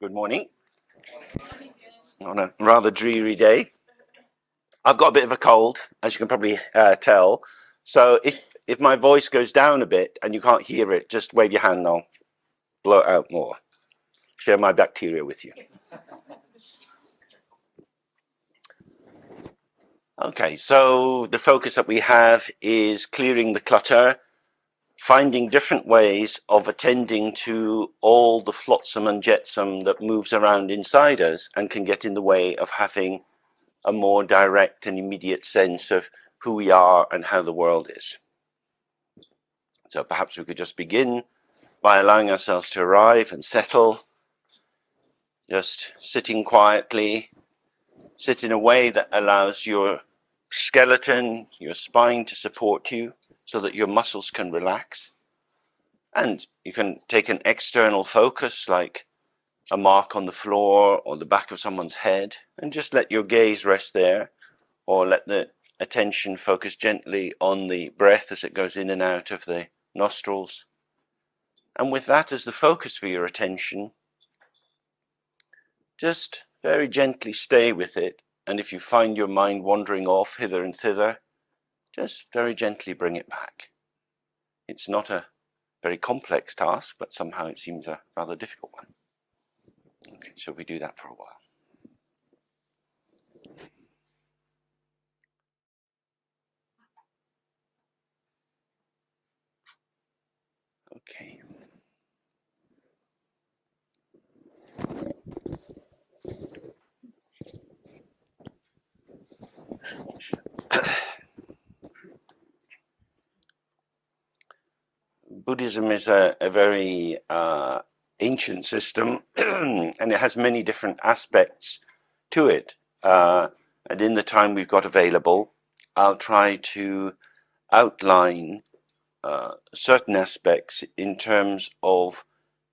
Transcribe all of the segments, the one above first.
Good morning. On a rather dreary day. I've got a bit of a cold, as you can probably tell. So if my voice goes down a bit and you can't hear it, just wave your hand and I'll blow it out more. Share my bacteria with you. Okay, so the focus that we have is clearing the clutter, finding different ways of attending to all the flotsam and jetsam that moves around inside us and can get in the way of having a more direct and immediate sense of who we are and how the world is. So perhaps we could just begin by allowing ourselves to arrive and settle, just sitting quietly, sit in a way that allows your skeleton, your spine to support you so that your muscles can relax. And you can take an external focus like a mark on the floor or the back of someone's head and just let your gaze rest there, or let the attention focus gently on the breath as it goes in and out of the nostrils. And with that as the focus for your attention, just very gently stay with it. And if you find your mind wandering off hither and thither, just very gently bring it back. It's not a very complex task, but somehow it seems a rather difficult one. Okay, so we do that for a while. Okay. Buddhism is a very ancient system and it has many different aspects to it. And in the time we've got available, I'll try to outline certain aspects in terms of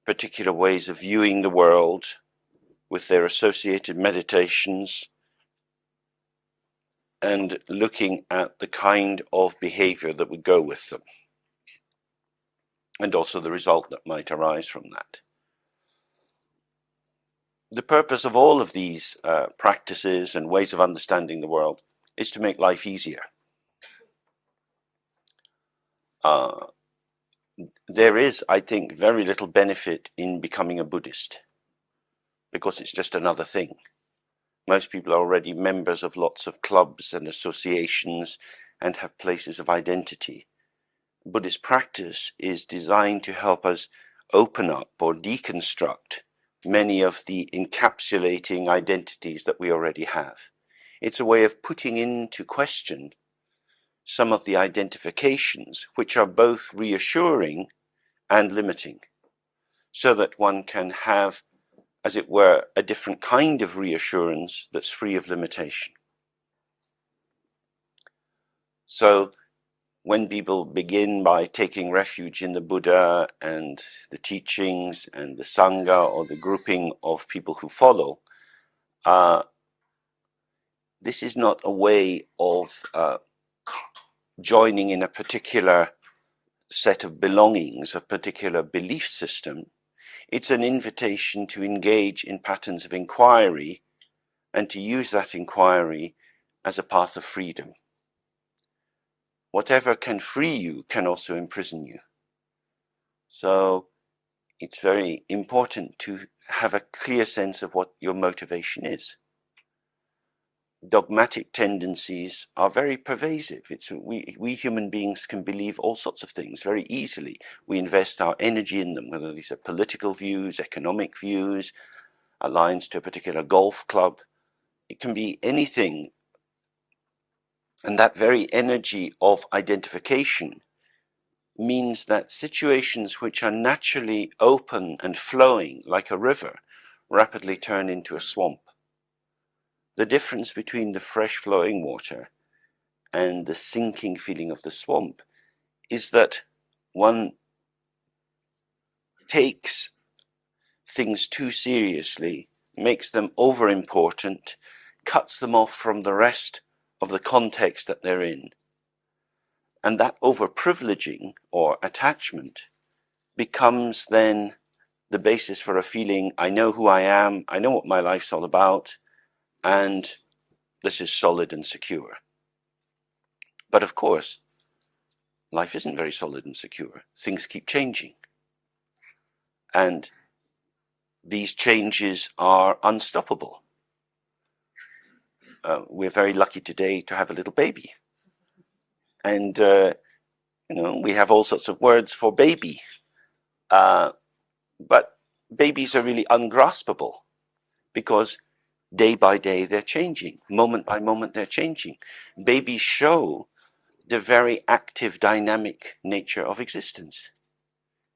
particular ways of viewing the world with their associated meditations and looking at the kind of behavior that would go with them, and also the result that might arise from that. The purpose of all of these practices and ways of understanding the world is to make life easier. There is, I think, very little benefit in becoming a Buddhist, because it's just another thing. Most people are already members of lots of clubs and associations and have places of identity. Buddhist practice is designed to help us open up or deconstruct many of the encapsulating identities that we already have. It's a way of putting into question some of the identifications which are both reassuring and limiting, so that one can have, as it were, a different kind of reassurance that's free of limitation. So when people begin by taking refuge in the Buddha and the teachings and the sangha, or the grouping of people who follow, this is not a way of joining in a particular set of belongings, a particular belief system. It's an invitation to engage in patterns of inquiry and to use that inquiry as a path of freedom. Whatever can free you can also imprison you. So it's very important to have a clear sense of what your motivation is. Dogmatic tendencies are very pervasive. We human beings can believe all sorts of things very easily. We invest our energy in them, whether these are political views, economic views, alliance to a particular golf club. It can be anything. And that very energy of identification means that situations which are naturally open and flowing like a river rapidly turn into a swamp. The difference between the fresh flowing water and the sinking feeling of the swamp is that one takes things too seriously, makes them over important, cuts them off from the rest of the context that they're in. And that overprivileging or attachment becomes then the basis for a feeling, I know who I am, I know what my life's all about, and this is solid and secure. But of course, life isn't very solid and secure. Things keep changing. And these changes are unstoppable. We're very lucky today to have a little baby. And, we have all sorts of words for baby. But babies are really ungraspable because day by day they're changing. Moment by moment they're changing. Babies show the very active, dynamic nature of existence.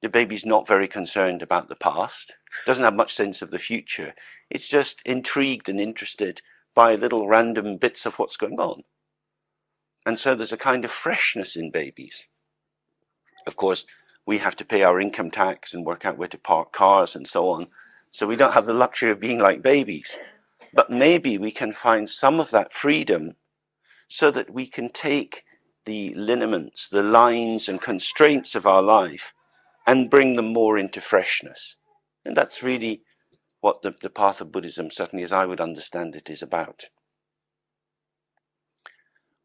The baby's not very concerned about the past, doesn't have much sense of the future. It's just intrigued and interested by little random bits of what's going on. And so there's a kind of freshness in babies. Of course, we have to pay our income tax and work out where to park cars and so on. So we don't have the luxury of being like babies. But maybe we can find some of that freedom so that we can take the lineaments, the lines and constraints of our life and bring them more into freshness. And that's really what the path of Buddhism, certainly as I would understand it, is about.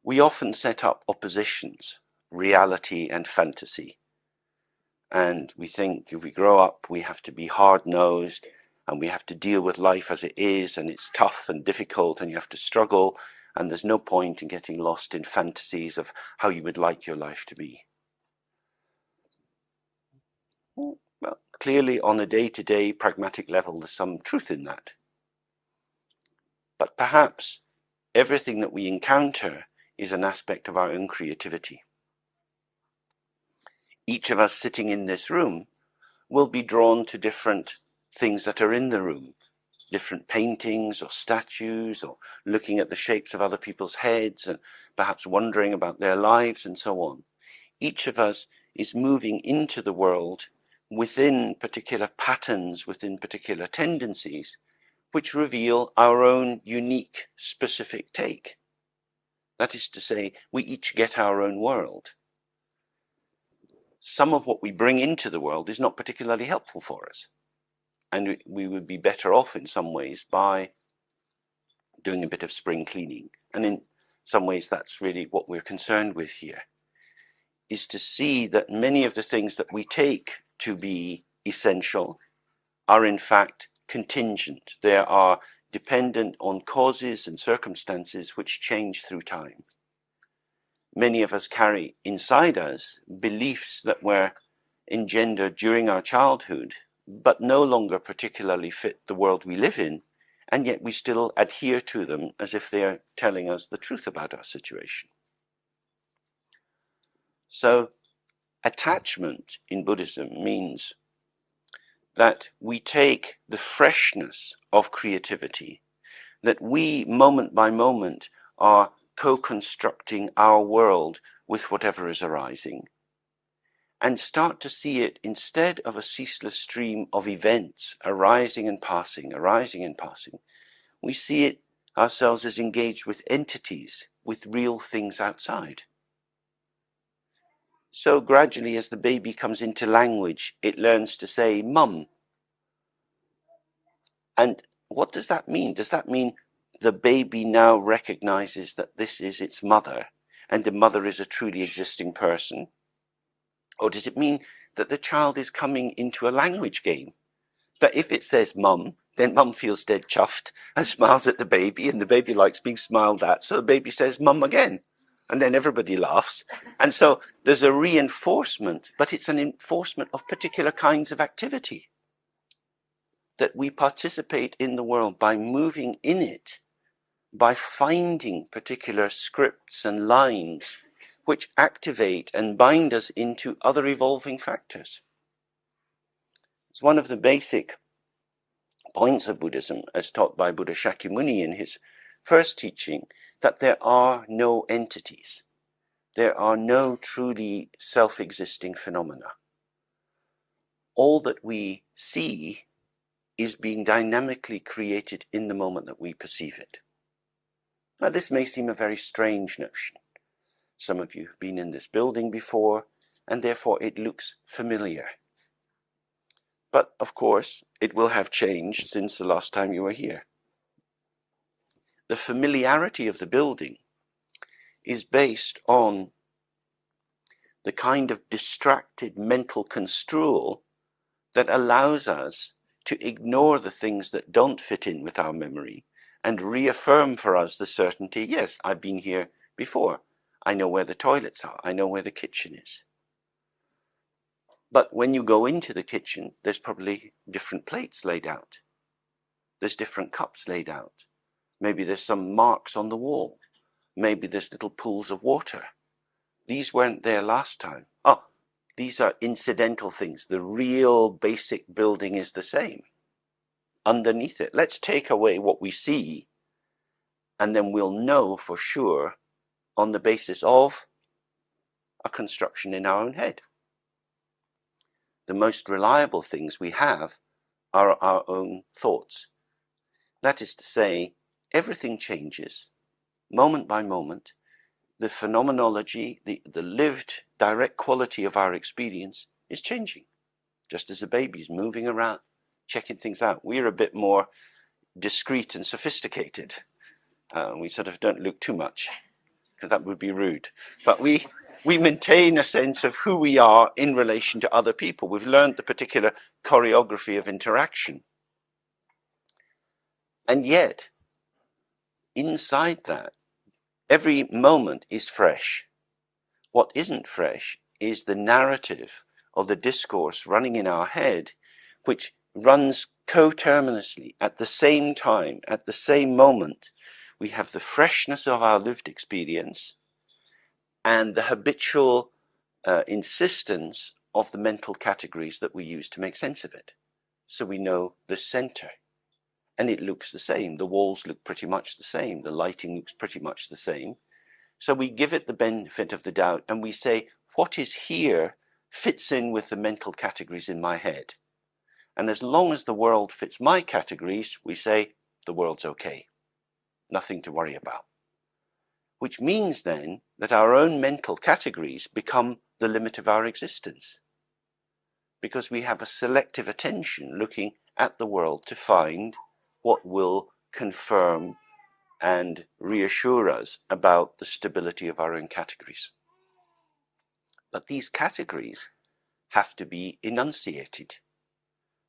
We often set up oppositions, reality and fantasy. And we think if we grow up, we have to be hard-nosed and we have to deal with life as it is, and it's tough and difficult and you have to struggle, and there's no point in getting lost in fantasies of how you would like your life to be. Well, clearly on a day-to-day pragmatic level, there's some truth in that. But perhaps everything that we encounter is an aspect of our own creativity. Each of us sitting in this room will be drawn to different things that are in the room, different paintings or statues, or looking at the shapes of other people's heads and perhaps wondering about their lives and so on. Each of us is moving into the world within particular patterns, within particular tendencies, which reveal our own unique, specific take. That is to say, we each get our own world. Some of what we bring into the world is not particularly helpful for us. And we would be better off in some ways by doing a bit of spring cleaning. And in some ways, that's really what we're concerned with here, is to see that many of the things that we take to be essential are in fact contingent. They are dependent on causes and circumstances which change through time. Many of us carry inside us beliefs that were engendered during our childhood, but no longer particularly fit the world we live in, and yet we still adhere to them as if they are telling us the truth about our situation. So, attachment in Buddhism means that we take the freshness of creativity, that we, moment by moment, are co-constructing our world with whatever is arising, and start to see it instead of a ceaseless stream of events arising and passing, we see it ourselves as engaged with entities, with real things outside. So gradually, as the baby comes into language, it learns to say mum. And what does that mean? Does that mean the baby now recognizes that this is its mother, and the mother is a truly existing person? Or does it mean that the child is coming into a language game? That if it says mum, then mum feels dead chuffed and smiles at the baby, and the baby likes being smiled at, so the baby says mum again. And then everybody laughs. And so there's a reinforcement, but it's an enforcement of particular kinds of activity. That we participate in the world by moving in it, by finding particular scripts and lines which activate and bind us into other evolving factors. It's one of the basic points of Buddhism, as taught by Buddha Shakyamuni in his first teaching, that there are no entities. There are no truly self-existing phenomena. All that we see is being dynamically created in the moment that we perceive it. Now, this may seem a very strange notion. Some of you have been in this building before, and therefore it looks familiar. But of course, it will have changed since the last time you were here. The familiarity of the building is based on the kind of distracted mental construal that allows us to ignore the things that don't fit in with our memory and reaffirm for us the certainty, yes, I've been here before. I know where the toilets are. I know where the kitchen is. But when you go into the kitchen, there's probably different plates laid out. There's different cups laid out. Maybe there's some marks on the wall. Maybe there's little pools of water. These weren't there last time. Oh, these are incidental things. The real basic building is the same. Underneath it, let's take away what we see, and then we'll know for sure on the basis of a construction in our own head. The most reliable things we have are our own thoughts. That is to say, everything changes, moment by moment. The phenomenology, the lived direct quality of our experience is changing. Just as a baby's moving around, checking things out. We're a bit more discreet and sophisticated. We sort of don't look too much, because that would be rude. But we maintain a sense of who we are in relation to other people. We've learned the particular choreography of interaction. And yet, inside that, every moment is fresh. What isn't fresh is the narrative of the discourse running in our head, which runs coterminously at the same time, at the same moment. We have the freshness of our lived experience and the habitual insistence of the mental categories that we use to make sense of it. So we know the center. And it looks the same. The walls look pretty much the same. The lighting looks pretty much the same. So we give it the benefit of the doubt and we say, what is here fits in with the mental categories in my head. And as long as the world fits my categories, we say, the world's okay. Nothing to worry about. Which means then that our own mental categories become the limit of our existence. Because we have a selective attention looking at the world to find what will confirm and reassure us about the stability of our own categories. But these categories have to be enunciated.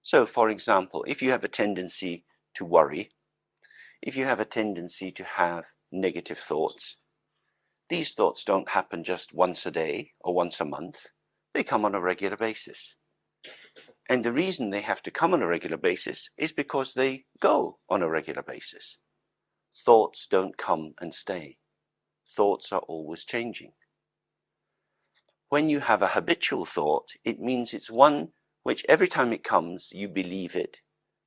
So, for example, if you have a tendency to worry, if you have a tendency to have negative thoughts, these thoughts don't happen just once a day or once a month. They come on a regular basis. And the reason they have to come on a regular basis is because they go on a regular basis. Thoughts don't come and stay. Thoughts are always changing. When you have a habitual thought, it means it's one which every time it comes, you believe it,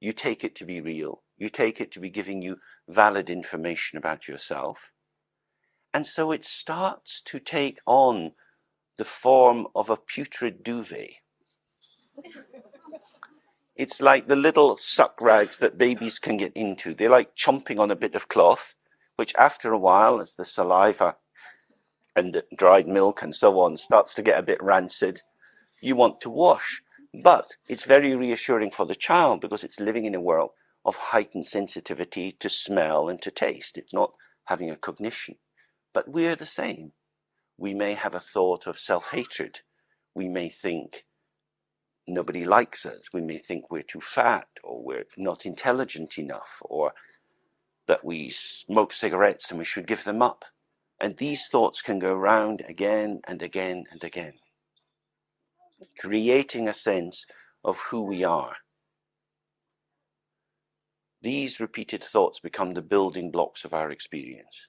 you take it to be real, you take it to be giving you valid information about yourself. And so it starts to take on the form of a putrid duvet. It's like the little suck rags that babies can get into. They're like chomping on a bit of cloth, which after a while, as the saliva and the dried milk and so on starts to get a bit rancid, you want to wash. But it's very reassuring for the child because it's living in a world of heightened sensitivity to smell and to taste. It's not having a cognition. But we're the same. We may have a thought of self-hatred. We may think nobody likes us. We may think we're too fat, or we're not intelligent enough, or that we smoke cigarettes and we should give them up. And these thoughts can go round again and again and again, creating a sense of who we are. These repeated thoughts become the building blocks of our experience.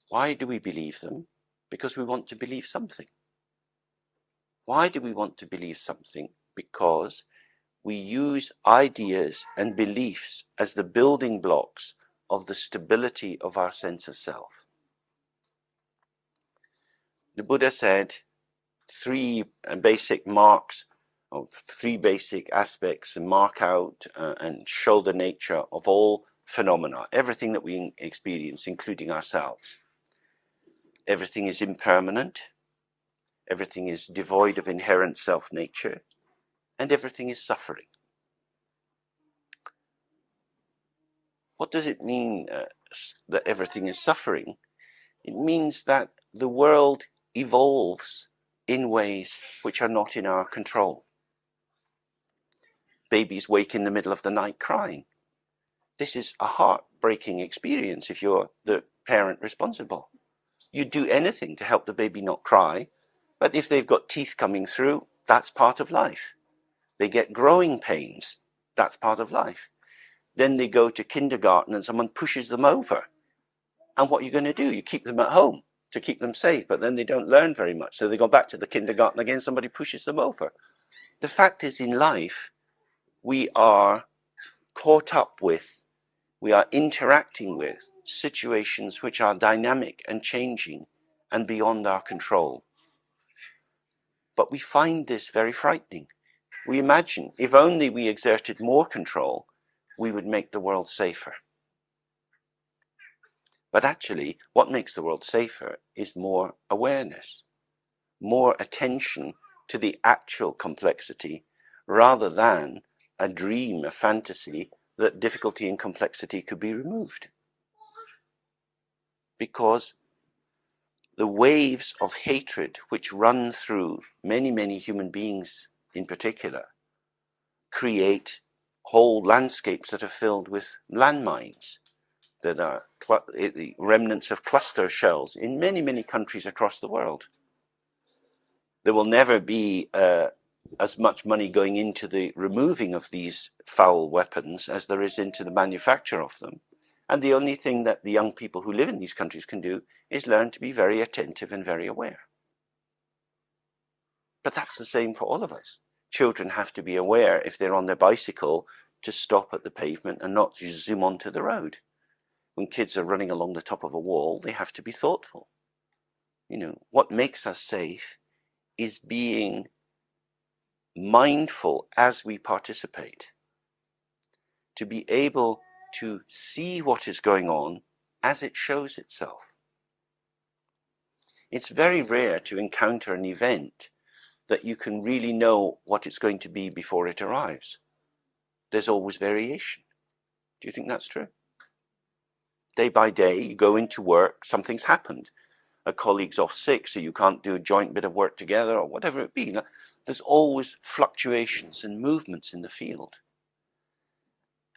Why do we believe them? Because we want to believe something. Why do we want to believe something? Because we use ideas and beliefs as the building blocks of the stability of our sense of self. The Buddha said three basic marks, or three basic aspects, and mark out and show the nature of all phenomena, everything that we experience, including ourselves. Everything is impermanent. Everything is devoid of inherent self-nature. and everything is suffering. What does it mean that everything is suffering? It means that the world evolves in ways which are not in our control. Babies wake in the middle of the night crying. This is a heartbreaking experience if you're the parent responsible. You'd do anything to help the baby not cry, but if they've got teeth coming through, that's part of life. They get growing pains, that's part of life. Then they go to kindergarten and someone pushes them over. And what are you going to do? You keep them at home to keep them safe, but then they don't learn very much. So they go back to the kindergarten again, somebody pushes them over. The fact is, in life, we are caught up with, we are interacting with situations which are dynamic and changing and beyond our control. But we find this very frightening. We imagine if only we exerted more control, we would make the world safer. But actually, what makes the world safer is more awareness, more attention to the actual complexity, rather than a dream, a fantasy that difficulty and complexity could be removed. Because the waves of hatred which run through many, many human beings in particular create whole landscapes that are filled with landmines, that are the remnants of cluster shells in many, many countries across the world. There will never be as much money going into the removing of these foul weapons as there is into the manufacture of them. And the only thing that the young people who live in these countries can do is learn to be very attentive and very aware. But that's the same for all of us. Children have to be aware if they're on their bicycle to stop at the pavement and not just zoom onto the road. When kids are running along the top of a wall, they have to be thoughtful. What makes us safe is being mindful as we participate, to be able to see what is going on as it shows itself. It's very rare to encounter an event that you can really know what it's going to be before it arrives. There's always variation. Do you think that's true? Day by day, you go into work, something's happened. A colleague's off sick, so you can't do a joint bit of work together, or whatever it be. There's always fluctuations and movements in the field.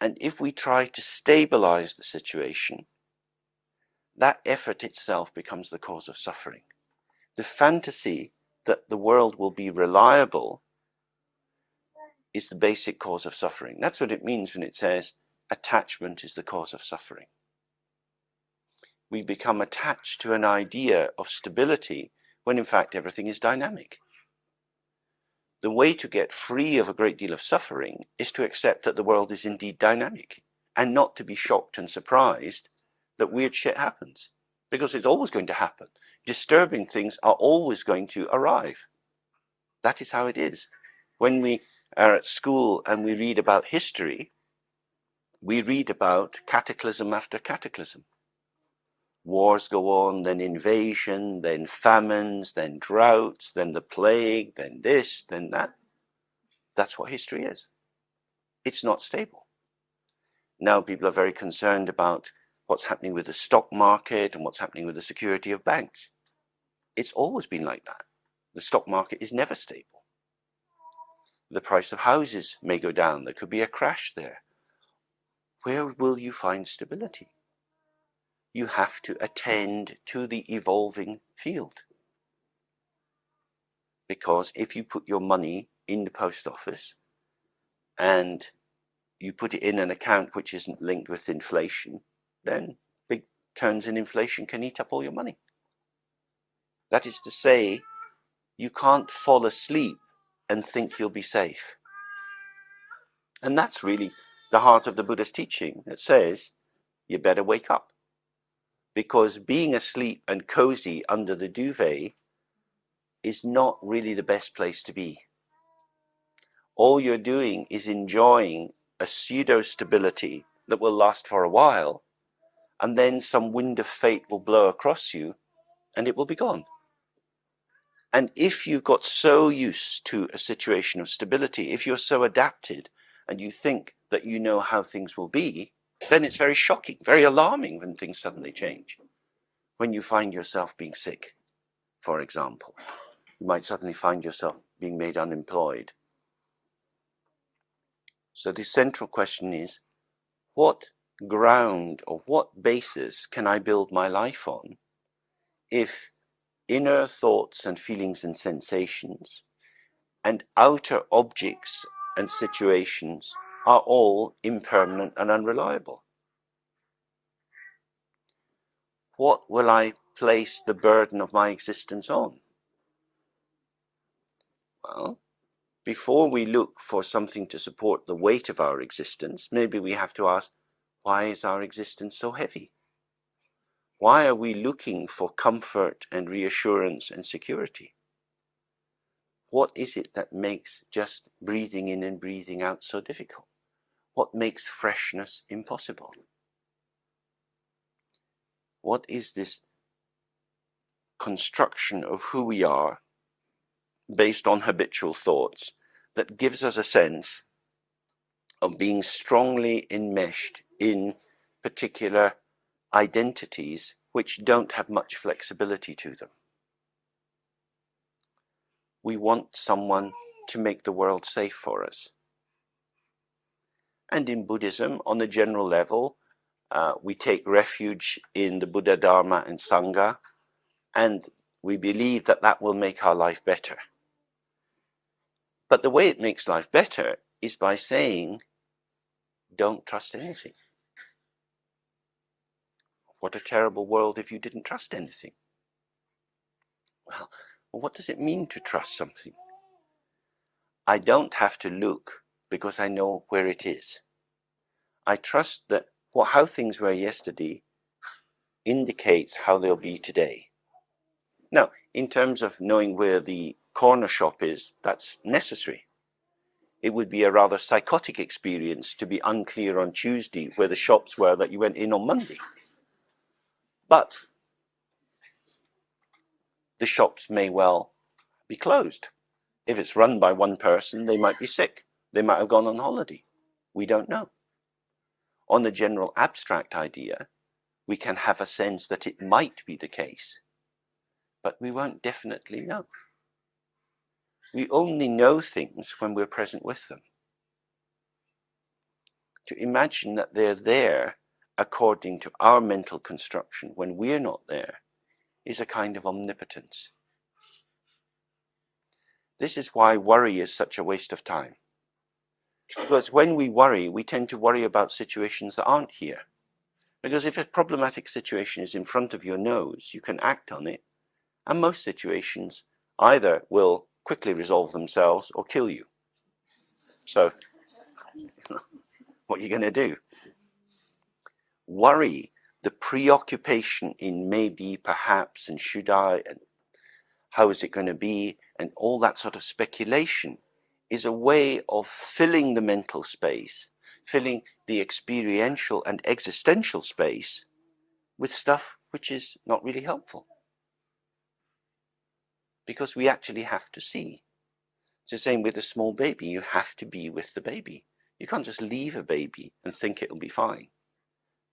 And if we try to stabilize the situation, that effort itself becomes the cause of suffering. The fantasy that the world will be reliable is the basic cause of suffering. That's what it means when it says attachment is the cause of suffering. We become attached to an idea of stability when in fact everything is dynamic. The way to get free of a great deal of suffering is to accept that the world is indeed dynamic and not to be shocked and surprised that weird shit happens, because it's always going to happen. Disturbing things are always going to arrive. That is how it is. When we are at school and we read about history, we read about cataclysm after cataclysm. Wars go on, then invasion, then famines, then droughts, then the plague, then this, then that. That's what history is. It's not stable. Now people are very concerned about what's happening with the stock market and what's happening with the security of banks. It's always been like that. The stock market is never stable. The price of houses may go down. There could be a crash there. Where will you find stability? You have to attend to the evolving field. Because if you put your money in the post office and you put it in an account which isn't linked with inflation, then big turns in inflation can eat up all your money. That is to say, you can't fall asleep and think you'll be safe. And that's really the heart of the Buddhist teaching. It says, you better wake up. Because being asleep and cozy under the duvet is not really the best place to be. All you're doing is enjoying a pseudo-stability that will last for a while, and then some wind of fate will blow across you, and it will be gone. And if you've got so used to a situation of stability, if you're so adapted and you think that you know how things will be, then it's very shocking, very alarming when things suddenly change. When you find yourself being sick, for example, you might suddenly find yourself being made unemployed. So the central question is, what ground or what basis can I build my life on if inner thoughts and feelings and sensations and outer objects and situations are all impermanent and unreliable? What will I place the burden of my existence on? Well, before we look for something to support the weight of our existence, maybe we have to ask, why is our existence so heavy? Why are we looking for comfort and reassurance and security? What is it that makes just breathing in and breathing out so difficult? What makes freshness impossible? What is this construction of who we are based on habitual thoughts that gives us a sense of being strongly enmeshed in particular identities which don't have much flexibility to them? We want someone to make the world safe for us. And in Buddhism, on a general level, we take refuge in the Buddha, Dharma and Sangha, and we believe that that will make our life better. But the way it makes life better is by saying, don't trust anything. What a terrible world if you didn't trust anything. Well, what does it mean to trust something? I don't have to look because I know where it is. I trust that how things were yesterday indicates how they'll be today. Now, in terms of knowing where the corner shop is, that's necessary. It would be a rather psychotic experience to be unclear on Tuesday where the shops were that you went in on Monday. But the shops may well be closed. If it's run by one person, they might be sick. They might have gone on holiday. We don't know. On the general abstract idea, we can have a sense that it might be the case, but we won't definitely know. We only know things when we're present with them. To imagine that they're there according to our mental construction when we're not there is a kind of omnipotence. This is why worry is such a waste of time. Because when we worry, we tend to worry about situations that aren't here. Because if a problematic situation is in front of your nose, you can act on it, and most situations either will quickly resolve themselves or kill you. So, what are you going to do? Worry, the preoccupation in maybe, perhaps, and should I, and how is it going to be, and all that sort of speculation is a way of filling the mental space, filling the experiential and existential space with stuff which is not really helpful. Because we actually have to see. It's the same with a small baby. You have to be with the baby. You can't just leave a baby and think it'll be fine.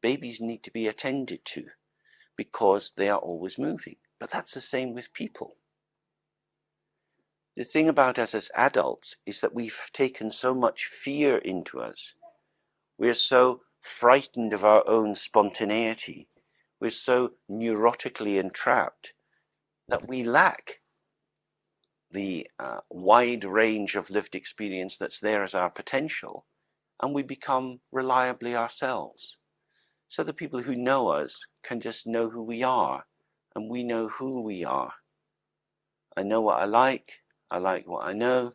Babies need to be attended to because they are always moving. But that's the same with people. The thing about us as adults is that we've taken so much fear into us. We're so frightened of our own spontaneity. We're so neurotically entrapped that we lack the wide range of lived experience that's there as our potential, and we become reliably ourselves. So the people who know us can just know who we are, and we know who we are. I know what I like what I know.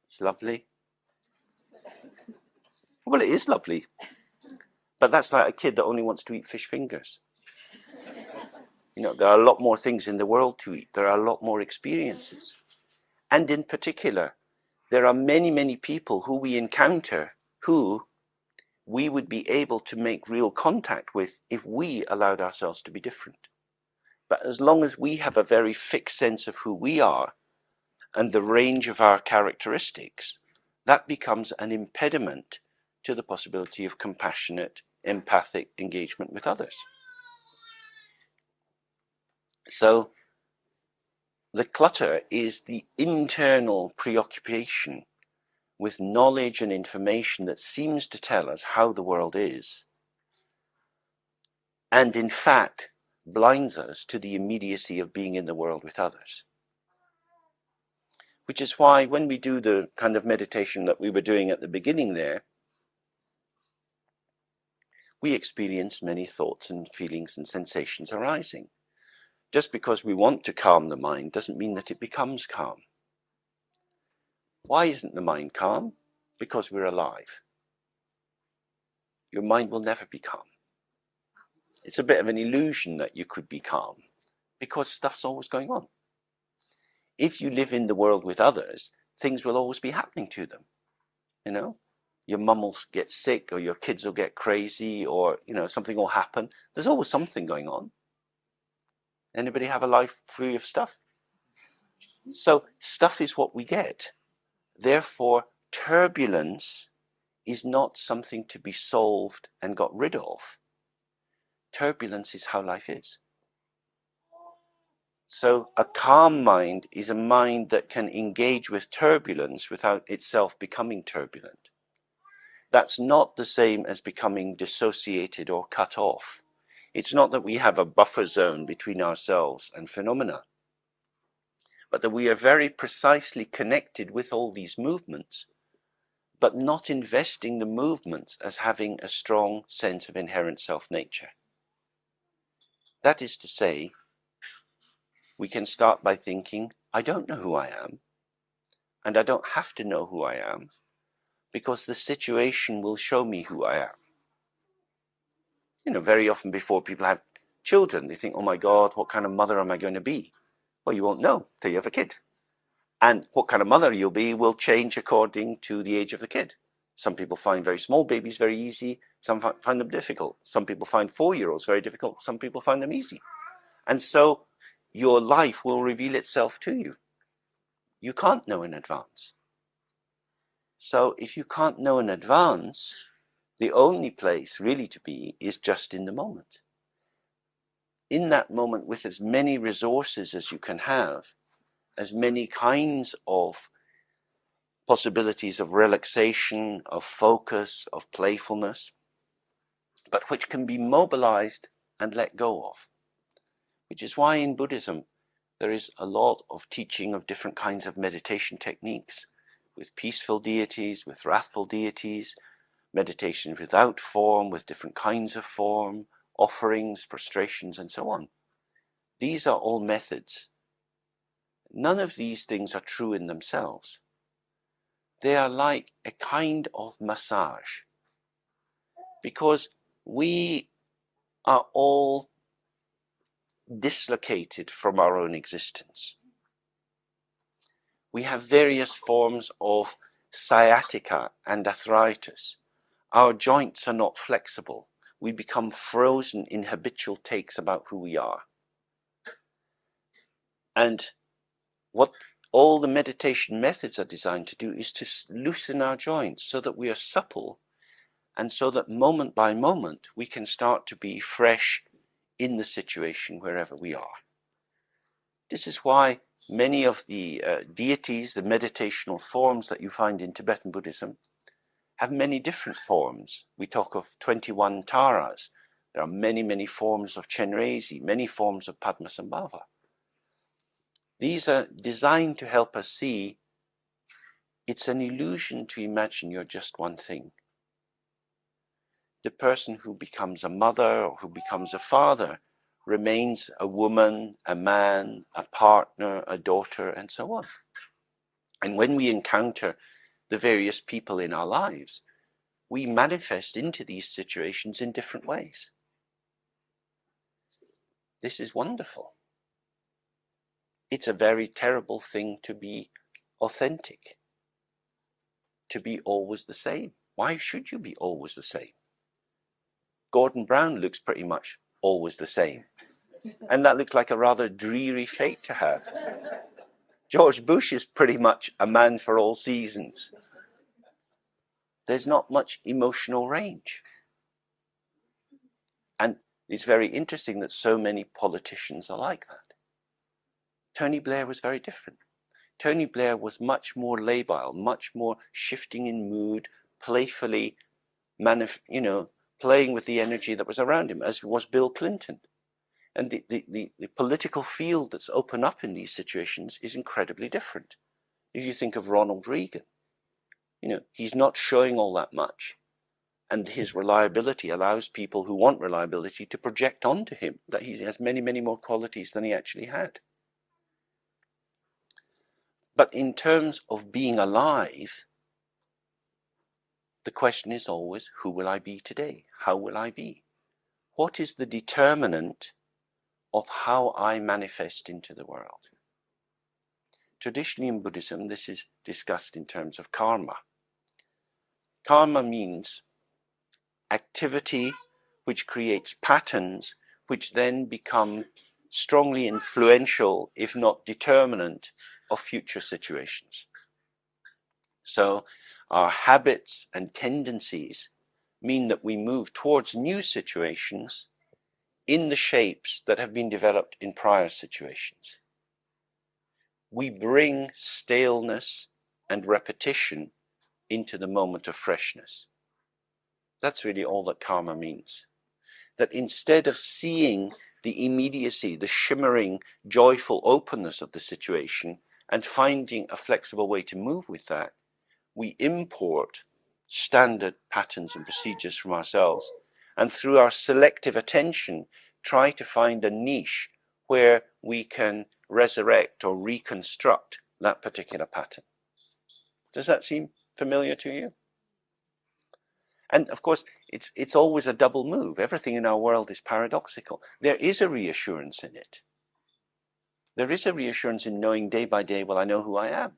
It's lovely. Well, it is lovely. But that's like a kid that only wants to eat fish fingers. You know, there are a lot more things in the world to eat. There are a lot more experiences. And in particular, there are many, many people who we encounter who we would be able to make real contact with if we allowed ourselves to be different. But as long as we have a very fixed sense of who we are and the range of our characteristics, that becomes an impediment to the possibility of compassionate, empathic engagement with others. So the clutter is the internal preoccupation with knowledge and information that seems to tell us how the world is, and in fact blinds us to the immediacy of being in the world with others. Which is why when we do the kind of meditation that we were doing at the beginning there, we experience many thoughts and feelings and sensations arising. Just because we want to calm the mind doesn't mean that it becomes calm. Why isn't the mind calm? Because we're alive. Your mind will never be calm. It's a bit of an illusion that you could be calm because stuff's always going on. If you live in the world with others, things will always be happening to them. You know, your mum will get sick, or your kids will get crazy, or, you know, something will happen. There's always something going on. Anybody have a life free of stuff? So stuff is what we get. Therefore, turbulence is not something to be solved and got rid of. Turbulence is how life is. So a calm mind is a mind that can engage with turbulence without itself becoming turbulent. That's not the same as becoming dissociated or cut off. It's not that we have a buffer zone between ourselves and phenomena, but that we are very precisely connected with all these movements, but not investing the movements as having a strong sense of inherent self-nature. That is to say, we can start by thinking, I don't know who I am, and I don't have to know who I am, because the situation will show me who I am. You know, very often before people have children, they think, oh my God, what kind of mother am I going to be? Well, you won't know till you have a kid. And what kind of mother you'll be will change according to the age of the kid. Some people find very small babies very easy. Some find them difficult. Some people find 4-year-olds very difficult. Some people find them easy. And so your life will reveal itself to you. You can't know in advance. So if you can't know in advance, the only place really to be is just in the moment. In that moment, with as many resources as you can have, as many kinds of possibilities of relaxation, of focus, of playfulness, but which can be mobilized and let go of. Which is why in Buddhism there is a lot of teaching of different kinds of meditation techniques, with peaceful deities, with wrathful deities, meditation without form, with different kinds of form, offerings, prostrations, and so on. These are all methods. None of these things are true in themselves. They are like a kind of massage, because we are all dislocated from our own existence. We have various forms of sciatica and arthritis. Our joints are not flexible. We become frozen in habitual takes about who we are. And what all the meditation methods are designed to do is to loosen our joints so that we are supple, and so that moment by moment we can start to be fresh in the situation wherever we are. This is why many of the deities, the meditational forms that you find in Tibetan Buddhism, have many different forms. We talk of 21 taras. There are many, many forms of Chenrezi, many forms of Padmasambhava. These are designed to help us see it's an illusion to imagine you're just one thing. The person who becomes a mother or who becomes a father remains a woman, a man, a partner, a daughter, and so on. And when we encounter the various people in our lives, we manifest into these situations in different ways. This is wonderful. It's a very terrible thing to be authentic, to be always the same. Why should you be always the same? Gordon Brown looks pretty much always the same. And that looks like a rather dreary fate to have. George Bush is pretty much a man for all seasons. There's not much emotional range. And it's very interesting that so many politicians are like that. Tony Blair was very different. Tony Blair was much more labile, much more shifting in mood, playfully, playing with the energy that was around him, as was Bill Clinton. And the political field that's open up in these situations is incredibly different. If you think of Ronald Reagan, he's not showing all that much. And his reliability allows people who want reliability to project onto him that he has many, many more qualities than he actually had. But in terms of being alive, the question is always, who will I be today? How will I be? What is the determinant of how I manifest into the world? Traditionally in Buddhism, this is discussed in terms of karma. Karma means activity which creates patterns which then become strongly influential, if not determinant, of future situations. So our habits and tendencies mean that we move towards new situations in the shapes that have been developed in prior situations. We bring staleness and repetition into the moment of freshness. That's really all that karma means. That instead of seeing the immediacy, the shimmering, joyful openness of the situation and finding a flexible way to move with that, we import standard patterns and procedures from ourselves, and through our selective attention try to find a niche where we can resurrect or reconstruct that particular pattern. Does that seem familiar to you? And of course, it's always a double move. Everything in our world is paradoxical. There is a reassurance in it. There is a reassurance in knowing day by day, well, I know who I am.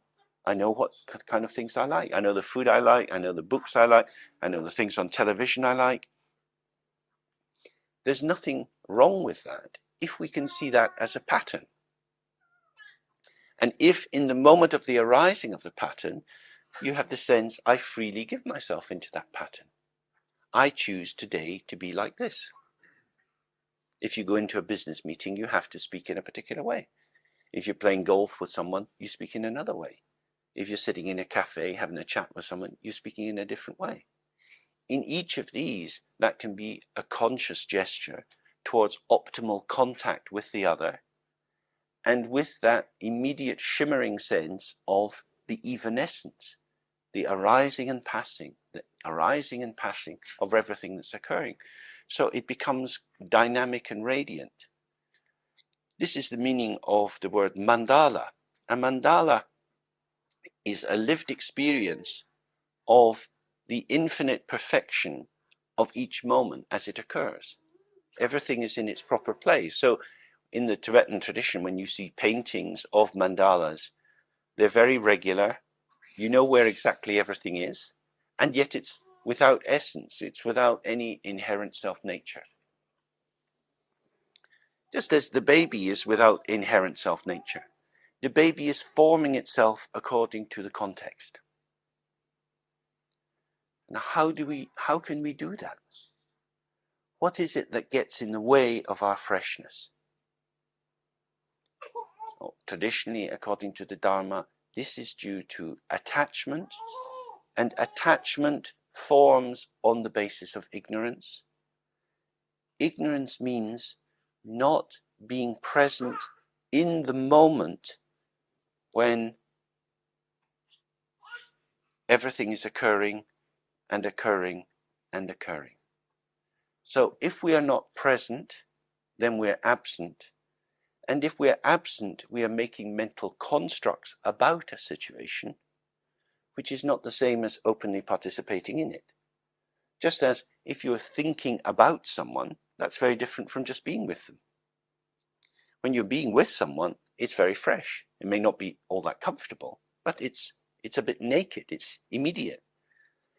I know what kind of things I like. I know the food I like. I know the books I like. I know the things on television I like. There's nothing wrong with that if we can see that as a pattern. And if in the moment of the arising of the pattern, you have the sense, I freely give myself into that pattern. I choose today to be like this. If you go into a business meeting, you have to speak in a particular way. If you're playing golf with someone, you speak in another way. If you're sitting in a cafe having a chat with someone, you're speaking in a different way. In each of these, that can be a conscious gesture towards optimal contact with the other, and with that immediate shimmering sense of the evanescence, the arising and passing of everything that's occurring. So it becomes dynamic and radiant. This is the meaning of the word mandala. A mandala is a lived experience of the infinite perfection of each moment as it occurs. Everything is in its proper place. So in the Tibetan tradition, when you see paintings of mandalas, they're very regular. You know where exactly everything is, and yet it's without essence. It's without any inherent self-nature. Just as the baby is without inherent self-nature, the baby is forming itself according to the context. Now, how can we do that? What is it that gets in the way of our freshness? Well, traditionally, according to the Dharma, this is due to attachment, and attachment forms on the basis of ignorance. Ignorance means not being present in the moment when everything is occurring and occurring and occurring. So if we are not present, then we're absent. And if we're absent, we are making mental constructs about a situation, which is not the same as openly participating in it. Just as if you're thinking about someone, that's very different from just being with them. When you're being with someone, it's very fresh. It may not be all that comfortable, but it's a bit naked, it's immediate.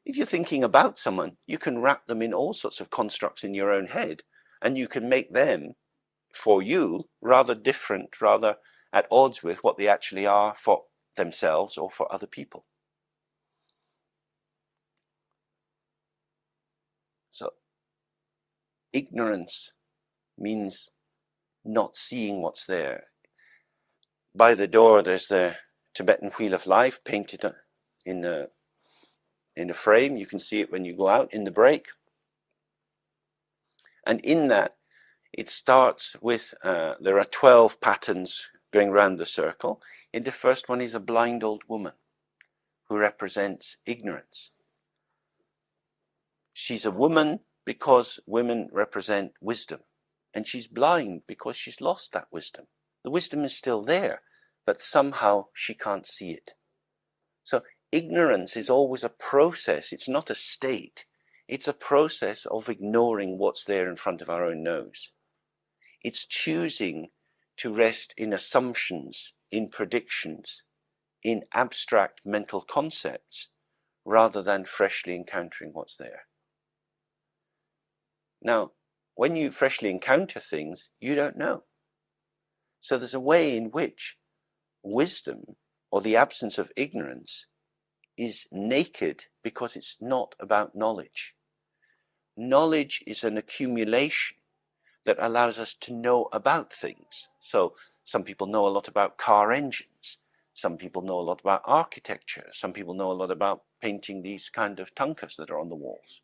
If you're thinking about someone, you can wrap them in all sorts of constructs in your own head, and you can make them for you rather different, rather at odds with what they actually are for themselves or for other people. So ignorance means not seeing what's there. By the door there's the Tibetan Wheel of Life painted in the frame. You can see it when you go out in the break. And in that, it starts with, there are 12 patterns going round the circle. And the first one is a blind old woman who represents ignorance. She's a woman because women represent wisdom. And she's blind because she's lost that wisdom. The wisdom is still there, but somehow she can't see it. So ignorance is always a process. It's not a state. It's a process of ignoring what's there in front of our own nose. It's choosing to rest in assumptions, in predictions, in abstract mental concepts, rather than freshly encountering what's there. Now, when you freshly encounter things, you don't know. So there's a way in which wisdom, or the absence of ignorance, is naked because it's not about knowledge. Knowledge is an accumulation that allows us to know about things. So some people know a lot about car engines. Some people know a lot about architecture. Some people know a lot about painting these kind of tankas that are on the walls.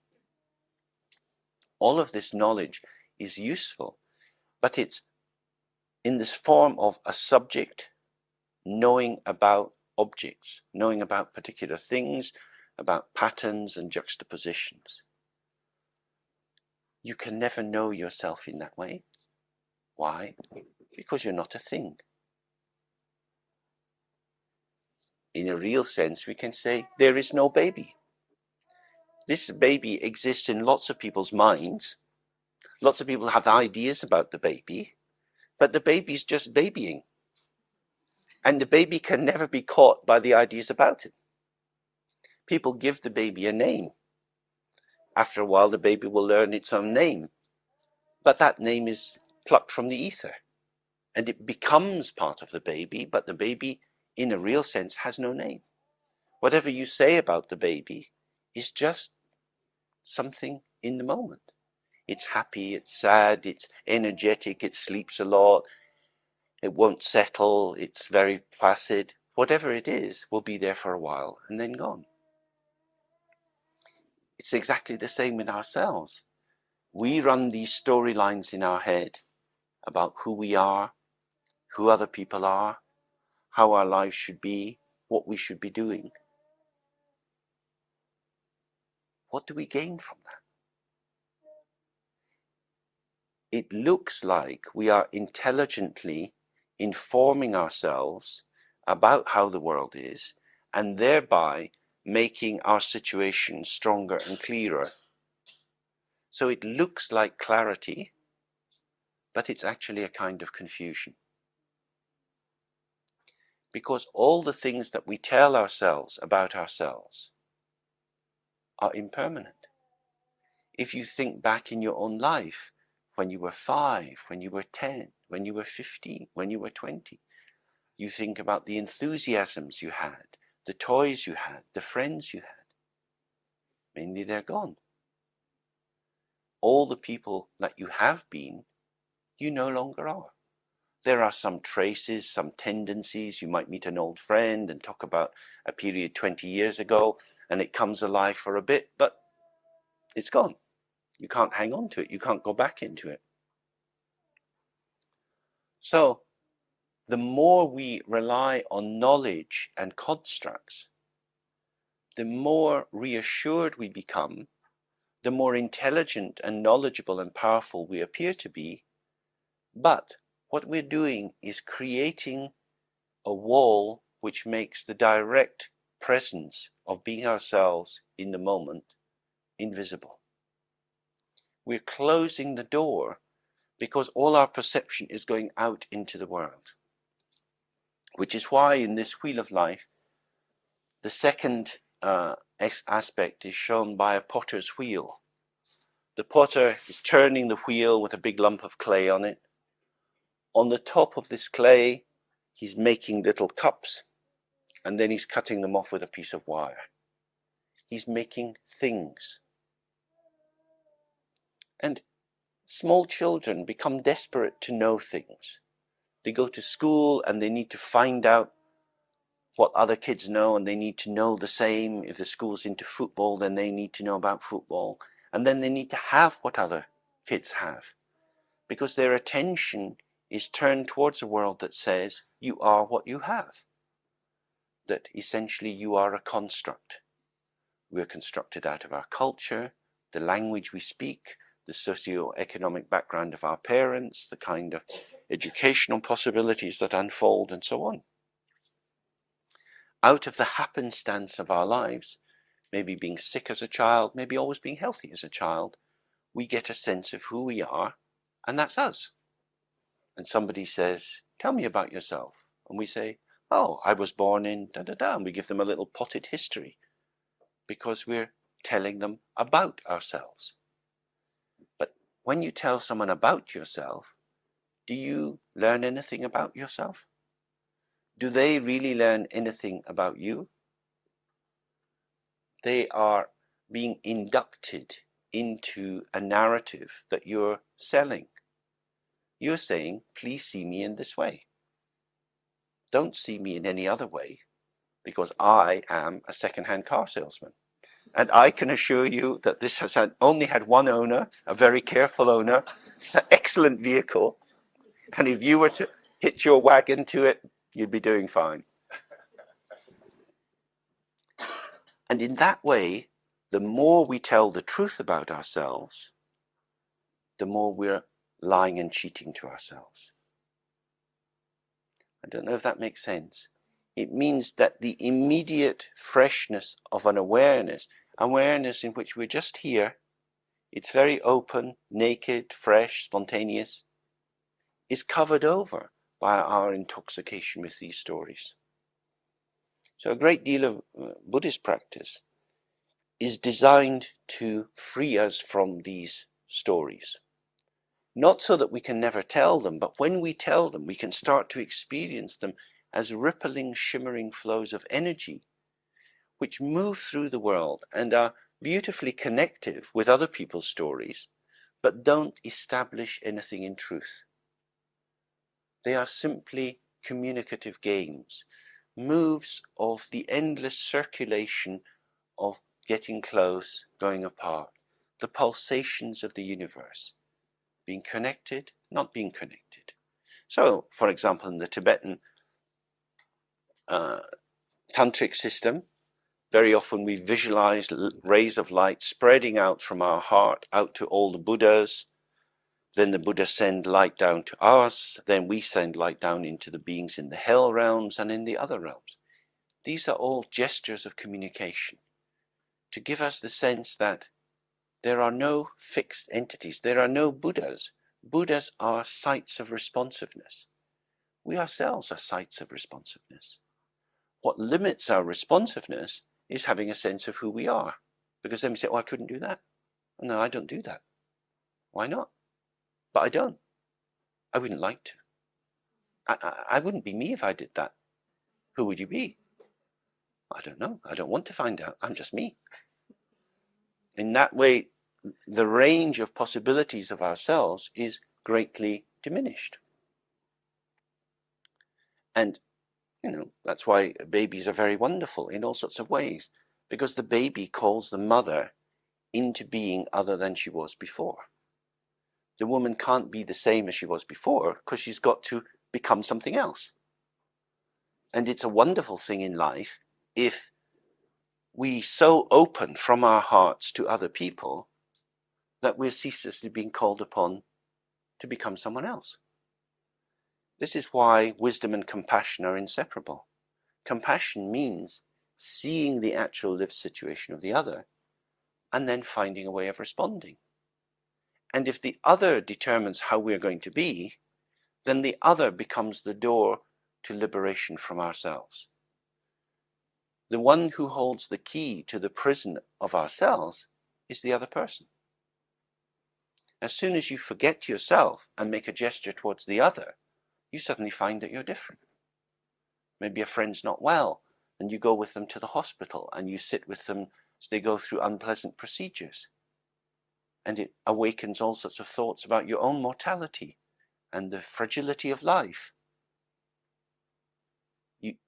All of this knowledge is useful, but it's in this form of a subject knowing about objects, knowing about particular things, about patterns and juxtapositions. You can never know yourself in that way. Why? Because you're not a thing. In a real sense, we can say there is no baby. This baby exists in lots of people's minds. Lots of people have ideas about the baby, but the baby's just babying. And the baby can never be caught by the ideas about it. People give the baby a name. After a while, the baby will learn its own name. But that name is plucked from the ether. And it becomes part of the baby, but the baby, in a real sense, has no name. Whatever you say about the baby is just something in the moment. It's happy, it's sad, it's energetic, it sleeps a lot, it won't settle, it's very placid. Whatever it is will be there for a while and then gone. It's exactly the same with ourselves. We run these storylines in our head about who we are, who other people are, how our lives should be, what we should be doing. What do we gain from that? It looks like we are intelligently informing ourselves about how the world is, and thereby making our situation stronger and clearer. So it looks like clarity, but it's actually a kind of confusion. Because all the things that we tell ourselves about ourselves are impermanent. If you think back in your own life, when you were 5, when you were 10, when you were 15, when you were 20, you think about the enthusiasms you had, the toys you had, the friends you had. Mainly they're gone. All the people that you have been, you no longer are. There are some traces, some tendencies. You might meet an old friend and talk about a period 20 years ago, and it comes alive for a bit, but it's gone. You can't hang on to it. You can't go back into it. So the more we rely on knowledge and constructs, the more reassured we become, the more intelligent and knowledgeable and powerful we appear to be. But what we're doing is creating a wall which makes the direct presence of being ourselves in the moment invisible. We're closing the door because all our perception is going out into the world. Which is why in this wheel of life, the second aspect is shown by a potter's wheel. The potter is turning the wheel with a big lump of clay on it. On the top of this clay, he's making little cups, and then he's cutting them off with a piece of wire. He's making things. And small children become desperate to know things. They go to school and they need to find out what other kids know, and they need to know the same. If the school's into football, then they need to know about football. And then they need to have what other kids have, because their attention is turned towards a world that says you are what you have, that essentially you are a construct. We're constructed out of our culture, the language we speak, the socio-economic background of our parents, the kind of educational possibilities that unfold, and so on. Out of the happenstance of our lives, maybe being sick as a child, maybe always being healthy as a child, we get a sense of who we are, and that's us. And somebody says, tell me about yourself. And we say, oh, I was born in da-da-da, and we give them a little potted history, because we're telling them about ourselves. But when you tell someone about yourself, do you learn anything about yourself? Do they really learn anything about you? They are being inducted into a narrative that you're selling. You're saying, please see me in this way. Don't see me in any other way, because I am a second-hand car salesman. And I can assure you that this has only had one owner, a very careful owner. It's an excellent vehicle. And if you were to hitch your wagon to it, you'd be doing fine. And in that way, the more we tell the truth about ourselves, the more we're lying and cheating to ourselves. I don't know if that makes sense. It means that the immediate freshness of an awareness in which we're just here, it's very open, naked, fresh, spontaneous, is covered over by our intoxication with these stories. So a great deal of Buddhist practice is designed to free us from these stories. Not so that we can never tell them, but when we tell them, we can start to experience them as rippling, shimmering flows of energy, which move through the world and are beautifully connective with other people's stories, but don't establish anything in truth. They are simply communicative games, moves of the endless circulation of getting close, going apart, the pulsations of the universe, being connected, not being connected. So, for example, in the Tibetan tantric system, very often we visualize rays of light spreading out from our heart out to all the Buddhas. Then the Buddhas send light down to us. Then we send light down into the beings in the hell realms and in the other realms. These are all gestures of communication to give us the sense that there are no fixed entities. There are no Buddhas. Buddhas are sites of responsiveness. We ourselves are sites of responsiveness. What limits our responsiveness is having a sense of who we are. Because then we say, oh, I couldn't do that. No, I don't do that. Why not? But I don't. I wouldn't like to. I wouldn't be me if I did that. Who would you be? I don't know. I don't want to find out. I'm just me. In that way, the range of possibilities of ourselves is greatly diminished. And, that's why babies are very wonderful in all sorts of ways, because the baby calls the mother into being other than she was before. The woman can't be the same as she was before because she's got to become something else. And it's a wonderful thing in life if we so open from our hearts to other people that we're ceaselessly being called upon to become someone else. This is why wisdom and compassion are inseparable. Compassion means seeing the actual lived situation of the other and then finding a way of responding. And if the other determines how we're going to be, then the other becomes the door to liberation from ourselves. The one who holds the key to the prison of ourselves is the other person. As soon as you forget yourself and make a gesture towards the other, you suddenly find that you're different. Maybe a friend's not well, and you go with them to the hospital, and you sit with them as they go through unpleasant procedures. And it awakens all sorts of thoughts about your own mortality and the fragility of life.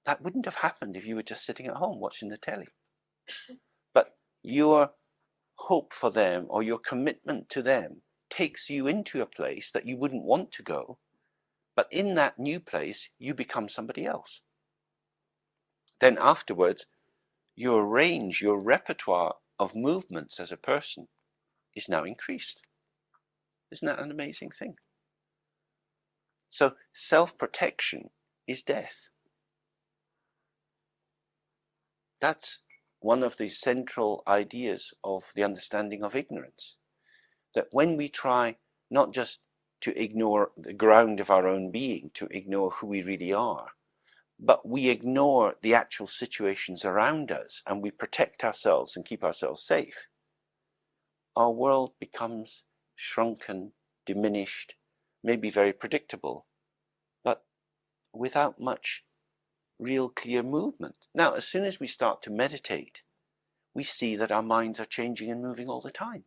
That wouldn't have happened if you were just sitting at home watching the telly. But your hope for them or your commitment to them takes you into a place that you wouldn't want to go, but in that new place you become somebody else. Then afterwards, your range, your repertoire of movements as a person is now increased. Isn't that an amazing thing? So self-protection is death. That's one of the central ideas of the understanding of ignorance. That when we try not just to ignore the ground of our own being, to ignore who we really are, but we ignore the actual situations around us and we protect ourselves and keep ourselves safe, our world becomes shrunken, diminished, maybe very predictable, but without much real clear movement. Now, as soon as we start to meditate, we see that our minds are changing and moving all the time.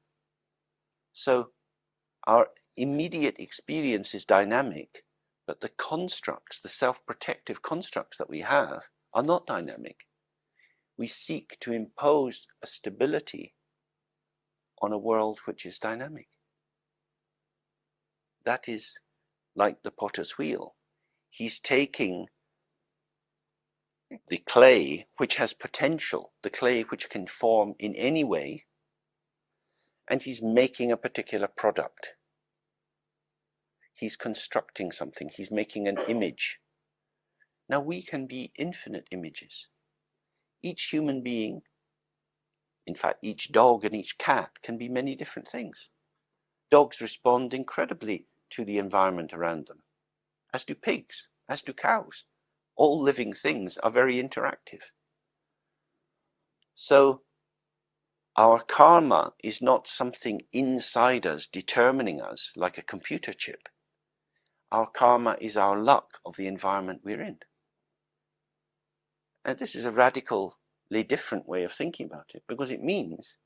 So our immediate experience is dynamic, but the constructs, the self-protective constructs that we have are not dynamic. We seek to impose a stability on a world which is dynamic. That is like the potter's wheel. He's taking the clay which has potential, the clay which can form in any way, and he's making a particular product. He's constructing something, he's making an image. Now we can be infinite images. Each human being, in fact each dog and each cat, can be many different things. Dogs respond incredibly to the environment around them, as do pigs, as do cows. All living things are very interactive. So our karma is not something inside us determining us like a computer chip. Our karma is our luck of the environment we're in. And this is a radically different way of thinking about it, because it means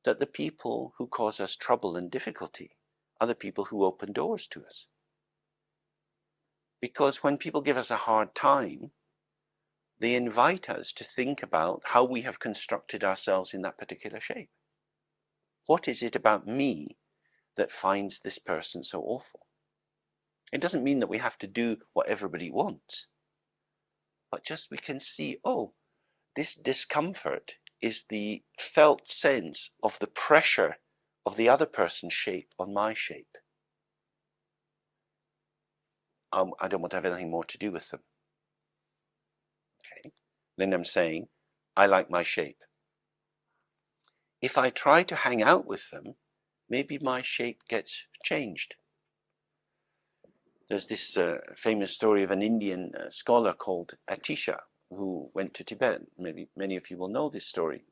that the people who cause us trouble and difficulty are the people who open doors to us. Because when people give us a hard time, they invite us to think about how we have constructed ourselves in that particular shape. What is it about me that finds this person so awful? It doesn't mean that we have to do what everybody wants, but just we can see, oh, this discomfort is the felt sense of the pressure of the other person's shape on my shape. I don't want to have anything more to do with them. Okay. Then I'm saying, I like my shape. If I try to hang out with them, maybe my shape gets changed. There's this famous story of an Indian scholar called Atisha, who went to Tibet. Maybe many of you will know this story.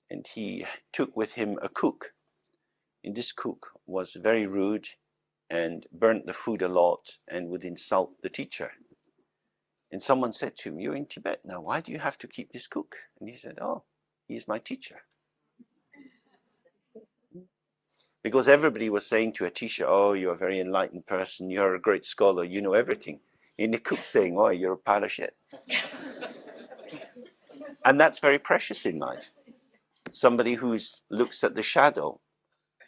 And he took with him a cook. And this cook was very rude and burnt the food a lot and would insult the teacher. And someone said to him, "You're in Tibet now, why do you have to keep this cook?" And he said, "Oh, he's my teacher." Because everybody was saying to Atisha, "Oh, you're a very enlightened person, you're a great scholar, you know everything." And the cook's saying, "Oh, you're a pile of shit." And that's very precious in life. Somebody who looks at the shadow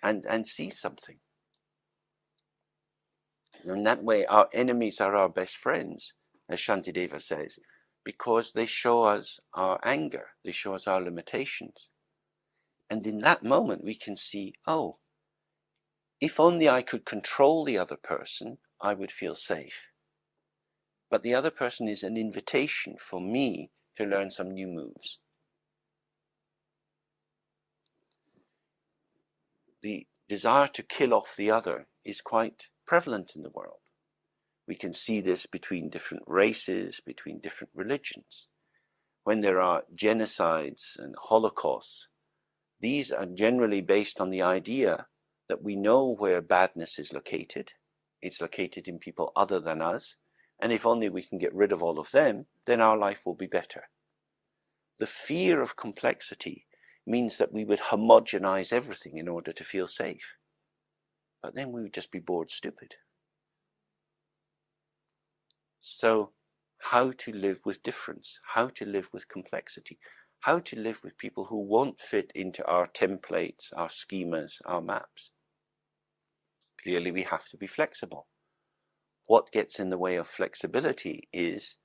and sees something. And in that way, our enemies are our best friends, as Shantideva says, because they show us our anger, they show us our limitations. And in that moment, we can see, oh, if only I could control the other person, I would feel safe. But the other person is an invitation for me to learn some new moves. The desire to kill off the other is quite prevalent in the world. We can see this between different races, between different religions. When there are genocides and holocausts, these are generally based on the idea that we know where badness is located. It's located in people other than us, And if only we can get rid of all of them, then our life will be better. The fear of complexity means that we would homogenize everything in order to feel safe. But then we would just be bored stupid. So how to live with difference, how to live with complexity, how to live with people who won't fit into our templates, our schemas, our maps. Clearly we have to be flexible. What gets in the way of flexibility is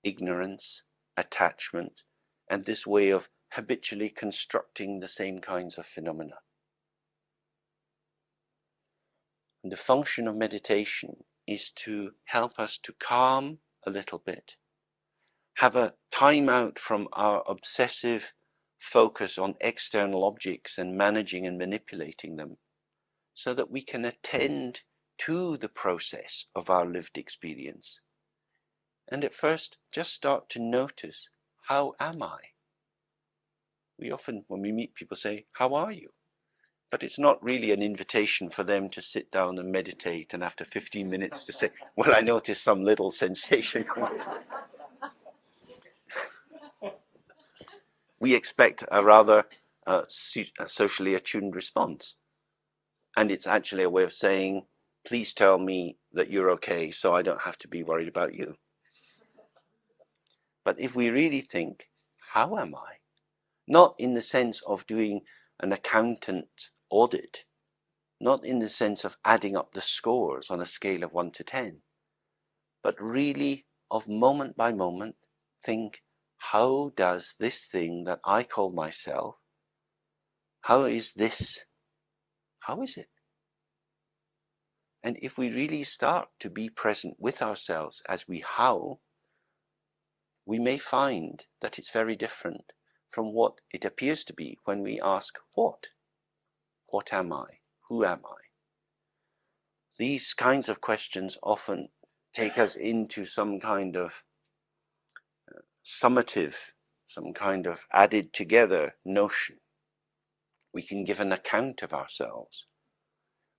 ignorance, attachment, and this way of habitually constructing the same kinds of phenomena. And the function of meditation is to help us to calm a little bit, have a time out from our obsessive focus on external objects and managing and manipulating them, so that we can attend to the process of our lived experience. And at first, just start to notice, how am I? We often, when we meet people, say, how are you? But it's not really an invitation for them to sit down and meditate and after 15 minutes to say, well, I noticed some little sensation. We expect a rather socially attuned response. And it's actually a way of saying, please tell me that you're okay so I don't have to be worried about you. But if we really think, how am I? Not in the sense of doing an accountant audit, not in the sense of adding up the scores on a scale of 1 to 10, but really of moment by moment, think, how does this thing that I call myself, how is this? How is it? And if we really start to be present with ourselves as we how, we may find that it's very different from what it appears to be when we ask what? What am I? Who am I? These kinds of questions often take us into some kind of summative, some kind of added together notion. We can give an account of ourselves.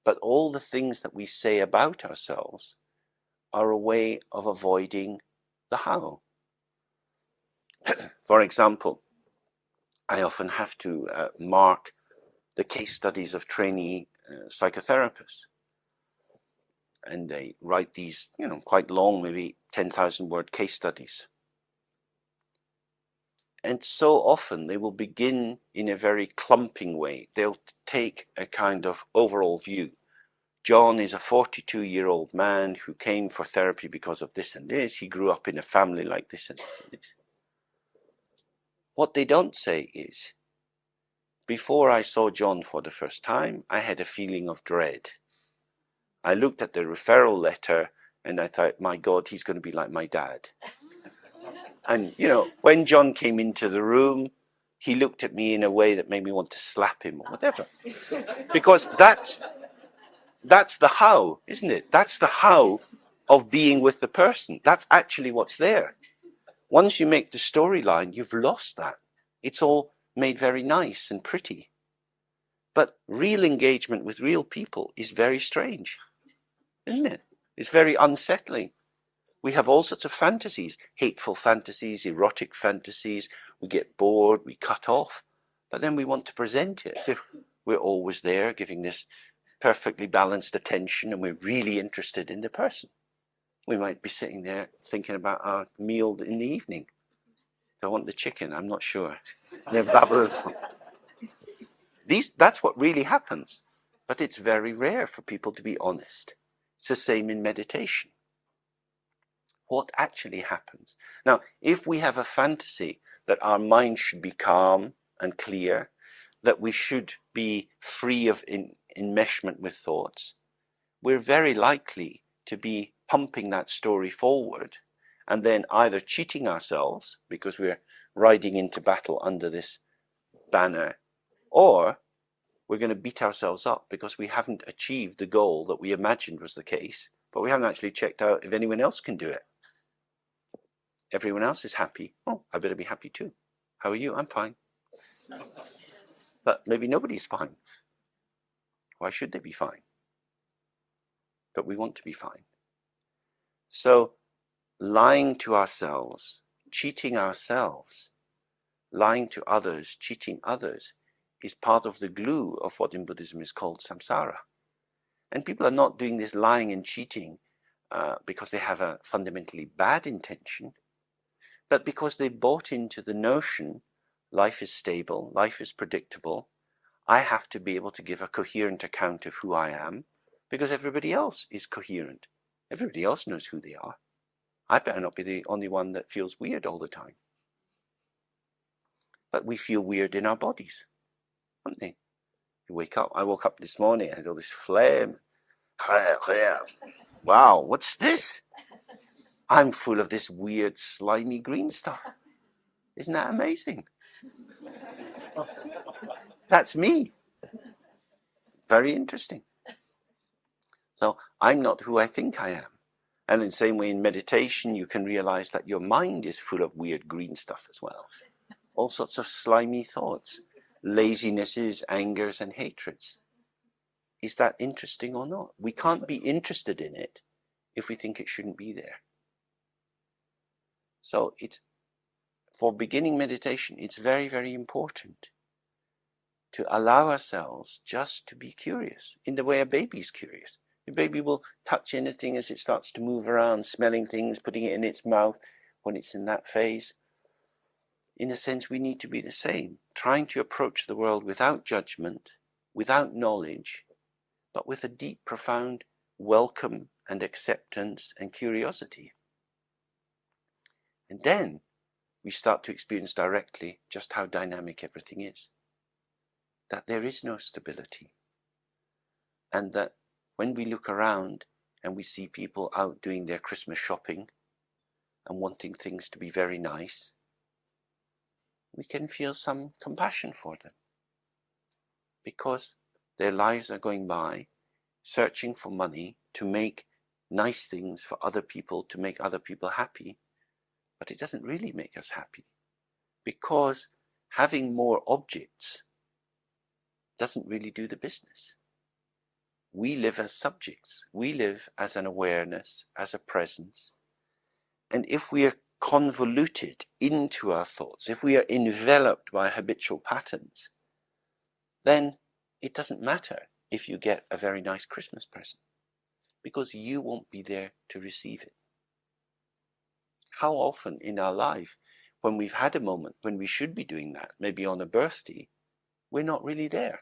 But all the things that we say about ourselves are a way of avoiding the how. For example, I often have to mark the case studies of trainee psychotherapists. And they write these, quite long, maybe 10,000 word case studies. And so often they will begin in a very clumping way. They'll take a kind of overall view. John is a 42-year-old man who came for therapy because of this and this. He grew up in a family like this and this and this. What they don't say is, before I saw John for the first time, I had a feeling of dread. I looked at the referral letter and I thought, my God, he's going to be like my dad. And, when John came into the room, he looked at me in a way that made me want to slap him or whatever. Because that's the how, isn't it? That's the how of being with the person. That's actually what's there. Once you make the storyline, you've lost that. It's all made very nice and pretty. But real engagement with real people is very strange, isn't it? It's very unsettling. We have all sorts of fantasies, hateful fantasies, erotic fantasies. We get bored, we cut off, but then we want to present it as if we're always there, giving this perfectly balanced attention, and we're really interested in the person. We might be sitting there thinking about our meal in the evening. Do I want the chicken? I'm not sure. That's what really happens, but it's very rare for people to be honest. It's the same in meditation. What actually happens? Now, if we have a fantasy that our mind should be calm and clear, that we should be free of enmeshment with thoughts, we're very likely to be pumping that story forward and then either cheating ourselves because we're riding into battle under this banner, or we're going to beat ourselves up because we haven't achieved the goal that we imagined was the case, but we haven't actually checked out if anyone else can do it. Everyone else is happy. Oh, I better be happy too. How are you? I'm fine. But maybe nobody's fine. Why should they be fine? But we want to be fine. So lying to ourselves, cheating ourselves, lying to others, cheating others, is part of the glue of what in Buddhism is called samsara. And people are not doing this lying and cheating because they have a fundamentally bad intention, but because they bought into the notion life is stable, life is predictable, I have to be able to give a coherent account of who I am because everybody else is coherent. Everybody else knows who they are. I better not be the only one that feels weird all the time. But we feel weird in our bodies, don't they? You wake up. I woke up this morning, I had all this phlegm. Wow, what's this? I'm full of this weird, slimy green stuff. Isn't that amazing? That's me. Very interesting. So I'm not who I think I am. And in the same way in meditation, you can realize that your mind is full of weird green stuff as well. All sorts of slimy thoughts, lazinesses, angers, and hatreds. Is that interesting or not? We can't be interested in it if we think it shouldn't be there. So for beginning meditation, it's very, very important to allow ourselves just to be curious in the way a baby is curious. The baby will touch anything as it starts to move around, smelling things, putting it in its mouth when it's in that phase. In a sense, we need to be the same, trying to approach the world without judgment, without knowledge, but with a deep, profound welcome and acceptance and curiosity. And then we start to experience directly just how dynamic everything is. That there is no stability. And that when we look around and we see people out doing their Christmas shopping and wanting things to be very nice, we can feel some compassion for them. Because their lives are going by searching for money to make nice things for other people, to make other people happy. But it doesn't really make us happy. Because having more objects doesn't really do the business. We live as subjects. We live as an awareness, as a presence. And if we are convoluted into our thoughts, if we are enveloped by habitual patterns, then it doesn't matter if you get a very nice Christmas present, because you won't be there to receive it. How often in our life, when we've had a moment when we should be doing that, maybe on a birthday, we're not really there.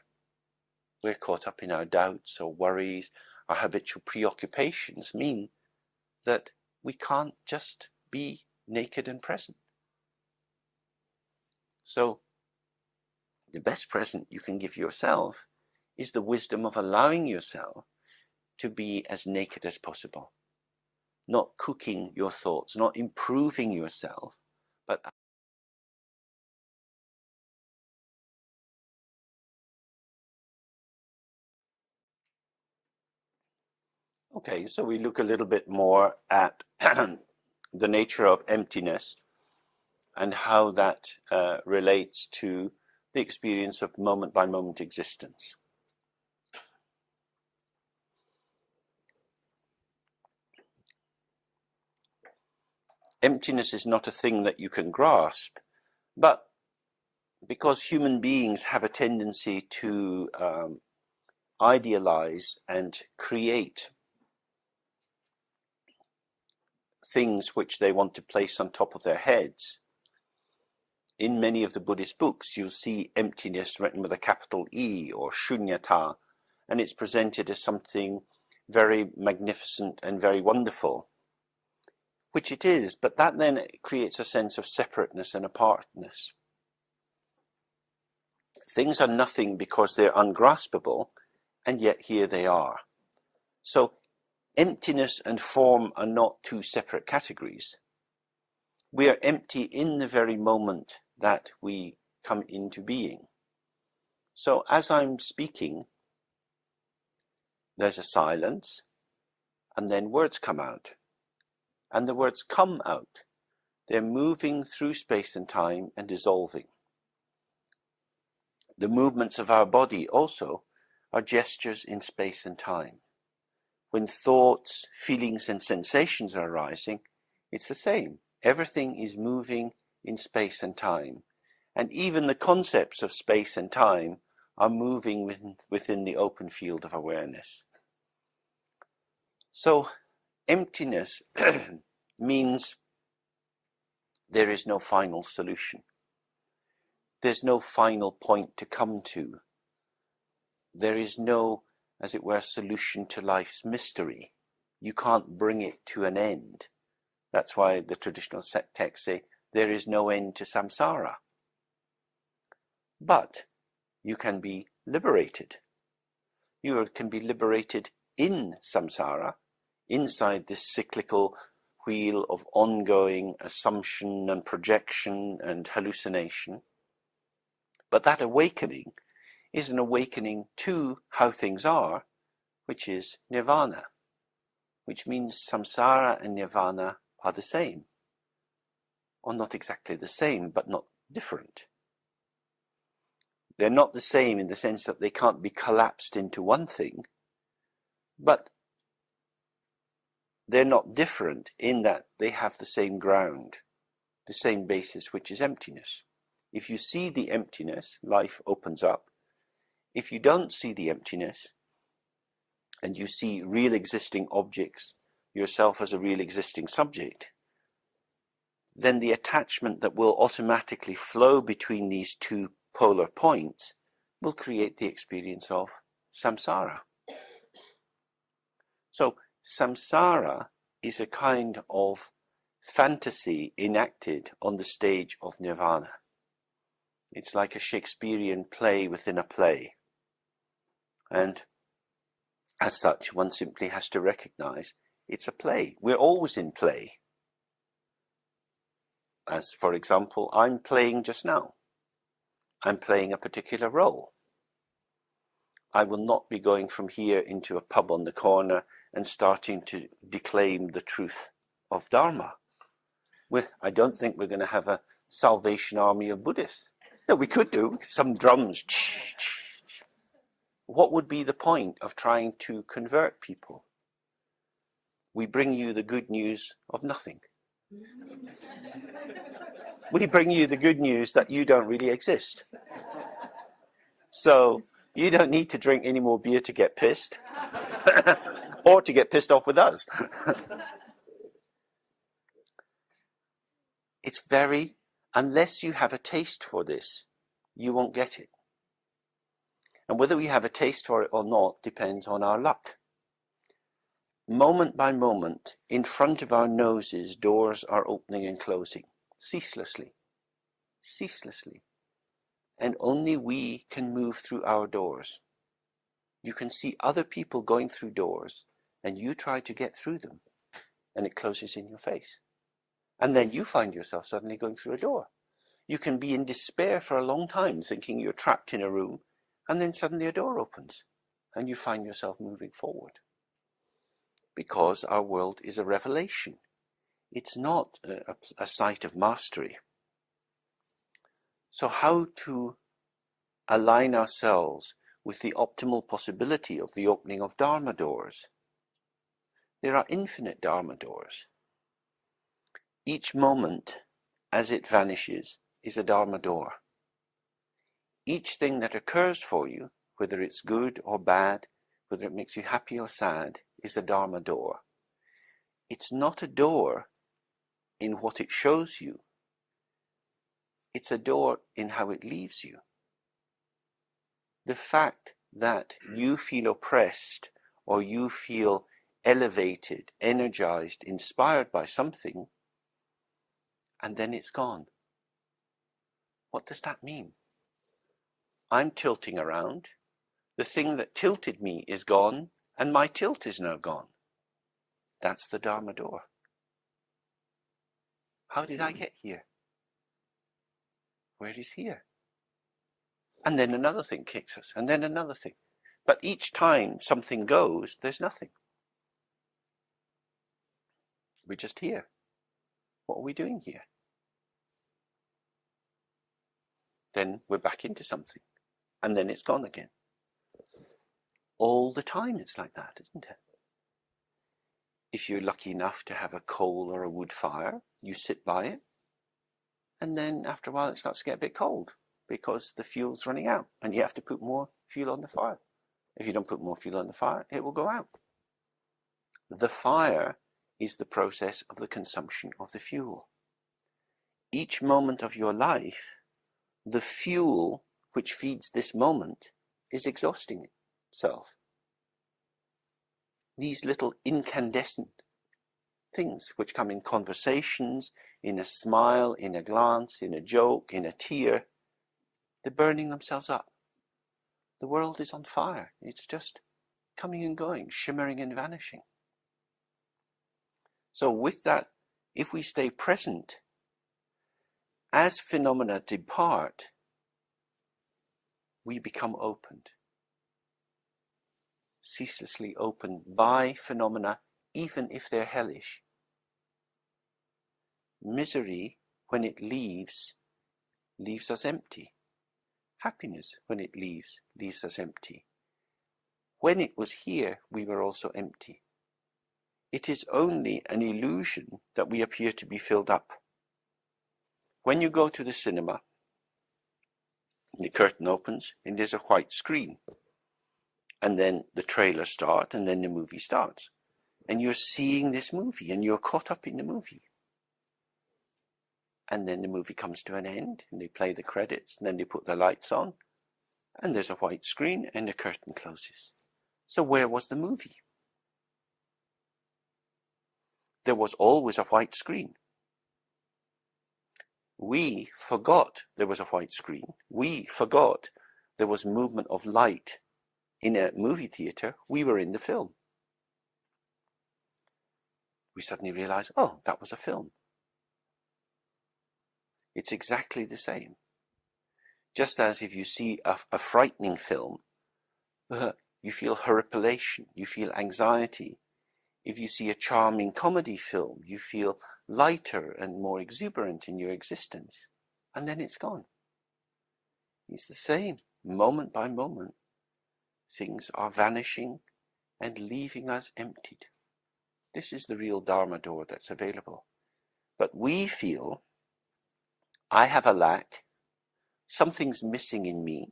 We're caught up in our doubts or worries. Our habitual preoccupations mean that we can't just be naked and present. So the best present you can give yourself is the wisdom of allowing yourself to be as naked as possible. Not cooking your thoughts, not improving yourself, but okay, so we look a little bit more at the nature of emptiness and how that relates to the experience of moment-by-moment existence. Emptiness is not a thing that you can grasp, but because human beings have a tendency to idealize and create things which they want to place on top of their heads. In many of the Buddhist books, you'll see emptiness written with a capital E or shunyata, and it's presented as something very magnificent and very wonderful, which it is, but that then creates a sense of separateness and apartness. Things are nothing because they're ungraspable, and yet here they are. So emptiness and form are not two separate categories. We are empty in the very moment that we come into being. So as I'm speaking, there's a silence, and then words come out. And the words come out. They're moving through space and time and dissolving. The movements of our body also are gestures in space and time. When thoughts, feelings, and sensations are arising, It's the same. Everything is moving in space and time. And even the concepts of space and time are moving within the open field of awareness. So emptiness means there is no final solution. There's no final point to come to. There is no, as it were, solution to life's mystery. You can't bring it to an end. That's why the traditional texts say there is no end to samsara. But you can be liberated. You can be liberated in samsara, inside this cyclical wheel of ongoing assumption and projection and hallucination. But that awakening is an awakening to how things are, which is nirvana, which means samsara and nirvana are the same. Or not exactly the same, but not different. They're not the same in the sense that they can't be collapsed into one thing, but they're not different in that they have the same ground, the same basis, which is emptiness. If you see the emptiness, life opens up. If you don't see the emptiness, and you see real existing objects, yourself as a real existing subject, then the attachment that will automatically flow between these two polar points will create the experience of samsara. So samsara is a kind of fantasy enacted on the stage of nirvana. It's like a Shakespearean play within a play. And as such, one simply has to recognize it's a play. We're always in play. As, for example, I'm playing just now. I'm playing a particular role. I will not be going from here into a pub on the corner and starting to declaim the truth of dharma. I don't think we're going to have a Salvation Army of Buddhists. No, we could do some drums. What would be the point of trying to convert people? We bring you the good news of nothing. We bring you the good news that you don't really exist. So you don't need to drink any more beer to get pissed or to get pissed off with us. It's unless you have a taste for this, you won't get it. And whether we have a taste for it or not depends on our luck. Moment by moment, in front of our noses, doors are opening and closing, ceaselessly. And only we can move through our doors. You can see other people going through doors, and you try to get through them, and it closes in your face. And then you find yourself suddenly going through a door. You can be in despair for a long time, thinking you're trapped in a room, and then suddenly a door opens, and you find yourself moving forward. Because our world is a revelation. It's not a site of mastery. So how to align ourselves with the optimal possibility of the opening of dharma doors? There are infinite dharma doors. Each moment, as it vanishes, is a dharma door. Each thing that occurs for you, whether it's good or bad, whether it makes you happy or sad, is a dharma door. It's not a door in what it shows you. It's a door in how it leaves you. The fact that you feel oppressed or you feel elevated, energized, inspired by something, and then it's gone. What does that mean? I'm tilting around. The thing that tilted me is gone, and my tilt is now gone. That's the dharma door. How did I get here? Where is here? And then another thing kicks us, and then another thing. But each time something goes, there's nothing. We're just here. What are we doing here? Then we're back into something, and then it's gone again. All the time it's like that, isn't it? if you're lucky enough to have a coal or a wood fire, you sit by it, and then after a while it starts to get a bit cold because the fuel's running out and you have to put more fuel on the fire. If you don't put more fuel on the fire, it will go out. The fire is the process of the consumption of the fuel. Each moment of your life, the fuel which feeds this moment is exhausting itself. These little incandescent things which come in conversations, in a smile, in a glance, in a joke, in a tear, they're burning themselves up. The world is on fire. It's just coming and going, shimmering and vanishing. So with that, if we stay present, as phenomena depart, we become opened. Ceaselessly opened by phenomena, even if they're hellish. Misery, when it leaves us empty. Happiness, when it leaves us empty. When it was here, we were also empty. It is only an illusion that we appear to be filled up. When you go to the cinema, the curtain opens and there's a white screen. And then the trailer starts and then the movie starts. And you're seeing this movie and you're caught up in the movie. And then the movie comes to an end and they play the credits and then they put the lights on and there's a white screen and the curtain closes. So where was the movie? There was always a white screen. We forgot there was a white screen. We forgot there was movement of light in a movie theater. We were in the film. We suddenly realized, oh, that was a film. It's exactly the same. Just as if you see a frightening film, you feel horripilation, you feel anxiety. If you see a charming comedy film, you feel lighter and more exuberant in your existence. And then it's gone. It's the same. Moment by moment, things are vanishing and leaving us emptied. This is the real dharma door that's available. But we feel, I have a lack, something's missing in me,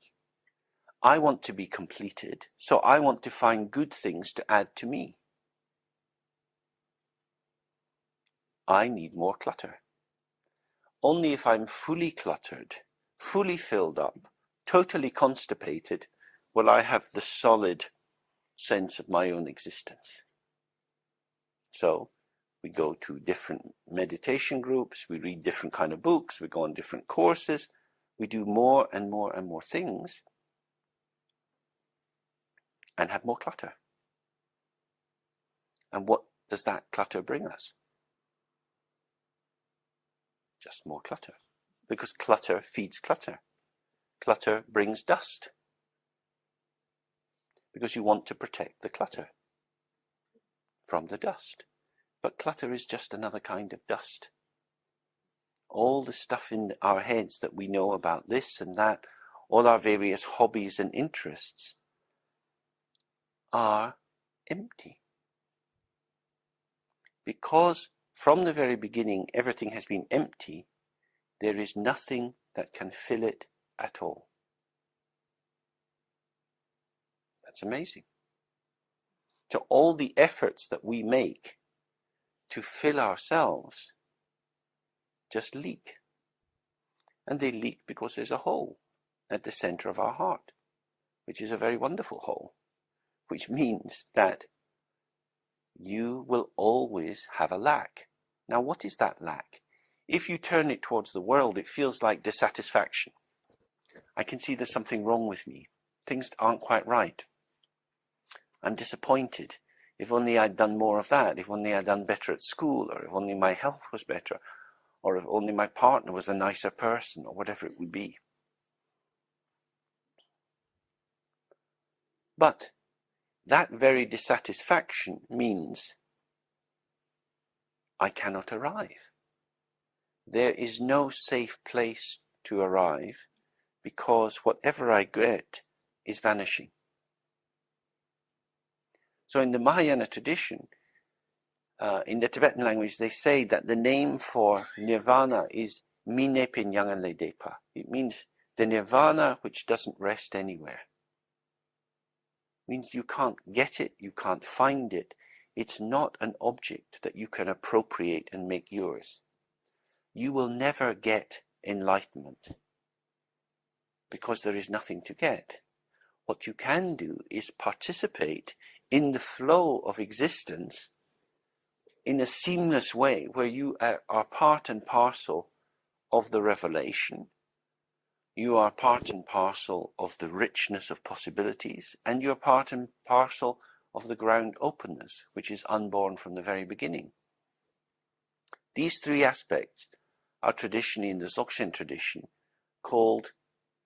I want to be completed, so I want to find good things to add to me. I need more clutter. Only if I'm fully cluttered, fully filled up, totally constipated, will I have the solid sense of my own existence. So we go to different meditation groups, we read different kind of books, we go on different courses, we do more and more and more things and have more clutter. And what does that clutter bring us? Just more clutter. Because clutter feeds clutter. Clutter brings dust. Because you want to protect the clutter from the dust. But clutter is just another kind of dust. All the stuff in our heads that we know about this and that, all our various hobbies and interests are empty. Because from the very beginning everything has been empty, there is nothing that can fill it at all. That's amazing. So all the efforts that we make to fill ourselves just leak. And they leak because there's a hole at the center of our heart, which is a very wonderful hole, which means that you will always have a lack. Now, what is that lack? If you turn it towards the world, it feels like dissatisfaction. I can see there's something wrong with me. Things aren't quite right. I'm disappointed. If only I'd done more of that, if only I'd done better at school, or if only my health was better, or if only my partner was a nicer person, or whatever it would be. But that very dissatisfaction means I cannot arrive. There is no safe place to arrive because whatever I get is vanishing. So in the Mahayana tradition, in the Tibetan language, they say that the name for nirvana is mine pinyangan le depa. It means the nirvana which doesn't rest anywhere. It means you can't get it, you can't find it. It's not an object that you can appropriate and make yours. You will never get enlightenment because there is nothing to get. What you can do is participate in the flow of existence in a seamless way where you are part and parcel of the revelation. You are part and parcel of the richness of possibilities, and you're part and parcel of the ground openness, which is unborn from the very beginning. These three aspects are traditionally in the Dzogchen tradition called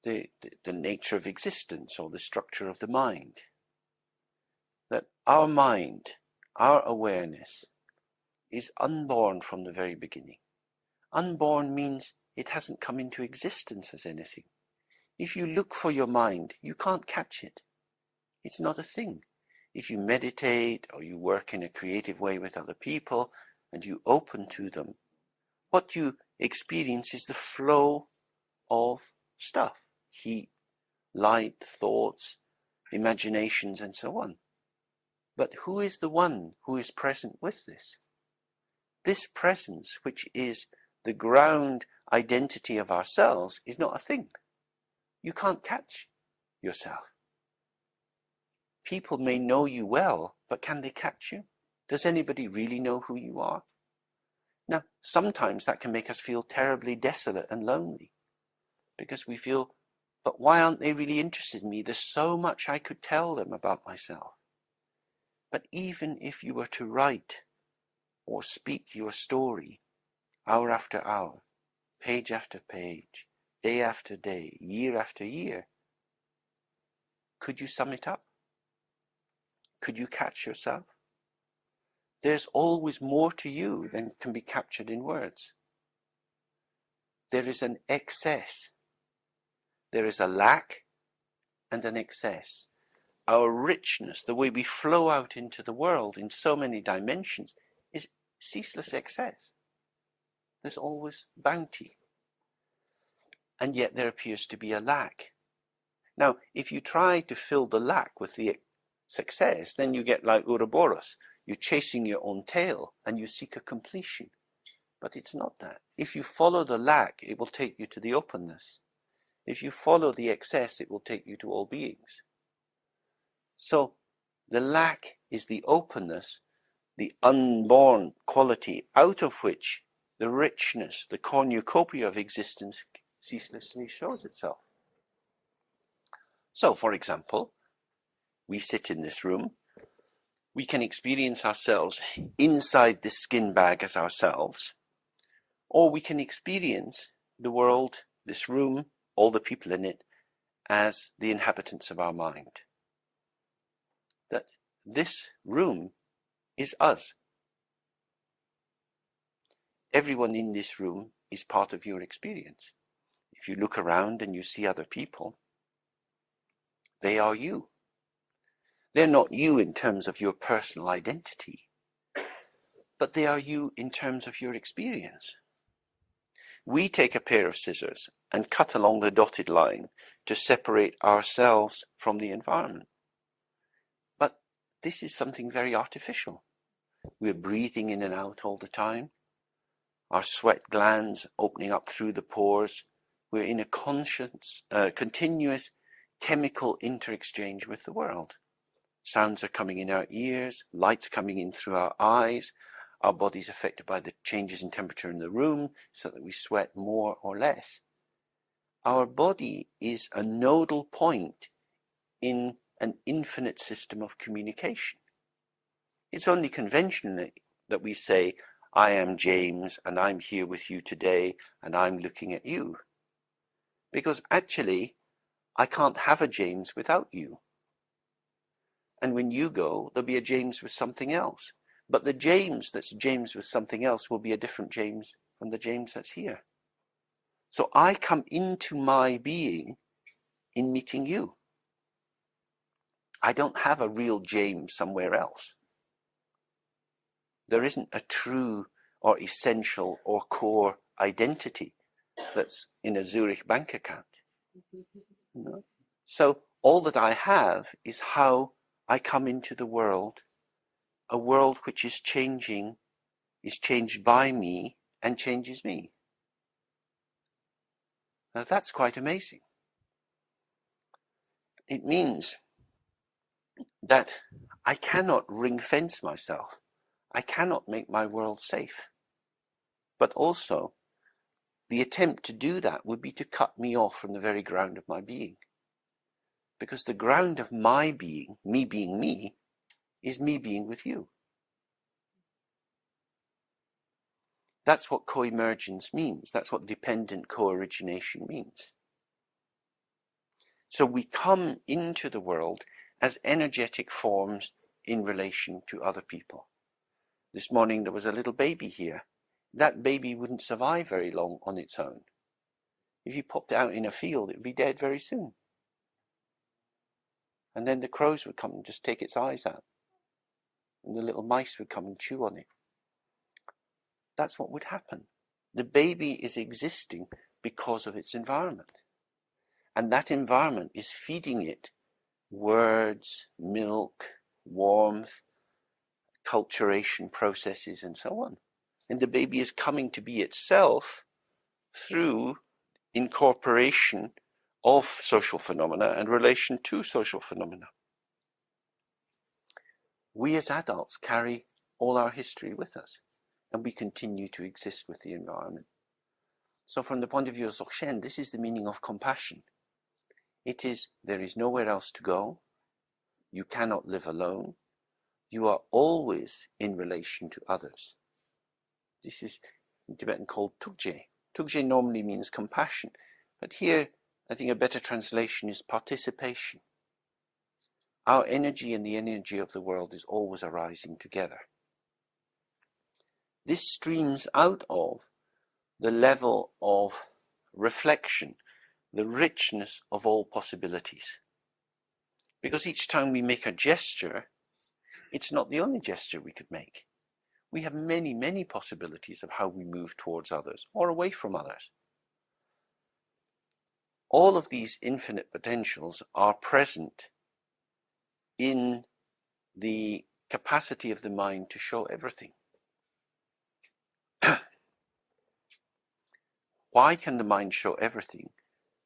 the nature of existence, or the structure of the mind. That our mind, our awareness, is unborn from the very beginning. Unborn means it hasn't come into existence as anything. If you look for your mind, you can't catch it. It's not a thing. If you meditate or you work in a creative way with other people and you open to them, what you experience is the flow of stuff. Heat, light, thoughts, imaginations, and so on. But who is the one who is present with this? This presence, which is the ground identity of ourselves, is not a thing. You can't catch yourself. People may know you well, but can they catch you? Does anybody really know who you are? Now, sometimes that can make us feel terribly desolate and lonely, because we feel, but why aren't they really interested in me? There's so much I could tell them about myself. But even if you were to write or speak your story hour after hour, page after page, day after day, year after year, could you sum it up? Could you catch yourself? There's always more to you than can be captured in words. There is an excess. There is a lack and an excess. Our richness, the way we flow out into the world in so many dimensions, is ceaseless excess. There's always bounty. And yet there appears to be a lack. Now, if you try to fill the lack with the success, then you get like Ouroboros. You're chasing your own tail and you seek a completion. But it's not that. If you follow the lack, it will take you to the openness. If you follow the excess, it will take you to all beings. So the lack is the openness, the unborn quality out of which the richness, the cornucopia of existence ceaselessly shows itself. So, for example, we sit in this room. We can experience ourselves inside this skin bag as ourselves, or we can experience the world, this room, all the people in it, as the inhabitants of our mind. That this room is us. Everyone in this room is part of your experience. If you look around and you see other people, they are you. They're not you in terms of your personal identity, but they are you in terms of your experience. We take a pair of scissors and cut along the dotted line to separate ourselves from the environment. But this is something very artificial. We're breathing in and out all the time. Our sweat glands opening up through the pores. We're in a continuous chemical interexchange with the world. Sounds are coming in our ears, light's coming in through our eyes. Our body's affected by the changes in temperature in the room so that we sweat more or less. Our body is a nodal point in an infinite system of communication. It's only conventionally that we say, I am James and I'm here with you today and I'm looking at you. Because actually, I can't have a James without you. And when you go, there'll be a James with something else. But the James that's James with something else will be a different James from the James that's here. So I come into my being in meeting you. I don't have a real James somewhere else. There isn't a true or essential or core identity that's in a Zurich bank account. So all that I have is how I come into the world, a world which is changing, is changed by me and changes me. Now that's quite amazing. It means that I cannot ring fence myself. I cannot make my world safe. But also, the attempt to do that would be to cut me off from the very ground of my being. Because the ground of my being, me being me, is me being with you. That's what co-emergence means. That's what dependent co-origination means. So we come into the world as energetic forms in relation to other people. This morning there was a little baby here. That baby wouldn't survive very long on its own. If you popped it out in a field, it would be dead very soon. And then the crows would come and just take its eyes out. And the little mice would come and chew on it. That's what would happen. The baby is existing because of its environment. And that environment is feeding it words, milk, warmth, culturation processes, and so on. And the baby is coming to be itself through incorporation of social phenomena and relation to social phenomena. We as adults carry all our history with us, and we continue to exist with the environment. So from the point of view of Dzogchen, this is the meaning of compassion. It is, there is nowhere else to go. You cannot live alone. You are always in relation to others. This is in Tibetan called Tugje. Tugje normally means compassion, but here I think a better translation is participation. Our energy and the energy of the world is always arising together. This streams out of the level of reflection, the richness of all possibilities. Because each time we make a gesture, it's not the only gesture we could make. We have many, many possibilities of how we move towards others or away from others. All of these infinite potentials are present in the capacity of the mind to show everything. Why can the mind show everything?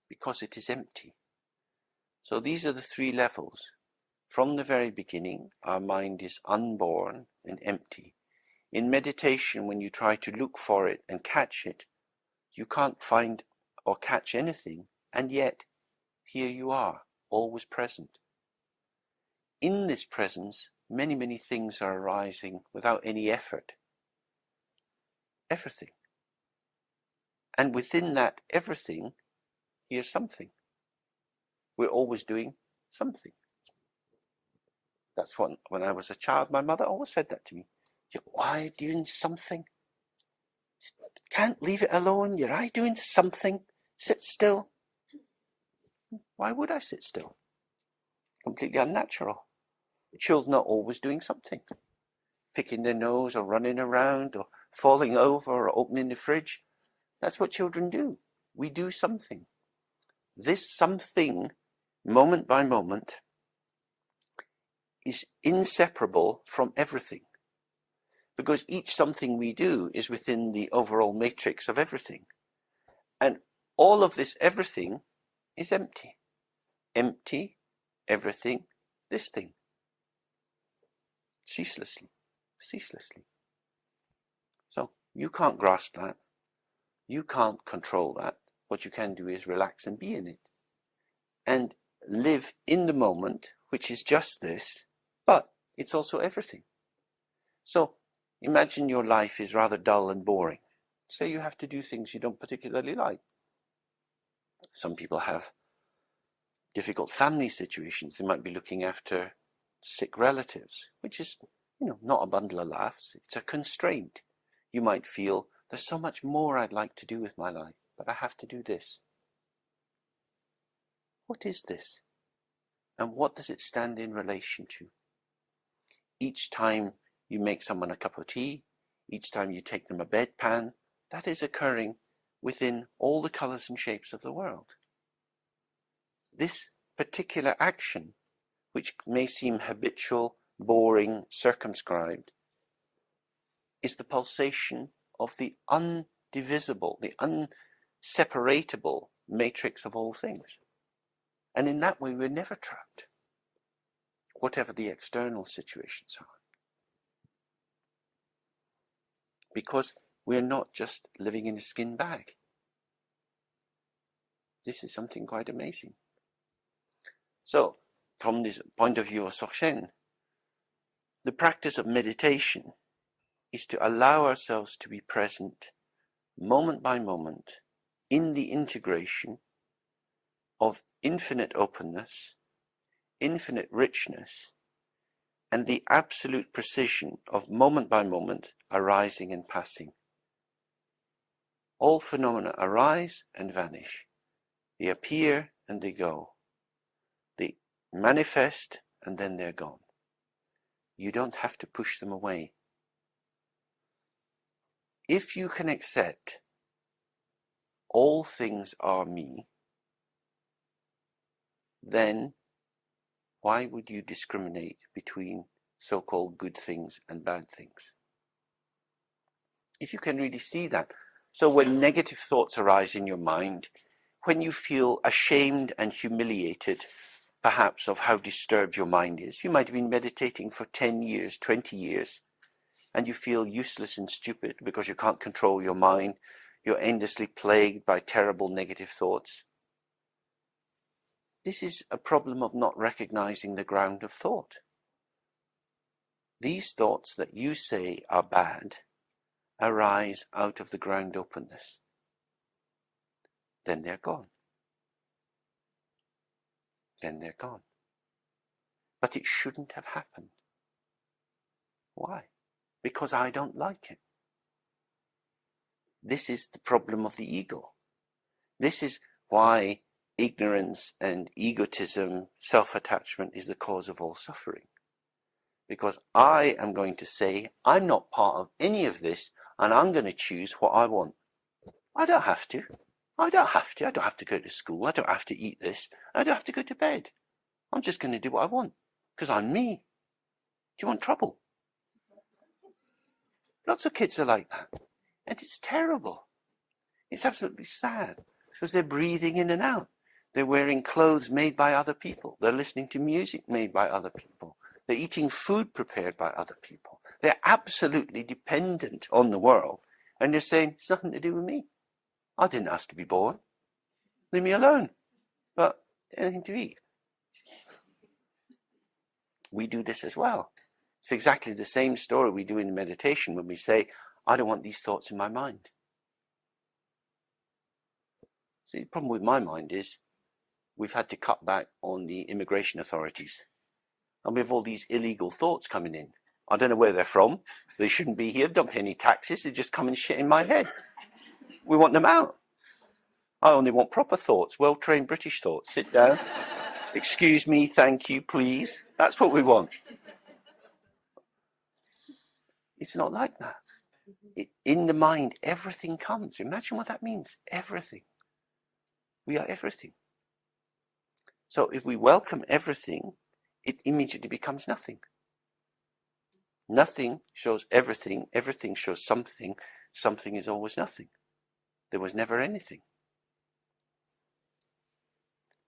Because it is empty. So these are the three levels. From the very beginning, our mind is unborn and empty. In meditation, when you try to look for it and catch it, you can't find or catch anything, and yet here you are, always present. In this presence, many, many things are arising without any effort. Everything. And within that everything, here's something. We're always doing something. That's when I was a child, my mother always said that to me. Why are you doing something? Can't leave it alone. You're doing something. Sit still. Why would I sit still? Completely unnatural. Children are always doing something. Picking their nose or running around or falling over or opening the fridge. That's what children do. We do something. This something, moment by moment, is inseparable from everything. Because each something we do is within the overall matrix of everything. And all of this everything is empty. Empty, everything, this thing. Ceaselessly. Ceaselessly. So you can't grasp that. You can't control that. What you can do is relax and be in it. And live in the moment, which is just this, but it's also everything. So imagine your life is rather dull and boring. Say you have to do things you don't particularly like. Some people have difficult family situations. They might be looking after sick relatives, which is, not a bundle of laughs. It's a constraint. You might feel, there's so much more I'd like to do with my life, but I have to do this. What is this? And what does it stand in relation to? Each time you make someone a cup of tea, each time you take them a bedpan, that is occurring within all the colours and shapes of the world. This particular action, which may seem habitual, boring, circumscribed, is the pulsation of the undivisible, the unseparatable matrix of all things. And in that way, we're never trapped, whatever the external situations are. Because we're not just living in a skin bag. This is something quite amazing. So, from this point of view of Dzogchen, the practice of meditation is to allow ourselves to be present moment by moment in the integration of infinite openness, infinite richness, and the absolute precision of moment by moment arising and passing. All phenomena arise and vanish. They appear and they go. They manifest and then they're gone. You don't have to push them away. If you can accept all things are me, then why would you discriminate between so-called good things and bad things? If you can really see that. So when negative thoughts arise in your mind, when you feel ashamed and humiliated, perhaps of how disturbed your mind is, you might have been meditating for 10 years, 20 years, and you feel useless and stupid because you can't control your mind, you're endlessly plagued by terrible negative thoughts. This is a problem of not recognizing the ground of thought. These thoughts that you say are bad arise out of the ground openness. Then they're gone. Then they're gone. But it shouldn't have happened. Why? Because I don't like it. This is the problem of the ego. This is why ignorance and egotism, self-attachment is the cause of all suffering. Because I am going to say, I'm not part of any of this, and I'm going to choose what I want. I don't have to. I don't have to. I don't have to go to school. I don't have to eat this. I don't have to go to bed. I'm just going to do what I want, because I'm me. Do you want trouble? Lots of kids are like that. And it's terrible. It's absolutely sad, because they're breathing in and out. They're wearing clothes made by other people. They're listening to music made by other people. They're eating food prepared by other people. They're absolutely dependent on the world. And they're saying, it's nothing to do with me. I didn't ask to be born. Leave me alone. But anything to eat. We do this as well. It's exactly the same story we do in meditation when we say, I don't want these thoughts in my mind. See, the problem with my mind is we've had to cut back on the immigration authorities. And we have all these illegal thoughts coming in. I don't know where they're from. They shouldn't be here. Don't pay any taxes. They just come and shit in my head. We want them out. I only want proper thoughts, well-trained British thoughts. Sit down. Excuse me, thank you, please. That's what we want. It's not like that. In the mind, everything comes. Imagine what that means. Everything. We are everything. So if we welcome everything, it immediately becomes nothing. Nothing shows everything. Everything shows something. Something is always nothing. There was never anything.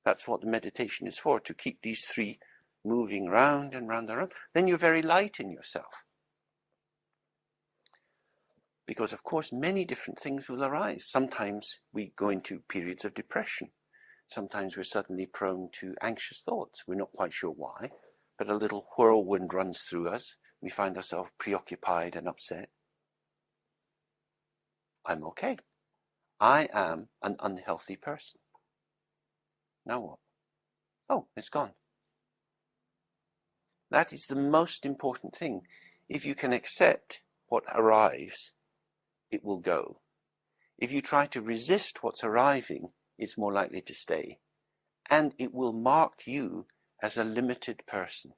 That's what the meditation is for, to keep these three moving round and round and round. Then you're very light in yourself. Because, of course, many different things will arise. Sometimes we go into periods of depression. Sometimes we're suddenly prone to anxious thoughts. We're not quite sure why, but a little whirlwind runs through us. We find ourselves preoccupied and upset. I'm okay. I am an unhealthy person. Now what? Oh, it's gone. That is the most important thing. If you can accept what arrives, it will go. If you try to resist what's arriving, it's more likely to stay. And it will mark you as a limited person.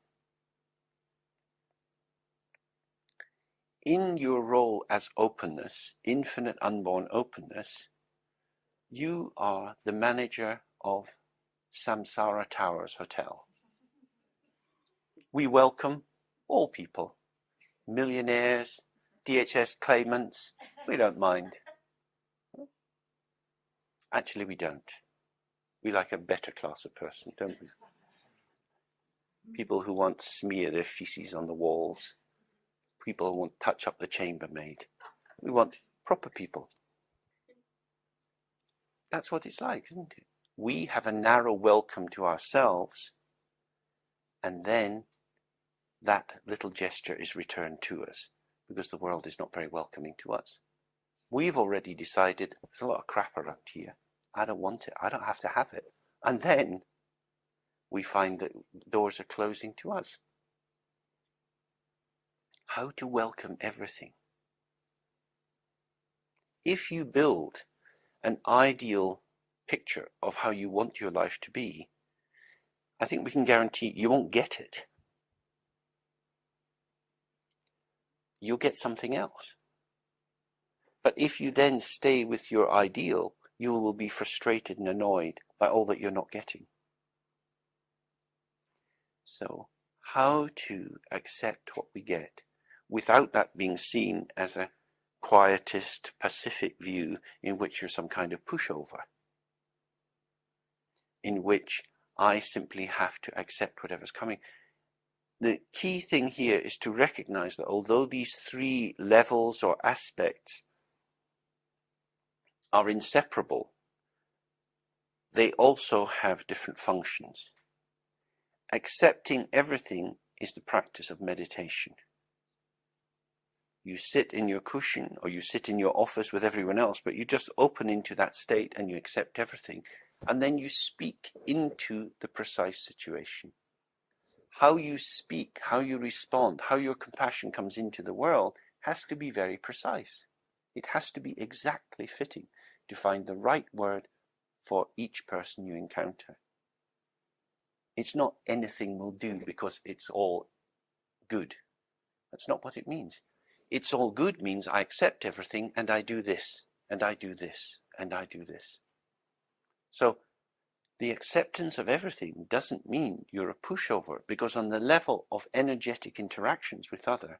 In your role as openness, infinite unborn openness, you are the manager of Samsara Towers Hotel. We welcome all people, millionaires, DHS claimants, we don't mind. Actually, we don't. We like a better class of person, don't we? People who won't smear their feces on the walls. People who won't touch up the chambermaid. We want proper people. That's what it's like, isn't it? We have a narrow welcome to ourselves, and then that little gesture is returned to us because the world is not very welcoming to us. We've already decided there's a lot of crap around here. I don't want it. I don't have to have it. And then we find that doors are closing to us. How to welcome everything. If you build an ideal picture of how you want your life to be, I think we can guarantee you won't get it. You'll get something else. But if you then stay with your ideal, you will be frustrated and annoyed by all that you're not getting. So, how to accept what we get without that being seen as a quietist, pacific view in which you're some kind of pushover, in which I simply have to accept whatever's coming. The key thing here is to recognize that although these three levels or aspects are inseparable, they also have different functions. Accepting everything is the practice of meditation. You sit in your cushion or you sit in your office with everyone else, but you just open into that state and you accept everything. And then you speak into the precise situation. How you speak, how you respond, how your compassion comes into the world has to be very precise. It has to be exactly fitting to find the right word for each person you encounter. It's not anything will do because it's all good. That's not what it means. It's all good means I accept everything and I do this, and I do this, and I do this. So the acceptance of everything doesn't mean you're a pushover, because on the level of energetic interactions with others,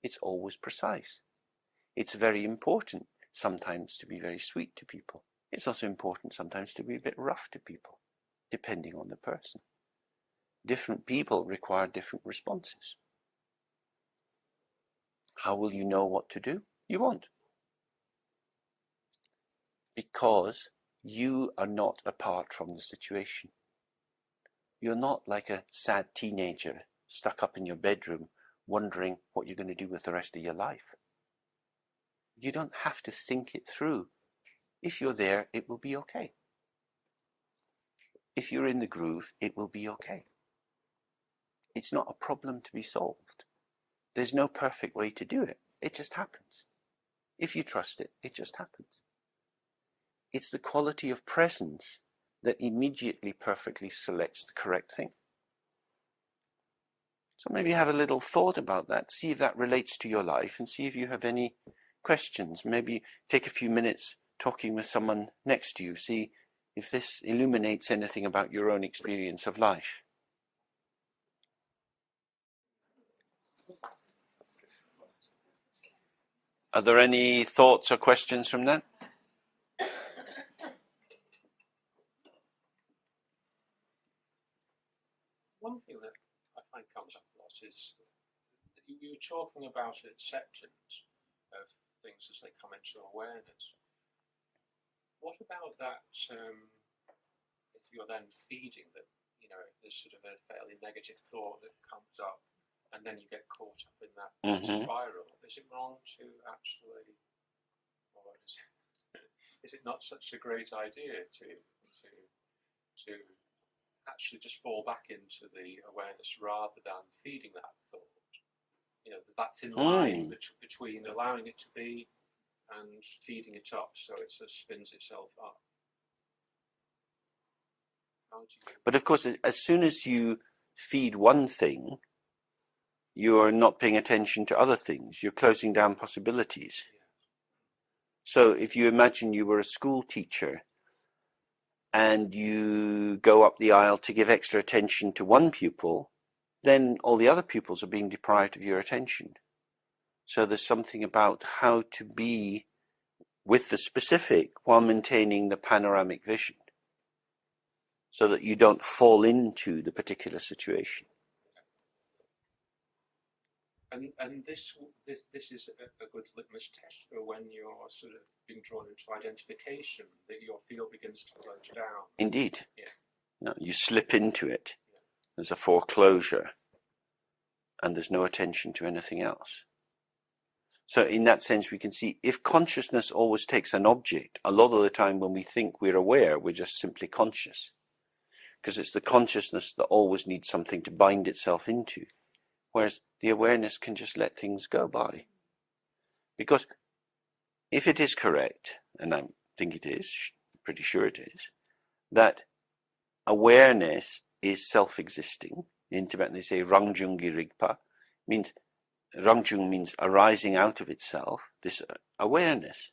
it's always precise. It's very important sometimes to be very sweet to people. It's also important sometimes to be a bit rough to people, depending on the person. Different people require different responses. How will you know what to do? You won't. Because you are not apart from the situation. You're not like a sad teenager stuck up in your bedroom wondering what you're going to do with the rest of your life. You don't have to think it through. If you're there, it will be okay. If you're in the groove, it will be okay. It's not a problem to be solved. There's no perfect way to do it. It just happens. If you trust it, it just happens. It's the quality of presence that immediately perfectly selects the correct thing. So maybe have a little thought about that, see if that relates to your life, and see if you have any questions. Maybe take a few minutes talking with someone next to you, see if this illuminates anything about your own experience of life. Are there any thoughts or questions from that? One thing that I find comes up a lot is you were talking about acceptance of things as they come into awareness. What about that if you're then feeding them, you know, if there's sort of a fairly negative thought that comes up and then you get caught up in that spiral, is it wrong to actually, or is it not such a great idea to actually just fall back into the awareness rather than feeding that thought? You know, that thin line between allowing it to be and feeding it up so it sort of spins itself up. But of course, as soon as you feed one thing, you're not paying attention to other things. You're closing down possibilities. So if you imagine you were a school teacher and you go up the aisle to give extra attention to one pupil, then all the other pupils are being deprived of your attention. So there's something about how to be with the specific while maintaining the panoramic vision, so that you don't fall into the particular situation. And this is a good litmus test for when you're sort of being drawn into identification, that your field begins to close down. Indeed. Yeah. No, you slip into it. There's a foreclosure, and there's no attention to anything else. So in that sense, we can see if consciousness always takes an object, a lot of the time when we think we're aware, we're just simply conscious. Because it's the consciousness that always needs something to bind itself into. Whereas the awareness can just let things go by. Because if it is correct, and I think it is, pretty sure it is, that awareness is self-existing. In Tibetan they say Rangjungi Rigpa, means Rangjung means arising out of itself, this awareness.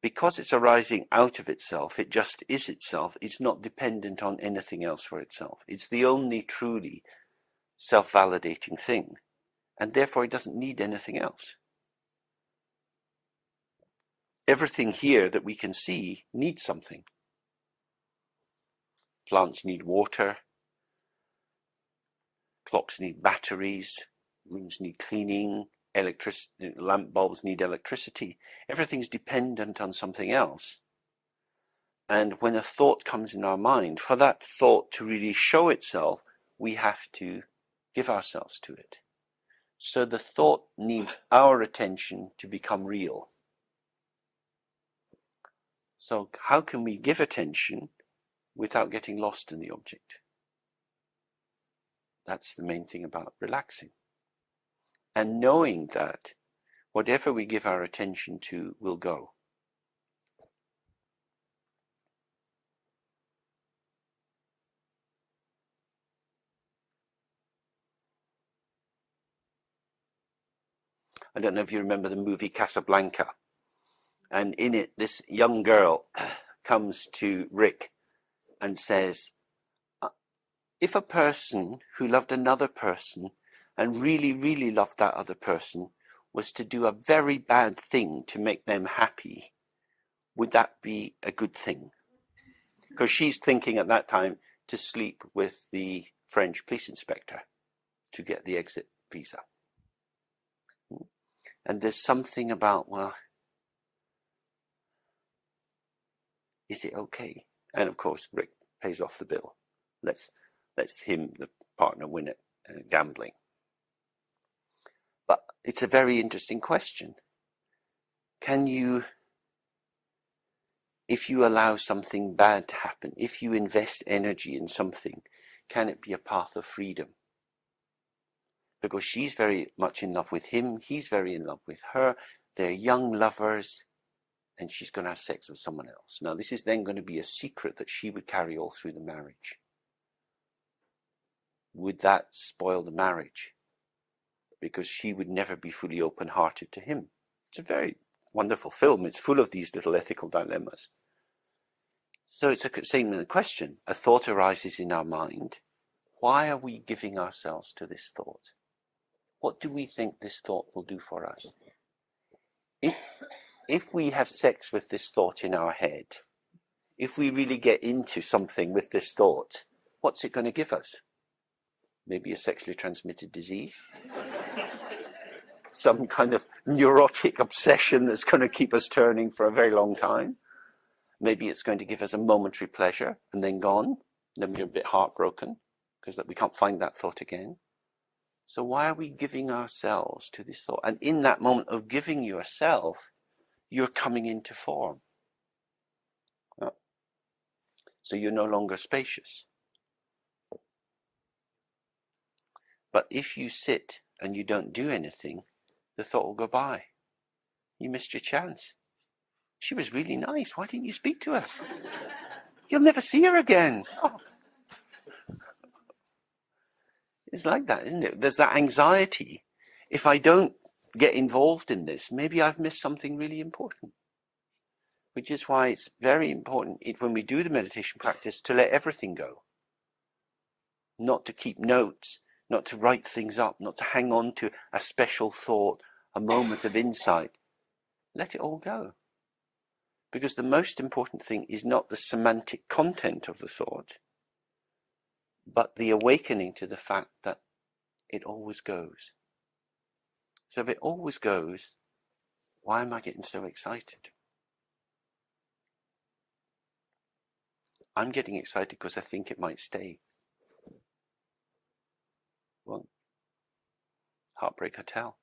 Because it's arising out of itself, it just is itself. It's not dependent on anything else for itself. It's the only truly self-validating thing, and therefore it doesn't need anything else. Everything here that we can see needs something. Plants need water, clocks need batteries, rooms need cleaning, lamp bulbs need electricity. Everything's dependent on something else. And when a thought comes in our mind, for that thought to really show itself, we have to give ourselves to it. So the thought needs our attention to become real. So how can we give attention without getting lost in the object? That's the main thing about relaxing. And knowing that whatever we give our attention to will go. I don't know if you remember the movie Casablanca. And in it, this young girl comes to Rick and says, if a person who loved another person and really, really loved that other person was to do a very bad thing to make them happy, would that be a good thing? Because she's thinking at that time to sleep with the French police inspector to get the exit visa. And there's something about, well, is it okay? And of course, Rick pays off the bill. Let's him, the partner, win it, gambling. But it's a very interesting question. Can you, if you allow something bad to happen, if you invest energy in something, can it be a path of freedom? Because she's very much in love with him, he's very in love with her, they're young lovers, and she's going to have sex with someone else. Now, this is then going to be a secret that she would carry all through the marriage. Would that spoil the marriage? Because she would never be fully open-hearted to him. It's a very wonderful film. It's full of these little ethical dilemmas. So it's the same question. A thought arises in our mind. Why are we giving ourselves to this thought? What do we think this thought will do for us? If we have sex with this thought in our head, if we really get into something with this thought, what's it going to give us? Maybe a sexually transmitted disease? Some kind of neurotic obsession that's going to keep us turning for a very long time? Maybe it's going to give us a momentary pleasure and then gone. Then we're a bit heartbroken because we can't find that thought again. So why are we giving ourselves to this thought? And in that moment of giving yourself, you're coming into form. So you're no longer spacious. But if you sit and you don't do anything, the thought will go by. You missed your chance. She was really nice. Why didn't you speak to her? You'll never see her again. Oh. It's like that, isn't it? There's that anxiety. If I don't get involved in this, maybe I've missed something really important. Which is why it's very important when we do the meditation practice to let everything go. Not to keep notes, not to write things up, not to hang on to a special thought, a moment of insight. Let it all go. Because the most important thing is not the semantic content of the thought, but the awakening to the fact that it always goes. So if it always goes, why am I getting so excited? I'm getting excited because I think it might stay. Well, Heartbreak Hotel.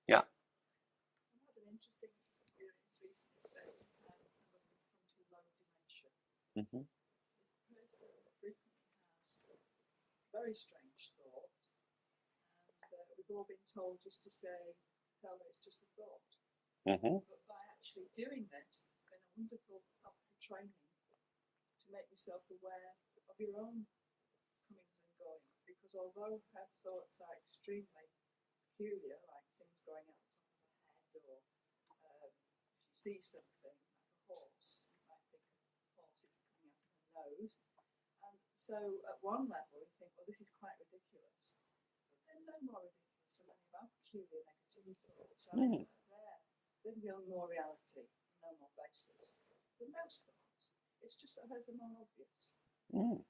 Yeah. I had an interesting experience recently spending time with somebody from too low dimension. Mm-hmm. This person frequently has very strange thoughts, and we've all been told just to tell her it's just a thought. Mm-hmm. But by actually doing this, it's been a wonderful, helpful training to make yourself aware of your own comings and goings. Because although her thoughts are extremely peculiar, like things going out the top of her head, or if you see something like a horse, you might think a horse is coming out of her nose. And so at one level you think, well, this is quite ridiculous. But they're no more ridiculous than any of our peculiar negative thoughts. I mean, they're real more reality, no more basis than most thoughts. It's just that hers are more obvious. And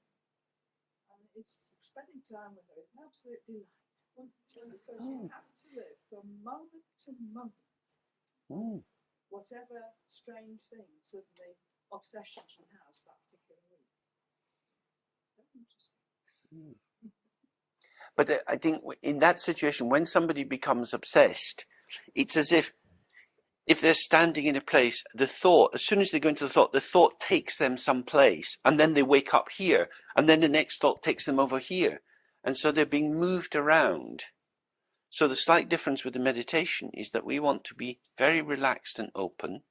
it's spending time with her is an absolute delight. Because you have to live from moment to moment. Whatever strange thing, suddenly obsession she has that particular week. Very interesting. But I think in that situation, when somebody becomes obsessed, it's as if they're standing in a place, the thought, as soon as they go into the thought takes them someplace, and then they wake up here, and then the next thought takes them over here. And so they're being moved around. So the slight difference with the meditation is that we want to be very relaxed and open,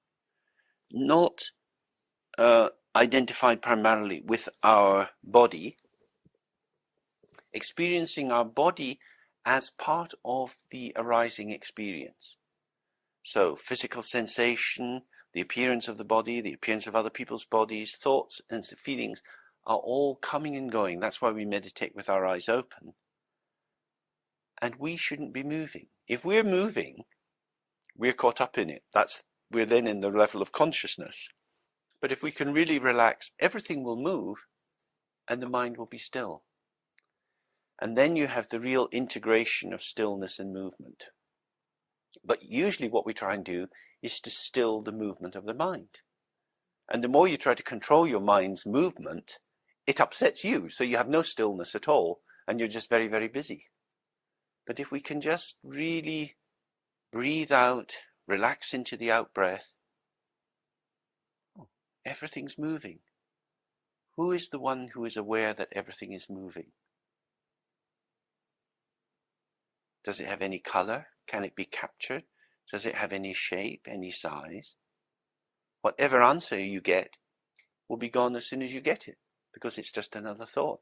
not identified primarily with our body, experiencing our body as part of the arising experience. So physical sensation, the appearance of the body, the appearance of other people's bodies, thoughts and feelings are all coming and going. That's why we meditate with our eyes open. And we shouldn't be moving. If we're moving, we're caught up in it. We're then in the level of consciousness. But if we can really relax, everything will move and the mind will be still. And then you have the real integration of stillness and movement. But usually what we try and do is to still the movement of the mind. And the more you try to control your mind's movement, it upsets you. So you have no stillness at all, and you're just very, very busy. But if we can just really breathe out, relax into the out breath, everything's moving. Who is the one who is aware that everything is moving? Does it have any color? Can it be captured? Does it have any shape, any size? Whatever answer you get will be gone as soon as you get it, because it's just another thought.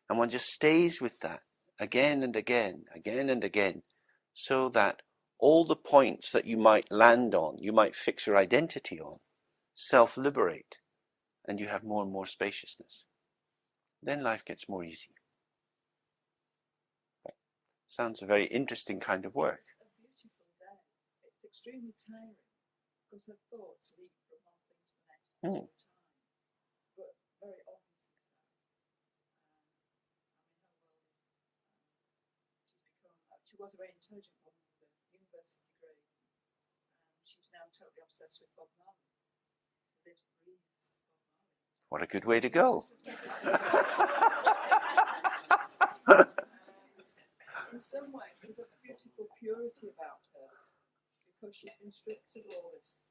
And one just stays with that again and again, again and again, so that all the points that you might land on, you might fix your identity on, self-liberate, and you have more and more spaciousness. Then life gets more easy. Sounds a very interesting kind of work. It's a beautiful day. It's extremely tiring because her thoughts leap from one thing to the next all the time. But very obviously so. She was a very intelligent woman with a university degree, and she's now totally obsessed with Bob Marley. Lives, breathes Bob Marley. What a good way to go. In some ways, there's a beautiful purity about her because she's been stripped of all this.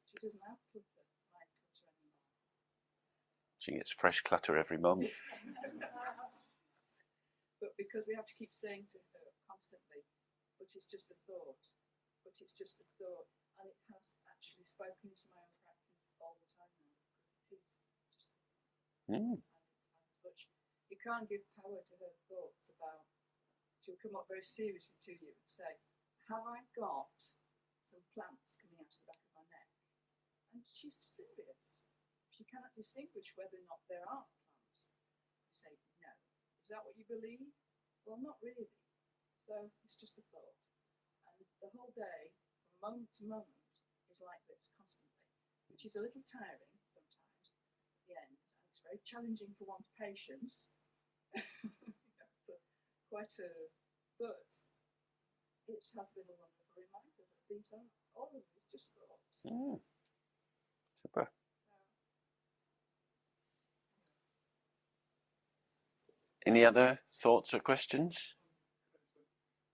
She doesn't have clutter, mind clutter anymore. She gets fresh clutter every moment. But because we have to keep saying to her constantly, but it's just a thought, but it's just a thought, and it has actually spoken into my own practice all the time now, because it is just a thought. And such, you can't give power to her thoughts about. She'll come up very seriously to you and say, have I got some plants coming out of the back of my neck? And she's serious. She cannot distinguish whether or not there are plants. I say, no. Is that what you believe? Well, not really. So it's just a thought. And the whole day, from moment to moment, is like this constantly, which is a little tiring sometimes at the end. And it's very challenging for one's patience. So quite a, but it has been a wonderful reminder that these are, all of these just thoughts. Super. Any other thoughts or questions?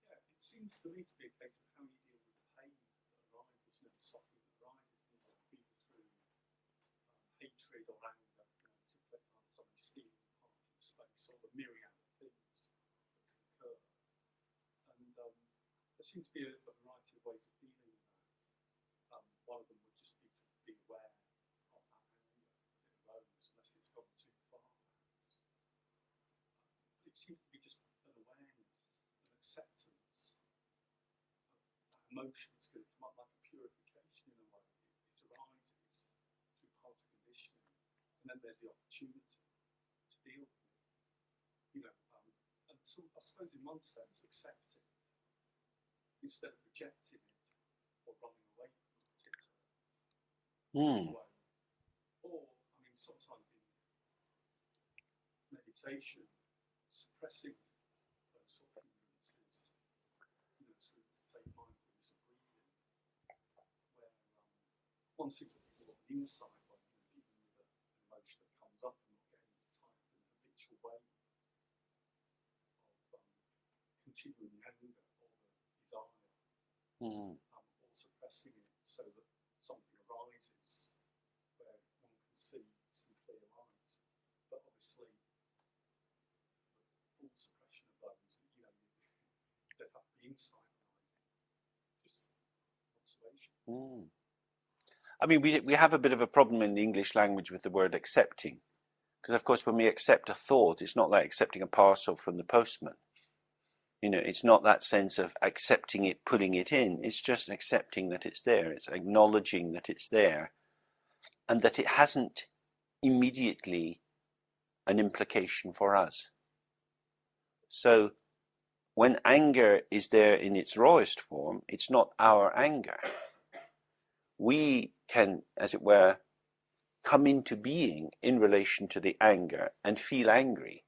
Yeah, it seems to me to be a case of how you deal with the pain that arises, the suffering that arises, either through hatred or anger, particularly time somebody stealing parking space, or the myriad of things that can occur. And there seems to be a variety of ways of dealing with that. One of them would just be to be aware of that anger as it arose, unless it's gone too far. But it seems to be just an awareness, an acceptance of that emotion. It's going to come up like a purification in a way. It arises through past conditioning, and then there's the opportunity to deal with it. And so I suppose in one sense accept it instead of rejecting it or running away from a particular way. Or, I mean, sometimes in meditation, suppressing those sort of hindrances, through, say, mindfulness of breathing, where one seems to be more of an insight when dealing with an emotion that comes up and not getting tied in an habitual way of continuing the anger or the desire, or suppressing it so that something arises where one can see some clear light. But obviously, the full suppression of those, there'd have to be insight arising, just observation. I mean, we have a bit of a problem in the English language with the word accepting. Because, of course, when we accept a thought, it's not like accepting a parcel from the postman. It's not that sense of accepting it, putting it in. It's just accepting that it's there. It's acknowledging that it's there. And that it hasn't immediately an implication for us. So when anger is there in its rawest form, it's not our anger. We can, as it were, come into being in relation to the anger and feel angry.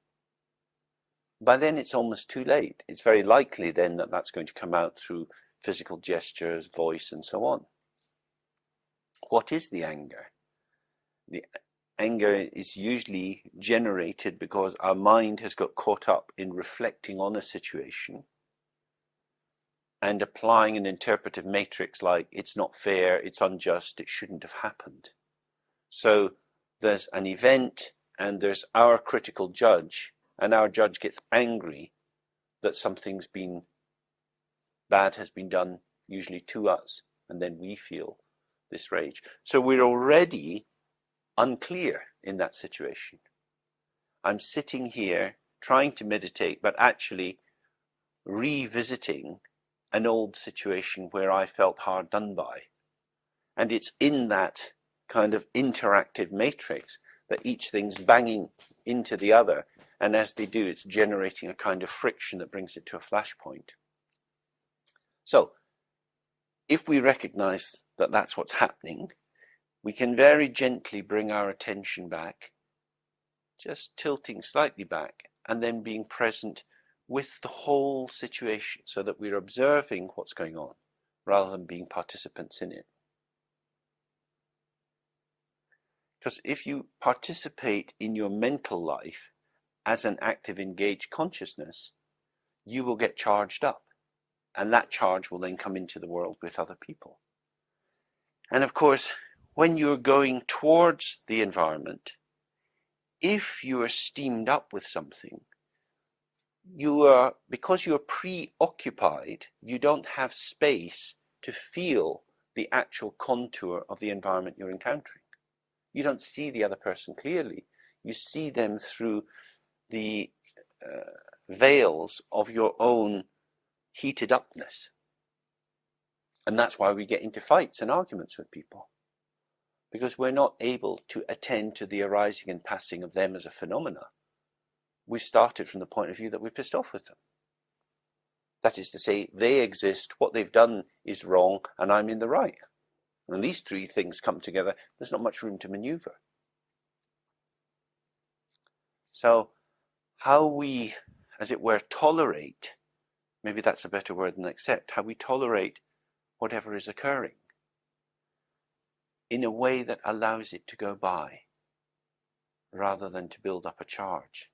By then it's almost too late. It's very likely then that that's going to come out through physical gestures, voice, and so on. What is the anger? The anger is usually generated because our mind has got caught up in reflecting on a situation and applying an interpretive matrix like it's not fair, it's unjust, it shouldn't have happened. So there's an event and there's our critical judge, and our judge gets angry that something's been bad has been done, usually to us, and then we feel this rage. So we're already unclear in that situation. I'm sitting here trying to meditate, but actually revisiting an old situation where I felt hard done by. And it's in that kind of interactive matrix that each thing's banging into the other. And as they do, it's generating a kind of friction that brings it to a flashpoint. So if we recognize that that's what's happening, we can very gently bring our attention back, just tilting slightly back, and then being present with the whole situation so that we're observing what's going on rather than being participants in it. Because if you participate in your mental life as an active, engaged consciousness, you will get charged up. And that charge will then come into the world with other people. And of course, when you're going towards the environment, if you are steamed up with something, because you're preoccupied, you don't have space to feel the actual contour of the environment you're encountering. You don't see the other person clearly. You see them through the veils of your own heated upness. And that's why we get into fights and arguments with people. Because we're not able to attend to the arising and passing of them as a phenomena. We started from the point of view that we're pissed off with them. That is to say, they exist, what they've done is wrong, and I'm in the right. When these three things come together, there's not much room to maneuver. So, how we, as it were, tolerate, maybe that's a better word than accept, how we tolerate whatever is occurring in a way that allows it to go by, rather than to build up a charge.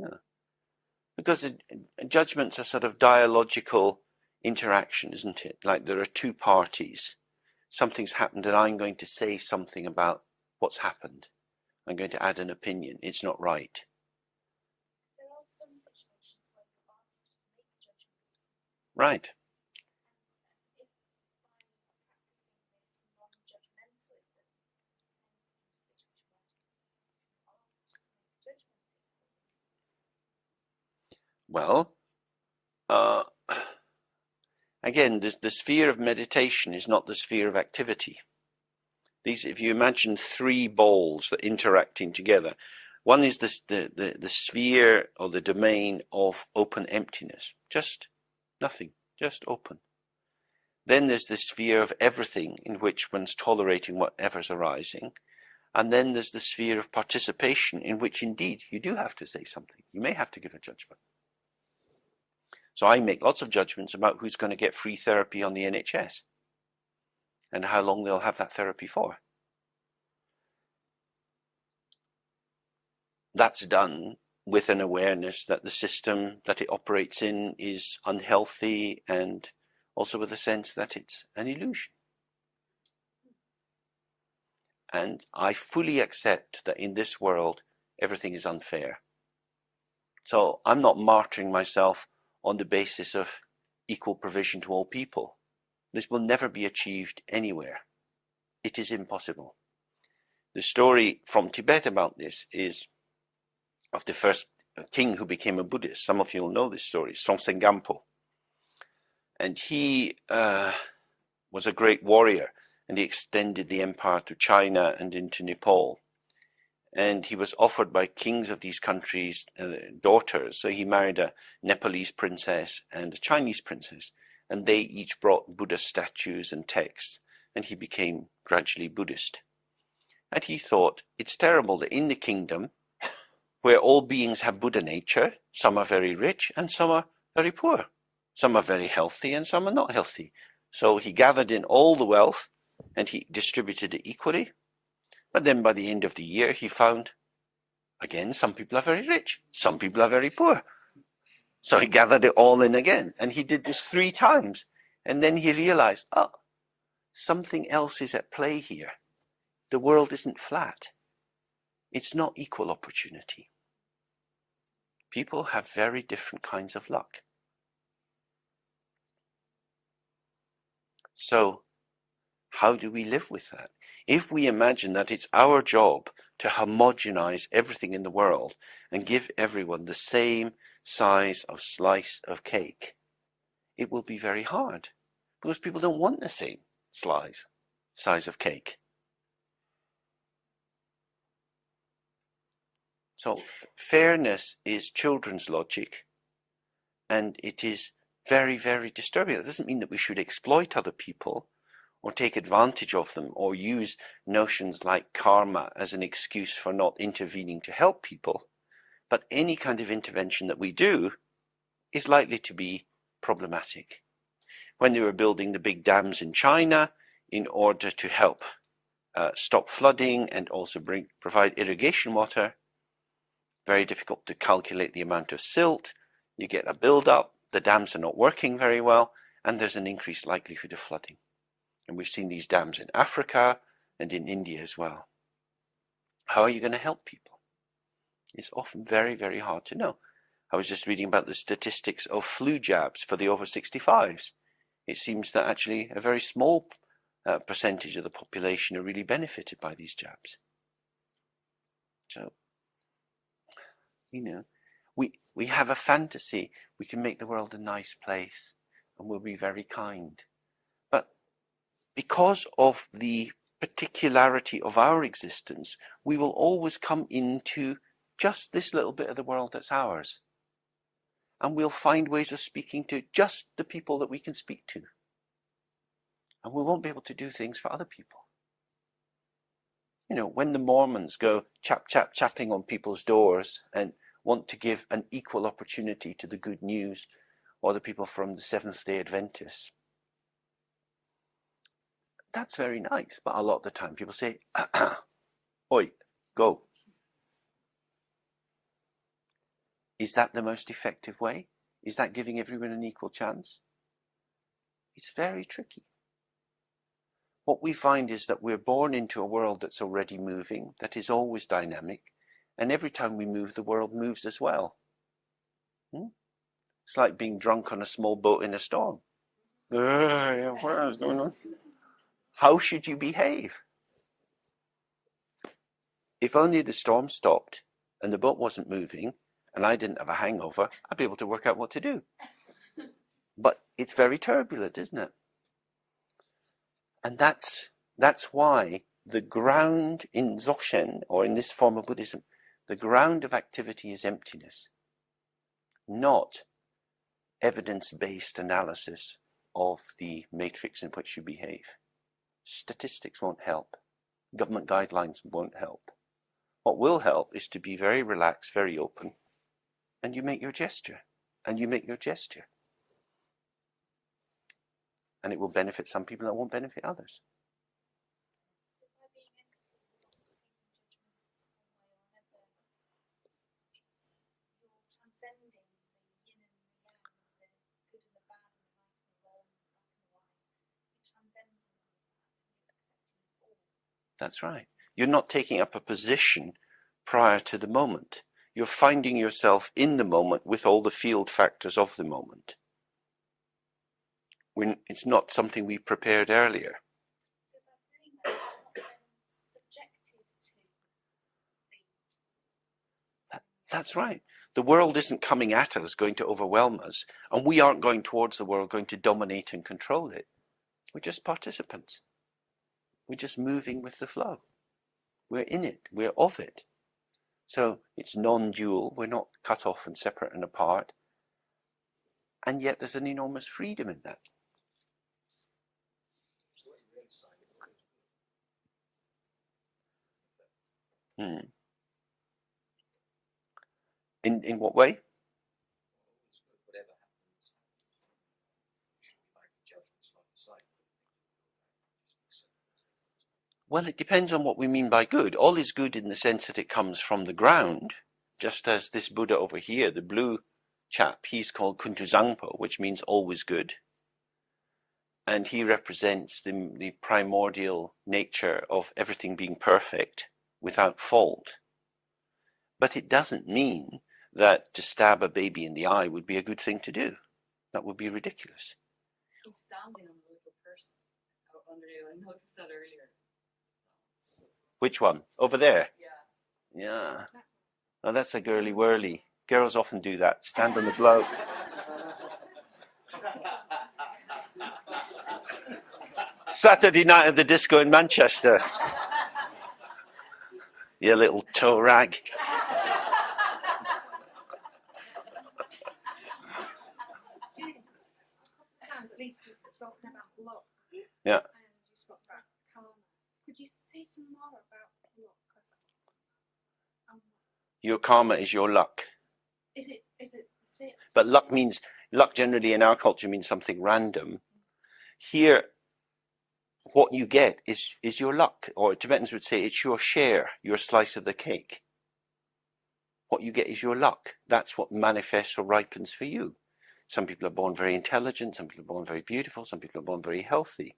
Yeah. Because judgment's a sort of dialogical interaction, isn't it? Like there are two parties. Something's happened and I'm going to say something about what's happened. I'm going to add an opinion. It's not right. There are some situations where you're asked to make judgments. Right. And if by practicing this non-judgmentalism, Well, again, the sphere of meditation is not the sphere of activity. These, if you imagine three balls that interacting together, one is the sphere or the domain of open emptiness, just nothing, just open. Then there's the sphere of everything, in which one's tolerating whatever's arising. And then there's the sphere of participation, in which indeed you do have to say something. You may have to give a judgment. So I make lots of judgments about who's going to get free therapy on the NHS and how long they'll have that therapy for. That's done with an awareness that the system that it operates in is unhealthy, and also with a sense that it's an illusion. And I fully accept that in this world, everything is unfair. So I'm not martyring myself on the basis of equal provision to all people. This will never be achieved anywhere. It is impossible. The story from Tibet about this is of the first king who became a Buddhist. Some of you will know this story, Songtsen Gampo. And he was a great warrior, and he extended the empire to China and into Nepal. And he was offered by kings of these countries daughters. So he married a Nepalese princess and a Chinese princess, and they each brought Buddha statues and texts, and he became gradually Buddhist. And he thought, it's terrible that in the kingdom, where all beings have Buddha nature, some are very rich and some are very poor. Some are very healthy and some are not healthy. So he gathered in all the wealth and he distributed it equally. But then by the end of the year, he found, again, some people are very rich, some people are very poor. So he gathered it all in again. And he did this 3 times. And then he realized, oh, something else is at play here. The world isn't flat. It's not equal opportunity. People have very different kinds of luck. So, how do we live with that? If we imagine that it's our job to homogenize everything in the world and give everyone the same size of slice of cake, it will be very hard because people don't want the same size of cake. So fairness is children's logic, and it is very, very disturbing. That doesn't mean that we should exploit other people or take advantage of them or use notions like karma as an excuse for not intervening to help people. But any kind of intervention that we do is likely to be problematic. When they were building the big dams in China in order to help stop flooding and also provide irrigation water, very difficult to calculate the amount of silt. You get a build-up, the dams are not working very well, and there's an increased likelihood of flooding. And we've seen these dams in Africa and in India as well. How are you going to help people? It's often very, very hard to know. I was just reading about the statistics of flu jabs for the over 65s. It seems that actually a very small percentage of the population are really benefited by these jabs. So, you know, we have a fantasy. We can make the world a nice place and we'll be very kind. But because of the particularity of our existence, we will always come into just this little bit of the world that's ours. And we'll find ways of speaking to just the people that we can speak to. And we won't be able to do things for other people. You know, when the Mormons go chapping on people's doors and want to give an equal opportunity to the good news, or the people from the Seventh-day Adventists, that's very nice. But a lot of the time people say, oi, go. Is that the most effective way? Is that giving everyone an equal chance? It's very tricky. What we find is that we're born into a world that's already moving, that is always dynamic, and every time we move, the world moves as well. It's like being drunk on a small boat in a storm. What is going on? How should you behave? If only the storm stopped and the boat wasn't moving and I didn't have a hangover, I'd be able to work out what to do. But it's very turbulent, isn't it? And that's why the ground in Dzogchen, or in this form of Buddhism, the ground of activity is emptiness, not evidence-based analysis of the matrix in which you behave. Statistics won't help. Government guidelines won't help. What will help is to be very relaxed, very open, and you make your gesture, and you make your gesture. And it will benefit some people and it won't benefit others. By being empty, judgments one way or another, you're transcending the yin and the yang, the good and the bad, and the right and the wrong, the black and the white. You're transcending all of that, you're accepting all. That's right. You're not taking up a position prior to the moment. You're finding yourself in the moment with all the field factors of the moment. When it's not something we prepared earlier. So by doing that, you're not then subjected to the... That's right. The world isn't coming at us, going to overwhelm us, and we aren't going towards the world, going to dominate and control it. We're just participants. We're just moving with the flow. We're in it. We're of it. So it's non-dual. We're not cut off and separate and apart. And yet there's an enormous freedom in that. In what way? Well, it depends on what we mean by good. All is good in the sense that it comes from the ground, just as this Buddha over here, the blue chap, he's called Kuntuzangpo, which means always good. And he represents the primordial nature of everything being perfect, without fault. But it doesn't mean that to stab a baby in the eye would be a good thing to do. That would be ridiculous. He's standing on a little person out under you. I noticed that earlier. Which one? Over there? Yeah. Yeah. Oh, that's a girly whirly. Girls often do that. Stand on the bloke. Saturday night at the disco in Manchester. You little toe rag. Times at least you've spoken about luck. Yeah. And you spoke about karma. Could you say some more about luck? Your karma is your luck. Is it But luck generally in our culture means something random. Here, what you get is your luck, or Tibetans would say it's your share, your slice of the cake. What you get is your luck. That's what manifests or ripens for you. Some people are born very intelligent, some people are born very beautiful, some people are born very healthy.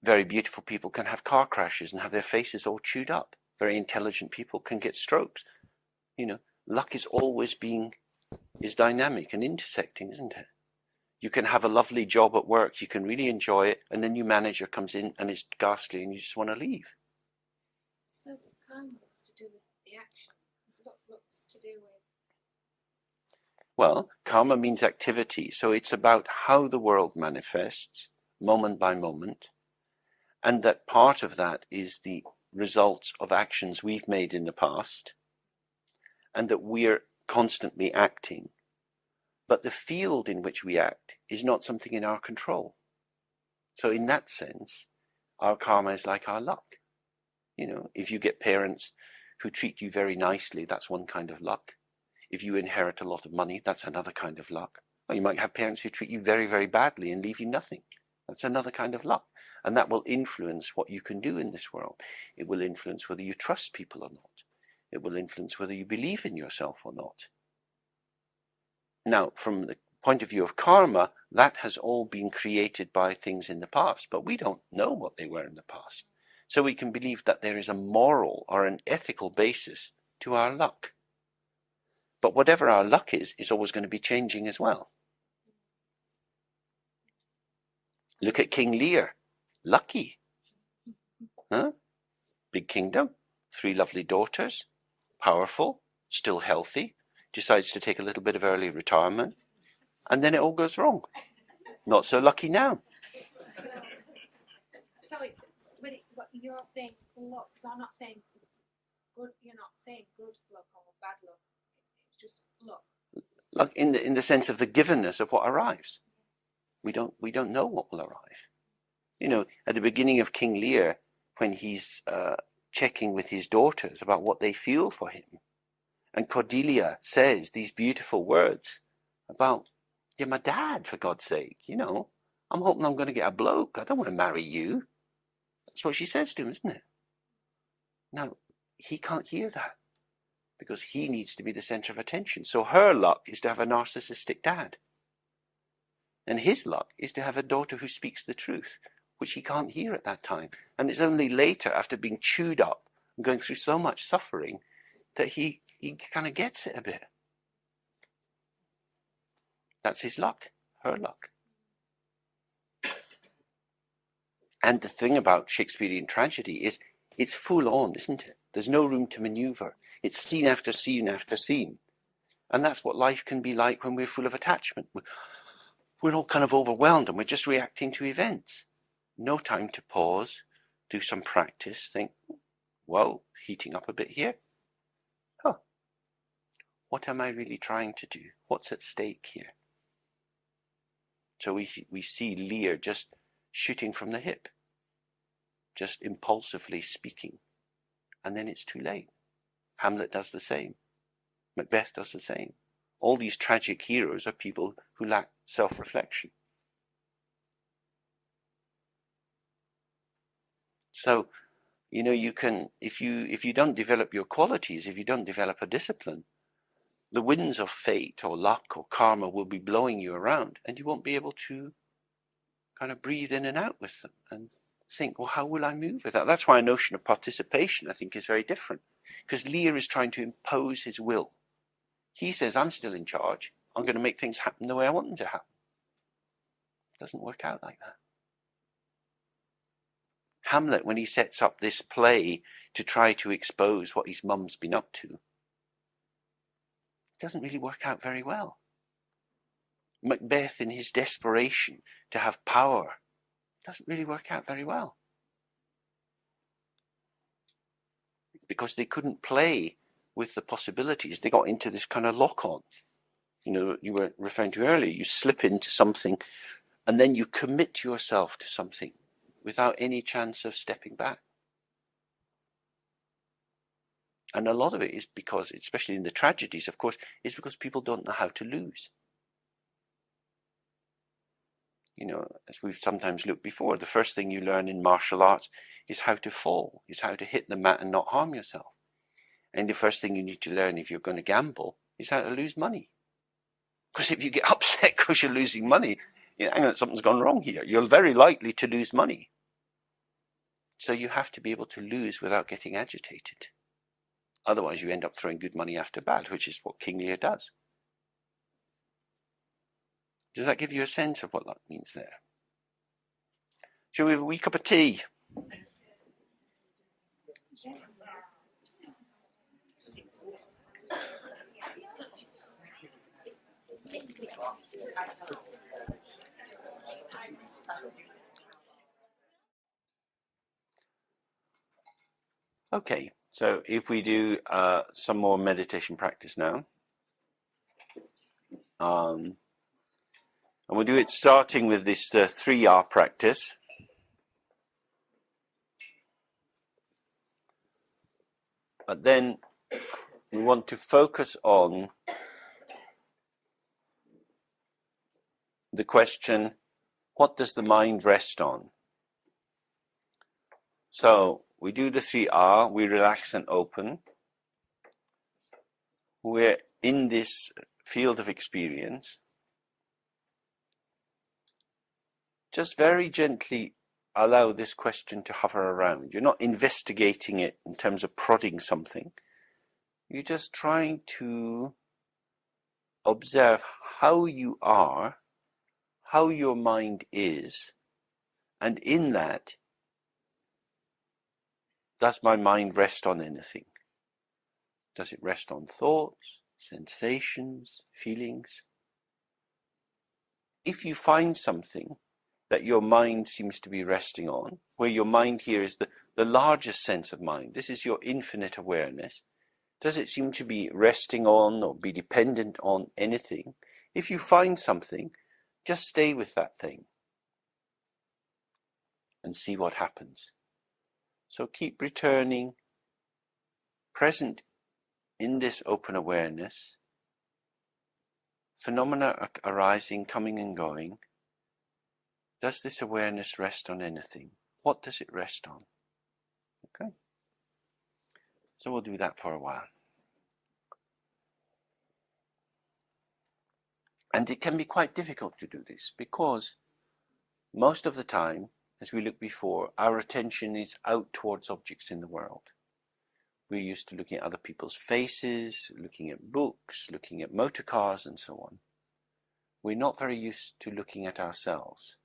Very beautiful people can have car crashes and have their faces all chewed up. Very intelligent people can get strokes. Luck is dynamic and intersecting, isn't it? You can have a lovely job at work, you can really enjoy it, and then your manager comes in and it's ghastly and you just want to leave. So karma is to do with the action. Looks to do with... Well, karma means activity, so it's about how the world manifests, moment by moment, and that part of that is the results of actions we've made in the past, and that we're constantly acting. But the field in which we act is not something in our control. So in that sense, our karma is like our luck. If you get parents who treat you very nicely, that's one kind of luck. If you inherit a lot of money, that's another kind of luck. Or you might have parents who treat you very, very badly and leave you nothing. That's another kind of luck. And that will influence what you can do in this world. It will influence whether you trust people or not. It will influence whether you believe in yourself or not. Now, from the point of view of karma, that has all been created by things in the past, but we don't know what they were in the past. So we can believe that there is a moral or an ethical basis to our luck. But whatever our luck is always going to be changing as well. Look at King Lear. Lucky. Huh? Big kingdom, 3 lovely daughters, powerful, still healthy, decides to take a little bit of early retirement, and then it all goes wrong. Not so lucky now. So it's, but you're saying luck. You're not saying good. You're not saying good luck or bad luck. It's just luck. Luck in the sense of the givenness of what arrives. We don't know what will arrive. At the beginning of King Lear, when he's checking with his daughters about what they feel for him, and Cordelia says these beautiful words about, "You're my dad, for God's sake. I'm hoping I'm going to get a bloke. I don't want to marry you." That's what she says to him, isn't it? Now, he can't hear that because he needs to be the center of attention. So her luck is to have a narcissistic dad. And his luck is to have a daughter who speaks the truth, which he can't hear at that time. And it's only later, after being chewed up and going through so much suffering, that he kind of gets it a bit. That's his luck, her luck. And the thing about Shakespearean tragedy is it's full on, isn't it? There's no room to maneuver. It's scene after scene after scene. And that's what life can be like when we're full of attachment. We're all kind of overwhelmed and we're just reacting to events. No time to pause, do some practice, think, whoa, heating up a bit here. Oh, what am I really trying to do? What's at stake here? So we see Lear just shooting from the hip, just impulsively speaking, and then it's too late. Hamlet does the same. Macbeth does the same. All these tragic heroes are people who lack self-reflection. So, you can, if you don't develop your qualities, if you don't develop a discipline, the winds of fate or luck or karma will be blowing you around and you won't be able to kind of breathe in and out with them and think, well, how will I move with that? That's why a notion of participation, I think, is very different. Because Lear is trying to impose his will. He says, I'm still in charge. I'm going to make things happen the way I want them to happen. It doesn't work out like that. Hamlet, when he sets up this play to try to expose what his mum's been up to, it doesn't really work out very well. Macbeth, in his desperation to have power, doesn't really work out very well. Because they couldn't play with the possibilities. They got into this kind of lock-on. You were referring to earlier, you slip into something and then you commit yourself to something without any chance of stepping back. And a lot of it is because, especially in the tragedies, of course, is because people don't know how to lose. As we've sometimes looked before, the first thing you learn in martial arts is how to fall, is how to hit the mat and not harm yourself. And the first thing you need to learn if you're going to gamble is how to lose money. Because if you get upset because you're losing money, hang on, something's gone wrong here. You're very likely to lose money. So you have to be able to lose without getting agitated. Otherwise you end up throwing good money after bad, which is what King Lear does. Does that give you a sense of what that means there? Shall we have a wee cup of tea? Okay, so if we do some more meditation practice now, and we'll do it starting with this 3R practice. But then we want to focus on the question, what does the mind rest on? So we do the 3R, we relax and open. We're in this field of experience. Just very gently allow this question to hover around. You're not investigating it in terms of prodding something. You're just trying to observe how you are, how your mind is, and in that, does my mind rest on anything? Does it rest on thoughts, sensations, feelings? If you find something that your mind seems to be resting on, where your mind here is the largest sense of mind, this is your infinite awareness, does it seem to be resting on or be dependent on anything? If you find something, just stay with that thing and see what happens. So keep returning, present in this open awareness, phenomena arising, coming and going. Does this awareness rest on anything? What does it rest on? Okay. So we'll do that for a while. And it can be quite difficult to do this because most of the time, as we looked before, our attention is out towards objects in the world. We're used to looking at other people's faces, looking at books, looking at motor cars and so on. We're not very used to looking at ourselves.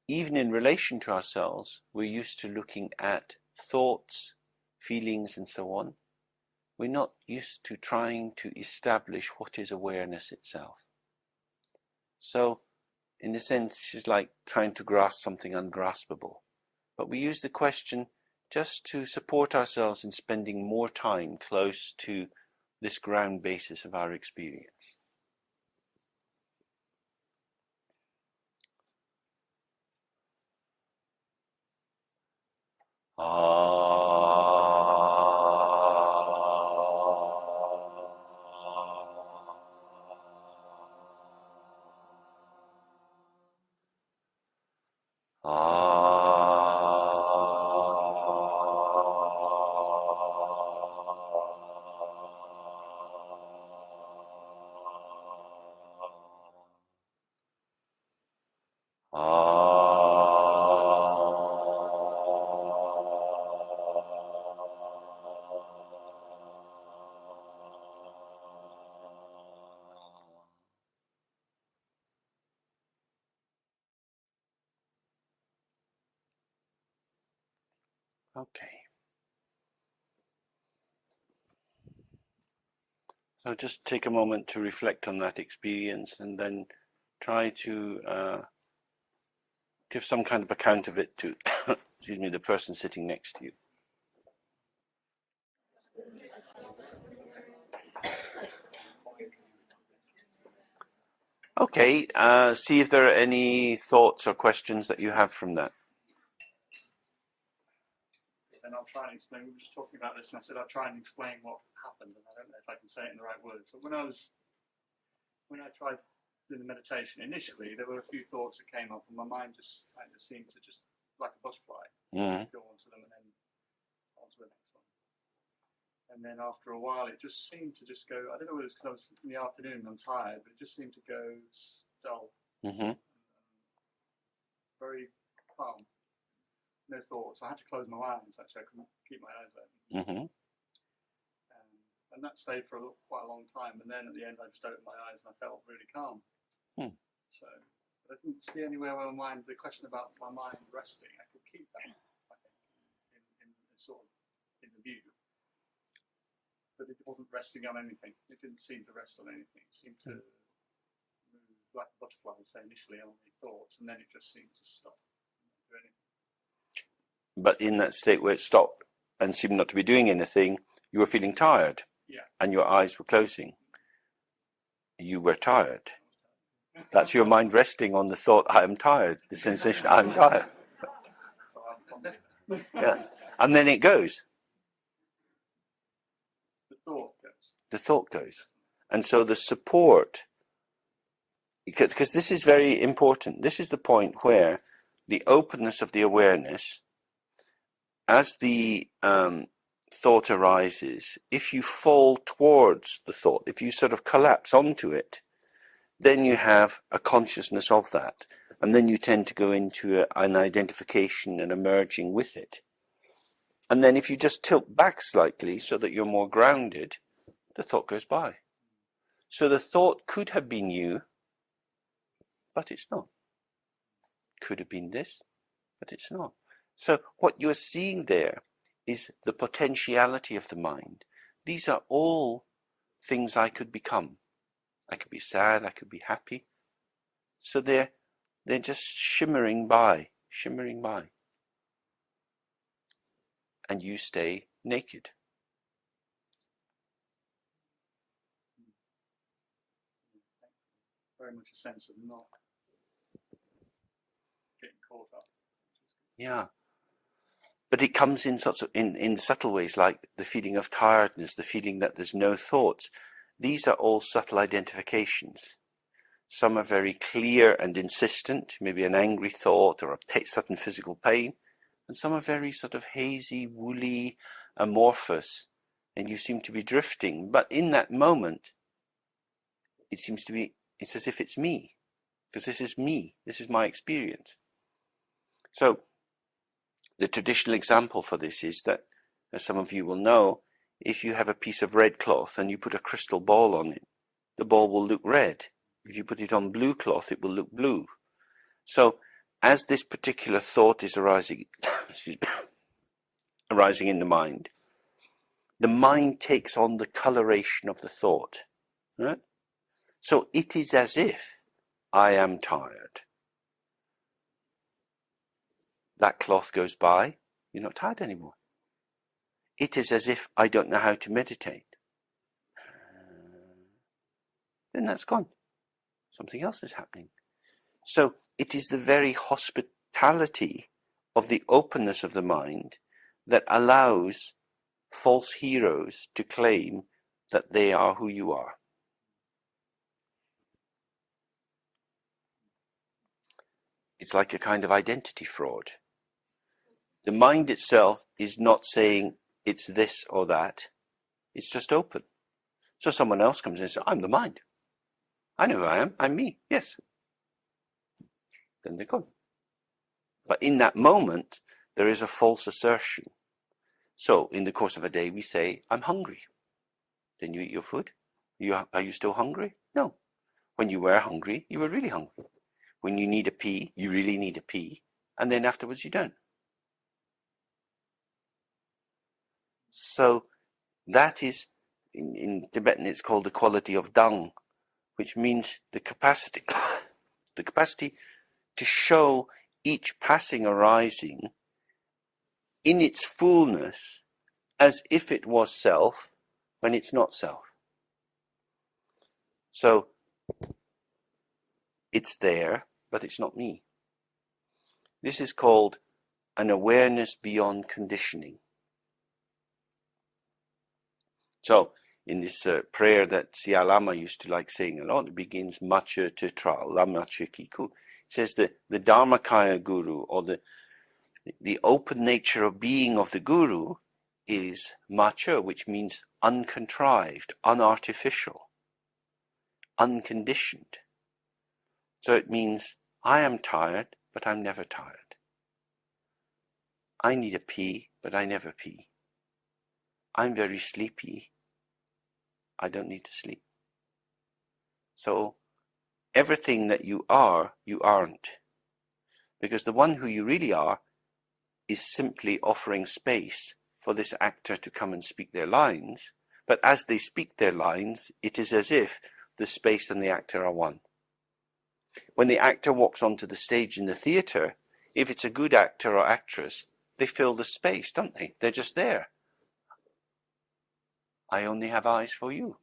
Even in relation to ourselves, we're used to looking at thoughts, feelings and so on. We're not used to trying to establish what is awareness itself. So, in a sense, this is like trying to grasp something ungraspable. But we use the question just to support ourselves in spending more time close to this ground basis of our experience. Okay. So just take a moment to reflect on that experience and then try to give some kind of account of it to excuse me, the person sitting next to you. Okay, see if there are any thoughts or questions that you have from that. And I'll try and explain. We were just talking about this, and I said I'll try and explain what happened, and I don't know if I can say it in the right words. But when I tried doing the meditation, initially there were a few thoughts that came up, and my mind just kind of seemed to just, like a bus fly, go onto them and then onto the next one. And then after a while, it just seemed to just go. I don't know whether it's because I was in the afternoon and I'm tired, but it just seemed to go dull, very calm. no thoughts. I had to close my eyes, actually. I couldn't keep my eyes open. Mm-hmm. And that stayed for quite a long time. And then at the end, I just opened my eyes and I felt really calm. So, but I didn't see anywhere where my mind, the question about my mind resting, I could keep that, I think, in sort of in the view. But it wasn't resting on anything. It didn't seem to rest on anything. It seemed to move like a butterfly, say, initially on the thoughts, and then it just seemed to stop. Do anything. But in that state where it stopped and seemed not to be doing anything, you were feeling tired. Yeah. And your eyes were closing. You were tired. That's your mind resting on the thought, I am tired, the sensation, I'm tired. So I'm confident. Yeah. And then it goes. The thought goes. The thought goes. And so the support, because this is very important, this is the point where the openness of the awareness, as the thought arises, if you fall towards the thought, if you sort of collapse onto it, then you have a consciousness of that. And then you tend to go into an identification and a merging with it. And then if you just tilt back slightly so that you're more grounded, the thought goes by. So the thought could have been you, but it's not. Could have been this, but it's not. So what you're seeing there is the potentiality of the mind. These are all things I could become. I could be sad, I could be happy. So they're just shimmering by. And you stay naked. Very much a sense of not getting caught up. Yeah. But it comes in sorts of in subtle ways, like the feeling of tiredness, the feeling that there's no thoughts. These are all subtle identifications. Some are very clear and insistent, maybe an angry thought or a sudden physical pain. And some are very sort of hazy, woolly, amorphous, and you seem to be drifting. But in that moment, it seems to be, it's as if it's me, because this is me, this is my experience. So the traditional example for this is that, as some of you will know, if you have a piece of red cloth and you put a crystal ball on it, the ball will look red. If you put it on blue cloth, it will look blue. So as this particular thought is arising, arising in the mind takes on the coloration of the thought. Right? So it is as if I am tired. That cloth goes by, you're not tired anymore. It is as if I don't know how to meditate. Then that's gone. Something else is happening. So it is the very hospitality of the openness of the mind that allows false heroes to claim that they are who you are. It's like a kind of identity fraud. The mind itself is not saying it's this or that. It's just open. So someone else comes in and says, I'm the mind. I know who I am. I'm me. Yes. Then they're gone. But in that moment, there is a false assertion. So in the course of a day, we say, I'm hungry. Then you eat your food. Are you still hungry? No. When you were hungry, you were really hungry. When you need a pee, you really need a pee. And then afterwards, you don't. So that is, in Tibetan, it's called the quality of dung, which means the capacity to show each passing arising in its fullness as if it was self when it's not self. So it's there, but it's not me. This is called an awareness beyond conditioning. So in this prayer that Siya Lama used to like saying a lot, it begins Macha Tetra, Lamacha Kiku. It says that the Dharmakaya Guru, or the open nature of being of the Guru, is Macha, which means uncontrived, unartificial, unconditioned. So it means I am tired, but I'm never tired. I need a pee, but I never pee. I'm very sleepy. I don't need to sleep. So everything that you aren't. Because the one who you really are is simply offering space for this actor to come and speak their lines. But as they speak their lines, it is as if the space and the actor are one. When the actor walks onto the stage in the theatre, if it's a good actor or actress, they fill the space, don't they? They're just there. I only have eyes for you.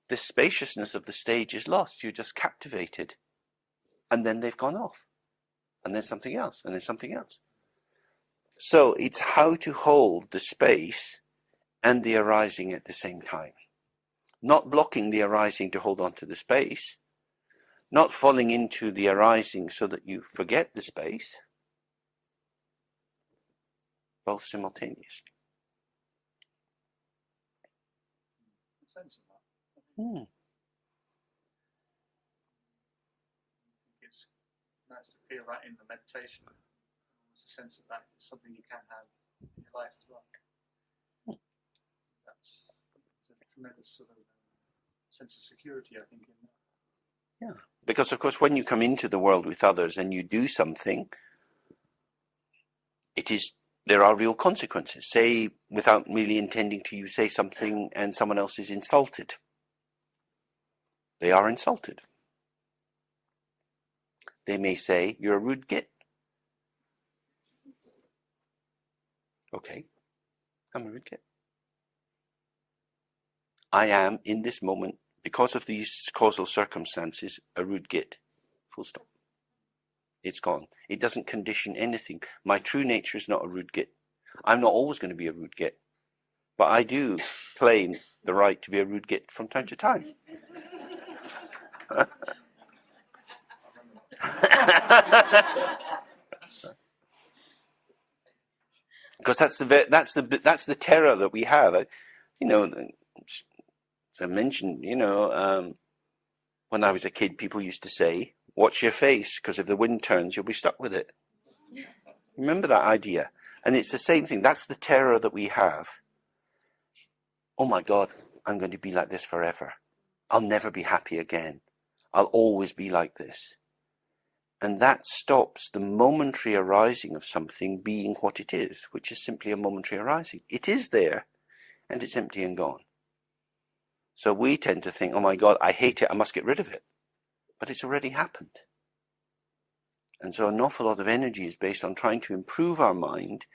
The spaciousness of the stage is lost. You're just captivated. And then they've gone off. And then something else, and then something else. So it's how to hold the space and the arising at the same time. Not blocking the arising to hold on to the space. Not falling into the arising so that you forget the space. Both simultaneously. Sense of that. It's nice to feel that in the meditation. There's a sense of that. It's something you can have in your life as well. That's a tremendous sort of sense of security, I think, in that. Yeah, because of course when you come into the world with others and you do something, there are real consequences. Say, without really intending to, you say something and someone else is insulted. They are insulted. They may say, you're a rude git. Okay, I'm a rude git. I am, in this moment, because of these causal circumstances, a rude git. Full stop. It's gone. It doesn't condition anything. My true nature is not a rude git. I'm not always going to be a rude git. But I do claim the right to be a rude git from time to time. Because that's the terror that we have. You know, as I mentioned, when I was a kid, people used to say, watch your face, because if the wind turns, you'll be stuck with it. Remember that idea? And it's the same thing. That's the terror that we have. Oh my God, I'm going to be like this forever. I'll never be happy again. I'll always be like this. And that stops the momentary arising of something being what it is, which is simply a momentary arising. It is there, and it's empty and gone. So we tend to think, oh my God, I hate it, I must get rid of it. But it's already happened. And so an awful lot of energy is based on trying to improve our mind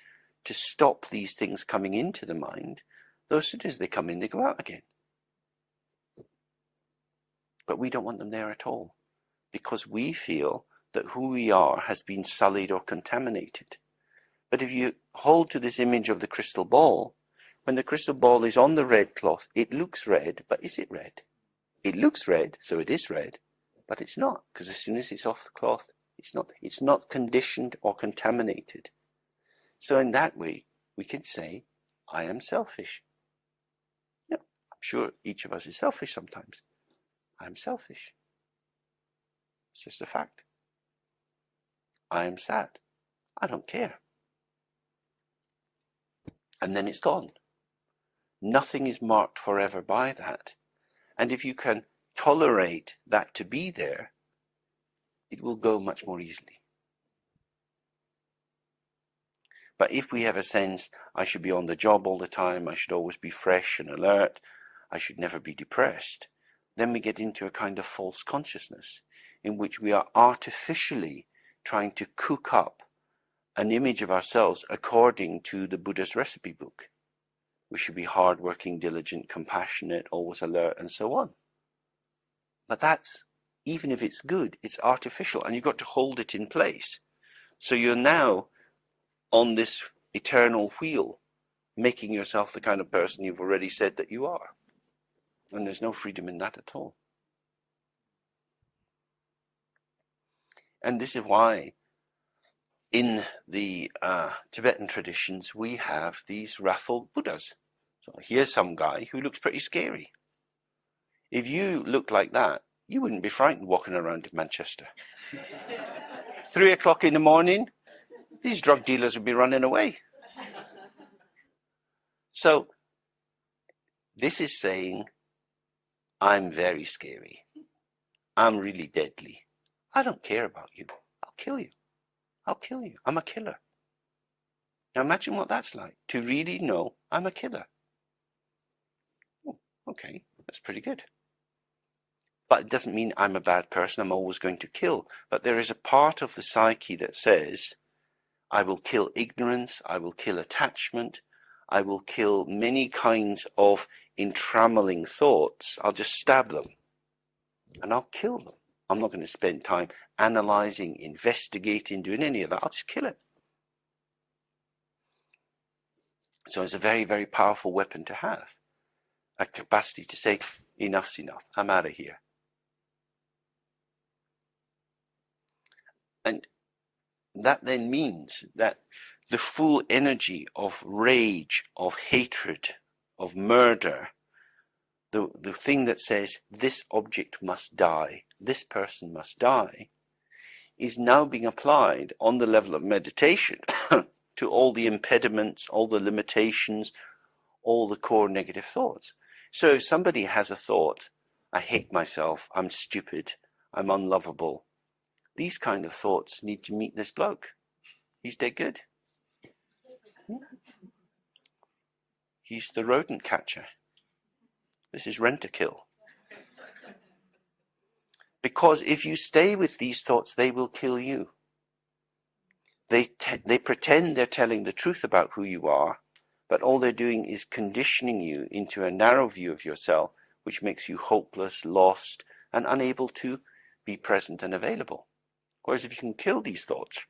to stop these things coming into the mind. Though as soon as they come in, they go out again. But we don't want them there at all, because we feel that who we are has been sullied or contaminated. But if you hold to this image of the crystal ball, when the crystal ball is on the red cloth, it looks red, but is it red? It looks red, so it is red, but it's not, because as soon as it's off the cloth, it's not conditioned or contaminated. So in that way, we can say, I am selfish. Yeah, I'm sure each of us is selfish sometimes. I'm selfish. It's just a fact. I am sad. I don't care. And then it's gone. Nothing is marked forever by that. And if you can tolerate that to be there, it will go much more easily. But if we have a sense, I should be on the job all the time, I should always be fresh and alert, I should never be depressed, then we get into a kind of false consciousness in which we are artificially trying to cook up an image of ourselves according to the Buddha's recipe book. We should be hardworking, diligent, compassionate, always alert, and so on. But that's, even if it's good, it's artificial, and you've got to hold it in place. So you're now on this eternal wheel, making yourself the kind of person you've already said that you are. And there's no freedom in that at all. And this is why in the Tibetan traditions we have these raffled Buddhas. So here's some guy who looks pretty scary. If you looked like that, you wouldn't be frightened walking around in Manchester. 3 o'clock in the morning, these drug dealers would be running away. So this is saying, I'm very scary. I'm really deadly. I don't care about you. I'll kill you. I'll kill you. I'm a killer. Now imagine what that's like, to really know I'm a killer. Oh, okay, that's pretty good. But it doesn't mean I'm a bad person, I'm always going to kill. But there is a part of the psyche that says, I will kill ignorance, I will kill attachment, I will kill many kinds of entrammling thoughts. I'll just stab them and I'll kill them. I'm not going to spend time analyzing, investigating, doing any of that. I'll just kill it. So it's a very, very powerful weapon to have. A capacity to say, enough's enough, I'm out of here. And that then means that the full energy of rage, of hatred, of murder, the thing that says this object must die, this person must die, is now being applied on the level of meditation to all the impediments, all the limitations, all the core negative thoughts. So if somebody has a thought, I hate myself, I'm stupid, I'm unlovable, these kind of thoughts need to meet this bloke. He's dead good. He's the rodent catcher. This is rent-a-kill. Because if you stay with these thoughts, they will kill you. They pretend they're telling the truth about who you are, but all they're doing is conditioning you into a narrow view of yourself, which makes you hopeless, lost, and unable to be present and available. Whereas if you can kill these thoughts,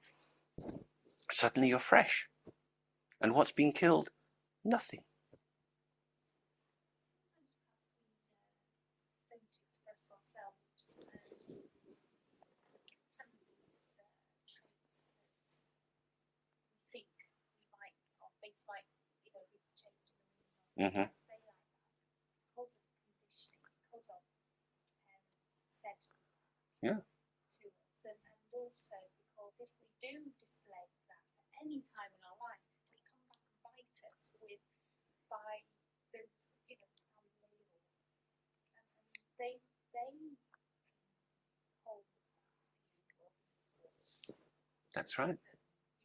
suddenly you're fresh. And what's being killed? Nothing. Mm-hmm. Yeah. To us, and also because if we do display that at any time in our life, they come back and bite us by those, how we label, and they hold. That's right.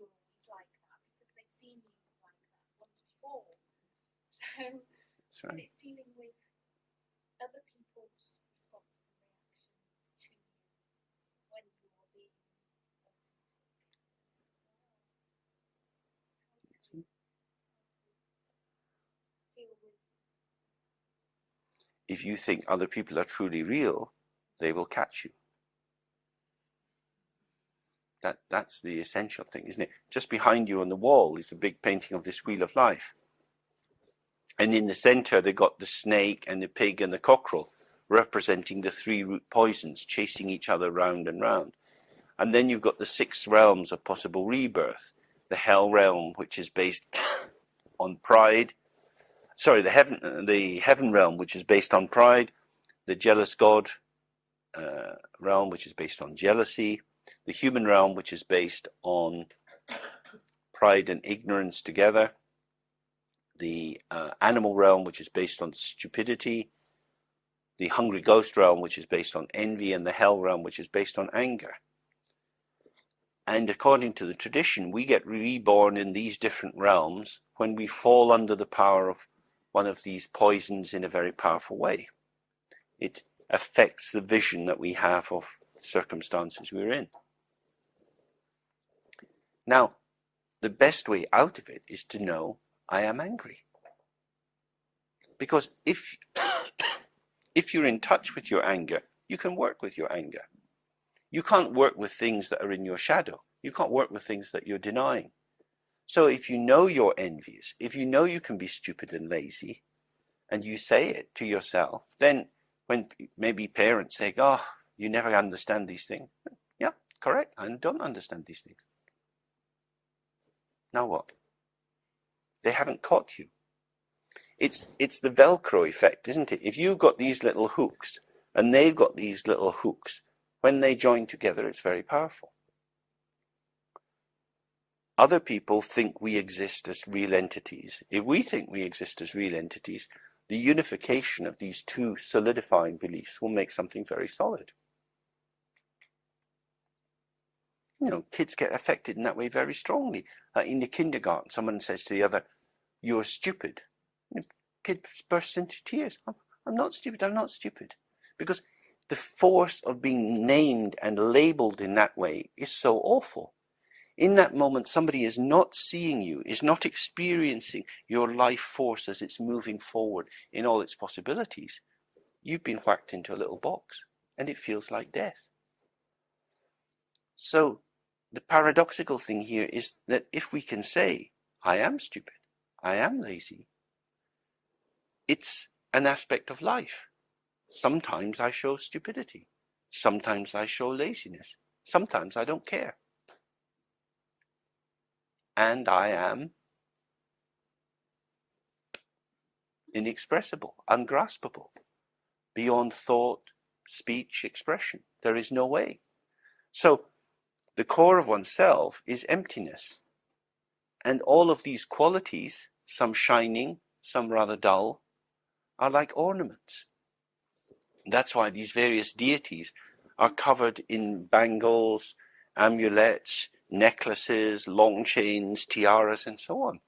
You're always like that because they've seen you like that once before. So That's right. it's dealing with other people's responses and reactions to you when you're being authentic. Deal with. If you think other people are truly real, they will catch you. That's the essential thing, isn't it? Just behind you on the wall is a big painting of this wheel of life. And in the center, they got the snake and the pig and the cockerel, representing the 3 root poisons, chasing each other round and round. And then you've got the 6 realms of possible rebirth. The hell realm, which is based on pride. Sorry, the heaven realm, which is based on pride. The jealous god realm, which is based on jealousy. The human realm, which is based on pride and ignorance together. The animal realm, which is based on stupidity, the hungry ghost realm, which is based on envy, and the hell realm, which is based on anger. And according to the tradition, we get reborn in these different realms when we fall under the power of one of these poisons in a very powerful way. It affects the vision that we have of circumstances we're in. Now, the best way out of it is to know I am angry. Because if you're in touch with your anger, you can work with your anger. You can't work with things that are in your shadow. You can't work with things that you're denying. So if you know you're envious, if you know you can be stupid and lazy, and you say it to yourself, then when maybe parents say, oh, you never understand these things. Yeah, correct. I don't understand these things. Now what? They haven't caught you. It's the Velcro effect, isn't it? If you've got these little hooks and they've got these little hooks, when they join together, it's very powerful. Other people think we exist as real entities. If we think we exist as real entities, the unification of these two solidifying beliefs will make something very solid. You know, kids get affected in that way very strongly. In the kindergarten, someone says to the other, "You're stupid." The kid bursts into tears. I'm not stupid, I'm not stupid. Because the force of being named and labeled in that way is so awful. In that moment, somebody is not seeing you, is not experiencing your life force as it's moving forward in all its possibilities. You've been whacked into a little box, and it feels like death. So the paradoxical thing here is that if we can say, I am stupid, I am lazy, it's an aspect of life. Sometimes I show stupidity. Sometimes I show laziness. Sometimes I don't care. And I am inexpressible, ungraspable, beyond thought, speech, expression. There is no way. So the core of oneself is emptiness. And all of these qualities, some shining, some rather dull, are like ornaments. That's why these various deities are covered in bangles, amulets, necklaces, long chains, tiaras, and so on.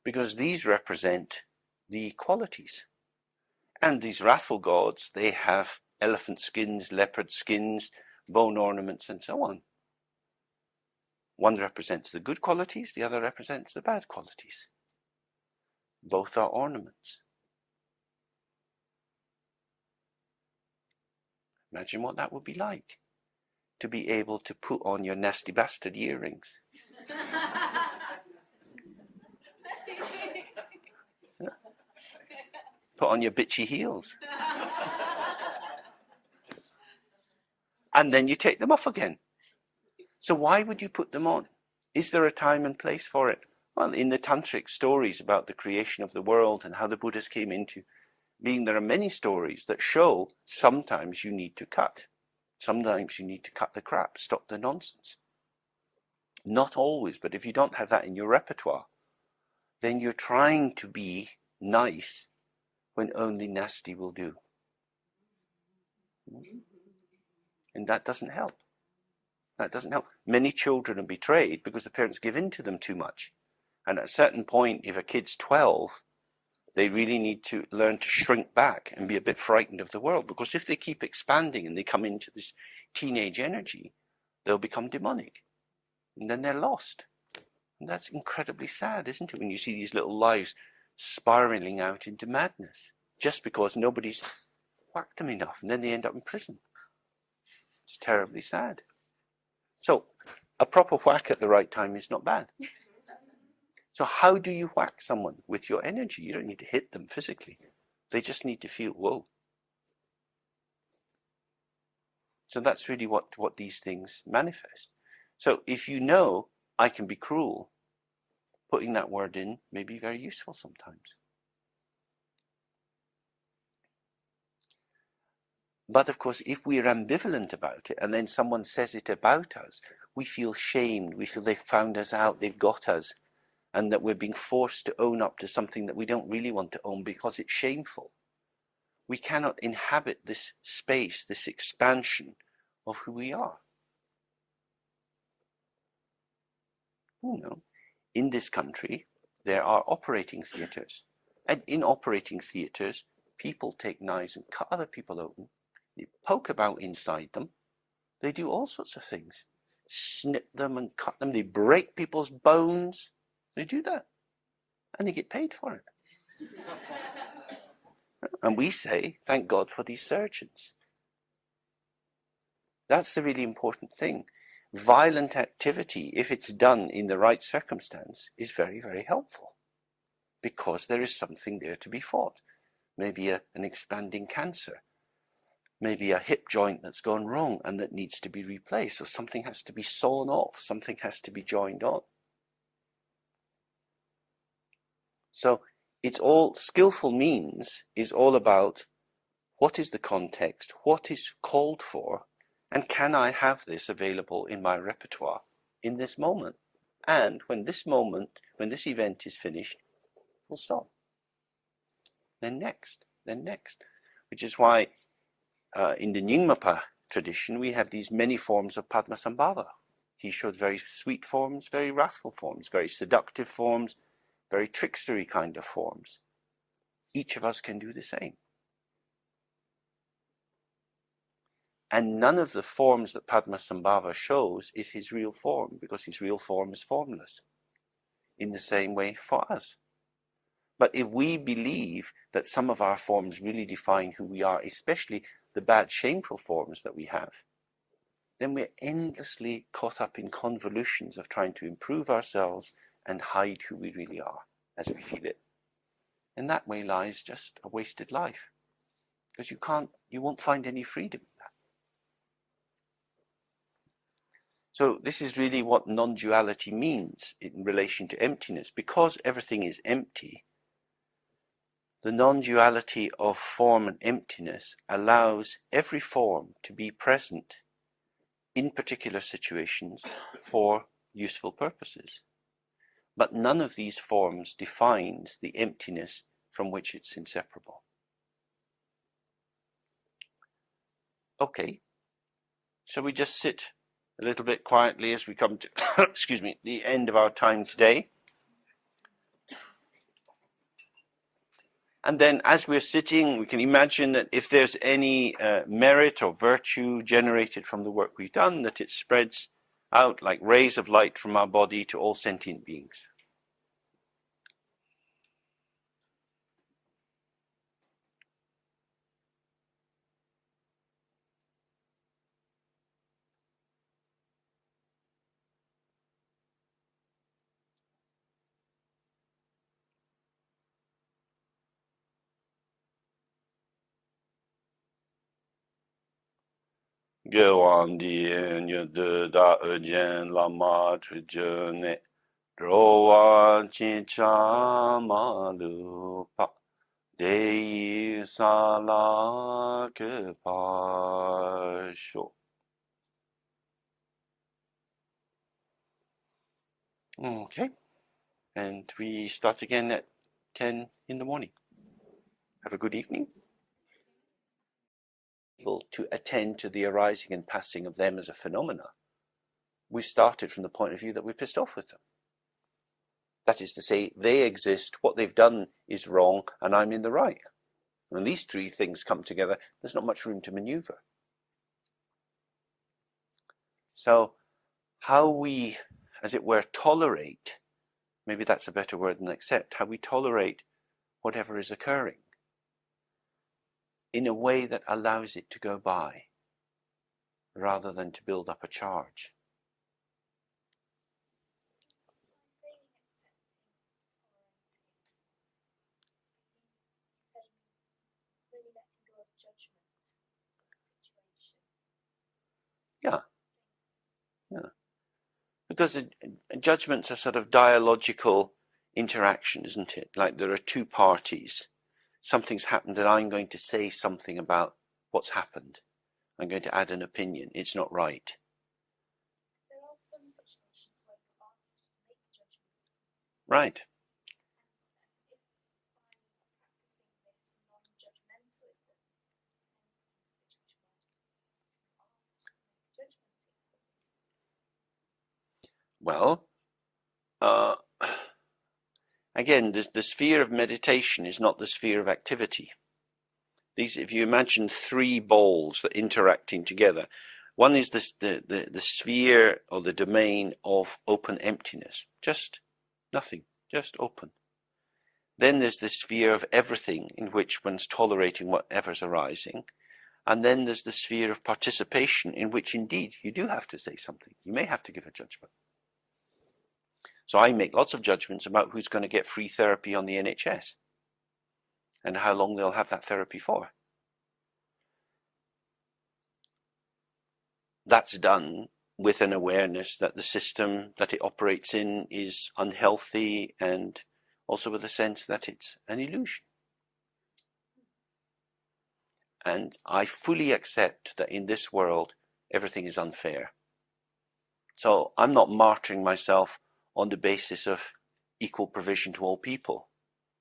Because these represent the qualities. And these wrathful gods, they have elephant skins, leopard skins, bone ornaments, and so on. One represents the good qualities, the other represents the bad qualities. Both are ornaments. Imagine what that would be like, to be able to put on your nasty bastard earrings. Put on your bitchy heels. And then you take them off again. So why would you put them on? Is there a time and place for it? Well, in the tantric stories about the creation of the world and how the Buddhas came into being, there are many stories that show sometimes you need to cut. Sometimes you need to cut the crap, stop the nonsense. Not always, but if you don't have that in your repertoire, then you're trying to be nice when only nasty will do. And that doesn't help. That doesn't help. Many children are betrayed because the parents give in to them too much. And at a certain point, if a kid's 12, they really need to learn to shrink back and be a bit frightened of the world. Because if they keep expanding and they come into this teenage energy, they'll become demonic. And then they're lost. And that's incredibly sad, isn't it? When you see these little lives spiraling out into madness, just because nobody's whacked them enough, and then they end up in prison. It's terribly sad. So a proper whack at the right time is not bad. So how do you whack someone with your energy? You don't need to hit them physically. They just need to feel, whoa. So that's really what these things manifest. So if you know I can be cruel, putting that word in may be very useful sometimes. But of course, if we're ambivalent about it and then someone says it about us, we feel shamed. We feel they've found us out, they've got us, and that we're being forced to own up to something that we don't really want to own because it's shameful. We cannot inhabit this space, this expansion of who we are. You know, in this country, there are operating theatres. And in operating theatres, people take knives and cut other people open. They poke about inside them. They do all sorts of things. Snip them and cut them. They break people's bones. They do that. And they get paid for it. And we say, thank God for these surgeons. That's the really important thing. Violent activity, if it's done in the right circumstance, is very, very helpful. Because there is something there to be fought. Maybe an expanding cancer. Maybe a hip joint that's gone wrong and that needs to be replaced. So something has to be sawn off. Something has to be joined on. So it's all, skillful means is all about what is the context, what is called for, and can I have this available in my repertoire in this moment? And when this moment, when this event is finished, full stop. Then next, which is why in the Nyingmapa tradition we have these many forms of Padmasambhava. He showed very sweet forms, very wrathful forms, very seductive forms, very trickstery kind of forms. Each of us can do the same. And none of the forms that Padmasambhava shows is his real form, because his real form is formless. In the same way for us. But if we believe that some of our forms really define who we are, especially the bad, shameful forms that we have, then we're endlessly caught up in convolutions of trying to improve ourselves and hide who we really are as we feel it. And that way lies just a wasted life, because you won't find any freedom in that. So this is really what non-duality means in relation to emptiness. Because everything is empty, the non-duality of form and emptiness allows every form to be present in particular situations for useful purposes. But none of these forms defines the emptiness from which it's inseparable. Okay, so we just sit a little bit quietly as we come to excuse me, the end of our time today. And then as we're sitting, we can imagine that if there's any merit or virtue generated from the work we've done, that it spreads out like rays of light from our body to all sentient beings. Gewan dien ye de da ejen la ma tujene drowan chin cha ma lu pa de sa la ke pa sho. Okay, and we start again at 10 in the morning. Have a good evening. To attend to the arising and passing of them as a phenomena, we started from the point of view that we're pissed off with them. That is to say, they exist, what they've done is wrong, and I'm in the right. When these three things come together, there's not much room to maneuver. So how we, as it were, tolerate, maybe that's a better word than accept, how we tolerate whatever is occurring in a way that allows it to go by, rather than to build up a charge. Yeah. Because judgment's a sort of dialogical interaction, isn't it? Like there are two parties. Something's happened and I'm going to say something about what's happened. I'm going to add an opinion. It's not right. There are some situations where you're asked to make a judgment. Right. Well, again, the sphere of meditation is not the sphere of activity. These, if you imagine three balls that are interacting together, one is the sphere or the domain of open emptiness, just nothing, just open. Then there's the sphere of everything, in which one's tolerating whatever's arising. And then there's the sphere of participation, in which indeed you do have to say something. You may have to give a judgment. So I make lots of judgments about who's going to get free therapy on the NHS and how long they'll have that therapy for. That's done with an awareness that the system that it operates in is unhealthy, and also with a sense that it's an illusion. And I fully accept that in this world everything is unfair. So I'm not martyring myself on the basis of equal provision to all people.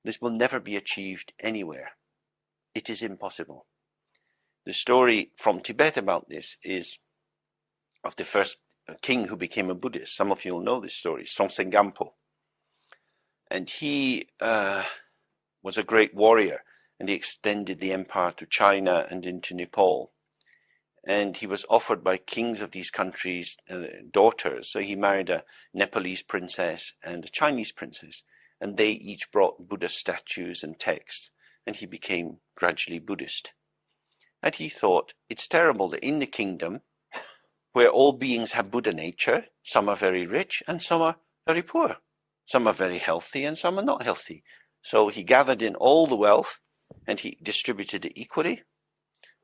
This will never be achieved anywhere. It is impossible. The story from Tibet about this is of the first king who became a Buddhist. Some of you will know this story, Songtsen Gampo. And he was a great warrior, and he extended the empire to China and into Nepal. And he was offered by kings of these countries daughters. So he married a Nepalese princess and a Chinese princess, and they each brought Buddha statues and texts, and he became gradually Buddhist. And he thought, it's terrible that in the kingdom, where all beings have Buddha nature, some are very rich and some are very poor. Some are very healthy and some are not healthy. So he gathered in all the wealth and he distributed it equally.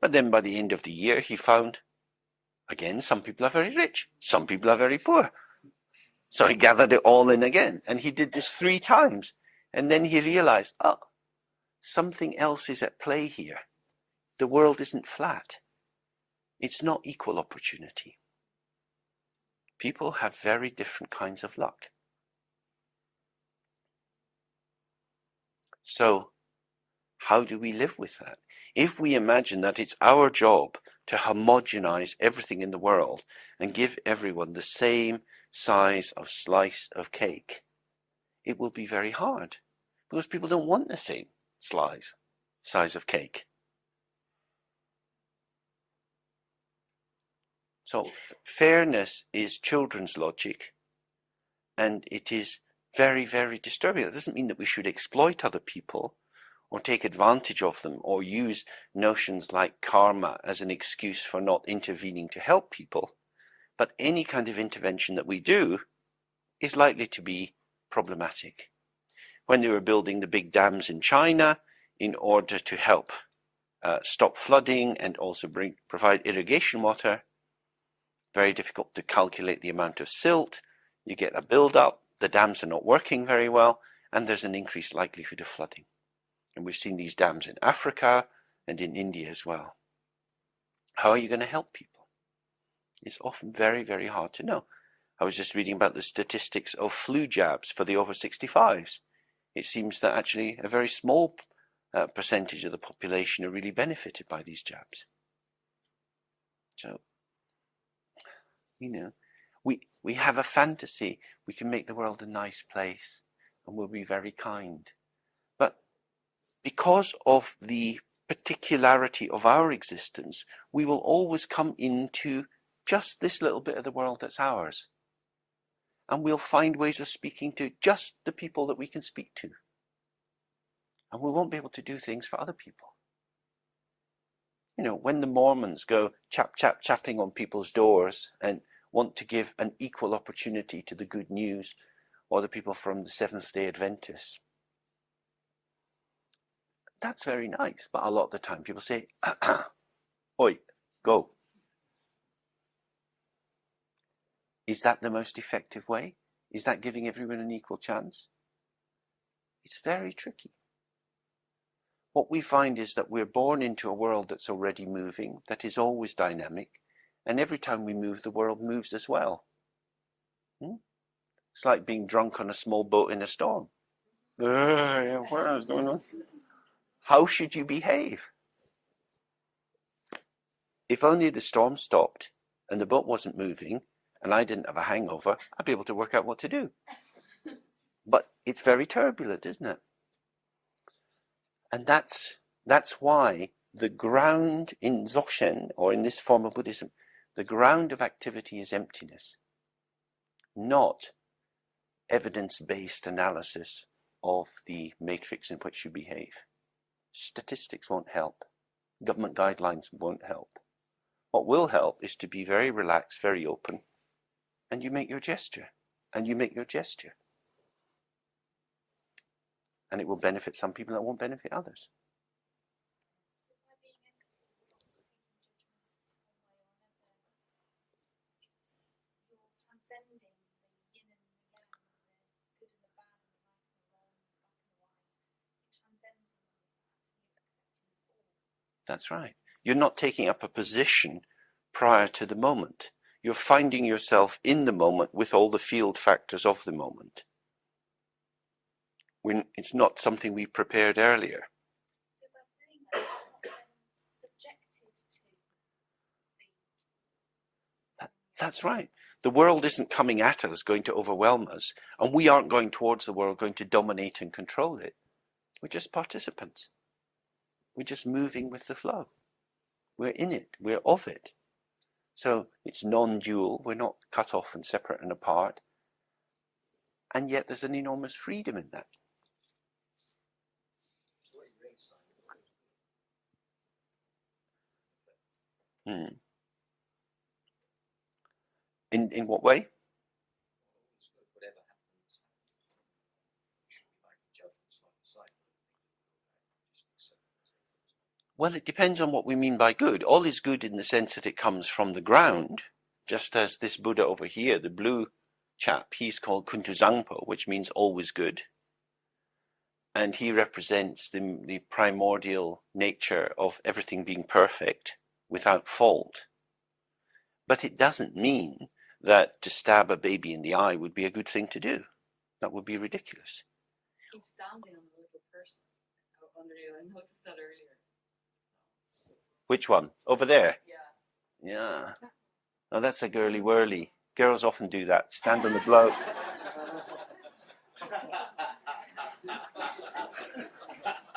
But then by the end of the year, he found, again, some people are very rich, some people are very poor. So he gathered it all in again. And he did this 3 times. And then he realized, oh, something else is at play here. The world isn't flat. It's not equal opportunity. People have very different kinds of luck. So how do we live with that? If we imagine that it's our job to homogenize everything in the world and give everyone the same size of slice of cake, it will be very hard because people don't want the same size of cake. So fairness is children's logic, and it is very, very disturbing. That doesn't mean that we should exploit other people or take advantage of them or use notions like karma as an excuse for not intervening to help people. But any kind of intervention that we do is likely to be problematic. When they were building the big dams in China in order to help stop flooding and also provide irrigation water, very difficult to calculate the amount of silt. You get a build-up, the dams are not working very well, and there's an increased likelihood of flooding. And we've seen these dams in Africa and in India as well. How are you going to help people? It's often very, very hard to know. I was just reading about the statistics of flu jabs for the over 65s. It seems that actually a very small percentage of the population are really benefited by these jabs. So, we have a fantasy. We can make the world a nice place and we'll be very kind. But because of the particularity of our existence, we will always come into just this little bit of the world that's ours. And we'll find ways of speaking to just the people that we can speak to. And we won't be able to do things for other people. When the Mormons go chapping on people's doors and want to give an equal opportunity to the good news, or the people from the Seventh-day Adventists, that's very nice. But a lot of the time people say, oi, go. Is that the most effective way? Is that giving everyone an equal chance? It's very tricky. What we find is that we're born into a world that's already moving, that is always dynamic, and every time we move, the world moves as well. It's like being drunk on a small boat in a storm. What is going on? How should you behave? If only the storm stopped and the boat wasn't moving and I didn't have a hangover, I'd be able to work out what to do. But it's very turbulent, isn't it? And that's why the ground in Dzogchen, or in this form of Buddhism, the ground of activity is emptiness, not evidence-based analysis of the matrix in which you behave. Statistics won't help. Government guidelines won't help. What will help is to be very relaxed, very open, and you make your gesture, and you make your gesture. And it will benefit some people and it won't benefit others. That's right. You're not taking up a position prior to the moment. You're finding yourself in the moment with all the field factors of the moment. When it's not something we prepared earlier. So by doing that, you're not then subjected to the That's right. The world isn't coming at us, going to overwhelm us, and we aren't going towards the world, going to dominate and control it. We're just participants. We're just moving with the flow. We're in it. We're of it. So it's non-dual. We're not cut off and separate and apart. And yet there's an enormous freedom in that. Hmm. In what way? Well, it depends on what we mean by good. All is good in the sense that it comes from the ground, just as this Buddha over here, the blue chap, he's called Kuntuzangpo, which means always good. And he represents the primordial nature of everything being perfect, without fault. But it doesn't mean that to stab a baby in the eye would be a good thing to do. That would be ridiculous. He's standing on a little person under you. I noticed that earlier. Which one? Over there? Yeah. Yeah. Oh, that's a girly whirly. Girls often do that. Stand on the bloke.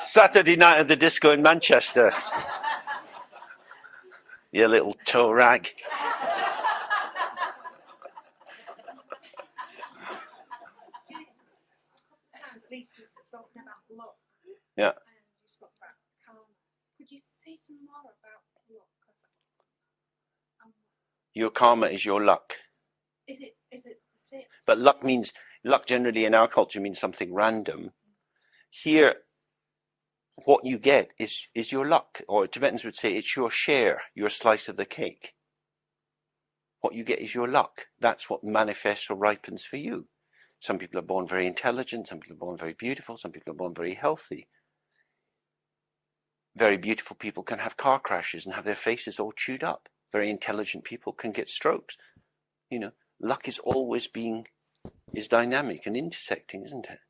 Saturday night at the disco in Manchester. You little toe rag. At least you've spoken about luck. Yeah. And you spoke about karma. Could you say some more about luck? Your karma is your luck. Is it But luck generally in our culture means something random. Here, what you get is your luck, or Tibetans would say it's your share, your slice of the cake. What you get is your luck. That's what manifests or ripens for you. Some people are born very intelligent, some people are born very beautiful, some people are born very healthy. Very beautiful people can have car crashes and have their faces all chewed up. Very intelligent people can get strokes. You know, luck is always is dynamic and intersecting, isn't it?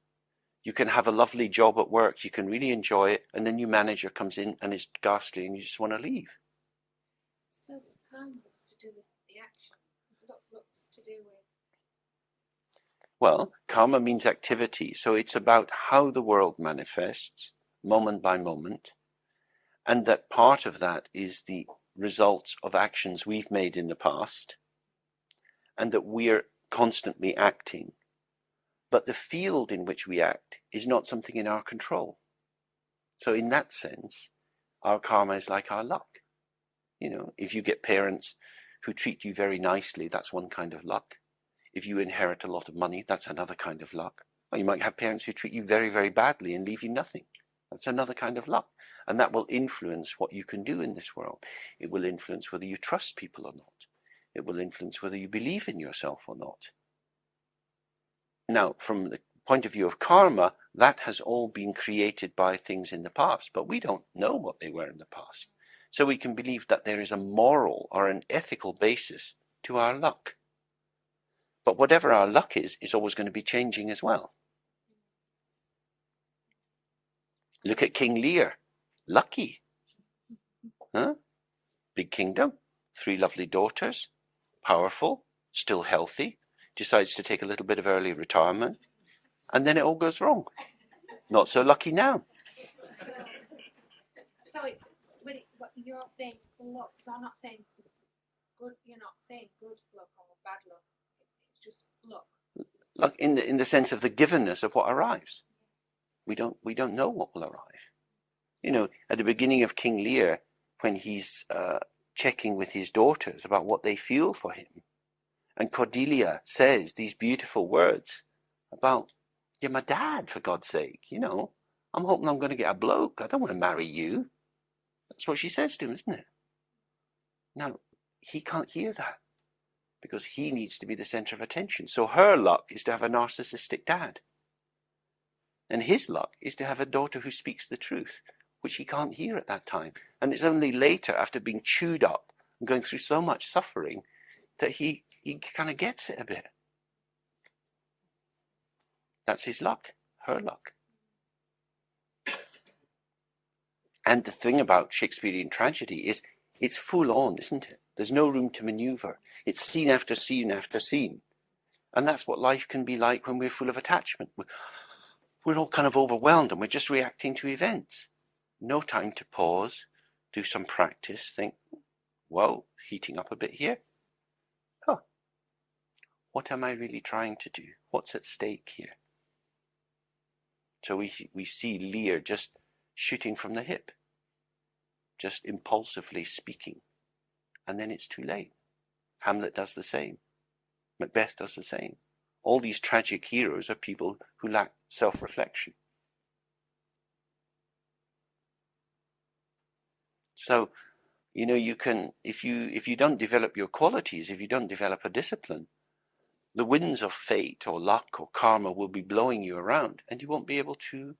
You can have a lovely job at work, you can really enjoy it, and then your manager comes in and is ghastly and you just want to leave. So karma was to do with the action. Luck's to do with... Well, karma means activity, so it's about how the world manifests, moment by moment, and that part of that is the results of actions we've made in the past, and that we're constantly acting. But the field in which we act is not something in our control. So in that sense, our karma is like our luck. You know, if you get parents who treat you very nicely, that's one kind of luck. If you inherit a lot of money, that's another kind of luck. Or you might have parents who treat you very, very badly and leave you nothing. That's another kind of luck. And that will influence what you can do in this world. It will influence whether you trust people or not. It will influence whether you believe in yourself or not. Now, from the point of view of karma, that has all been created by things in the past, but we don't know what they were in the past. So we can believe that there is a moral or an ethical basis to our luck. But whatever our luck is always going to be changing as well. Look at King Lear. Lucky. Huh? Big kingdom, 3 lovely daughters, powerful, still healthy, decides to take a little bit of early retirement, and then it all goes wrong. Not so lucky now. So it's when you're saying luck, you're not saying good. You're not saying good luck or bad luck. It's just luck. Luck in the sense of the givenness of what arrives. We don't know what will arrive. You know, at the beginning of King Lear, when he's checking with his daughters about what they feel for him, and Cordelia says these beautiful words about, "You're my dad, for God's sake, you know. I'm hoping I'm going to get a bloke. I don't want to marry you." That's what she says to him, isn't it? Now, he can't hear that because he needs to be the center of attention. So her luck is to have a narcissistic dad. And his luck is to have a daughter who speaks the truth, which he can't hear at that time. And it's only later, after being chewed up and going through so much suffering, that he kind of gets it a bit. That's his luck, her luck. And the thing about Shakespearean tragedy is it's full on, isn't it? There's no room to maneuver. It's scene after scene after scene. And that's what life can be like when we're full of attachment. We're all kind of overwhelmed and we're just reacting to events. No time to pause, do some practice, think, whoa, heating up a bit here. Huh. What am I really trying to do? What's at stake here? So we see Lear just shooting from the hip, just impulsively speaking, and then it's too late. Hamlet does the same. Macbeth does the same. All these tragic heroes are people who lack self-reflection. So, you know, you can, if you don't develop your qualities, if you don't develop a discipline, the winds of fate or luck or karma will be blowing you around, and you won't be able to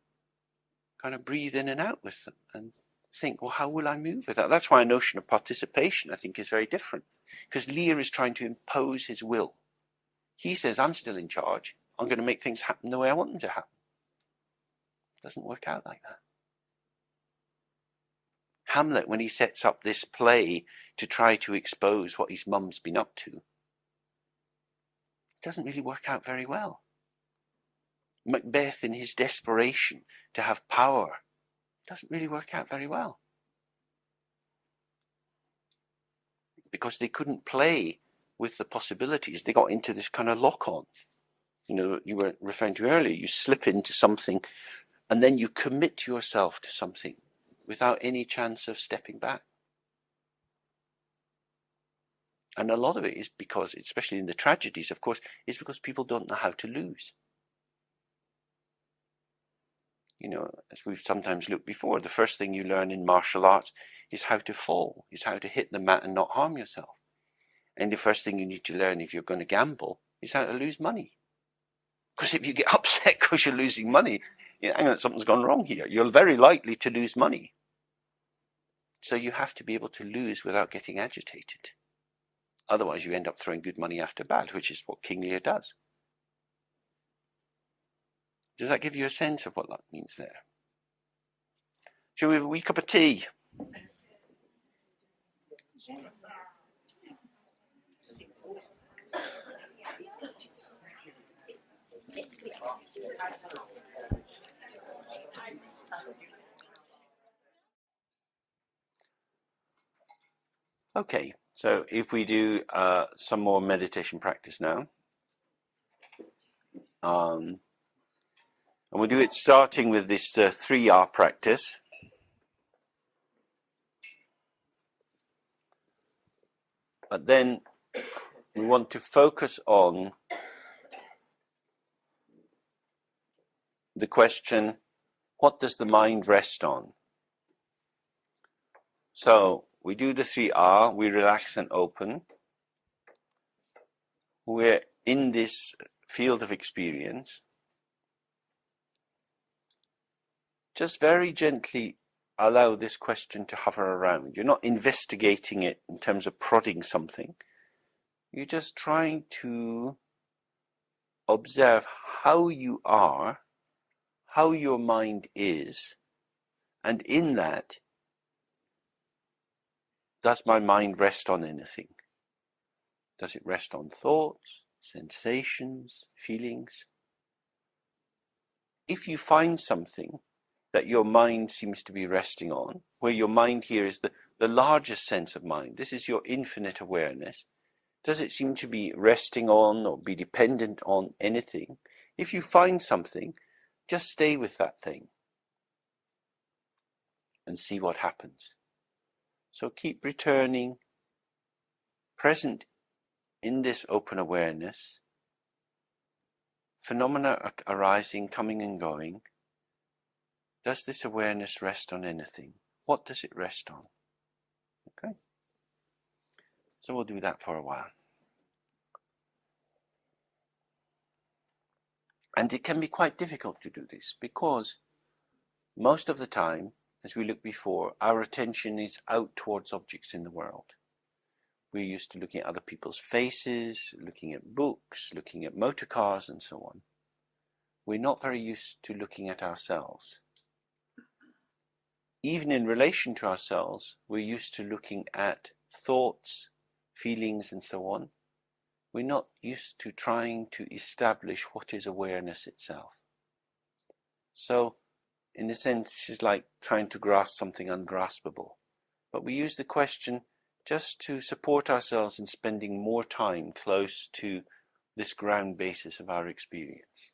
kind of breathe in and out with them and think, well, how will I move with that? That's why a notion of participation, I think, is very different. Because Lear is trying to impose his will. He says, I'm still in charge. I'm going to make things happen the way I want them to happen. It doesn't work out like that. Hamlet, when he sets up this play to try to expose what his mum's been up to, it doesn't really work out very well. Macbeth, in his desperation to have power, doesn't really work out very well. Because they couldn't play with the possibilities. They got into this kind of lock-on. You know, you were referring to earlier, you slip into something and then you commit yourself to something without any chance of stepping back. And a lot of it is because, especially in the tragedies, of course, is because people don't know how to lose. You know, as we've sometimes looked before, the first thing you learn in martial arts is how to fall, is how to hit the mat and not harm yourself. And the first thing you need to learn if you're going to gamble is how to lose money. Because if you get upset because you're losing money, you know, hang on, something's gone wrong here. You're very likely to lose money. So you have to be able to lose without getting agitated. Otherwise you end up throwing good money after bad, which is what King Lear does. Does that give you a sense of what that means there? Shall we have a wee cup of tea? Okay, so if we do some more meditation practice now. And we'll do it starting with this 3R practice. But then we want to focus on the question, what does the mind rest on? So we do the 3R, we relax and open. We're in this field of experience. Just very gently allow this question to hover around. You're not investigating it in terms of prodding something. You're just trying to observe how you are, how your mind is, and in that, does my mind rest on anything? Does it rest on thoughts, sensations, feelings? If you find something that your mind seems to be resting on, where your mind here is the largest sense of mind, this is your infinite awareness, does it seem to be resting on or be dependent on anything? If you find something, just stay with that thing and see what happens. So keep returning, present in this open awareness, phenomena arising, coming and going. Does this awareness rest on anything? What does it rest on? Okay. So we'll do that for a while. And it can be quite difficult to do this because most of the time, as we looked before, our attention is out towards objects in the world. We're used to looking at other people's faces, looking at books, looking at motor cars and so on. We're not very used to looking at ourselves. Even in relation to ourselves, we're used to looking at thoughts, feelings and so on. We're not used to trying to establish what is awareness itself. So, in a sense, it's like trying to grasp something ungraspable. But we use the question just to support ourselves in spending more time close to this ground basis of our experience.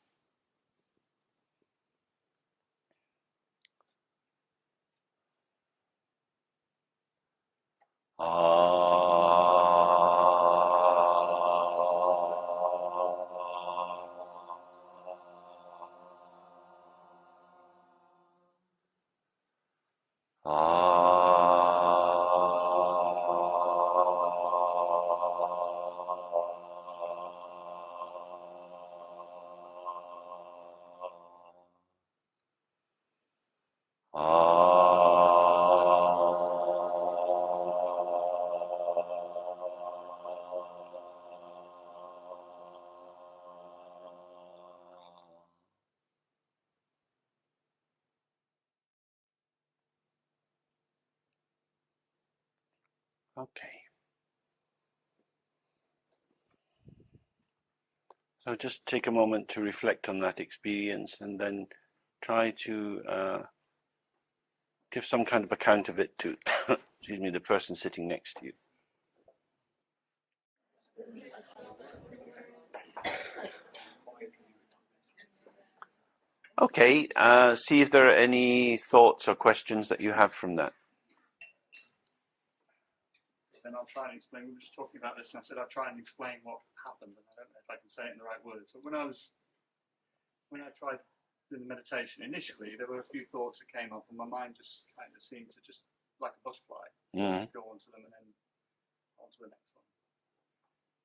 Okay. So just take a moment to reflect on that experience and then try to give some kind of account of it to, excuse me, the person sitting next to you. Okay, see if there are any thoughts or questions that you have from that. Then I'll try and explain. We were just talking about this, and I said I'll try and explain what happened, and I don't know if I can say it in the right words. But when I tried doing the meditation, initially there were a few thoughts that came up, and my mind just kind of seemed to just, like a butterfly, go onto them and then onto the next one.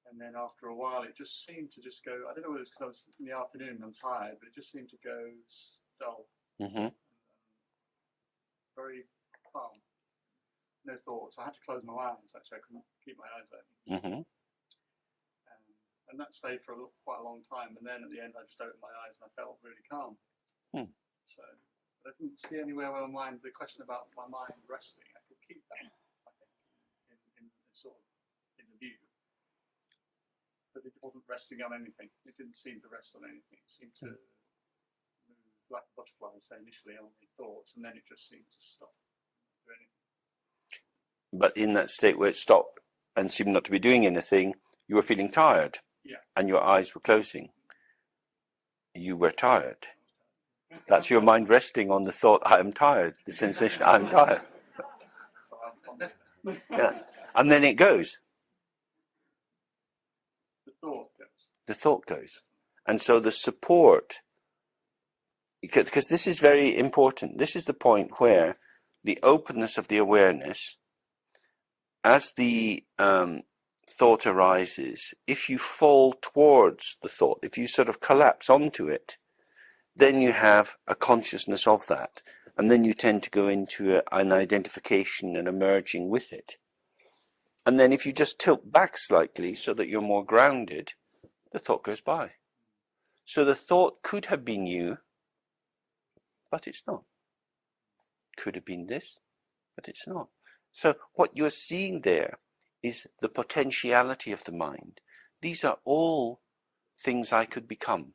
And then after a while, it just seemed to just go. I don't know whether it's because I was in the afternoon and I'm tired, but it just seemed to go dull, very calm. No thoughts. I had to close my eyes. Actually, I couldn't keep my eyes open. And that stayed for quite a long time. And then at the end, I just opened my eyes and I felt really calm. So, but I didn't see anywhere where my mind. The question about my mind resting, I could keep that. I think in sort of in the view, but it wasn't resting on anything. It didn't seem to rest on anything. It seemed to move like a butterfly, say initially on the thoughts, and then it just seemed to stop. Do anything. But in that state where it stopped and seemed not to be doing anything, you were feeling tired. Yeah. And your eyes were closing. You were tired. That's your mind resting on the thought, I am tired. The sensation, I am tired. Yeah. And then it goes. The thought goes. The thought goes. And so the support, because this is very important. This is the point where the openness of the awareness, as the thought arises, if you fall towards the thought, if you sort of collapse onto it, then you have a consciousness of that. And then you tend to go into an identification and a merging with it. And then if you just tilt back slightly so that you're more grounded, the thought goes by. So the thought could have been you, but it's not. Could have been this, but it's not. So what you're seeing there is the potentiality of the mind. These are all things I could become.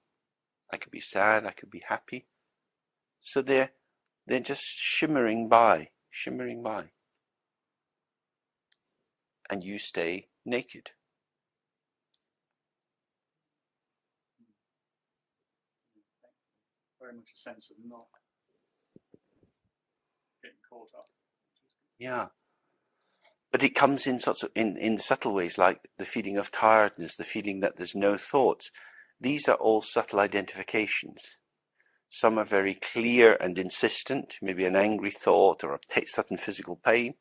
I could be sad, I could be happy. So they're just shimmering by. And you stay naked. Very much a sense of not getting caught up. Yeah. But it comes in sorts of in subtle ways, like the feeling of tiredness, the feeling that there's no thoughts. These are all subtle identifications. Some are very clear and insistent, maybe an angry thought or a sudden physical pain.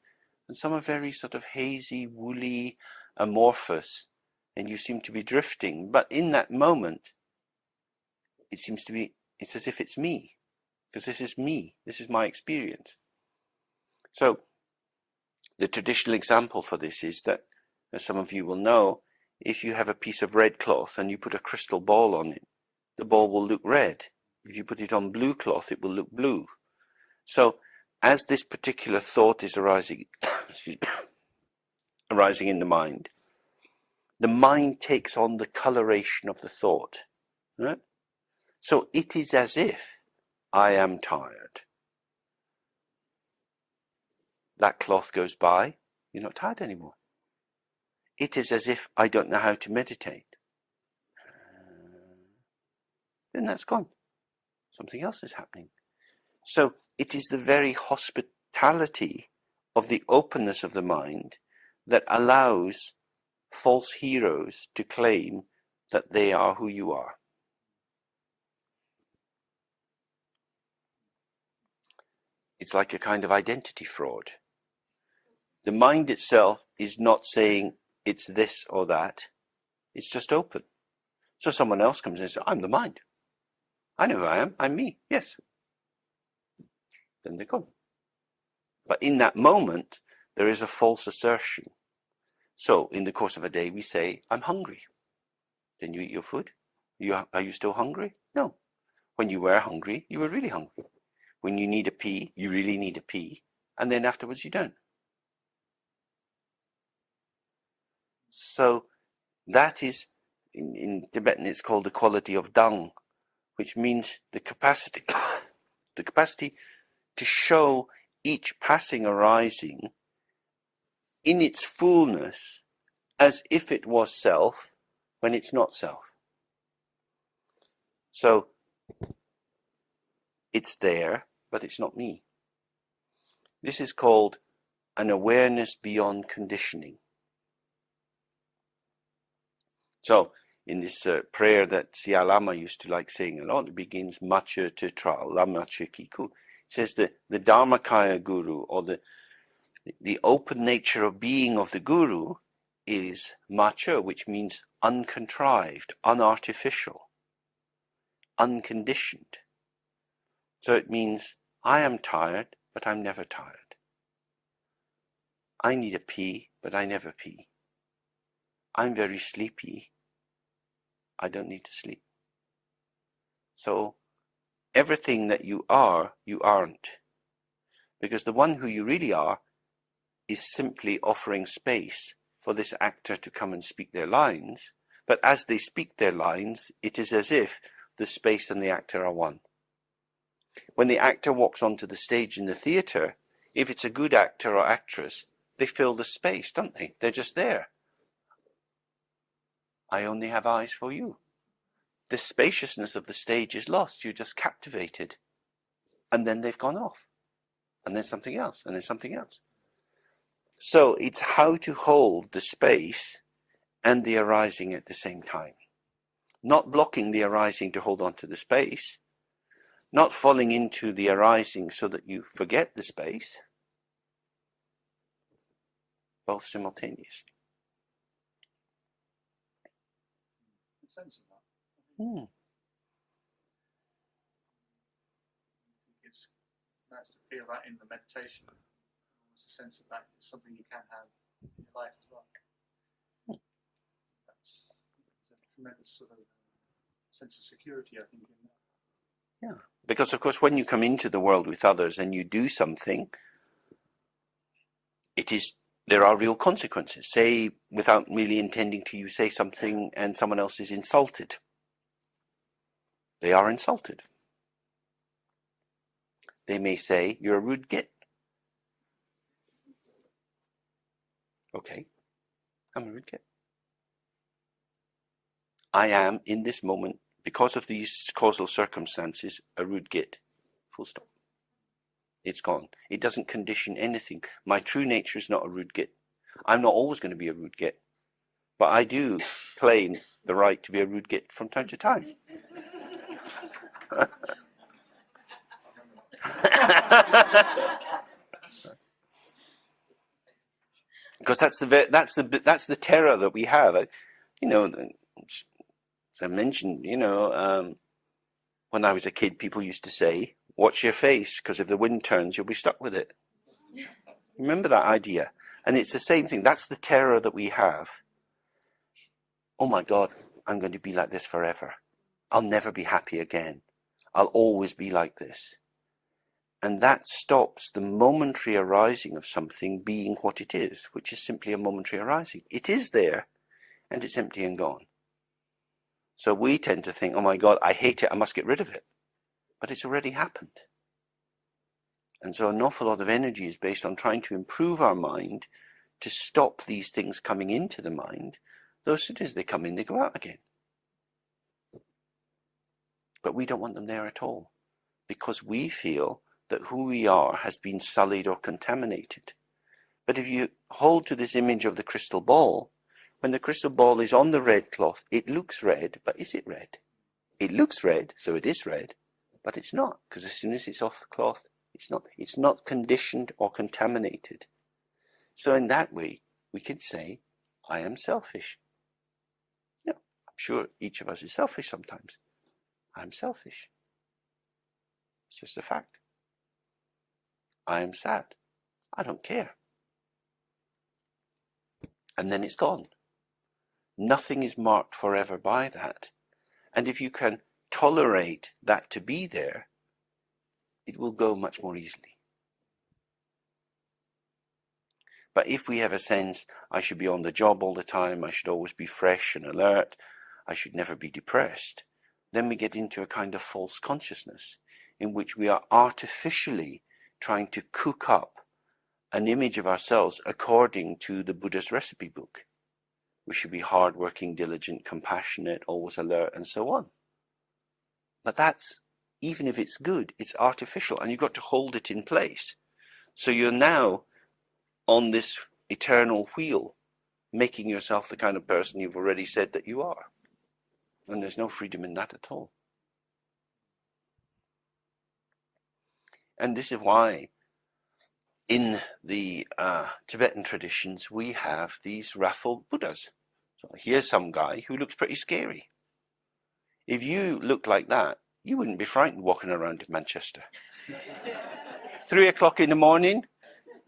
And some are very sort of hazy, woolly, amorphous, and you seem to be drifting. But in that moment, it's as if it's me, because this is me, this is my experience. So the traditional example for this is that as some of you will know, if you have a piece of red cloth and you put a crystal ball on it, the ball will look red. If you put it on blue cloth, it will look blue. So as this particular thought is arising, arising in the mind takes on the coloration of the thought. Right? So it is as if I am tired. That cloth goes by, you're not tired anymore. It is as if I don't know how to meditate. Then that's gone. Something else is happening. So it is the very hospitality of the openness of the mind that allows false heroes to claim that they are who you are. It's like a kind of identity fraud. The mind itself is not saying it's this or that. It's just open. So someone else comes in and says, I'm the mind. I know who I am. I'm me. Yes. Then they're gone. But in that moment, there is a false assertion. So in the course of a day, we say, I'm hungry. Then you eat your food. Are you still hungry? No. When you were hungry, you were really hungry. When you need a pee, you really need a pee. And then afterwards, you don't. So that is, in Tibetan, it's called the quality of dung, which means the capacity to show each passing arising in its fullness as if it was self when it's not self. So it's there, but it's not me. This is called an awareness beyond conditioning. So in this prayer that Sia Lama used to like saying a lot, it begins Macha Tetra, Lama Chikiku. It says that the Dharmakaya Guru, or the open nature of being of the Guru, is Macha, which means uncontrived, unartificial, unconditioned. So it means I am tired, but I'm never tired. I need a pee, but I never pee. I'm very sleepy. I don't need to sleep. So everything that you are, you aren't. Because the one who you really are is simply offering space for this actor to come and speak their lines. But as they speak their lines, it is as if the space and the actor are one. When the actor walks onto the stage in the theatre, if it's a good actor or actress, they fill the space, don't they? They're just there. I only have eyes for you. The spaciousness of the stage is lost. You're just captivated. And then they've gone off. And then something else, and then something else. So it's how to hold the space and the arising at the same time. Not blocking the arising to hold on to the space. Not falling into the arising so that you forget the space. Both simultaneous. The sense of that. It's nice to feel that in the meditation. There's a sense of that is something you can have in your life as well. That's a tremendous sort of sense of security, I think, in that. Yeah, because of course when you come into the world with others and you do something, there are real consequences. Say, without really intending to, you say something and someone else is insulted. They are insulted. They may say, you're a rude git. Okay, I'm a rude git. I am, in this moment, because of these causal circumstances, a rude git. Full stop. It's gone. It doesn't condition anything. My true nature is not a rude git. I'm not always going to be a rude git. But I do claim the right to be a rude git from time to time. Because that's the terror that we have. As I mentioned, when I was a kid, people used to say, watch your face, because if the wind turns, you'll be stuck with it. Remember that idea? And it's the same thing. That's the terror that we have. Oh my God, I'm going to be like this forever. I'll never be happy again. I'll always be like this. And that stops the momentary arising of something being what it is, which is simply a momentary arising. It is there, and it's empty and gone. So we tend to think, oh my God, I hate it, I must get rid of it. But it's already happened. And so an awful lot of energy is based on trying to improve our mind to stop these things coming into the mind. Though as soon as they come in, they go out again. But we don't want them there at all, because we feel that who we are has been sullied or contaminated. But if you hold to this image of the crystal ball, when the crystal ball is on the red cloth, it looks red, but is it red? It looks red, so it is red, but it's not, because as soon as it's off the cloth, it's not conditioned or contaminated. So in that way, we can say, I am selfish. Yeah, I'm sure each of us is selfish sometimes. I'm selfish. It's just a fact. I am sad. I don't care. And then it's gone. Nothing is marked forever by that. And if you can tolerate that to be there, it will go much more easily. But if we have a sense, I should be on the job all the time, I should always be fresh and alert, I should never be depressed, then we get into a kind of false consciousness in which we are artificially trying to cook up an image of ourselves according to the Buddhist recipe book. We should be hardworking, diligent, compassionate, always alert, and so on. But that's, even if it's good, it's artificial, and you've got to hold it in place. So you're now on this eternal wheel, making yourself the kind of person you've already said that you are. And there's no freedom in that at all. And this is why in the Tibetan traditions we have these raffled Buddhas. So here's some guy who looks pretty scary. If you looked like that, you wouldn't be frightened walking around Manchester. 3 o'clock in the morning,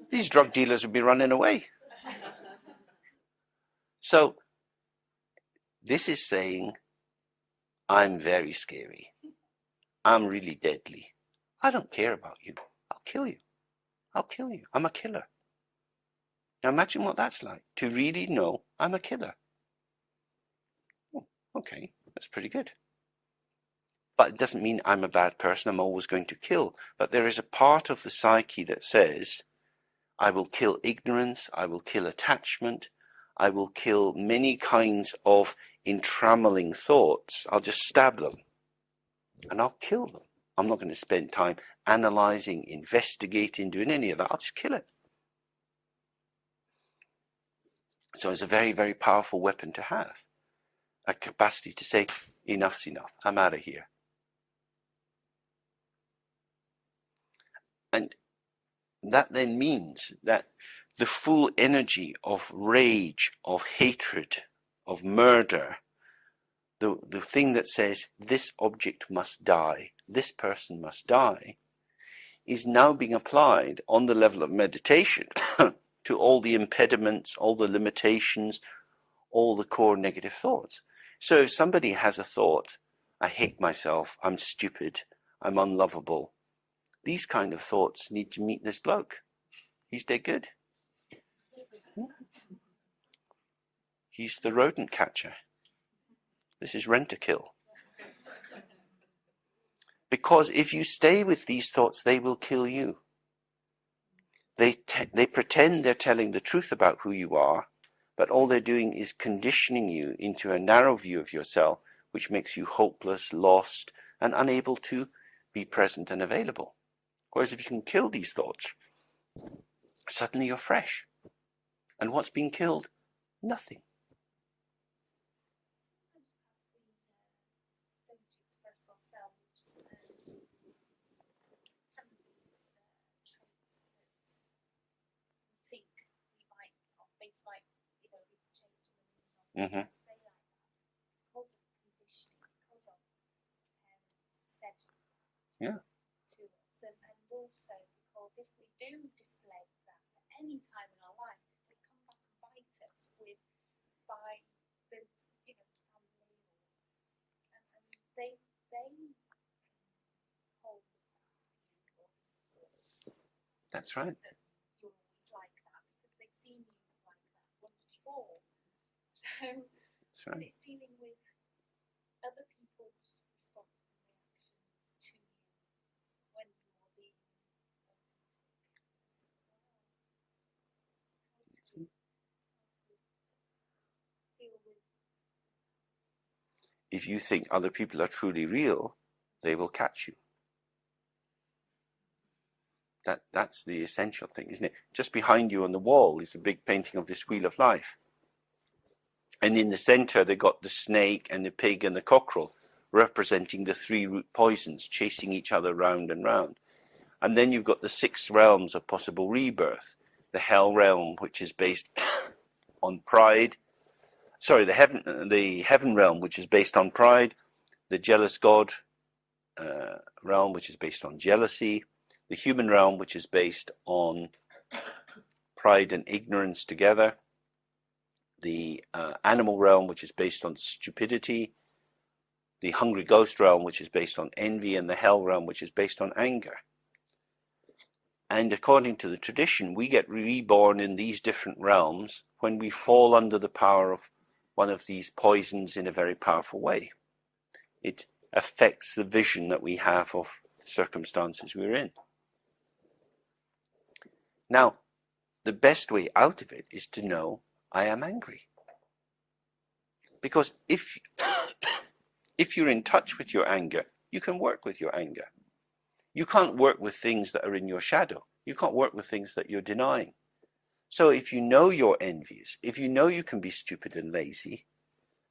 these drug dealers would be running away. So this is saying, I'm very scary. I'm really deadly. I don't care about you. I'll kill you. I'll kill you. I'm a killer. Now imagine what that's like, to really know I'm a killer. Oh, okay, that's pretty good. But it doesn't mean I'm a bad person, I'm always going to kill. But there is a part of the psyche that says, I will kill ignorance, I will kill attachment, I will kill many kinds of entrammling thoughts. I'll just stab them and I'll kill them. I'm not going to spend time analyzing, investigating, doing any of that. I'll just kill it. So it's a very, very powerful weapon to have. A capacity to say, enough's enough, I'm out of here. And that then means that the full energy of rage, of hatred, of murder, the thing that says this object must die, this person must die, is now being applied on the level of meditation to all the impediments, all the limitations, all the core negative thoughts. So if somebody has a thought, I hate myself, I'm stupid, I'm unlovable, these kind of thoughts need to meet this bloke. He's dead good. He's the rodent catcher. This is rent-a-kill. Because if you stay with these thoughts, they will kill you. They pretend they're telling the truth about who you are, but all they're doing is conditioning you into a narrow view of yourself, which makes you hopeless, lost, and unable to be present and available. Whereas if you can kill these thoughts, suddenly you're fresh. And what's being killed? Nothing. Mm-hmm. Yeah. To us, and also because if we do display that at any time in our life, we bite us with by those, you know, family and they hold That's right. that you're always like that because they've seen you like that once before. So That's right. it's dealing with other people's responses and reactions to you when you're being authentic. How to deal with. If you think other people are truly real, they will catch you. That's the essential thing, isn't it? Just behind you on the wall is a big painting of this wheel of life. And in the center, they got the snake and the pig and the cockerel, representing the 3 root poisons, chasing each other round and round. And then you've got the 6 realms of possible rebirth. The hell realm, which is based on pride. Sorry, the heaven realm, which is based on pride. The jealous god realm, which is based on jealousy. The human realm, which is based on pride and ignorance together. The animal realm, which is based on stupidity. The hungry ghost realm, which is based on envy. And the hell realm, which is based on anger. And according to the tradition, we get reborn in these different realms when we fall under the power of one of these poisons in a very powerful way. It affects the vision that we have of circumstances we're in. Now, the best way out of it is to know I am angry. Because if you're in touch with your anger, you can work with your anger. You can't work with things that are in your shadow. You can't work with things that you're denying. So if you know you're envious, if you know you can be stupid and lazy,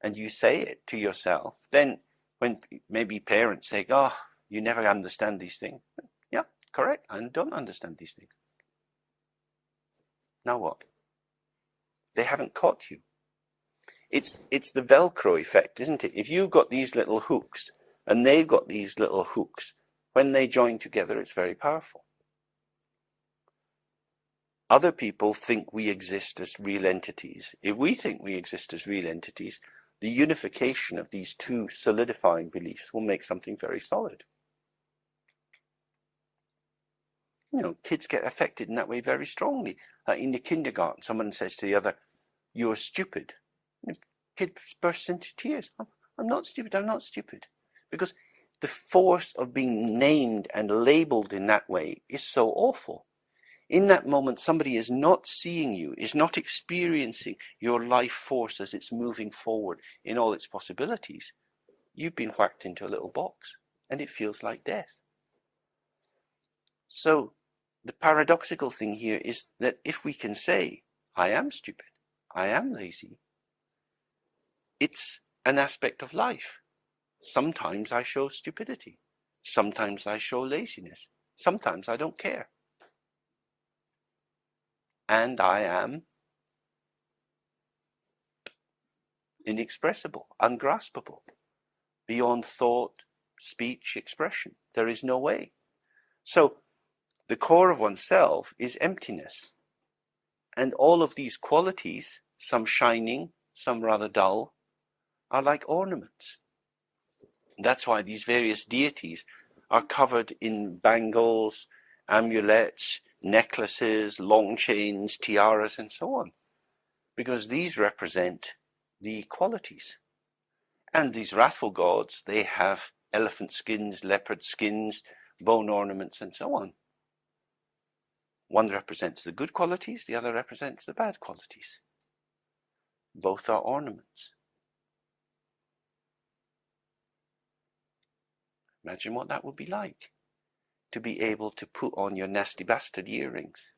and you say it to yourself, then when maybe parents say, oh, you never understand these things. Yeah, correct. I don't understand these things. Now what? They haven't caught you. It's the Velcro effect, isn't it? If you've got these little hooks and they've got these little hooks, when they join together, it's very powerful. Other people think we exist as real entities. If we think we exist as real entities, the unification of these 2 solidifying beliefs will make something very solid. You know, kids get affected in that way very strongly. In the kindergarten, someone says to the other, you're stupid. The kid bursts into tears. I'm not stupid, I'm not stupid. Because the force of being named and labeled in that way is so awful. In that moment, somebody is not seeing you, is not experiencing your life force as it's moving forward in all its possibilities. You've been whacked into a little box, and it feels like death. So the paradoxical thing here is that if we can say, I am stupid, I am lazy, it's an aspect of life. Sometimes I show stupidity. Sometimes I show laziness. Sometimes I don't care. And I am inexpressible, ungraspable, beyond thought, speech, expression. There is no way. So the core of oneself is emptiness. And all of these qualities, some shining, some rather dull, are like ornaments. That's why these various deities are covered in bangles, amulets, necklaces, long chains, tiaras, and so on. Because these represent the qualities. And these wrathful gods, they have elephant skins, leopard skins, bone ornaments, and so on. One represents the good qualities, the other represents the bad qualities. Both are ornaments. Imagine what that would be like, to be able to put on your nasty bastard earrings.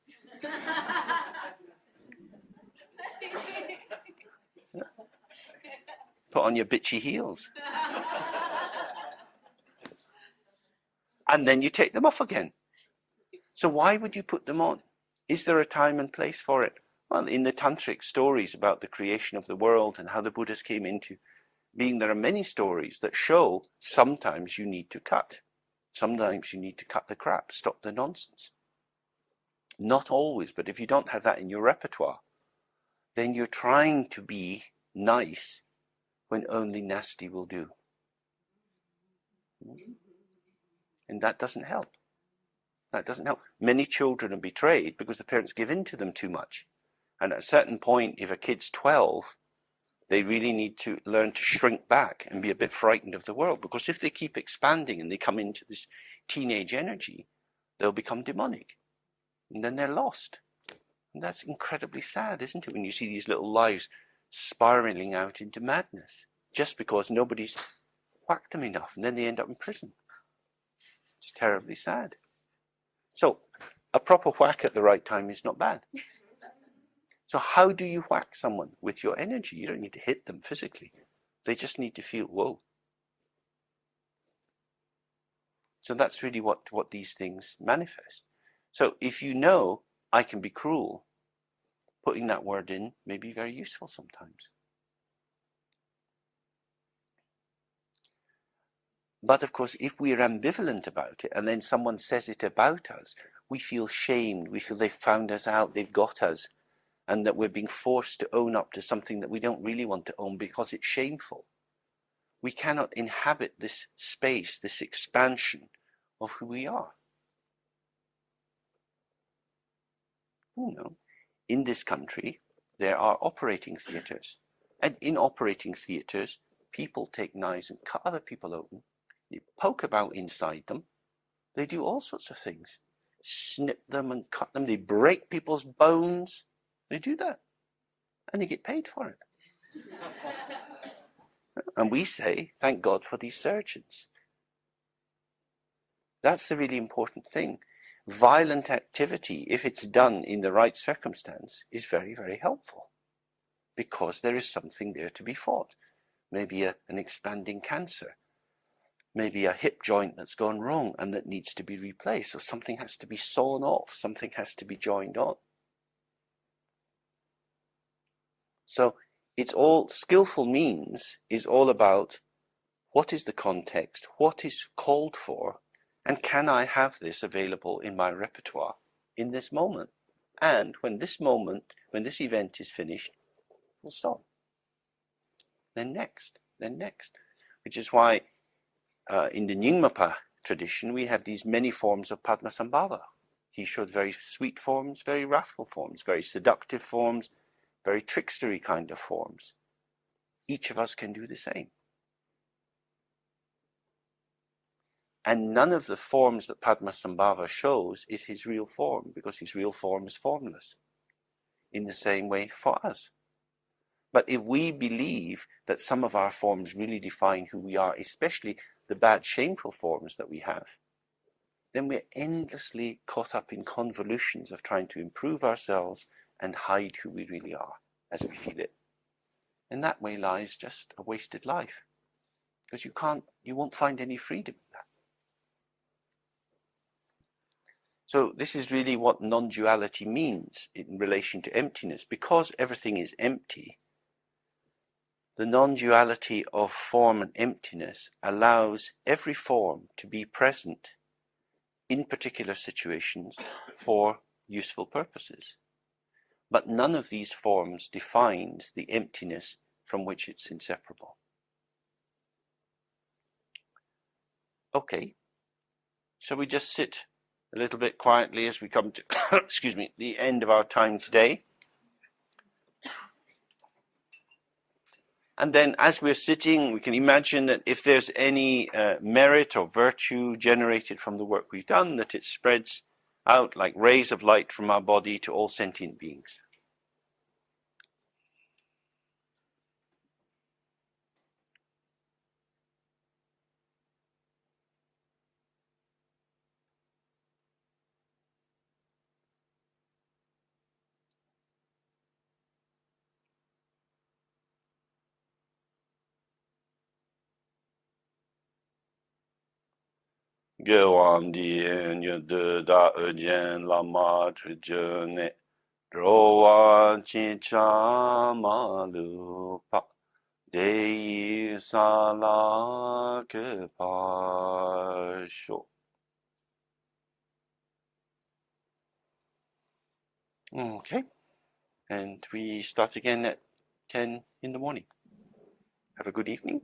Put on your bitchy heels. And then you take them off again. So why would you put them on? Is there a time and place for it? Well, in the tantric stories about the creation of the world and how the Buddhas came into being, there are many stories that show sometimes you need to cut. Sometimes you need to cut the crap, stop the nonsense. Not always, but if you don't have that in your repertoire, then you're trying to be nice when only nasty will do. And that doesn't help. That doesn't help. Many children are betrayed because the parents give in to them too much. And at a certain point, if a kid's 12, they really need to learn to shrink back and be a bit frightened of the world. Because if they keep expanding and they come into this teenage energy, they'll become demonic. And then they're lost. And that's incredibly sad, isn't it? When you see these little lives spiraling out into madness just because nobody's whacked them enough, and then they end up in prison. It's terribly sad. So a proper whack at the right time is not bad. So how do you whack someone? With your energy. You don't need to hit them physically. They just need to feel, whoa. So that's really what these things manifest. So if you know I can be cruel, putting that word in may be very useful sometimes. But of course, if we're ambivalent about it and then someone says it about us, we feel shamed. We feel they've found us out, they've got us, and that we're being forced to own up to something that we don't really want to own because it's shameful. We cannot inhabit this space, this expansion of who we are. You know, in this country, there are operating theatres. And in operating theatres, people take knives and cut other people open. They poke about inside them. They do all sorts of things. Snip them and cut them. They break people's bones. They do that. And they get paid for it. And we say, thank God for these surgeons. That's the really important thing. Violent activity, if it's done in the right circumstance, is very, very helpful. Because there is something there to be fought. Maybe an expanding cancer. Maybe a hip joint that's gone wrong and that needs to be replaced. So something has to be sawn off. Something has to be joined on. So it's all, skillful means is all about what is the context, what is called for, and can I have this available in my repertoire in this moment? And when this event is finished, full stop. Then next. Which is why in the Nyingmapa tradition, we have these many forms of Padmasambhava. He showed very sweet forms, very wrathful forms, very seductive forms, very trickstery kind of forms. Each of us can do the same. And none of the forms that Padmasambhava shows is his real form, because his real form is formless. In the same way for us. But if we believe that some of our forms really define who we are, especially the bad, shameful forms that we have, then we're endlessly caught up in convolutions of trying to improve ourselves and hide who we really are as we feel it. And that way lies just a wasted life. Because you won't find any freedom in that. So this is really what non-duality means in relation to emptiness. Because everything is empty, the non-duality of form and emptiness allows every form to be present in particular situations for useful purposes. But none of these forms defines the emptiness from which it's inseparable. Okay, so we just sit a little bit quietly as we come to excuse me, the end of our time today. And then as we're sitting, we can imagine that if there's any merit or virtue generated from the work we've done, that it spreads out like rays of light from our body to all sentient beings. Gewan dien ye de da ejen la ma trejene drowan chin cha ma lu pa de sa la ke pa sho. Okay, and we start again at 10 in the morning. Have a good evening.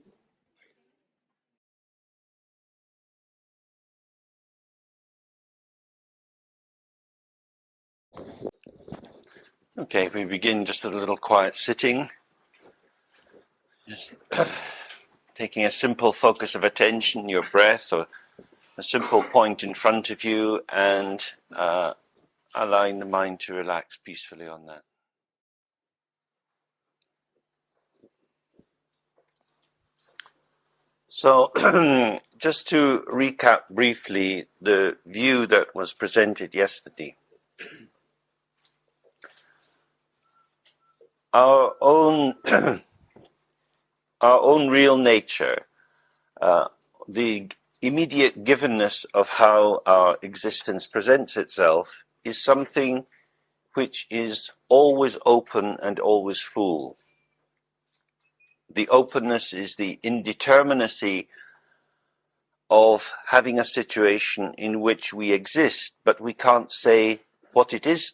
Okay, we begin just a little quiet sitting. Just taking a simple focus of attention, your breath, or a simple point in front of you, and allowing the mind to relax peacefully on that. So, just to recap briefly the view that was presented yesterday. Our own our own real nature, the immediate givenness of how our existence presents itself, is something which is always open and always full. The openness is the indeterminacy of having a situation in which we exist, but we can't say what it is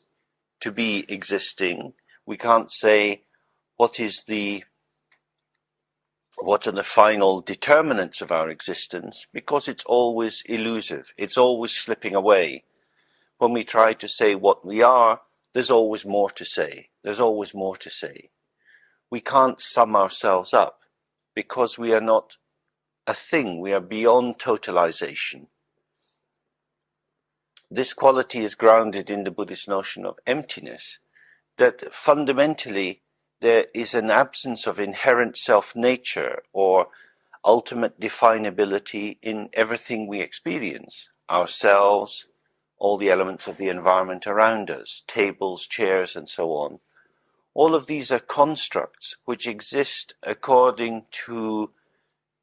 to be existing. We can't say what are the final determinants of our existence, because it's always elusive. It's always slipping away. When we try to say what we are, there's always more to say. There's always more to say. We can't sum ourselves up because we are not a thing. We are beyond totalization. This quality is grounded in the Buddhist notion of emptiness, that fundamentally there is an absence of inherent self-nature or ultimate definability in everything we experience, ourselves, all the elements of the environment around us, tables, chairs, and so on. All of these are constructs which exist according to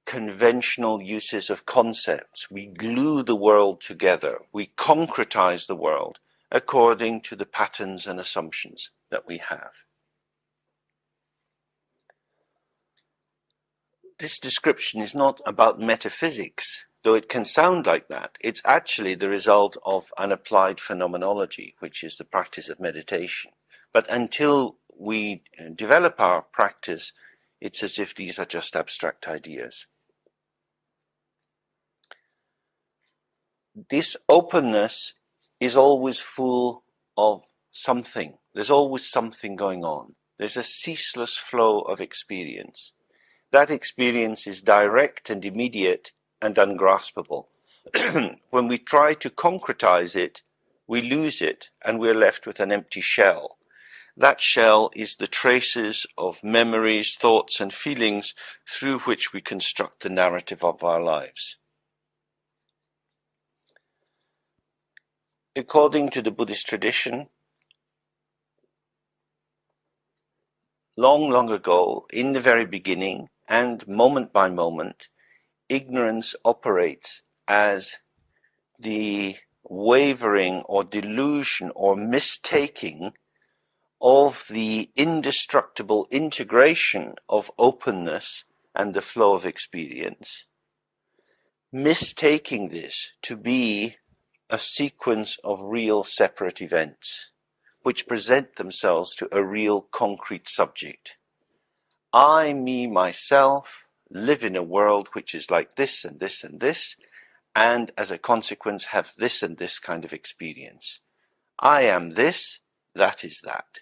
conventional uses of concepts. We glue the world together. We concretize the world according to the patterns and assumptions that we have. This description is not about metaphysics, though it can sound like that. It's actually the result of an applied phenomenology, which is the practice of meditation. But until we develop our practice, it's as if these are just abstract ideas. This openness is always full of something. There's always something going on. There's a ceaseless flow of experience. That experience is direct and immediate and ungraspable. When we try to concretize it, we lose it and we're left with an empty shell. That shell is the traces of memories, thoughts, and feelings through which we construct the narrative of our lives. According to the Buddhist tradition, long, long ago, in the very beginning, and moment by moment, ignorance operates as the wavering or delusion or mistaking of the indestructible integration of openness and the flow of experience, mistaking this to be a sequence of real separate events which present themselves to a real concrete subject. I, me, myself, live in a world which is like this and this and this, and as a consequence have this and this kind of experience. I am this, that is that.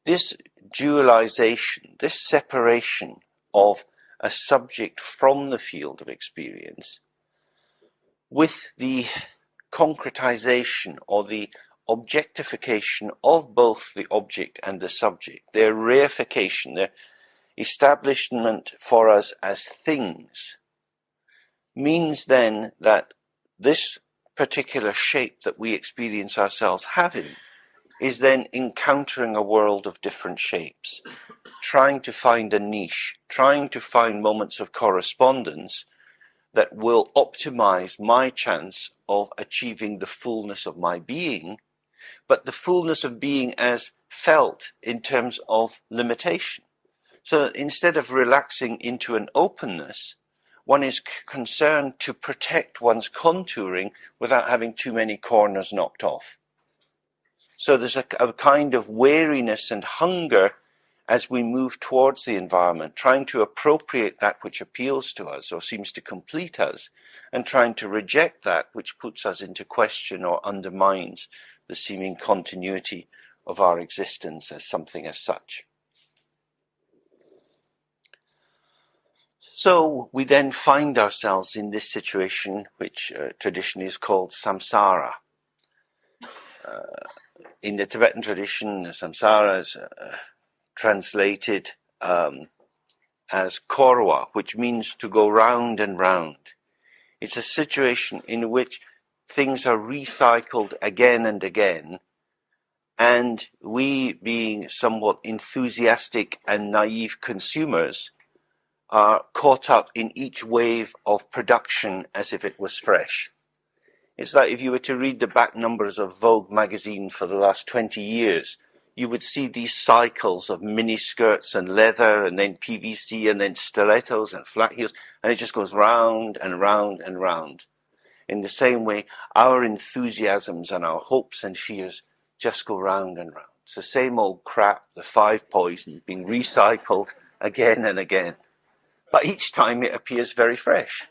This dualization, this separation of a subject from the field of experience, with the concretization or the objectification of both the object and the subject, their reification, their establishment for us as things, means then that this particular shape that we experience ourselves having is then encountering a world of different shapes, trying to find a niche, trying to find moments of correspondence that will optimize my chance of achieving the fullness of my being, but the fullness of being as felt in terms of limitation. So instead of relaxing into an openness, one is concerned to protect one's contouring without having too many corners knocked off. So there's a kind of wariness and hunger as we move towards the environment, trying to appropriate that which appeals to us or seems to complete us, and trying to reject that which puts us into question or undermines the seeming continuity of our existence as something as such. So we then find ourselves in this situation, which traditionally is called samsara. In the Tibetan tradition, samsara is translated as korwa, which means to go round and round. It's a situation in which things are recycled again and again, and we, being somewhat enthusiastic and naive consumers, are caught up in each wave of production as if it was fresh. It's like if you were to read the back numbers of Vogue magazine for the last 20 years, you would see these cycles of mini skirts and leather and then PVC and then stilettos and flat heels, and it just goes round and round and round. In the same way, our enthusiasms and our hopes and fears just go round and round. It's the same old crap, the 5 poisons being recycled again and again. But each time it appears very fresh.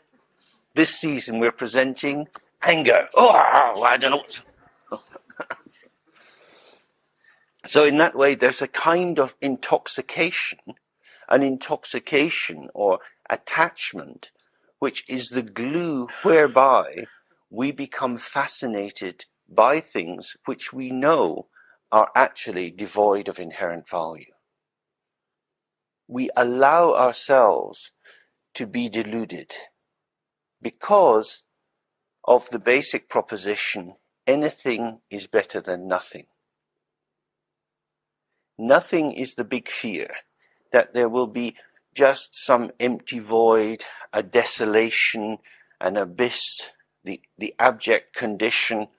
This season we're presenting anger. Oh, I don't know what's... So in that way, there's a kind of intoxication, an intoxication or attachment, which is the glue whereby we become fascinated by things which we know are actually devoid of inherent value. We allow ourselves to be deluded because of the basic proposition, anything is better than nothing. Nothing is the big fear, that there will be just some empty void, a desolation, an abyss, the abject condition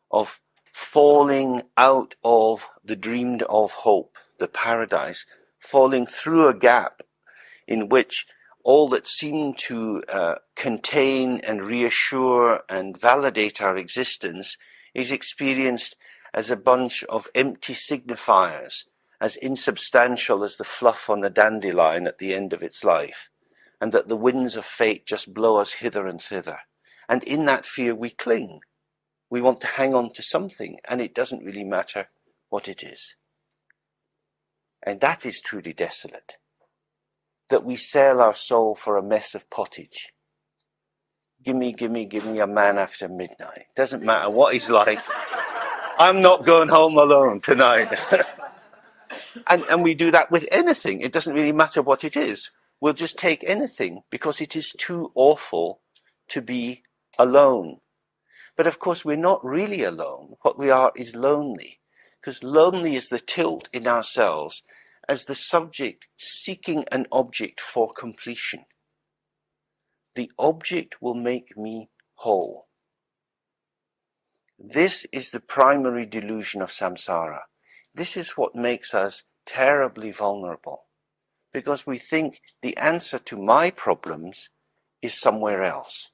of falling out of the dreamed of hope, the paradise, falling through a gap in which all that seemed to contain and reassure and validate our existence is experienced as a bunch of empty signifiers, as insubstantial as the fluff on a dandelion at the end of its life, and that the winds of fate just blow us hither and thither. And in that fear we cling. We want to hang on to something, and it doesn't really matter what it is. And that is truly desolate. That we sell our soul for a mess of pottage. Give me a man after midnight. Doesn't matter what he's like. I'm not going home alone tonight. And we do that with anything. It doesn't really matter what it is. We'll just take anything because it is too awful to be alone. But of course, we're not really alone. What we are is lonely, because lonely is the tilt in ourselves as the subject seeking an object for completion. The object will make me whole. This is the primary delusion of samsara. This is what makes us terribly vulnerable, because we think the answer to my problems is somewhere else.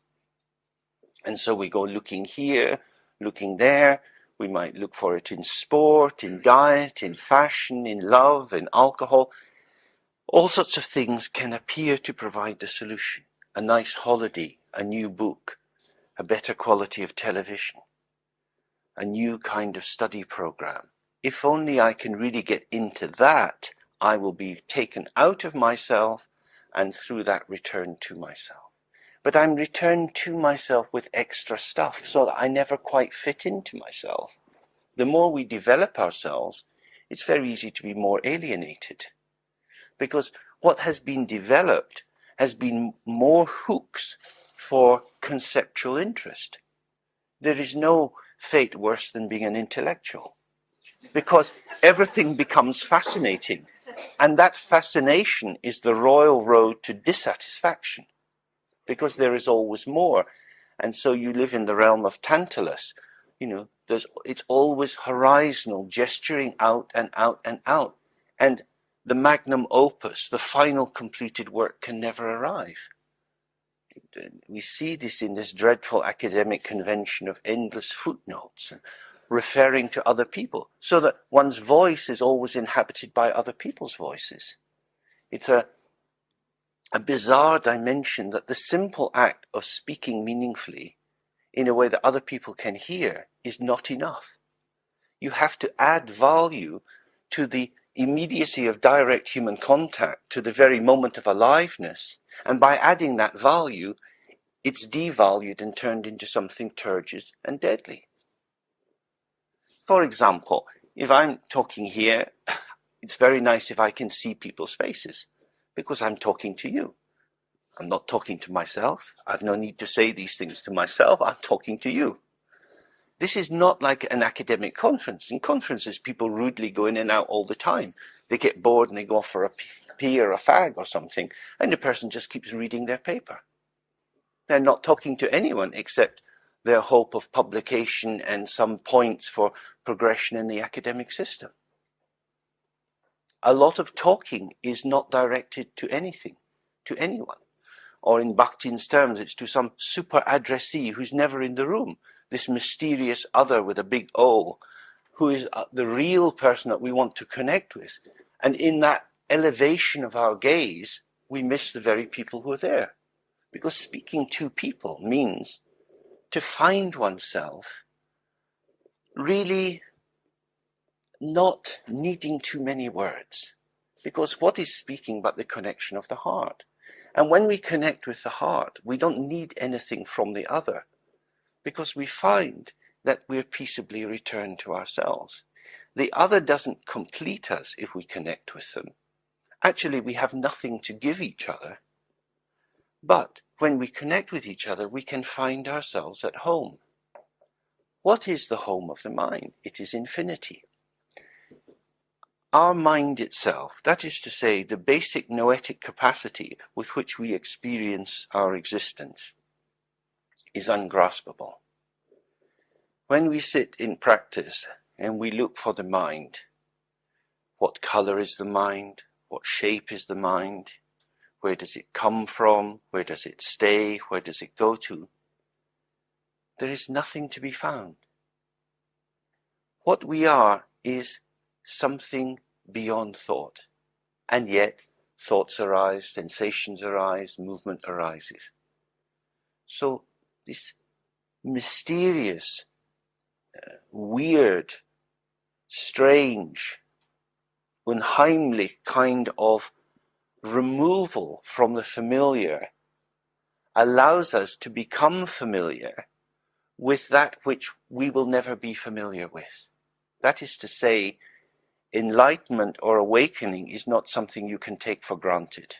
And so we go looking here, looking there. We might look for it in sport, in diet, in fashion, in love, in alcohol. All sorts of things can appear to provide the solution. A nice holiday, a new book, a better quality of television, a new kind of study program. If only I can really get into that, I will be taken out of myself and through that return to myself. But I'm returned to myself with extra stuff so that I never quite fit into myself. The more we develop ourselves, it's very easy to be more alienated. Because what has been developed has been more hooks for conceptual interest. There is no fate worse than being an intellectual, because everything becomes fascinating. And that fascination is the royal road to dissatisfaction, because there is always more. And so you live in the realm of Tantalus. It's always horizontal, gesturing out and out and out. And the magnum opus, the final completed work, can never arrive. We see this in this dreadful academic convention of endless footnotes and referring to other people, so that one's voice is always inhabited by other people's voices. It's a bizarre dimension that the simple act of speaking meaningfully in a way that other people can hear is not enough. You have to add value to the immediacy of direct human contact, to the very moment of aliveness, and by adding that value, it's devalued and turned into something turgid and deadly. For example, if I'm talking here, it's very nice if I can see people's faces, because I'm talking to you. I'm not talking to myself. I've no need to say these things to myself. I'm talking to you. This is not like an academic conference. In conferences, people rudely go in and out all the time. They get bored and they go off for a pee or a fag or something, and the person just keeps reading their paper. They're not talking to anyone except their hope of publication and some points for progression in the academic system. A lot of talking is not directed to anything, to anyone. Or in Bakhtin's terms, it's to some super addressee who's never in the room, this mysterious other with a big O, who is the real person that we want to connect with. And in that elevation of our gaze, we miss the very people who are there. Because speaking to people means to find oneself really not needing too many words. Because what is speaking but the connection of the heart? And when we connect with the heart, we don't need anything from the other, because we find that we're peaceably returned to ourselves. The other doesn't complete us if we connect with them. Actually, we have nothing to give each other. But when we connect with each other, we can find ourselves at home. What is the home of the mind? It is infinity. Our mind itself, that is to say, the basic noetic capacity with which we experience our existence, is ungraspable. When we sit in practice and we look for the mind, what color is the mind? What shape is the mind? Where does it come from? Where does it stay? Where does it go to? There is nothing to be found. What we are is something beyond thought. And yet, thoughts arise, sensations arise, movement arises. So, this mysterious, weird, strange, unheimlich kind of removal from the familiar allows us to become familiar with that which we will never be familiar with. That is to say, enlightenment or awakening is not something you can take for granted.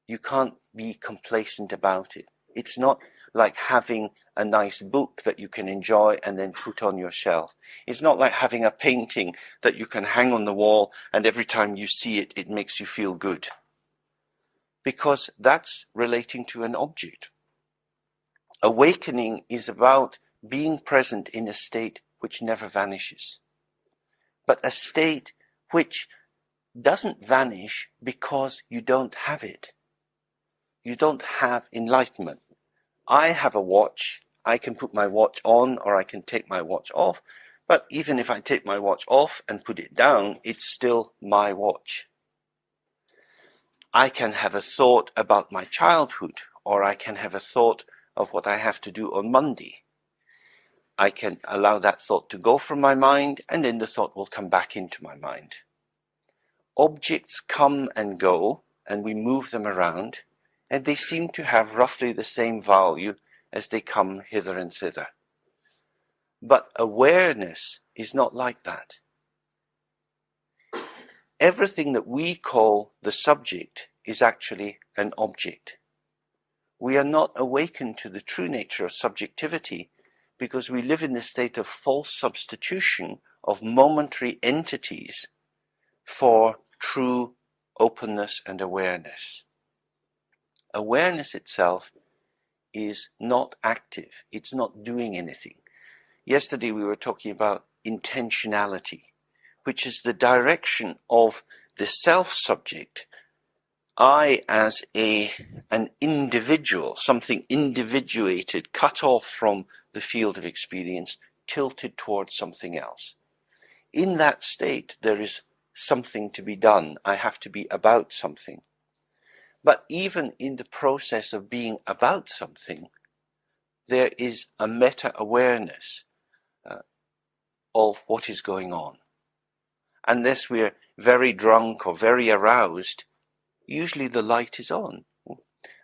You can't be complacent about it. It's not like having a nice book that you can enjoy and then put on your shelf. It's not like having a painting that you can hang on the wall and every time you see it, it makes you feel good. Because that's relating to an object. Awakening is about being present in a state which never vanishes, but a state which doesn't vanish because you don't have it. You don't have enlightenment. I have a watch. I can put my watch on or I can take my watch off, but even if I take my watch off and put it down, it's still my watch. I can have a thought about my childhood, or I can have a thought of what I have to do on Monday. I can allow that thought to go from my mind, and then the thought will come back into my mind. Objects come and go, and we move them around, and they seem to have roughly the same value as they come hither and thither. But awareness is not like that. Everything that we call the subject is actually an object. We are not awakened to the true nature of subjectivity because we live in the state of false substitution of momentary entities for true openness and awareness. Awareness itself is not active. It's not doing anything. Yesterday we were talking about intentionality, which is the direction of the self-subject. I as an individual, something individuated, cut off from the field of experience, tilted towards something else. In that state, there is something to be done. I have to be about something. But even in the process of being about something, there is a meta-awareness of what is going on. Unless we're very drunk or very aroused, usually the light is on.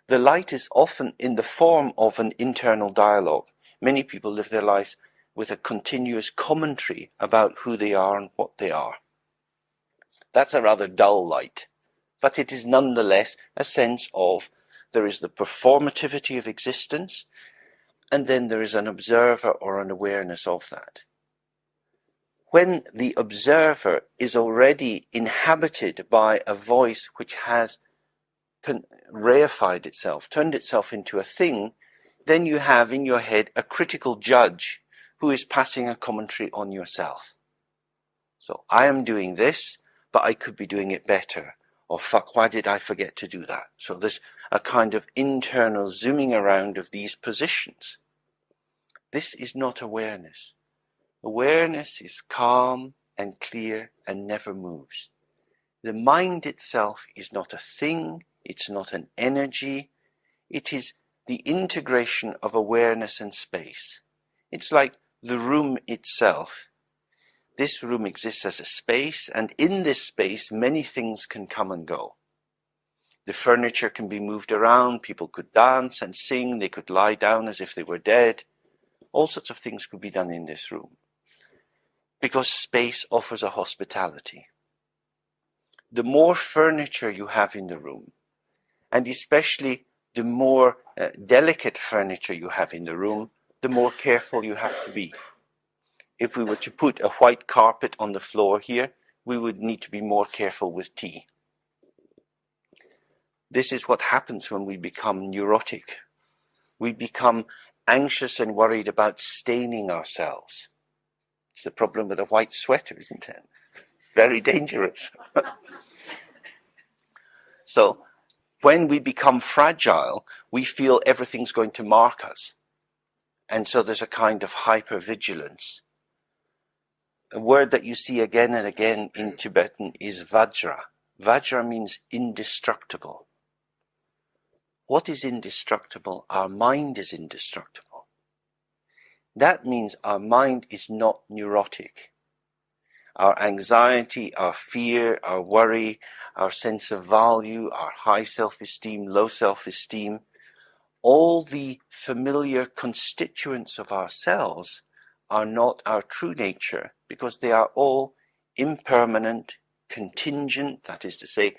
The light is often in the form of an internal dialogue. Many people live their lives with a continuous commentary about who they are and what they are. That's a rather dull light, but it is nonetheless a sense of there is the performativity of existence, and then there is an observer or an awareness of that. When the observer is already inhabited by a voice which has reified itself, turned itself into a thing, then you have in your head a critical judge who is passing a commentary on yourself. So, I am doing this, but I could be doing it better. Or fuck, why did I forget to do that? So there's a kind of internal zooming around of these positions. This is not awareness. Awareness is calm and clear and never moves. The mind itself is not a thing, it's not an energy, it is the integration of awareness and space. It's like the room itself. This room exists as a space, and in this space many things can come and go. The furniture can be moved around, people could dance and sing, they could lie down as if they were dead. All sorts of things could be done in this room. Because space offers a hospitality. The more furniture you have in the room, and especially the more delicate furniture you have in the room, the more careful you have to be. If we were to put a white carpet on the floor here, we would need to be more careful with tea. This is what happens when we become neurotic. We become anxious and worried about staining ourselves. It's the problem with a white sweater, isn't it? Very dangerous. So, when we become fragile, we feel everything's going to mark us. And so there's a kind of hypervigilance. A word that you see again and again in Tibetan is Vajra. Vajra means indestructible. What is indestructible? Our mind is indestructible. That means our mind is not neurotic. Our anxiety, our fear, our worry, our sense of value, our high self-esteem, low self-esteem, all the familiar constituents of ourselves are not our true nature, because they are all impermanent, contingent, that is to say,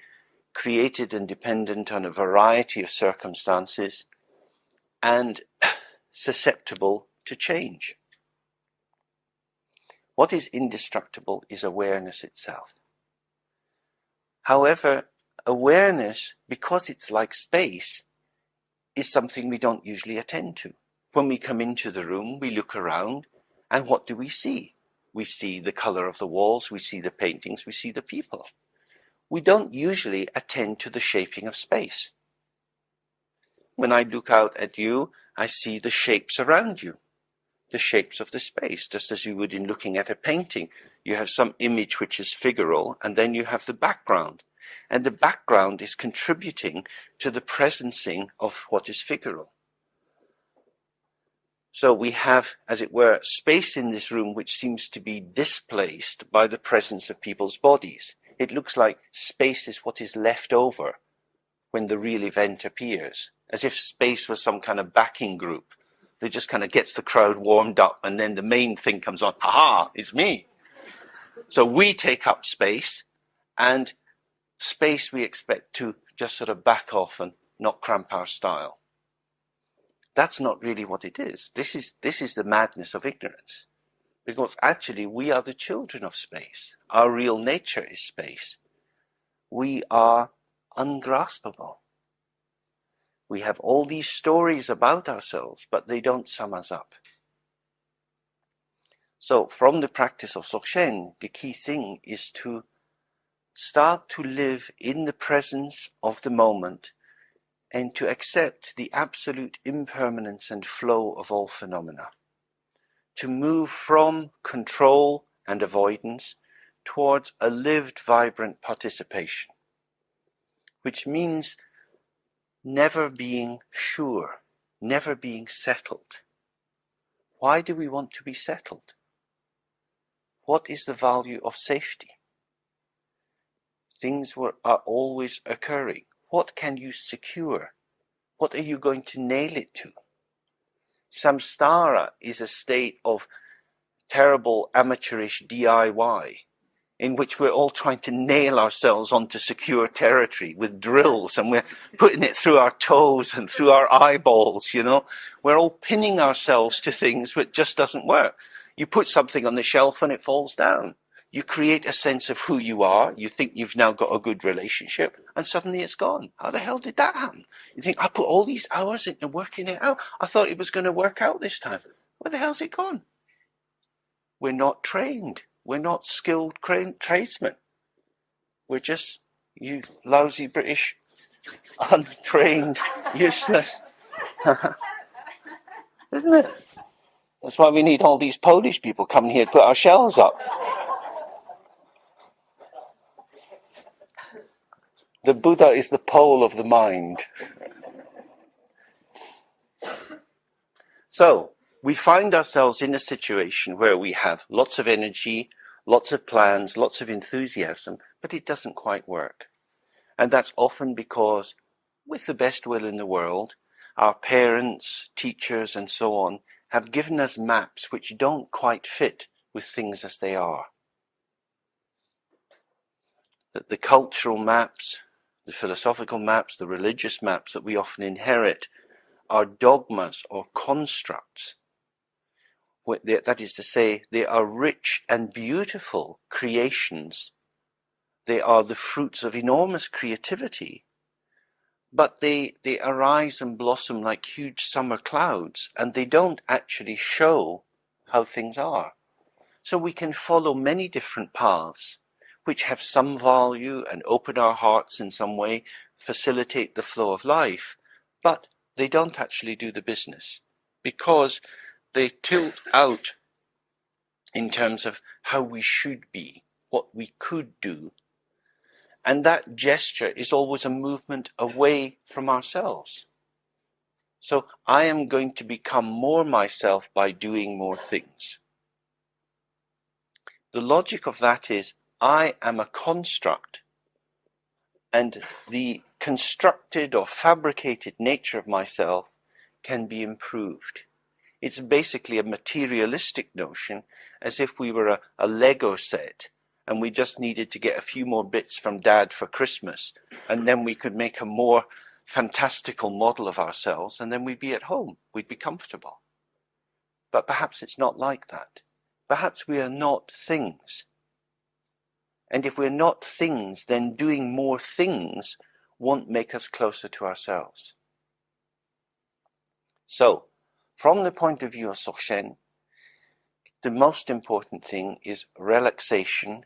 created and dependent on a variety of circumstances, and susceptible to change. What is indestructible is awareness itself. However, awareness, because it's like space, is something we don't usually attend to. When we come into the room, we look around, and what do we see? We see the color of the walls, we see the paintings, we see the people. We don't usually attend to the shaping of space. When I look out at you, I see the shapes around you, the shapes of the space, just as you would in looking at a painting. You have some image which is figural, and then you have the background. And the background is contributing to the presencing of what is figural. So we have, as it were, space in this room which seems to be displaced by the presence of people's bodies. It looks like space is what is left over when the real event appears, as if space was some kind of backing group that just kind of gets the crowd warmed up, and then the main thing comes on. Ha-ha, it's me. So we take up space, and space we expect to just sort of back off and not cramp our style. That's not really what it is. This is the madness of ignorance. Because actually we are the children of space. Our real nature is space. We are ungraspable. We have all these stories about ourselves, but they don't sum us up. So from the practice of Dzogchen, the key thing is to start to live in the presence of the moment and to accept the absolute impermanence and flow of all phenomena. to move from control and avoidance towards a lived, vibrant participation, which means never being sure, never being settled. Why do we want to be settled? What is the value of safety? Things are always occurring. What can you secure? What are you going to nail it to? Samsara is a state of terrible amateurish DIY in which we're all trying to nail ourselves onto secure territory with drills, and we're putting it through our toes and through our eyeballs, you know. We're all pinning ourselves to things which just doesn't work. You put something on the shelf and it falls down. You create a sense of who you are. You think you've now got a good relationship, and suddenly it's gone. How the hell did that happen? You think, I put all these hours into working it out. I thought it was going to work out this time. Where the hell's it gone? We're not trained. We're not skilled tradesmen. We're just you lousy British, untrained, useless. Isn't it? That's why we need all these Polish people coming here to put our shelves up. The Buddha is the pole of the mind. So, we find ourselves in a situation where we have lots of energy, lots of plans, lots of enthusiasm, but it doesn't quite work. And that's often because, with the best will in the world, our parents, teachers, and so on have given us maps which don't quite fit with things as they are. That the cultural maps, the philosophical maps, the religious maps that we often inherit are dogmas or constructs. That is to say, they are rich and beautiful creations. They are the fruits of enormous creativity, but they arise and blossom like huge summer clouds, and they don't actually show how things are. So we can follow many different paths, which have some value and open our hearts in some way, facilitate the flow of life, but they don't actually do the business, because they tilt out in terms of how we should be, what we could do. And that gesture is always a movement away from ourselves. So I am going to become more myself by doing more things. The logic of that is, I am a construct, and the constructed or fabricated nature of myself can be improved. It's basically a materialistic notion, as if we were a Lego set and we just needed to get a few more bits from Dad for Christmas, and then we could make a more fantastical model of ourselves, and then we'd be at home, we'd be comfortable. But perhaps it's not like that. Perhaps we are not things. And if we're not things, then doing more things won't make us closer to ourselves. So, from the point of view of Dzogchen, the most important thing is relaxation,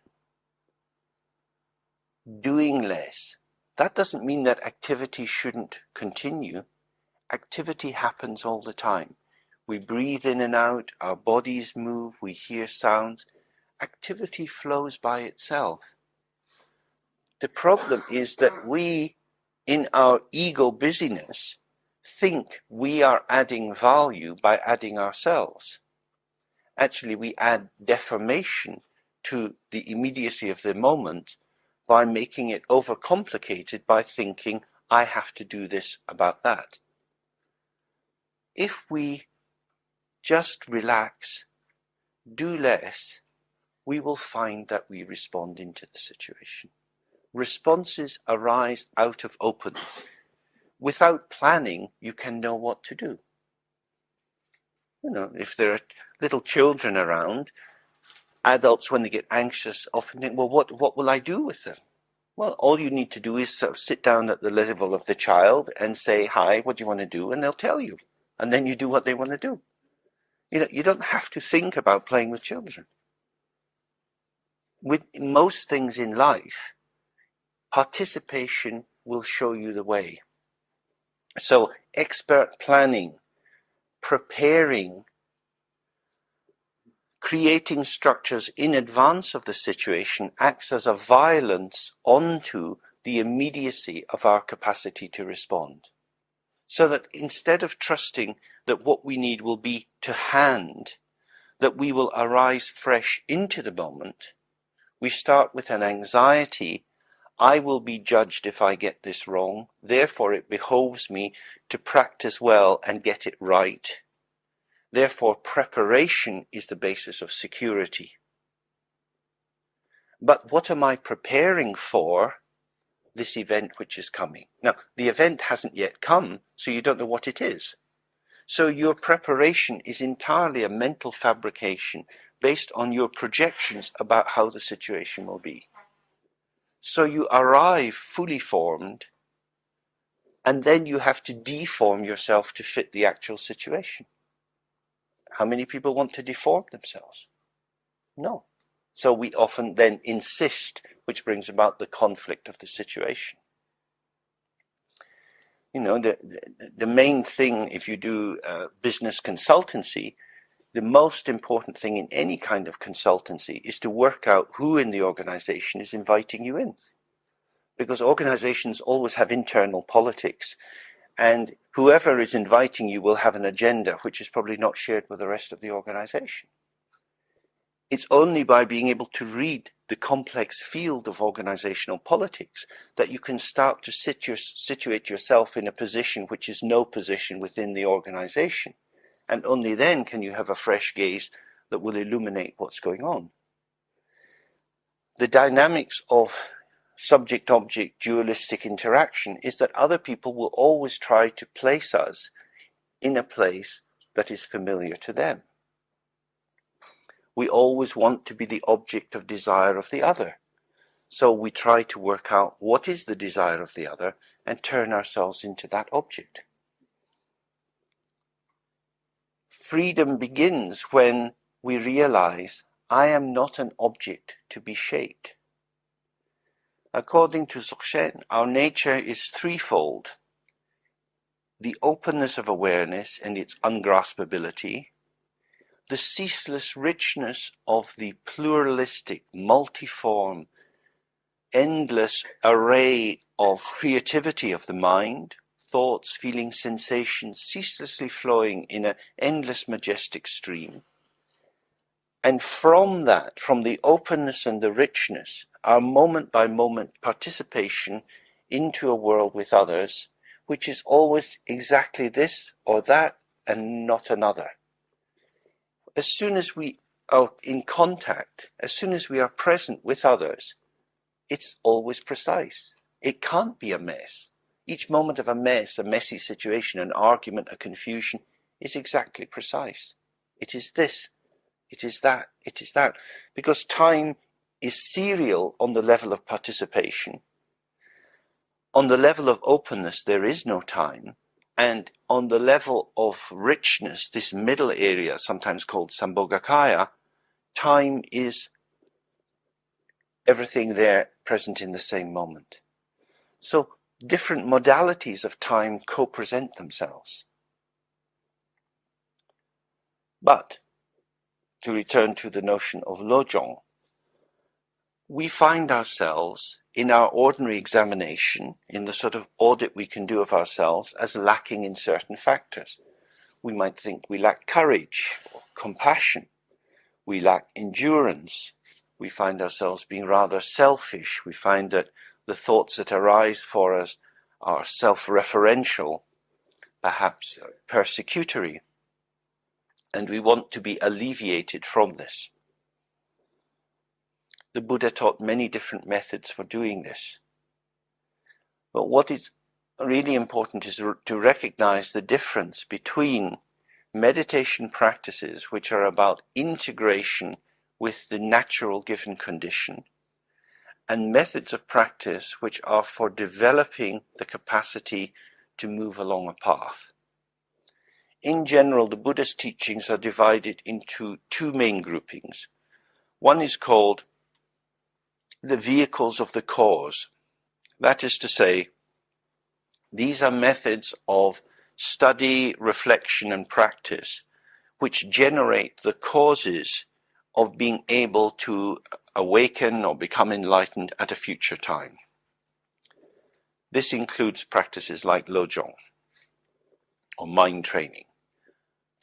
doing less. That doesn't mean that activity shouldn't continue. Activity happens all the time. We breathe in and out, our bodies move, we hear sounds. Activity flows by itself. The problem is that we, in our ego busyness, think we are adding value by adding ourselves. Actually, we add deformation to the immediacy of the moment by making it overcomplicated by thinking, I have to do this about that. If we just relax, do less, we will find that we respond into the situation. Responses arise out of openness. Without planning, you can know what to do. You know, if there are little children around, adults, when they get anxious, often think, well, what will I do with them? Well, all you need to do is sort of sit down at the level of the child and say, hi, what do you want to do? And they'll tell you. And then you do what they want to do. You don't have to think about playing with children. With most things in life, participation will show you the way. So expert planning, preparing, creating structures in advance of the situation acts as a violence onto the immediacy of our capacity to respond. So that instead of trusting that what we need will be to hand, that we will arise fresh into the moment, we start with an anxiety. I will be judged if I get this wrong, therefore it behoves me to practice well and get it right. Therefore preparation is the basis of security. But what am I preparing for? This event which is coming. Now, the event hasn't yet come, so you don't know what it is. So your preparation is entirely a mental fabrication based on your projections about how the situation will be. So you arrive fully formed, and then you have to deform yourself to fit the actual situation. How many people want to deform themselves? No. So we often then insist, which brings about the conflict of the situation. You know, the main thing, if you do business consultancy, the most important thing in any kind of consultancy is to work out who in the organization is inviting you in. Because organizations always have internal politics, and whoever is inviting you will have an agenda which is probably not shared with the rest of the organization. It's only by being able to read the complex field of organizational politics that you can start to situate yourself in a position which is no position within the organization. And only then can you have a fresh gaze that will illuminate what's going on. The dynamics of subject-object dualistic interaction is that other people will always try to place us in a place that is familiar to them. We always want to be the object of desire of the other. So we try to work out what is the desire of the other and turn ourselves into that object. Freedom begins when we realize I am not an object to be shaped. According to Dzogchen, our nature is threefold: the openness of awareness and its ungraspability, the ceaseless richness of the pluralistic, multiform, endless array of creativity of the mind, thoughts, feelings, sensations, ceaselessly flowing in an endless majestic stream. And from that, from the openness and the richness, our moment by moment participation into a world with others, which is always exactly this or that and not another. As soon as we are in contact, as soon as we are present with others, it's always precise. It can't be a mess. Each moment of a mess, a messy situation, an argument, a confusion, is exactly precise. It is this, it is that, it is that. Because time is serial on the level of participation. On the level of openness, there is no time. And on the level of richness, this middle area, sometimes called Sambhogakaya, time is everything there present in the same moment. So different modalities of time co-present themselves. But to return to the notion of lojong, we find ourselves in our ordinary examination, in the sort of audit we can do of ourselves, as lacking in certain factors. We might think we lack courage or compassion. We lack endurance. We find ourselves being rather selfish. We find that the thoughts that arise for us are self-referential, perhaps persecutory, and we want to be alleviated from this. The Buddha taught many different methods for doing this. But what is really important is to recognize the difference between meditation practices which are about integration with the natural given condition and methods of practice which are for developing the capacity to move along a path. In general, the Buddhist teachings are divided into two main groupings. One is called the vehicles of the cause. That is to say, these are methods of study, reflection, and practice which generate the causes of being able to awaken or become enlightened at a future time. This includes practices like Lojong, or mind training.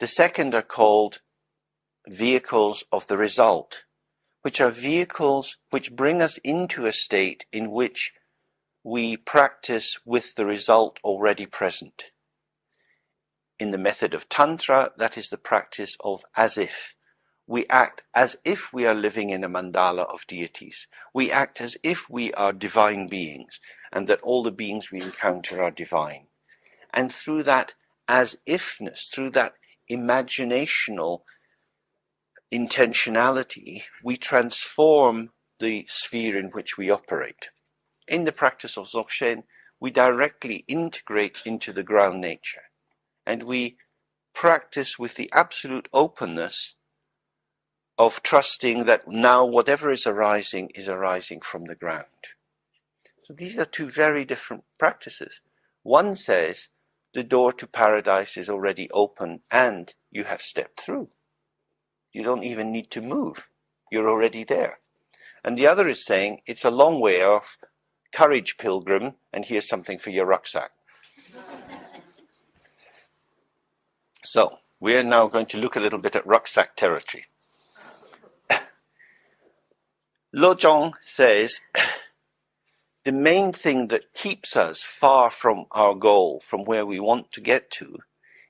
The second are called vehicles of the result, which are vehicles which bring us into a state in which we practice with the result already present. In the method of Tantra, that is the practice of as if. We act as if we are living in a mandala of deities. We act as if we are divine beings, and that all the beings we encounter are divine. And through that as-ifness, through that imaginational intentionality, we transform the sphere in which we operate. In the practice of Dzogchen, we directly integrate into the ground nature, and we practice with the absolute openness of trusting that now whatever is arising from the ground. So these are two very different practices. One says the door to paradise is already open and you have stepped through. You don't even need to move. You're already there. And the other is saying it's a long way off. Courage, pilgrim, and here's something for your rucksack. So we're now going to look a little bit at rucksack territory. Lojong says the main thing that keeps us far from our goal, from where we want to get to,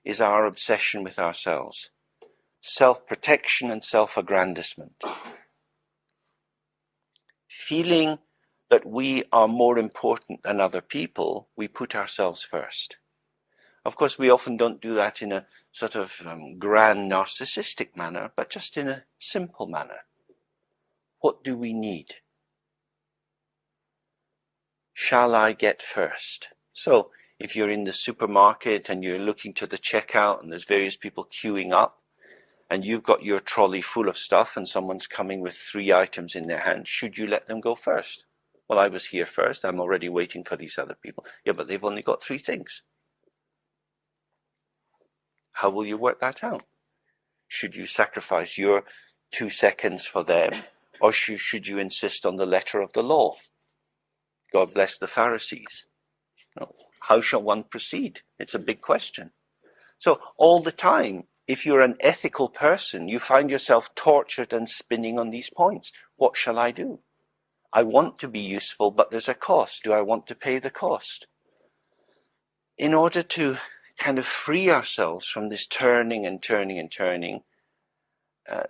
is our obsession with ourselves. Self-protection and self-aggrandizement. Feeling that we are more important than other people, we put ourselves first. Of course, we often don't do that in a sort of grand narcissistic manner, but just in a simple manner. What do we need? Shall I get first? So, if you're in the supermarket and you're looking to the checkout and there's various people queuing up, and you've got your trolley full of stuff and someone's coming with 3 items in their hand, should you let them go first? Well, I was here first. I'm already waiting for these other people. Yeah, but they've only got 3 things. How will you work that out? Should you sacrifice your 2 seconds for them, or should you insist on the letter of the law? God bless the Pharisees. No. How shall one proceed? It's a big question. So all the time, if you're an ethical person, you find yourself tortured and spinning on these points. What shall I do? I want to be useful, but there's a cost. Do I want to pay the cost? In order to kind of free ourselves from this turning and turning and turning,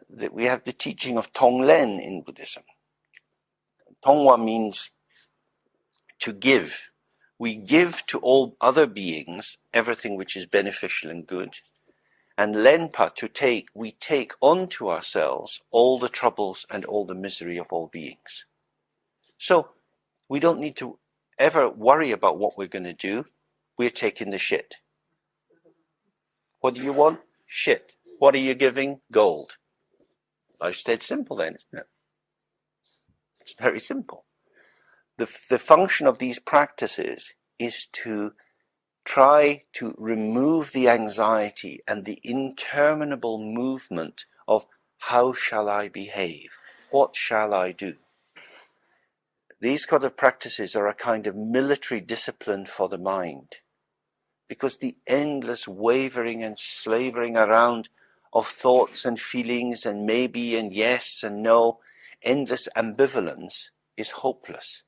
that we have the teaching of Tonglen in Buddhism. Tongwa means to give. We give to all other beings everything which is beneficial and good. And Lenpa, to take, we take onto ourselves all the troubles and all the misery of all beings. So we don't need to ever worry about what we're going to do. We're taking the shit. What do you want? Shit. What are you giving? Gold. Life's dead simple then, isn't it? It's very simple. The function of these practices is to try to remove the anxiety and the interminable movement of how shall I behave? What shall I do? These kind of practices are a kind of military discipline for the mind, because the endless wavering and slavering around of thoughts and feelings and maybe and yes and no, endless ambivalence is hopeless.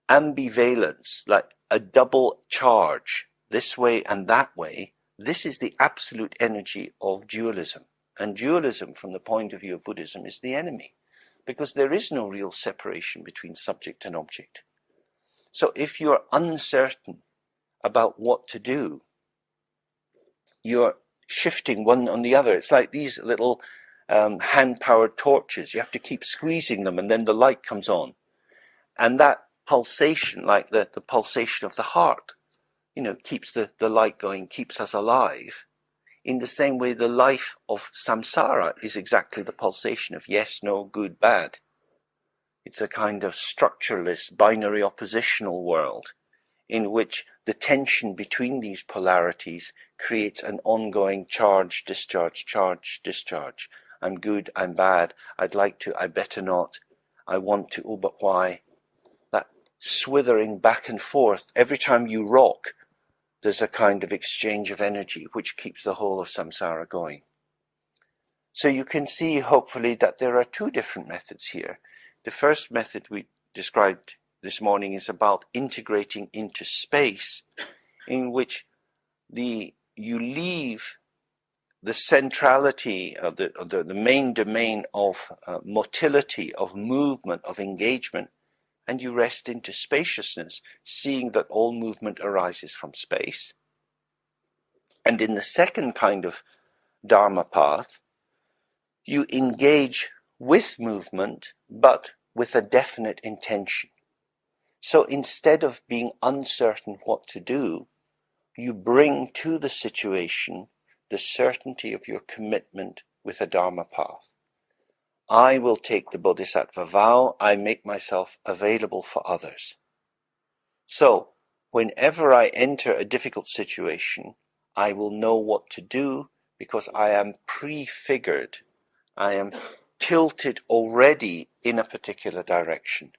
Ambivalence, like a double charge, this way and that way, this is the absolute energy of dualism. And dualism, from the point of view of Buddhism, is the enemy, because there is no real separation between subject and object. So if you're uncertain about what to do, you're shifting one on the other. It's like these little hand-powered torches. You have to keep squeezing them, and then the light comes on. And that pulsation, like the pulsation of the heart, keeps the light going, keeps us alive. In the same way, the life of samsara is exactly the pulsation of yes, no, good, bad. It's a kind of structureless, binary oppositional world in which the tension between these polarities creates an ongoing charge, discharge, I'm good, I'm bad, I'd like to, I better not, I want to, oh, but why? That swithering back and forth, every time you rock, there's a kind of exchange of energy which keeps the whole of samsara going. So you can see, hopefully, that there are two different methods here. The first method we described this morning is about integrating into space, in which you leave the centrality of the main domain of motility, of movement, of engagement, and you rest into spaciousness, seeing that all movement arises from space. And in the second kind of dharma path, you engage with movement, but with a definite intention. So instead of being uncertain what to do, you bring to the situation the certainty of your commitment with a dharma path. I will take the bodhisattva vow, I make myself available for others. So, whenever I enter a difficult situation, I will know what to do because I am prefigured. I am tilted already in a particular direction.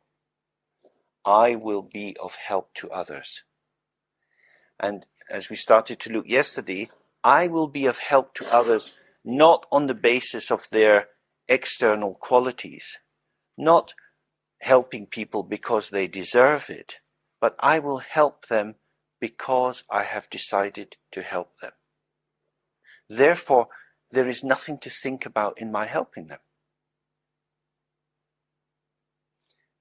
I will be of help to others. And as we started to look yesterday, I will be of help to others not on the basis of their external qualities, not helping people because they deserve it, but I will help them because I have decided to help them. Therefore, there is nothing to think about in my helping them.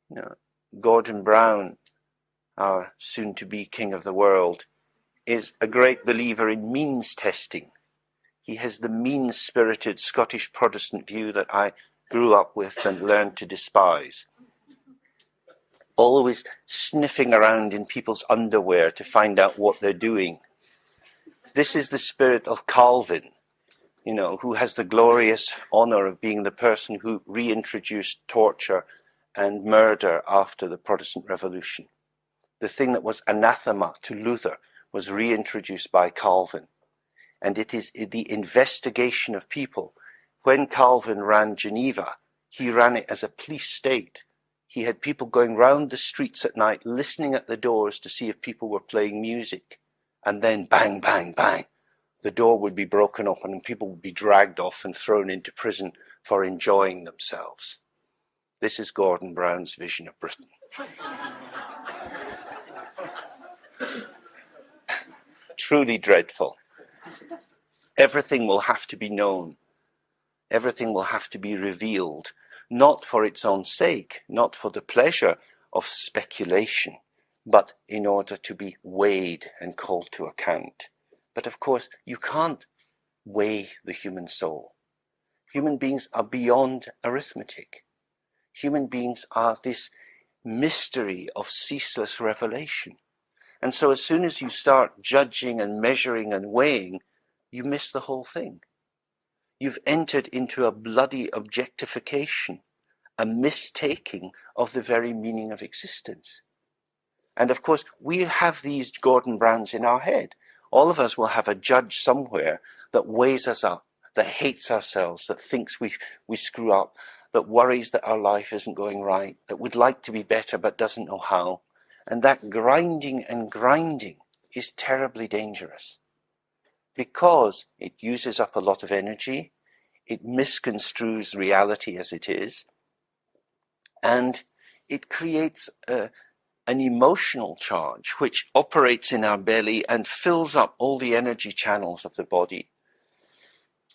You know, Gordon Brown, our soon-to-be king of the world, is a great believer in means testing. He has the mean-spirited Scottish Protestant view that I grew up with and learned to despise. Always sniffing around in people's underwear to find out what they're doing. This is the spirit of Calvin, you know, who has the glorious honor of being the person who reintroduced torture and murder after the Protestant Revolution. The thing that was anathema to Luther was reintroduced by Calvin. And it is the investigation of people. When Calvin ran Geneva, he ran it as a police state. He had people going round the streets at night, listening at the doors to see if people were playing music. And then bang, bang, bang, the door would be broken open and people would be dragged off and thrown into prison for enjoying themselves. This is Gordon Brown's vision of Britain. Truly dreadful. Everything will have to be known. Everything will have to be revealed, not for its own sake, not for the pleasure of speculation, but in order to be weighed and called to account. But of course, you can't weigh the human soul. Human beings are beyond arithmetic. Human beings are this mystery of ceaseless revelation. And so as soon as you start judging and measuring and weighing, you miss the whole thing. You've entered into a bloody objectification, a mistaking of the very meaning of existence. And of course, we have these Gordon Browns in our head. All of us will have a judge somewhere that weighs us up, that hates ourselves, that thinks we screw up, that worries that our life isn't going right, that would like to be better but doesn't know how. And that grinding and grinding is terribly dangerous because it uses up a lot of energy, it misconstrues reality as it is, and it creates an emotional charge which operates in our belly and fills up all the energy channels of the body,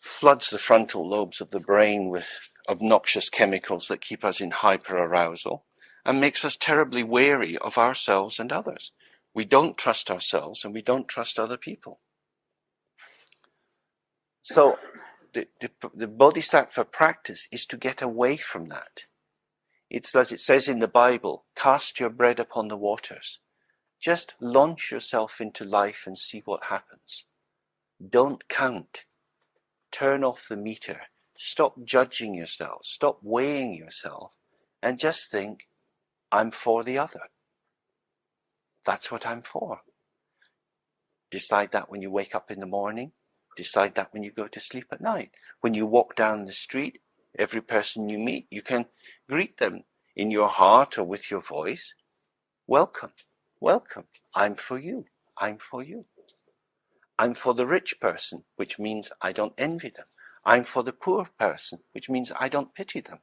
floods the frontal lobes of the brain with obnoxious chemicals that keep us in hyperarousal, and makes us terribly wary of ourselves and others. We don't trust ourselves and we don't trust other people. So the bodhisattva practice is to get away from that. It's as it says in the Bible, cast your bread upon the waters. Just launch yourself into life and see what happens. Don't count. Turn off the meter. Stop judging yourself. Stop weighing yourself. And just think, I'm for the other. That's what I'm for. Decide that when you wake up in the morning. Decide that when you go to sleep at night. When you walk down the street, every person you meet, you can greet them in your heart or with your voice. Welcome, welcome. I'm for you. I'm for you. I'm for the rich person, which means I don't envy them. I'm for the poor person, which means I don't pity them.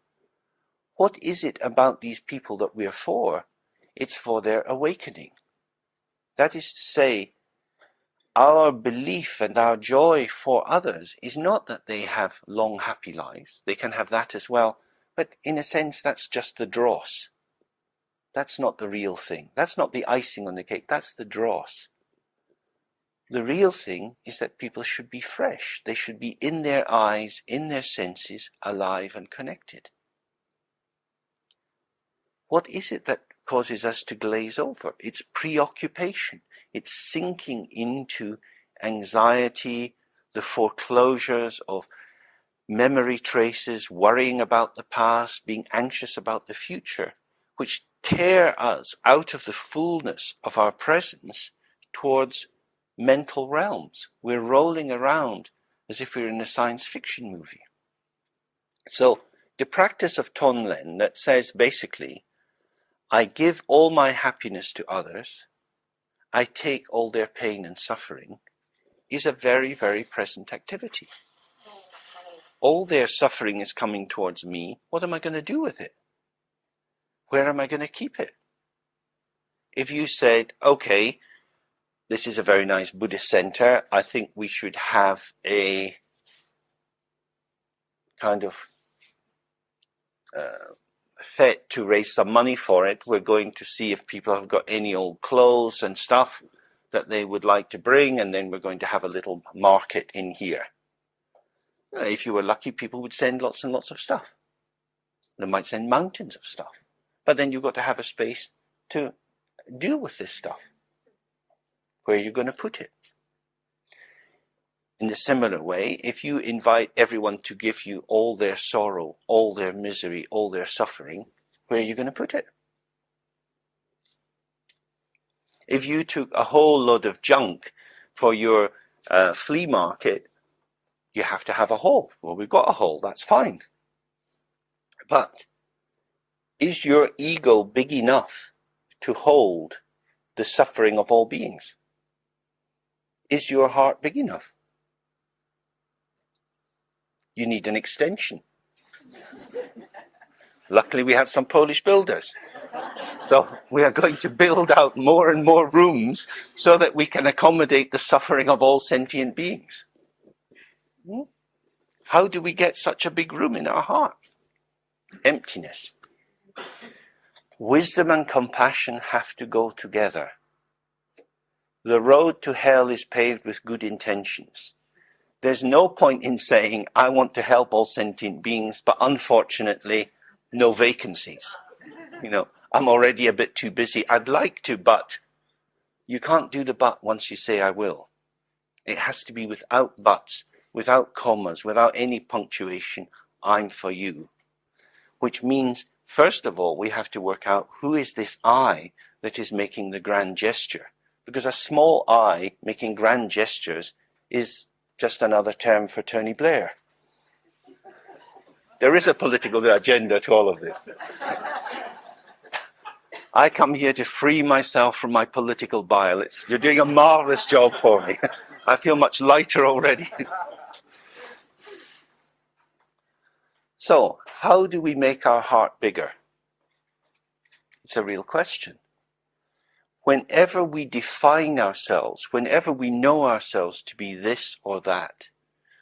What is it about these people that we're for? It's for their awakening. That is to say, our belief and our joy for others is not that they have long, happy lives. They can have that as well. But in a sense, that's just the dross. That's not the real thing. That's not the icing on the cake. That's the dross. The real thing is that people should be fresh. They should be in their eyes, in their senses, alive and connected. What is it that causes us to glaze over? It's preoccupation. It's sinking into anxiety, the foreclosures of memory traces, worrying about the past, being anxious about the future, which tear us out of the fullness of our presence towards mental realms. We're rolling around as if we're in a science fiction movie. So the practice of Tonlen that says basically, I give all my happiness to others, I take all their pain and suffering, is a very, very present activity. All their suffering is coming towards me. What am I going to do with it? Where am I going to keep it? If you said, okay, this is a very nice Buddhist center, I think we should have a kind of fete to raise some money for it. We're going to see if people have got any old clothes and stuff that they would like to bring, and then we're going to have a little market in here. If you were lucky, people would send lots and lots of stuff. They might send mountains of stuff. But then you've got to have a space to deal with this stuff. Where are you going to put it? In a similar way, if you invite everyone to give you all their sorrow, all their misery, all their suffering, where are you going to put it? If you took a whole load of junk for your flea market, you have to have a hole. Well, we've got a hole, that's fine. But is your ego big enough to hold the suffering of all beings? Is your heart big enough? You need an extension. Luckily, we have some Polish builders. So we are going to build out more and more rooms so that we can accommodate the suffering of all sentient beings. How do we get such a big room in our heart? Emptiness. Wisdom and compassion have to go together. The road to hell is paved with good intentions. There's no point in saying, I want to help all sentient beings, but unfortunately, no vacancies. I'm already a bit too busy. I'd like to, but you can't do the but once you say I will. It has to be without buts, without commas, without any punctuation. I'm for you. Which means, first of all, we have to work out who is this I that is making the grand gesture. Because a small I making grand gestures is just another term for Tony Blair. There is a political agenda to all of this. I come here to free myself from my political bile. You're doing a marvelous job for me. I feel much lighter already. So, how do we make our heart bigger? It's a real question. Whenever we define ourselves, whenever we know ourselves to be this or that,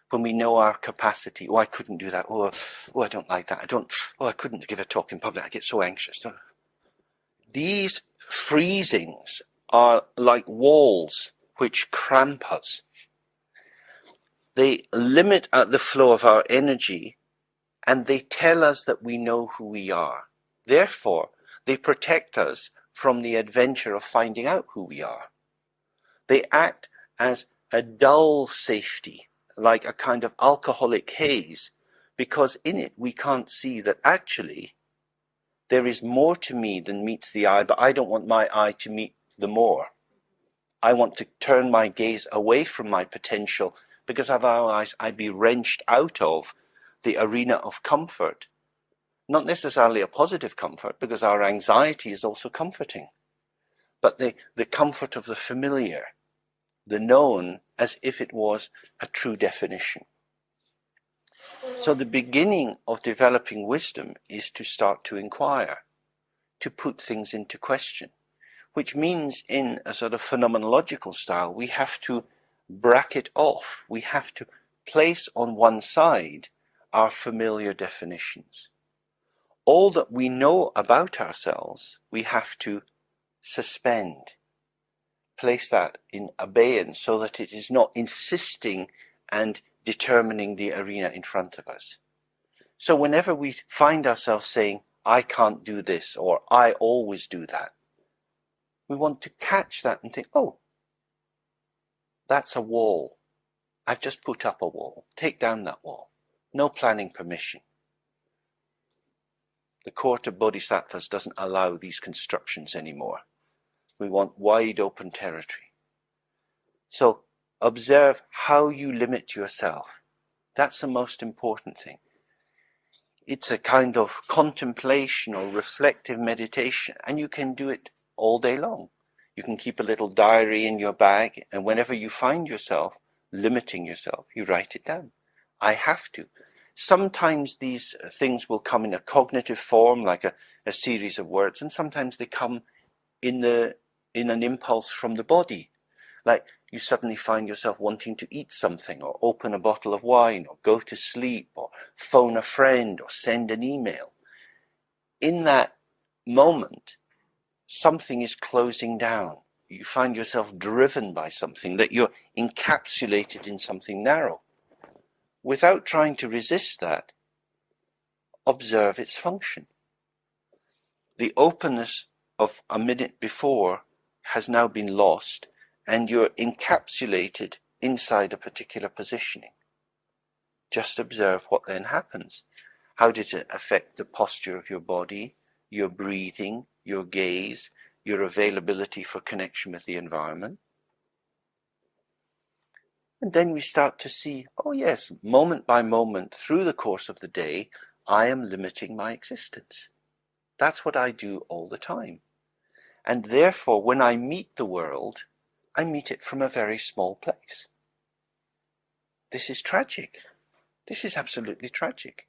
when we know our capacity, I couldn't do that, I don't like that, I couldn't give a talk in public, I get so anxious. These freezings are like walls which cramp us. They limit the flow of our energy, and they tell us that we know who we are. Therefore, they protect us from the adventure of finding out who we are. They act as a dull safety, like a kind of alcoholic haze, because in it we can't see that actually there is more to me than meets the eye, but I don't want my eye to meet the more. I want to turn my gaze away from my potential because otherwise I'd be wrenched out of the arena of comfort. Not necessarily a positive comfort, because our anxiety is also comforting, but the comfort of the familiar, the known, as if it was a true definition. So the beginning of developing wisdom is to start to inquire, to put things into question, which means in a sort of phenomenological style, we have to bracket off, we have to place on one side our familiar definitions. All that we know about ourselves, we have to suspend, place that in abeyance so that it is not insisting and determining the arena in front of us. So whenever we find ourselves saying, I can't do this, or I always do that, we want to catch that and think, oh, that's a wall. I've just put up a wall. Take down that wall. No planning permission. The court of bodhisattvas doesn't allow these constructions anymore. We want wide open territory. So observe how you limit yourself. That's the most important thing. It's a kind of contemplation or reflective meditation, and you can do it all day long. You can keep a little diary in your bag, and whenever you find yourself limiting yourself, you write it down. I have to. Sometimes these things will come in a cognitive form, like a series of words, and sometimes they come in an impulse from the body. Like you suddenly find yourself wanting to eat something, or open a bottle of wine, or go to sleep, or phone a friend, or send an email. In that moment, something is closing down. You find yourself driven by something, that you're encapsulated in something narrow. Without trying to resist that, observe its function. The openness of a minute before has now been lost, and you're encapsulated inside a particular positioning. Just observe what then happens. How did it affect the posture of your body, your breathing, your gaze, your availability for connection with the environment? And then we start to see, oh yes, moment by moment through the course of the day, I am limiting my existence. That's what I do all the time. And therefore, when I meet the world, I meet it from a very small place. This is tragic. This is absolutely tragic.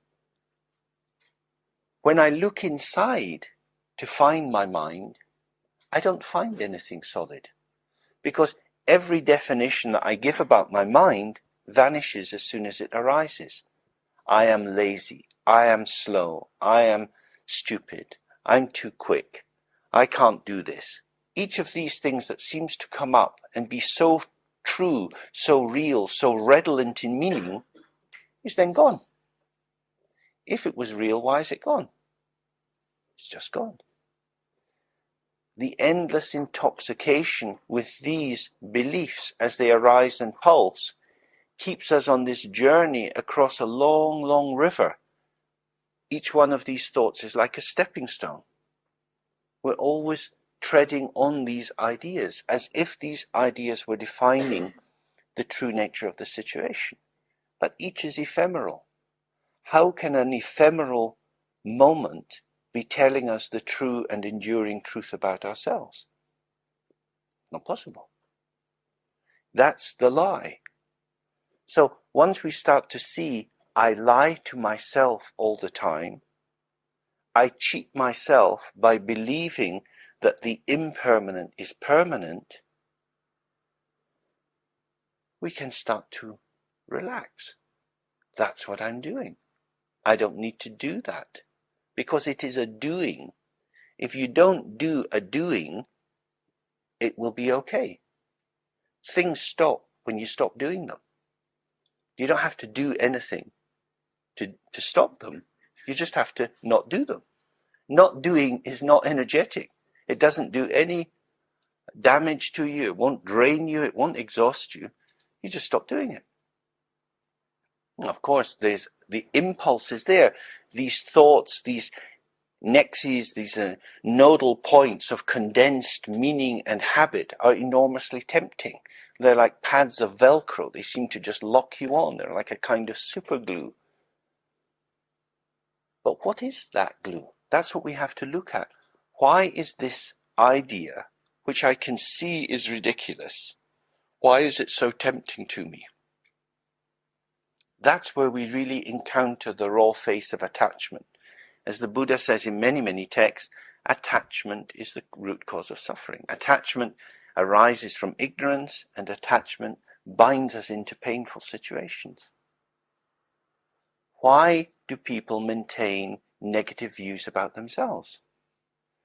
When I look inside to find my mind, I don't find anything solid, because every definition that I give about my mind vanishes as soon as it arises. I am lazy. I am slow. I am stupid. I'm too quick. I can't do this. Each of these things that seems to come up and be so true, so real, so redolent in meaning, is then gone. If it was real, why is it gone? It's just gone. The endless intoxication with these beliefs as they arise and pulse keeps us on this journey across a long, long river. Each one of these thoughts is like a stepping stone. We're always treading on these ideas as if these ideas were defining the true nature of the situation. But each is ephemeral. How can an ephemeral moment be telling us the true and enduring truth about ourselves? Not possible. That's the lie. So once we start to see, I lie to myself all the time, I cheat myself by believing that the impermanent is permanent, we can start to relax. That's what I'm doing. I don't need to do that, because it is a doing. If you don't do a doing, it will be okay. Things stop when you stop doing them. You don't have to do anything to stop them. You just have to not do them. Not doing is not energetic. It doesn't do any damage to you. It won't drain you. It won't exhaust you. You just stop doing it. And of course, there's the impulse is there. These thoughts, these nexes, these nodal points of condensed meaning and habit, are enormously tempting. They're like pads of Velcro. They seem to just lock you on. They're like a kind of super glue. But what is that glue? That's what we have to look at. Why is this idea, which I can see is ridiculous, why is it so tempting to me? That's where we really encounter the raw face of attachment. As the Buddha says in many, many texts, attachment is the root cause of suffering. Attachment arises from ignorance, and attachment binds us into painful situations. Why do people maintain negative views about themselves?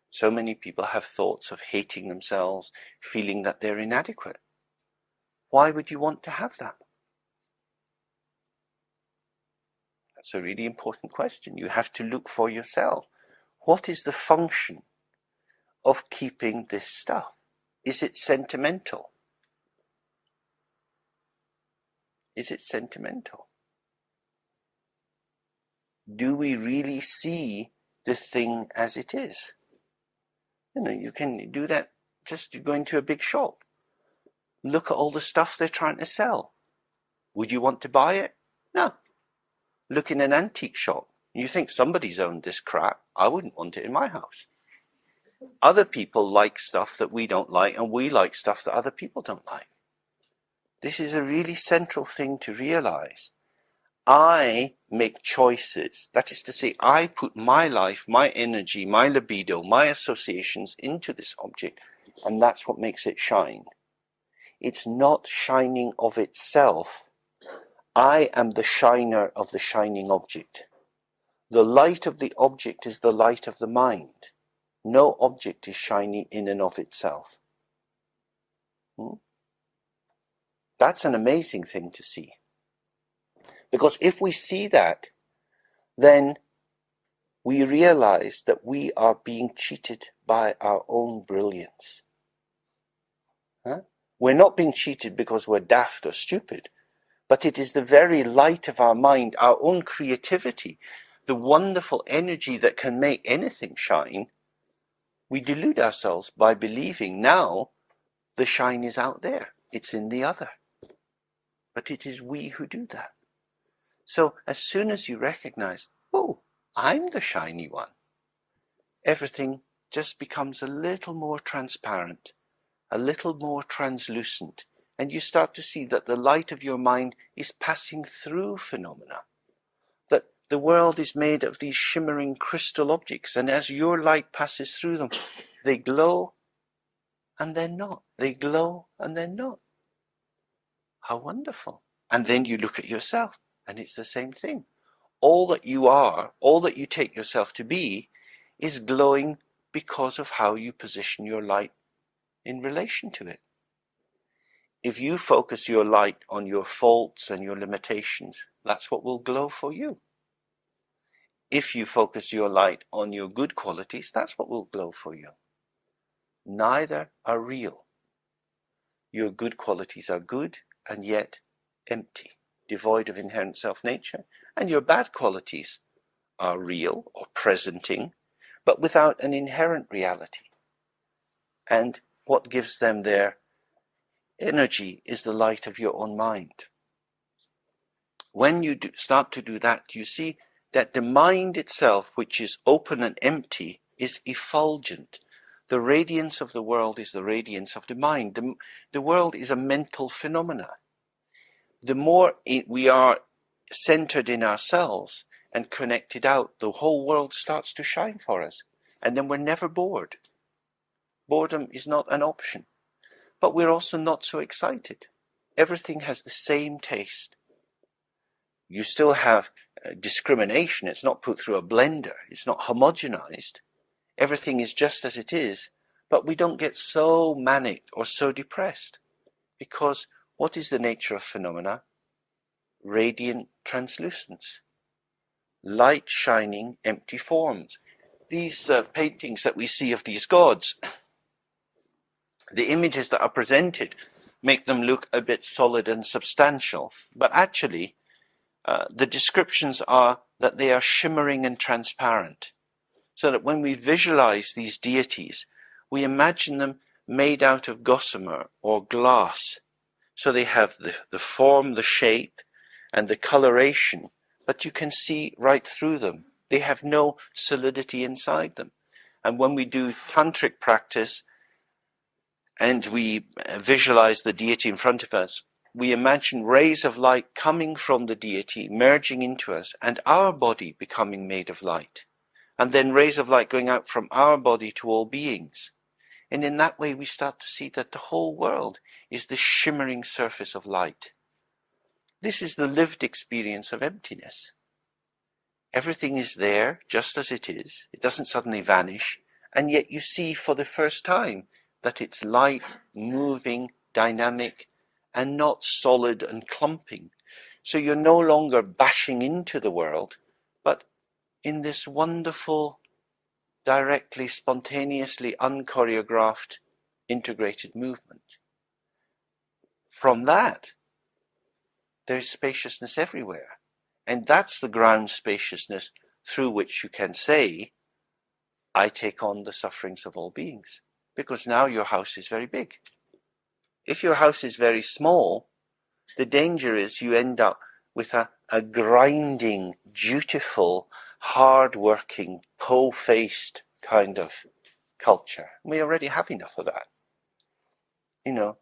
So many people have thoughts of hating themselves, feeling that they're inadequate. Why would you want to have that? That's a really important question. You have to look for yourself. What is the function of keeping this stuff? Is it sentimental? Is it sentimental? Do we really see the thing as it is? You can do that just you go into a big shop. Look at all the stuff they're trying to sell. Would you want to buy it? No. Look in an antique shop. You think somebody's owned this crap. I wouldn't want it in my house. Other people like stuff that we don't like, and we like stuff that other people don't like. This is a really central thing to realize. I make choices. That is to say, I put my life, my energy, my libido, my associations into this object, and that's what makes it shine. It's not shining of itself. I am the shiner of the shining object. The light of the object is the light of the mind. No object is shiny in and of itself. That's an amazing thing to see. Because if we see that, then we realize that we are being cheated by our own brilliance. We're not being cheated because we're daft or stupid, but it is the very light of our mind, our own creativity, the wonderful energy that can make anything shine. We delude ourselves by believing now the shine is out there. It's in the other. But it is we who do that. So as soon as you recognize, oh, I'm the shiny one, everything just becomes a little more transparent, a little more translucent, and you start to see that the light of your mind is passing through phenomena, that the world is made of these shimmering crystal objects, and as your light passes through them, they glow and they're not. They glow and they're not. How wonderful. And then you look at yourself, and it's the same thing. All that you are, all that you take yourself to be, is glowing because of how you position your light in relation to it. If you focus your light on your faults and your limitations, that's what will glow for you. If you focus your light on your good qualities, that's what will glow for you. Neither are real. Your good qualities are good and yet empty, devoid of inherent self-nature, and your bad qualities are real or presenting, but without an inherent reality. And what gives them their energy is the light of your own mind. When you start to do that, you see that the mind itself, which is open and empty, is effulgent. The radiance of the world is the radiance of the mind. The world is a mental phenomena. The more we are centered in ourselves and connected out, the whole world starts to shine for us. And then we're never bored. Boredom is not an option. But we're also not so excited. Everything has the same taste. You still have discrimination. It's not put through a blender. It's not homogenized. Everything is just as it is. But we don't get so manic or so depressed. Because what is the nature of phenomena? Radiant translucence. Light shining empty forms. These paintings that we see of these gods, the images that are presented make them look a bit solid and substantial. But actually, the descriptions are that they are shimmering and transparent. So that when we visualize these deities, we imagine them made out of gossamer or glass. So they have the form, the shape, and the coloration, but you can see right through them. They have no solidity inside them. And when we do tantric practice and we visualize the deity in front of us, we imagine rays of light coming from the deity, merging into us, and our body becoming made of light. And then rays of light going out from our body to all beings. And in that way we start to see that the whole world is the shimmering surface of light. This is the lived experience of emptiness. Everything is there just as it is. It doesn't suddenly vanish. And yet you see for the first time that it's light, moving, dynamic, and not solid and clumping. So you're no longer bashing into the world, but in this wonderful, directly, spontaneously unchoreographed, integrated movement. From that, there's spaciousness everywhere. And that's the ground spaciousness through which you can say, I take on the sufferings of all beings. Because now your house is very big. If your house is very small, the danger is you end up with a grinding, dutiful, hard-working, po-faced kind of culture. We already have enough of that. You know,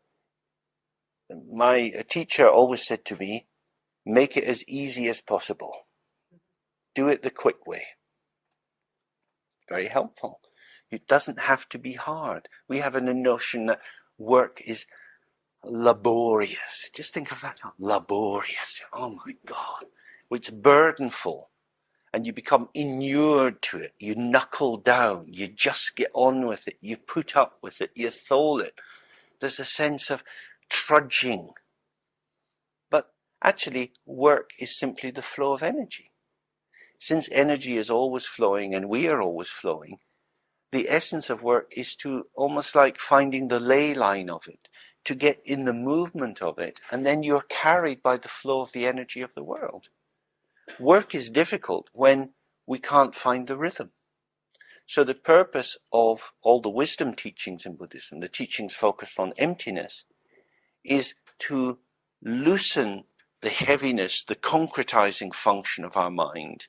my teacher always said to me, make it as easy as possible. Do it the quick way. Very helpful. It doesn't have to be hard. We have a notion that work is laborious. Just think of that. Laborious. Oh my God. It's burdenful. And you become inured to it. You knuckle down. You just get on with it. You put up with it. You thole it. There's a sense of trudging. But actually, work is simply the flow of energy. Since energy is always flowing and we are always flowing, the essence of work is to almost like finding the ley line of it, to get in the movement of it, and then you're carried by the flow of the energy of the world. Work is difficult when we can't find the rhythm. So the purpose of all the wisdom teachings in Buddhism, the teachings focused on emptiness, is to loosen the heaviness, the concretizing function of our mind,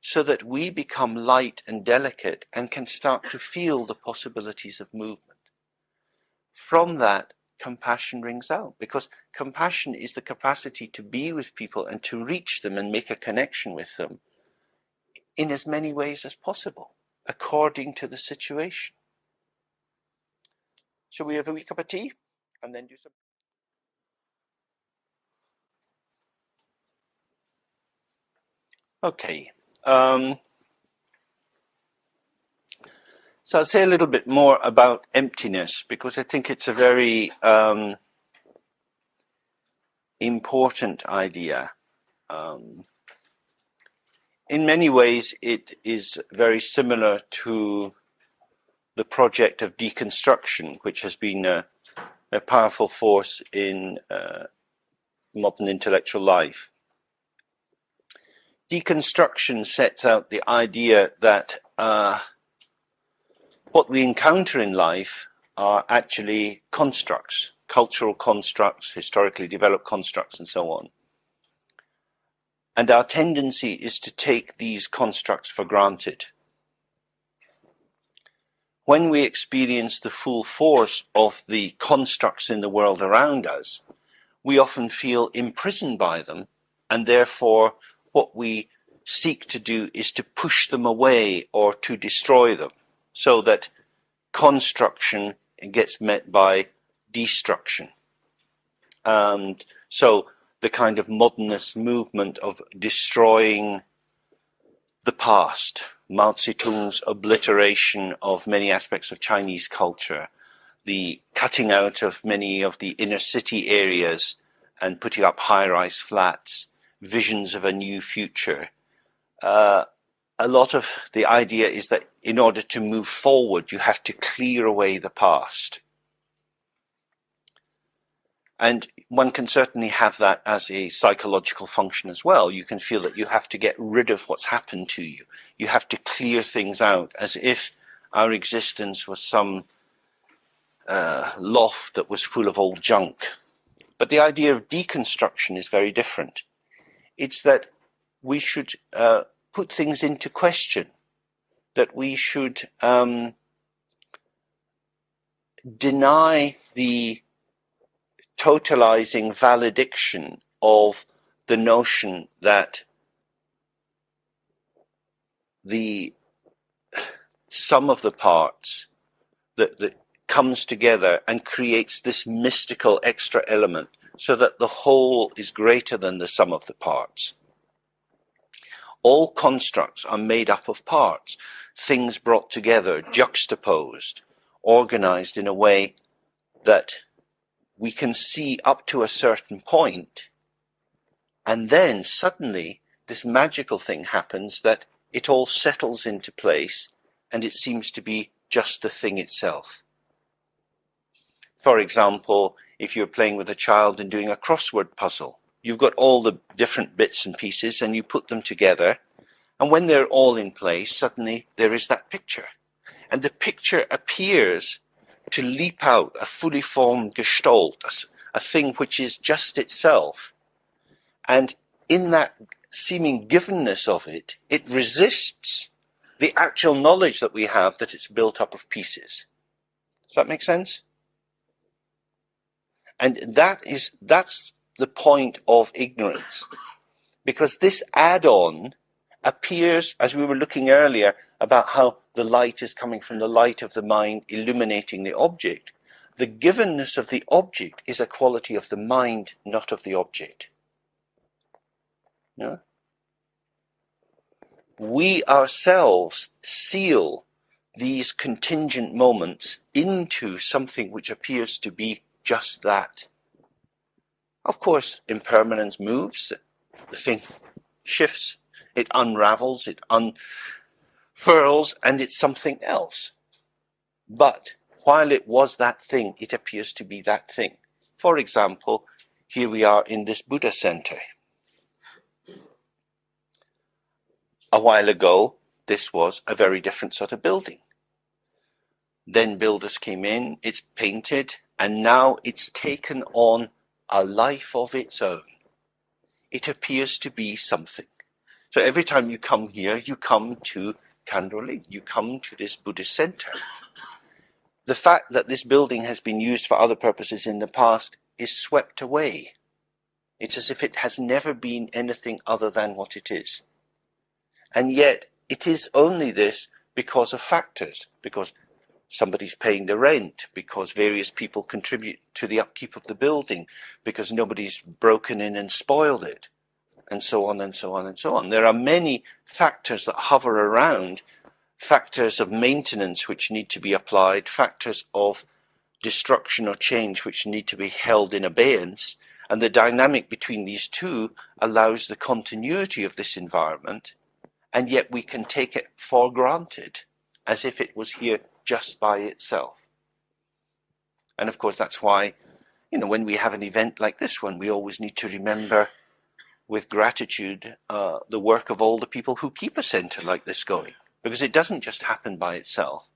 so that we become light and delicate and can start to feel the possibilities of movement. From that, compassion rings out, because compassion is the capacity to be with people and to reach them and make a connection with them in as many ways as possible, according to the situation. Shall we have a wee cup of tea and then do some? Okay. So I'll say a little bit more about emptiness, because I think it's a very important idea. In many ways, it is very similar to the project of deconstruction, which has been a powerful force in modern intellectual life. Deconstruction sets out the idea that what we encounter in life are actually constructs, cultural constructs, historically developed constructs, and so on. And our tendency is to take these constructs for granted. When we experience the full force of the constructs in the world around us, we often feel imprisoned by them, and therefore what we seek to do is to push them away or to destroy them, so that construction gets met by destruction. And so the kind of modernist movement of destroying the past, Mao Zedong's obliteration of many aspects of Chinese culture, the cutting out of many of the inner city areas and putting up high-rise flats, visions of a new future. A lot of the idea is that in order to move forward, you have to clear away the past. And one can certainly have that as a psychological function as well. You can feel that you have to get rid of what's happened to you. You have to clear things out, as if our existence was some loft that was full of old junk. But the idea of deconstruction is very different. It's that we should put things into question, that we should deny the totalizing valediction of the notion that the sum of the parts that comes together and creates this mystical extra element, so that the whole is greater than the sum of the parts. All constructs are made up of parts, things brought together, juxtaposed, organized in a way that we can see up to a certain point, and then suddenly this magical thing happens that it all settles into place and it seems to be just the thing itself. For example, if you're playing with a child and doing a crossword puzzle, you've got all the different bits and pieces and you put them together, and when they're all in place, suddenly there is that picture. And the picture appears to leap out a fully formed gestalt, a thing which is just itself. And in that seeming givenness of it, it resists the actual knowledge that we have that it's built up of pieces. Does that make sense? And that's the point of ignorance. Because this add-on appears, as we were looking earlier, about how the light is coming from the light of the mind illuminating the object. The givenness of the object is a quality of the mind, not of the object. No? We ourselves seal these contingent moments into something which appears to be just that. Of course, impermanence moves, the thing shifts, it unravels, it unfurls, and it's something else. But while it was that thing, it appears to be that thing. For example, here we are in this Buddha center. A while ago, this was a very different sort of building. Then builders came in, it's painted, and now it's taken on a life of its own. It appears to be something. So every time you come here, you come to Kandroli, you come to this Buddhist center. The fact that this building has been used for other purposes in the past is swept away. It's as if it has never been anything other than what it is. And yet, it is only this because of factors, because somebody's paying the rent, because various people contribute to the upkeep of the building, because nobody's broken in and spoiled it, and so on and so on and so on. There are many factors that hover around, factors of maintenance which need to be applied, factors of destruction or change which need to be held in abeyance, and the dynamic between these two allows the continuity of this environment, and yet we can take it for granted as if it was here just by itself. And of course that's why, when we have an event like this one, we always need to remember with gratitude the work of all the people who keep a center like this going, because it doesn't just happen by itself.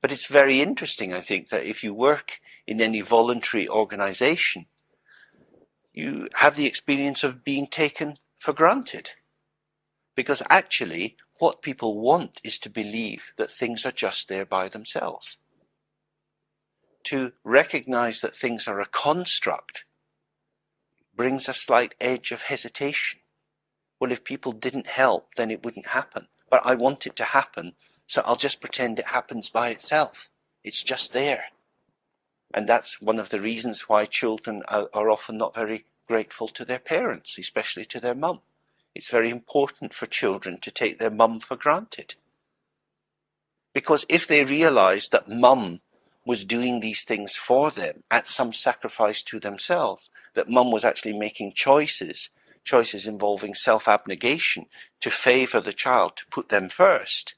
But it's very interesting, I think, that if you work in any voluntary organization, you have the experience of being taken for granted. Because actually, what people want is to believe that things are just there by themselves. To recognize that things are a construct brings a slight edge of hesitation. Well, if people didn't help, then it wouldn't happen. But I want it to happen, so I'll just pretend it happens by itself. It's just there. And that's one of the reasons why children are often not very grateful to their parents, especially to their mum. It's very important for children to take their mum for granted. Because if they realize that mum was doing these things for them at some sacrifice to themselves, that mum was actually making choices involving self-abnegation to favor the child, to put them first,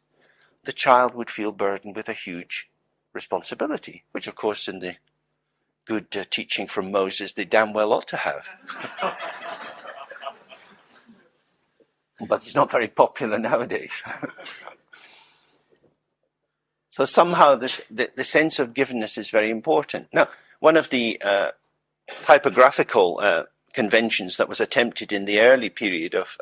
the child would feel burdened with a huge responsibility, which of course in the good teaching from Moses they damn well ought to have. But it's not very popular nowadays. So somehow the sense of givenness is very important. Now, one of the typographical conventions that was attempted in the early period of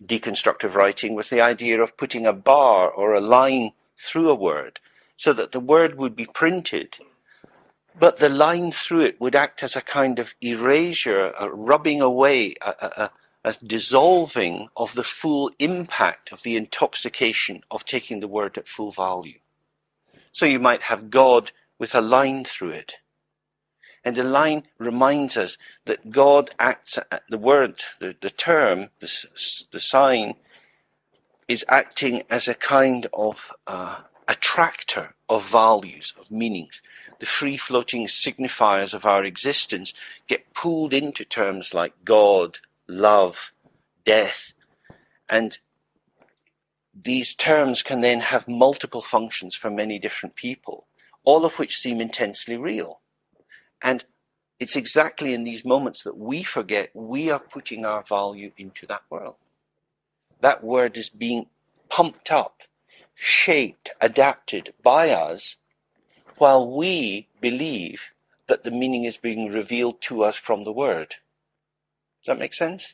deconstructive writing was the idea of putting a bar or a line through a word so that the word would be printed, but the line through it would act as a kind of erasure, a rubbing away, a dissolving of the full impact of the intoxication of taking the word at full value. So you might have God with a line through it. And the line reminds us that God acts, the word, the term, the sign, is acting as a kind of attractor of values, of meanings. The free-floating signifiers of our existence get pulled into terms like God, love, death, and these terms can then have multiple functions for many different people, all of which seem intensely real. And it's exactly in these moments that we forget we are putting our value into that world. That word is being pumped up, shaped, adapted by us, while we believe that the meaning is being revealed to us from the word. Does that make sense?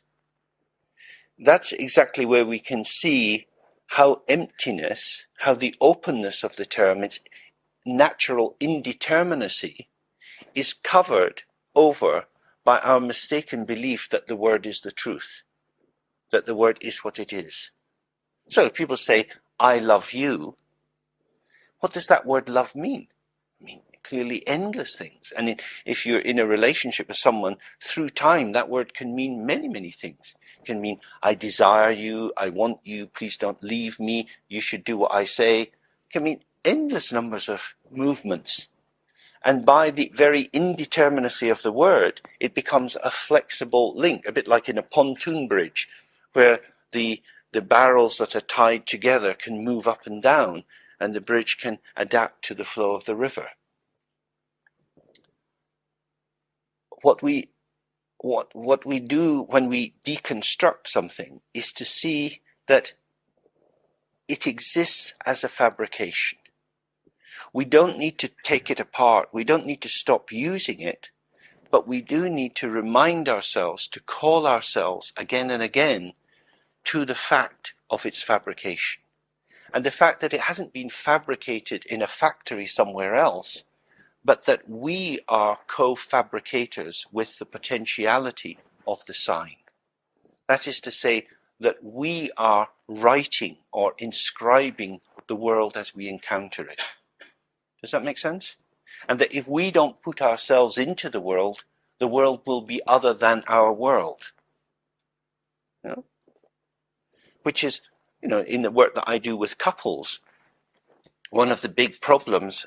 That's exactly where we can see how emptiness, how the openness of the term, its natural indeterminacy, is covered over by our mistaken belief that the word is the truth, that the word is what it is. So if people say, I love you, what does that word love mean? I mean, clearly endless things. And if you're in a relationship with someone, through time, that word can mean many, many things. It can mean, I desire you, I want you, please don't leave me, you should do what I say. It can mean endless numbers of movements. And by the very indeterminacy of the word, it becomes a flexible link, a bit like in a pontoon bridge, where the barrels that are tied together can move up and down, and the bridge can adapt to the flow of the river. What we do when we deconstruct something is to see that it exists as a fabrication. We don't need to take it apart. We don't need to stop using it, but we do need to remind ourselves to call ourselves again and again to the fact of its fabrication. And the fact that it hasn't been fabricated in a factory somewhere else, but that we are co-fabricators with the potentiality of the sign. That is to say that we are writing or inscribing the world as we encounter it. Does that make sense? And that if we don't put ourselves into the world will be other than our world. You know? Which is, in the work that I do with couples, one of the big problems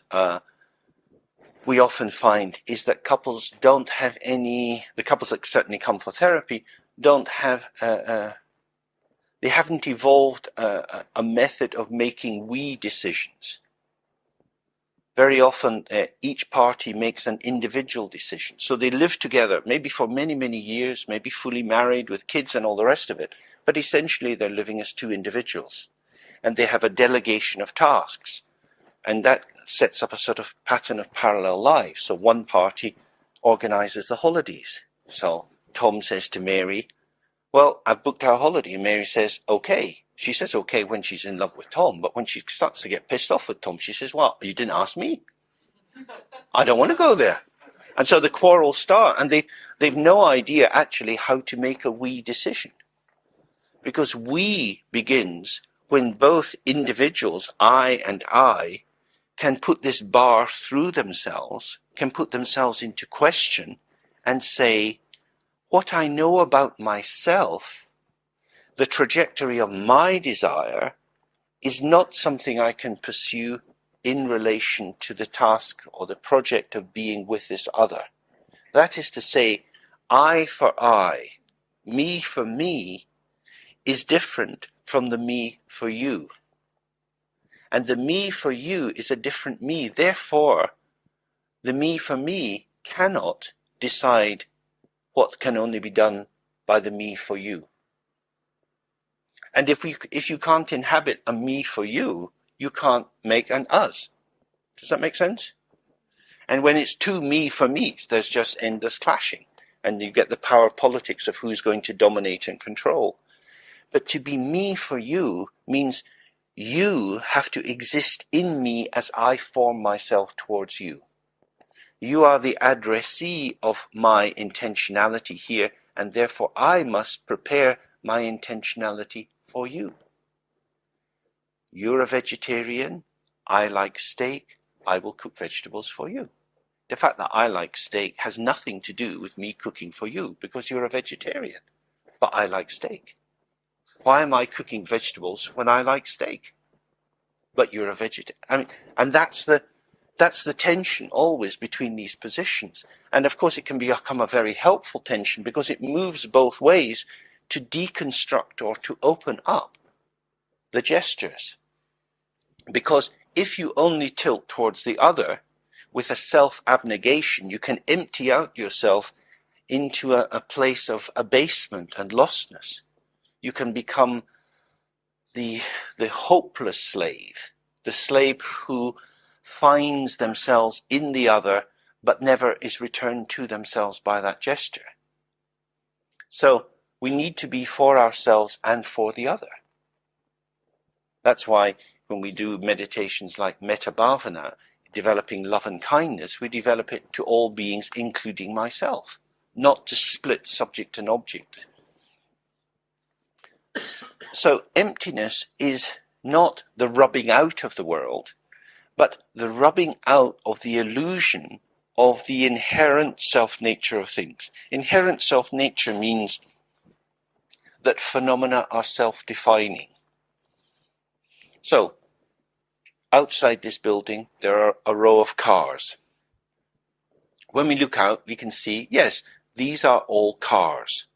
we often find is that couples don't have the couples that certainly come for therapy don't have, they haven't evolved a method of making we decisions. Very often each party makes an individual decision. So they live together, maybe for many, many years, maybe fully married with kids and all the rest of it, but essentially they're living as two individuals. And they have a delegation of tasks. And that sets up a sort of pattern of parallel lives. So one party organizes the holidays. So Tom says to Mary, well, I've booked our holiday. And Mary says, okay. She says okay when she's in love with Tom. But when she starts to get pissed off with Tom, she says, well, you didn't ask me. I don't want to go there. And so the quarrels start. And they've no idea actually how to make a we decision. Because we begins when both individuals, I and I, can put this bar through themselves, can put themselves into question and say, what I know about myself, the trajectory of my desire, is not something I can pursue in relation to the task or the project of being with this other. That is to say, I for I, me for me, is different from the me for you. And the me for you is a different me. Therefore, The me for me cannot decide what can only be done by the me for you. And if you can't inhabit a me for you, you can't make an us. Does that make sense? And when it's two me for me's, there's just endless clashing. And you get the power politics of who's going to dominate and control. But to be me for you means you have to exist in me as I form myself towards you. You are the addressee of my intentionality here, and therefore I must prepare my intentionality for you. You're a vegetarian, I like steak, I will cook vegetables for you. The fact that I like steak has nothing to do with me cooking for you, because you're a vegetarian, but I like steak. Why am I cooking vegetables when I like steak? But you're a vegetarian. I mean, and that's the tension always between these positions. And of course it can become a very helpful tension because it moves both ways to deconstruct or to open up the gestures. Because if you only tilt towards the other with a self-abnegation, you can empty out yourself into a place of abasement and lostness. You can become the hopeless slave, the slave who finds themselves in the other but never is returned to themselves by that gesture. So we need to be for ourselves and for the other. That's why when we do meditations like metta bhavana, developing love and kindness, we develop it to all beings, including myself, not to split subject and object. So emptiness is not the rubbing out of the world, but the rubbing out of the illusion of the inherent self-nature of things. Inherent self-nature means that phenomena are self-defining. So, outside this building, there are a row of cars. When we look out, we can see, yes, these are all cars.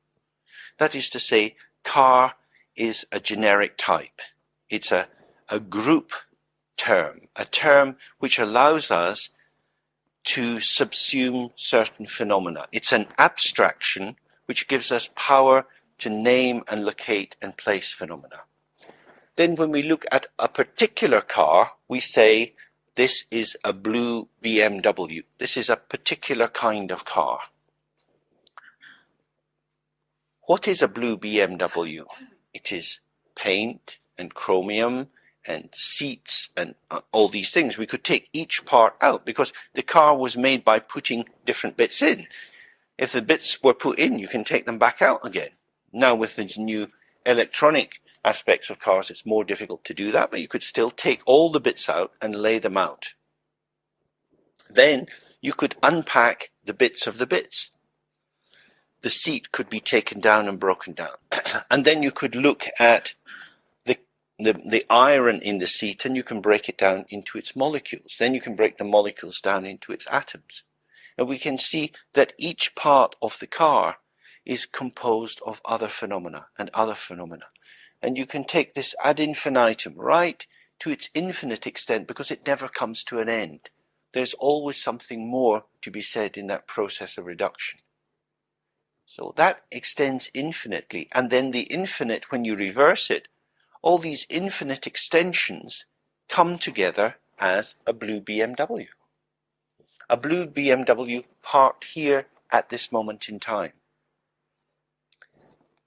That is to say, car is a generic type. It's a group term, a term which allows us to subsume certain phenomena. It's an abstraction which gives us power to name and locate and place phenomena. Then when we look at a particular car, we say, this is a blue BMW. This is a particular kind of car. What is a blue BMW? It is paint and chromium and seats and all these things. We could take each part out because the car was made by putting different bits in. If the bits were put in, you can take them back out again. Now with the new electronic aspects of cars, it's more difficult to do that, but you could still take all the bits out and lay them out. Then you could unpack the bits of the bits. The seat could be taken down and broken down. And then you could look at the iron in the seat and you can break it down into its molecules. Then you can break the molecules down into its atoms. And we can see that each part of the car is composed of other phenomena and other phenomena. And you can take this ad infinitum right to its infinite extent because it never comes to an end. There's always something more to be said in that process of reduction. So that extends infinitely. And then the infinite, when you reverse it, all these infinite extensions come together as a blue BMW. A blue BMW parked here at this moment in time.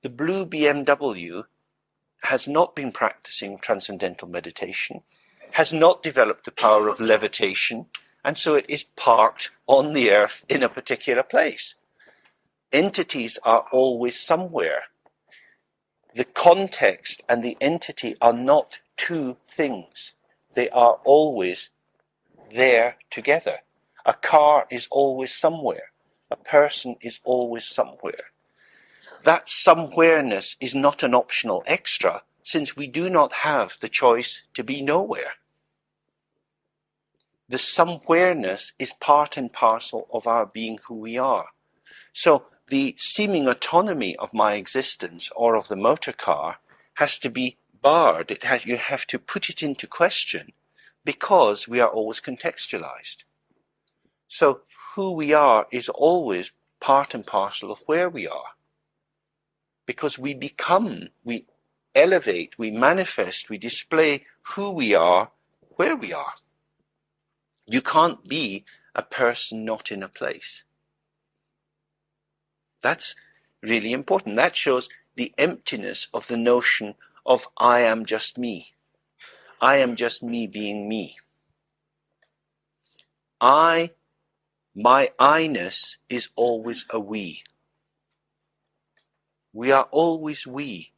The blue BMW has not been practicing transcendental meditation, has not developed the power of levitation, and so it is parked on the earth in a particular place. Entities are always somewhere. The context and the entity are not two things. They are always there together. A car is always somewhere. A person is always somewhere. That somewhereness is not an optional extra, since we do not have the choice to be nowhere. The somewhereness is part and parcel of our being who we are. So the seeming autonomy of my existence or of the motor car has to be barred. You have to put it into question because we are always contextualized. So who we are is always part and parcel of where we are. Because we become, we elevate, we manifest, we display who we are, where we are. You can't be a person not in a place. That's really important. That shows the emptiness of the notion of I am just me. I am just me being me. My I-ness is always a we. We are always we.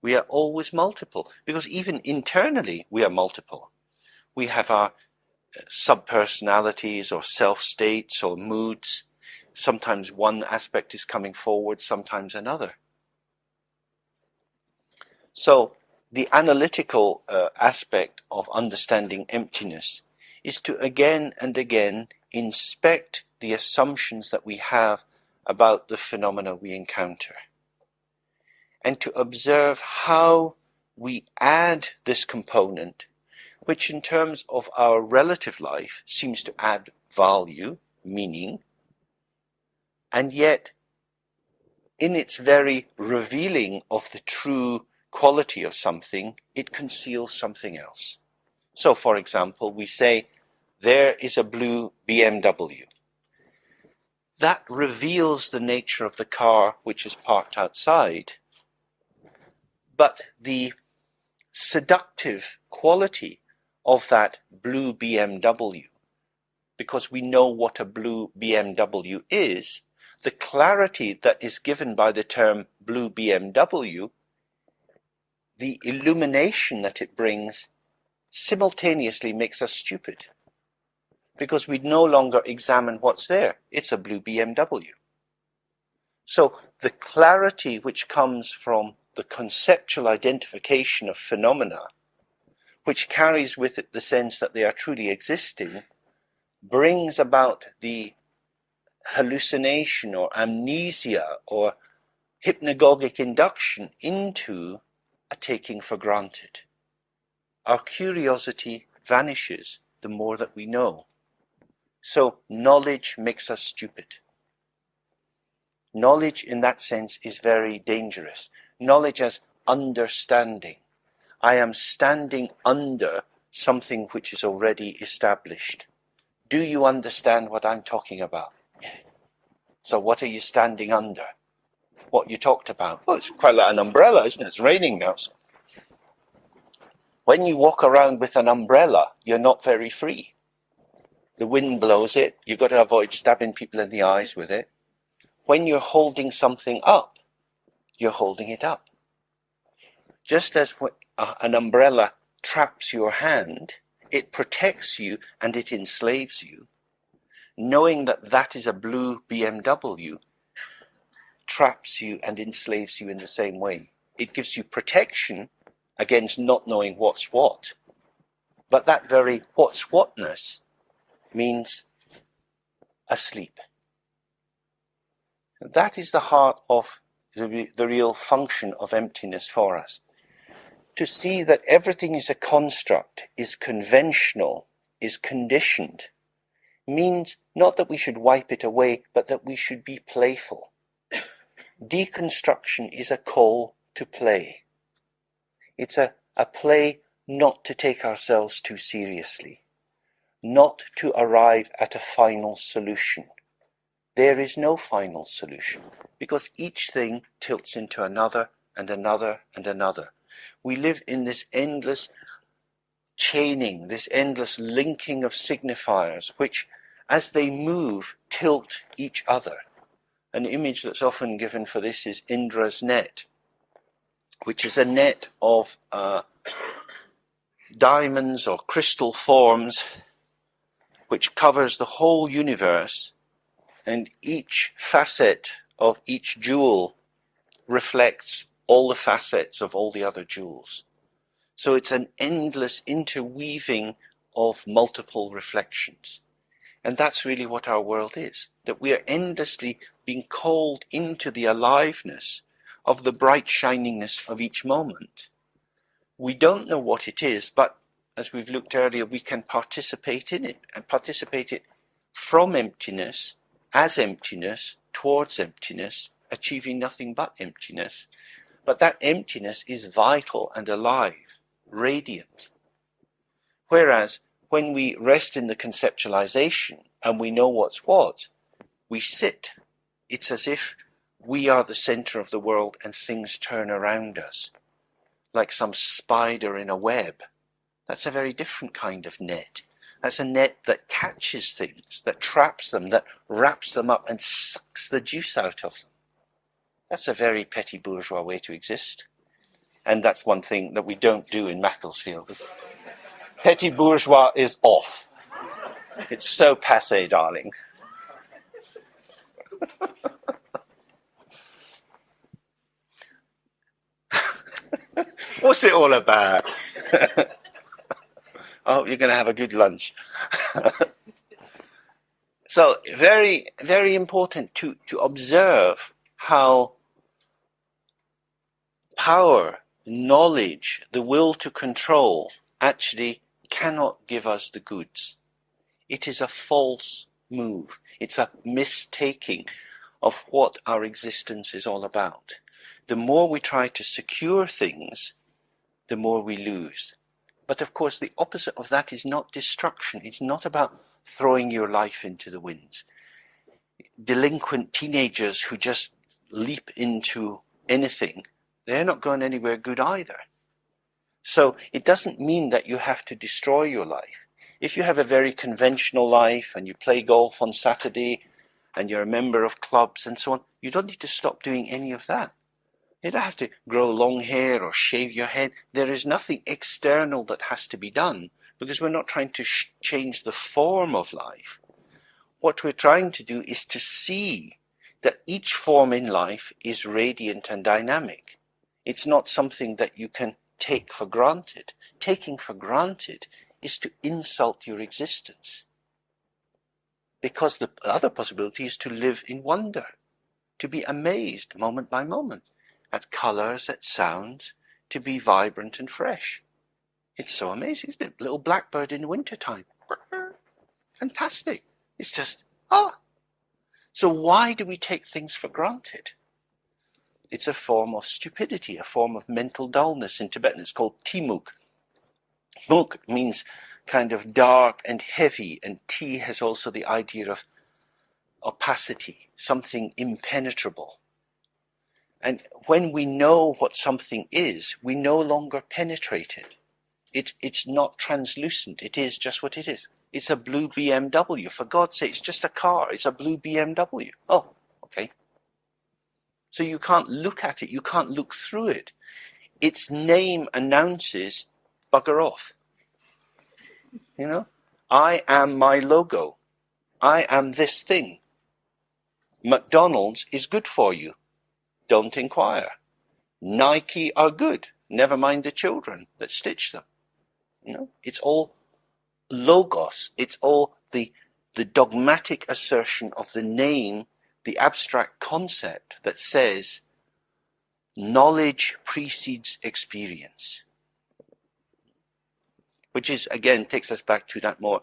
We are always multiple. Because even internally we are multiple. We have our sub-personalities or self-states or moods. Sometimes one aspect is coming forward, sometimes another. So the analytical aspect of understanding emptiness is to again and again inspect the assumptions that we have about the phenomena we encounter, and to observe how we add this component, which in terms of our relative life seems to add value, meaning, and yet in its very revealing of the true quality of something, it conceals something else. So, for example, we say, there is a blue BMW. That reveals the nature of the car which is parked outside, but the seductive quality of that blue BMW, because we know what a blue BMW is, the clarity that is given by the term blue BMW, the illumination that it brings, simultaneously makes us stupid, because we no longer examine what's there. It's a blue BMW. So the clarity which comes from the conceptual identification of phenomena, which carries with it the sense that they are truly existing, brings about the hallucination or amnesia or hypnagogic induction into a taking for granted. Our curiosity vanishes the more that we know. So knowledge makes us stupid. Knowledge in that sense is very dangerous. Knowledge as understanding. I am standing under something which is already established. Do you understand what I'm talking about? So what are you standing under? What you talked about? Well, it's quite like an umbrella, isn't it? It's raining now. So when you walk around with an umbrella, you're not very free. The wind blows it. You've got to avoid stabbing people in the eyes with it. When you're holding something up, you're holding it up. Just as an umbrella traps your hand, it protects you and it enslaves you. Knowing that that is a blue BMW traps you and enslaves you in the same way. It gives you protection against not knowing what's what. But that very what's whatness means asleep. That is the heart of the real function of emptiness for us. To see that everything is a construct, is conventional, is conditioned, means not that we should wipe it away, but that we should be playful. Deconstruction is a call to play. It's a play not to take ourselves too seriously, not to arrive at a final solution. There is no final solution, because each thing tilts into another and another and another. We live in this endless chaining, this endless linking of signifiers, which, as they move, tilt each other. An image that's often given for this is Indra's net, which is a net of diamonds or crystal forms which covers the whole universe, and each facet of each jewel reflects all the facets of all the other jewels. So it's an endless interweaving of multiple reflections. And that's really what our world is, that we are endlessly being called into the aliveness of the bright shiningness of each moment. We don't know what it is, but as we've looked earlier, we can participate in it, and participate it from emptiness, as emptiness, towards emptiness, achieving nothing but emptiness. But that emptiness is vital and alive, radiant. Whereas when we rest in the conceptualization and we know what's what, we sit. It's as if we are the center of the world and things turn around us, like some spider in a web. That's a very different kind of net. That's a net that catches things, that traps them, that wraps them up and sucks the juice out of them. That's a very petty bourgeois way to exist. And that's one thing that we don't do in Macclesfield. Petty bourgeois is off. It's so passé, darling. What's it all about? Oh, you're going to have a good lunch. So very, very important to observe how power, knowledge, the will to control actually cannot give us the goods. It is a false move. It's a mistaking of what our existence is all about. The more we try to secure things, the more we lose. But of course, the opposite of that is not destruction. It's not about throwing your life into the winds. Delinquent teenagers who just leap into anything, they're not going anywhere good either. So it doesn't mean that you have to destroy your life. If you have a very conventional life and you play golf on Saturday and you're a member of clubs and so on, you don't need to stop doing any of that. You don't have to grow long hair or shave your head. There is nothing external that has to be done because we're not trying to change the form of life. What we're trying to do is to see that each form in life is radiant and dynamic. It's not something that you can take for granted. Taking for granted is to insult your existence. Because the other possibility is to live in wonder, to be amazed moment by moment at colours, at sounds, to be vibrant and fresh. It's so amazing, isn't it? Little blackbird in the wintertime. Fantastic. It's just, So why do we take things for granted? It's a form of stupidity, a form of mental dullness. In Tibetan it's called timuk. Muk means kind of dark and heavy, and ti has also the idea of opacity, something impenetrable. And when we know what something is, we no longer penetrate it. It's not translucent. It is just what it is. It's a blue BMW. For God's sake, it's just a car. It's a blue BMW. Oh, okay. So you can't look at it. You can't look through it. Its name announces bugger off. You know, I am my logo. I am this thing. McDonald's is good for you. Don't inquire. Nike are good. Never mind the children that stitch them. You know, it's all logos. It's all the dogmatic assertion of the name, the abstract concept that says knowledge precedes experience. Which is, again, takes us back to that more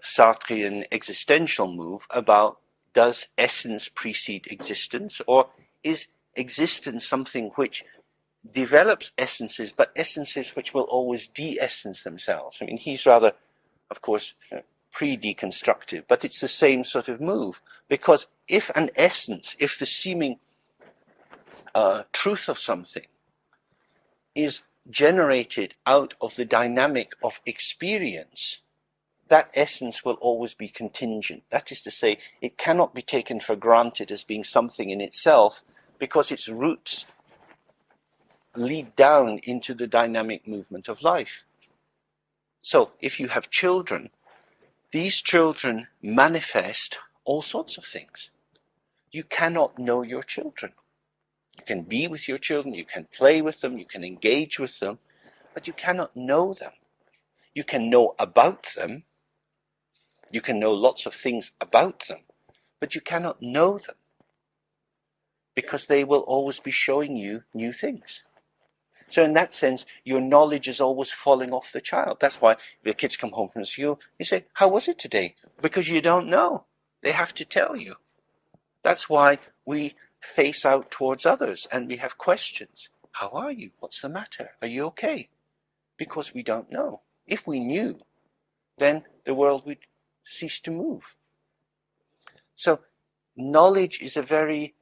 Sartrean existential move about does essence precede existence, or is existence something which develops essences, but essences which will always de-essence themselves? I mean, he's rather, of course, pre-deconstructive, but it's the same sort of move. Because if an essence, if the seeming truth of something is generated out of the dynamic of experience, that essence will always be contingent. That is to say, it cannot be taken for granted as being something in itself, because its roots lead down into the dynamic movement of life. So if you have children, these children manifest all sorts of things. You cannot know your children. You can be with your children, you can play with them, you can engage with them, but you cannot know them. You can know about them. You can know lots of things about them, but you cannot know them, because they will always be showing you new things. So in that sense, your knowledge is always falling off the child. That's why the kids come home from school, you say, how was it today? Because you don't know. They have to tell you. That's why we face out towards others and we have questions. How are you? What's the matter? Are you okay? Because we don't know. If we knew, then the world would cease to move. So knowledge is a very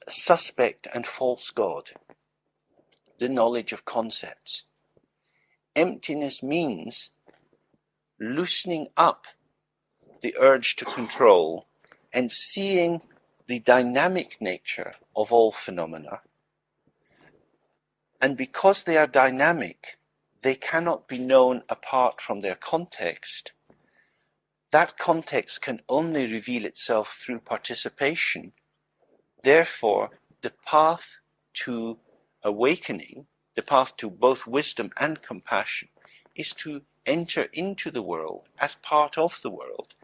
suspect and false god. The knowledge of concepts. Emptiness means loosening up the urge to control and seeing the dynamic nature of all phenomena. And because they are dynamic, they cannot be known apart from their context. That context can only reveal itself through participation. Therefore, the path to awakening, the path to both wisdom and compassion, is to enter into the world as part of the world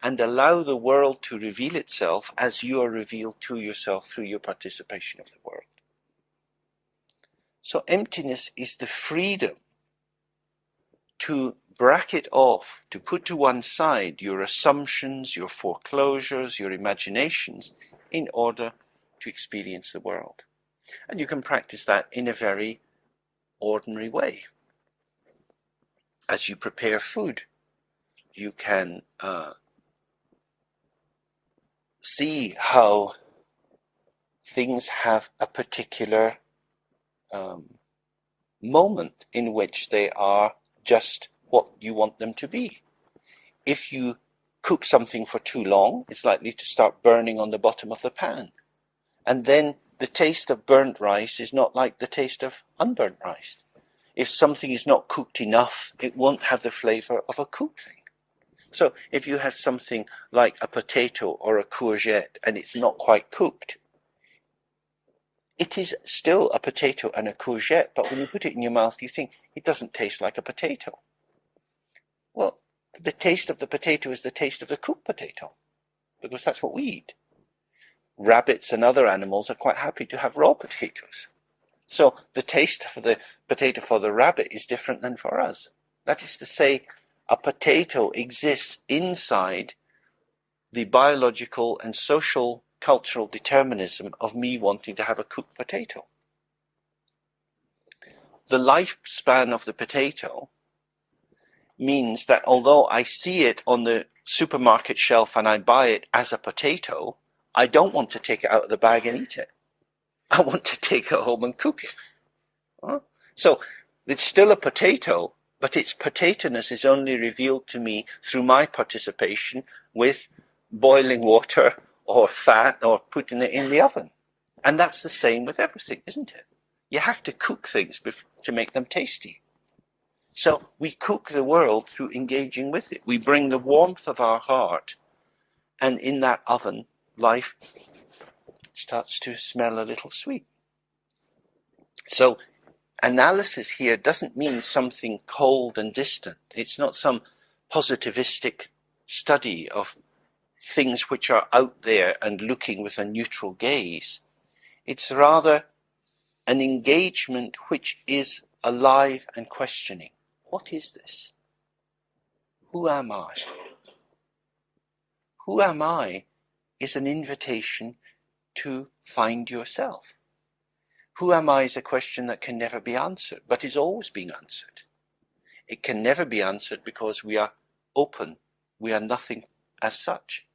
and allow the world to reveal itself as you are revealed to yourself through your participation of the world. So emptiness is the freedom to bracket off, to put to one side your assumptions, your foreclosures, your imaginations, in order to experience the world. And you can practice that in a very ordinary way. As you prepare food, you can see how things have a particular moment in which they are just what you want them to be. If you cook something for too long, it's likely to start burning on the bottom of the pan. And then the taste of burnt rice is not like the taste of unburnt rice. If something is not cooked enough, it won't have the flavor of a cooked thing. So if you have something like a potato or a courgette and it's not quite cooked, it is still a potato and a courgette, but when you put it in your mouth, you think it doesn't taste like a potato. Well, the taste of the potato is the taste of the cooked potato, because that's what we eat. Rabbits and other animals are quite happy to have raw potatoes. So the taste of the potato for the rabbit is different than for us. That is to say, a potato exists inside the biological and social cultural determinism of me wanting to have a cooked potato. The lifespan of the potato means that although I see it on the supermarket shelf and I buy it as a potato, I don't want to take it out of the bag and eat it. I want to take it home and cook it. So it's still a potato, but its potato-ness is only revealed to me through my participation with boiling water or fat or putting it in the oven. And that's the same with everything, isn't it? You have to cook things to make them tasty. So we cook the world through engaging with it. We bring the warmth of our heart, and in that oven, life starts to smell a little sweet. So analysis here doesn't mean something cold and distant. It's not some positivistic study of things which are out there and looking with a neutral gaze. It's rather an engagement which is alive and questioning. What is this? Who am I? Who am I is an invitation to find yourself. Who am I is a question that can never be answered, but is always being answered. It can never be answered because we are open. We are nothing as such.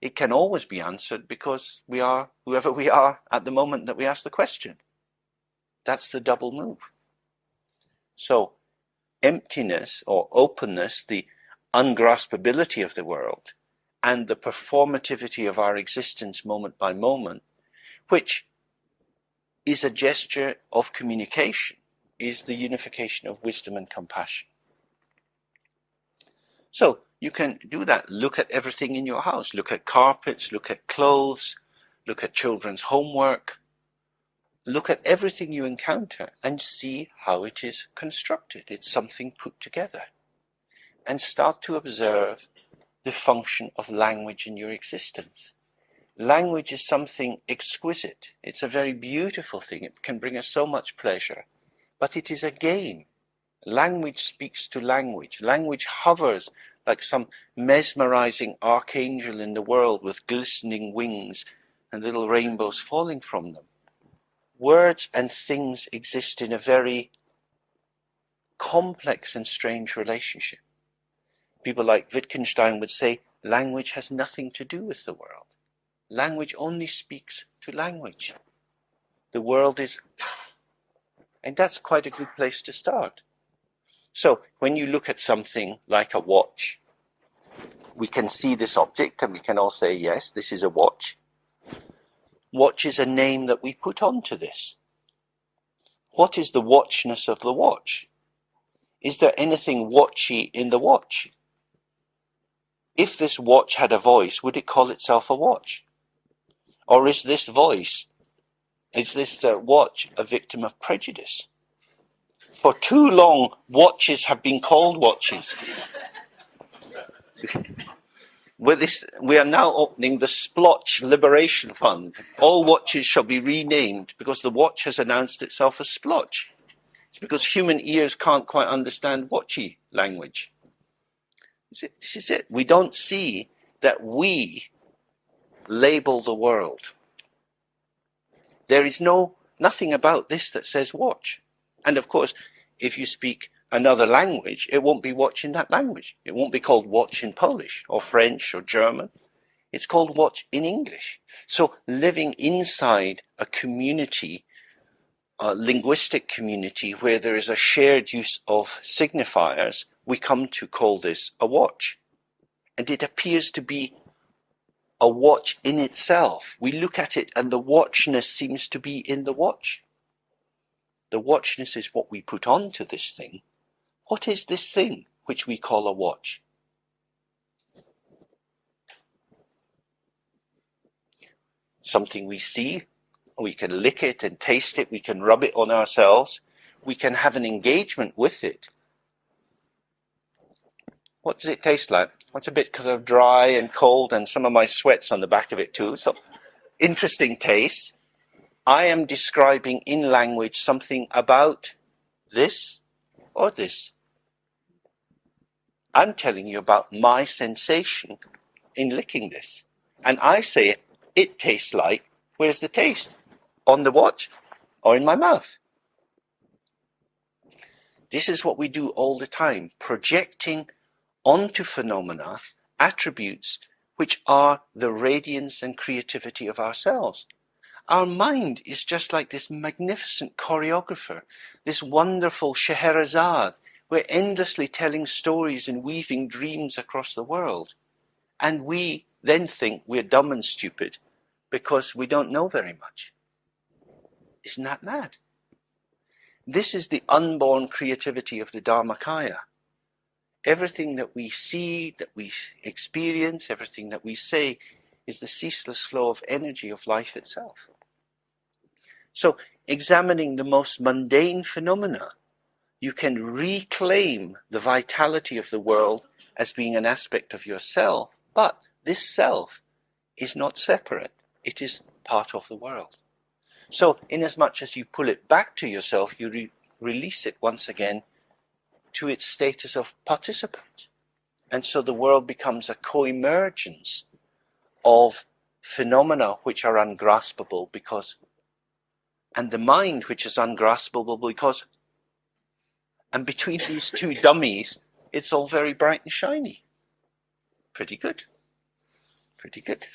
It can always be answered because we are whoever we are at the moment that we ask the question. That's the double move. So emptiness or openness, the ungraspability of the world, and the performativity of our existence moment by moment, which is a gesture of communication, is the unification of wisdom and compassion. So you can do that. Look at everything in your house. Look at carpets, look at clothes, look at children's homework. Look at everything you encounter and see how it is constructed. It's something put together. And start to observe the function of language in your existence. Language is something exquisite. It's a very beautiful thing. It can bring us so much pleasure, but it is a game. Language speaks to language. Language hovers like some mesmerizing archangel in the world with glistening wings and little rainbows falling from them. Words and things exist in a very complex and strange relationship. People like Wittgenstein would say, language has nothing to do with the world. Language only speaks to language. The world is... And that's quite a good place to start. So when you look at something like a watch, we can see this object and we can all say, yes, this is a watch. Watch is a name that we put onto this. What is the watchness of the watch? Is there anything watchy in the watch? If this watch had a voice, would it call itself a watch? Or is this watch a victim of prejudice? For too long, watches have been called watches. We are now opening the Splotch Liberation Fund. All watches shall be renamed because the watch has announced itself as Splotch. It's because human ears can't quite understand watchy language. This is it. We don't see that we label the world. There is nothing about this that says watch. And of course, if you speak another language, it won't be watch in that language. It won't be called watch in Polish or French or German. It's called watch in English. So living inside a community, a linguistic community where there is a shared use of signifiers, we come to call this a watch. And it appears to be a watch in itself. We look at it and the watchness seems to be in the watch. The watchness is what we put onto this thing. What is this thing which we call a watch? Something we see, we can lick it and taste it, we can rub it on ourselves, we can have an engagement with it. What does it taste like? It's a bit kind of dry and cold and some of my sweat's on the back of it too, so interesting taste. I am describing in language something about this or this. I'm telling you about my sensation in licking this. And I say it tastes like, where's the taste? On the watch or in my mouth? This is what we do all the time, projecting onto phenomena attributes which are the radiance and creativity of ourselves. Our mind is just like this magnificent choreographer, this wonderful Scheherazade. We're endlessly telling stories and weaving dreams across the world. And we then think we're dumb and stupid because we don't know very much. Isn't that mad? This is the unborn creativity of the Dharmakaya. Everything that we see, that we experience, everything that we say is the ceaseless flow of energy of life itself. So, examining the most mundane phenomena, you can reclaim the vitality of the world as being an aspect of yourself, but this self is not separate. It is part of the world. So, inasmuch as you pull it back to yourself, you release it once again to its status of participant. And so the world becomes a co-emergence of phenomena which are ungraspable because, and the mind which is ungraspable because, and between these two dummies, it's all very bright and shiny. Pretty good. Pretty good.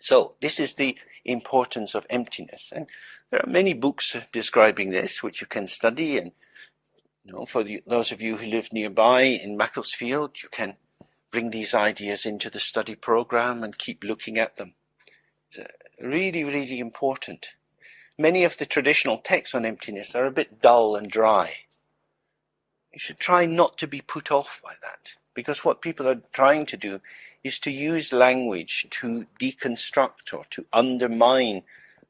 So this is the importance of emptiness. And there are many books describing this, which you can study. And for those of you who live nearby in Macclesfield, you can bring these ideas into the study program and keep looking at them. It's really, really important. Many of the traditional texts on emptiness are a bit dull and dry. You should try not to be put off by that, because what people are trying to do is to use language to deconstruct or to undermine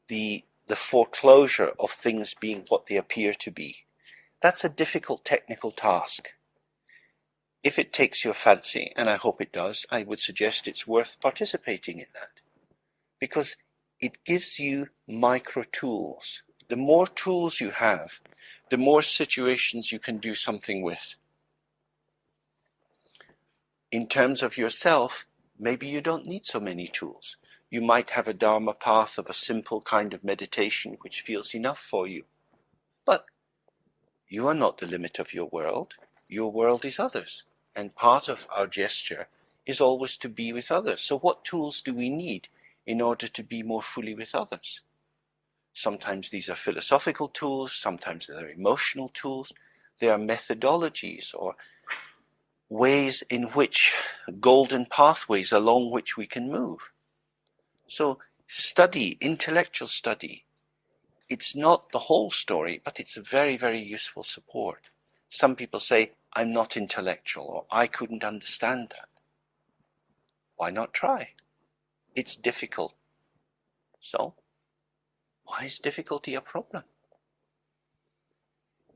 the foreclosure of things being what they appear to be. That's a difficult technical task. If it takes your fancy, and I hope it does, I would suggest it's worth participating in that, because it gives you micro tools The more tools you have, the more situations you can do something with. In terms of yourself, maybe you don't need so many tools. You might have a dharma path of a simple kind of meditation which feels enough for you. But you are not the limit of your world. Your world is others. And part of our gesture is always to be with others. So what tools do we need in order to be more fully with others? Sometimes these are philosophical tools, sometimes they're emotional tools. They are methodologies or ways in which, golden pathways along which we can move. So study, intellectual study, it's not the whole story, but it's a very, very useful support. Some people say, I'm not intellectual, or I couldn't understand that. Why not try? It's difficult. So, why is difficulty a problem?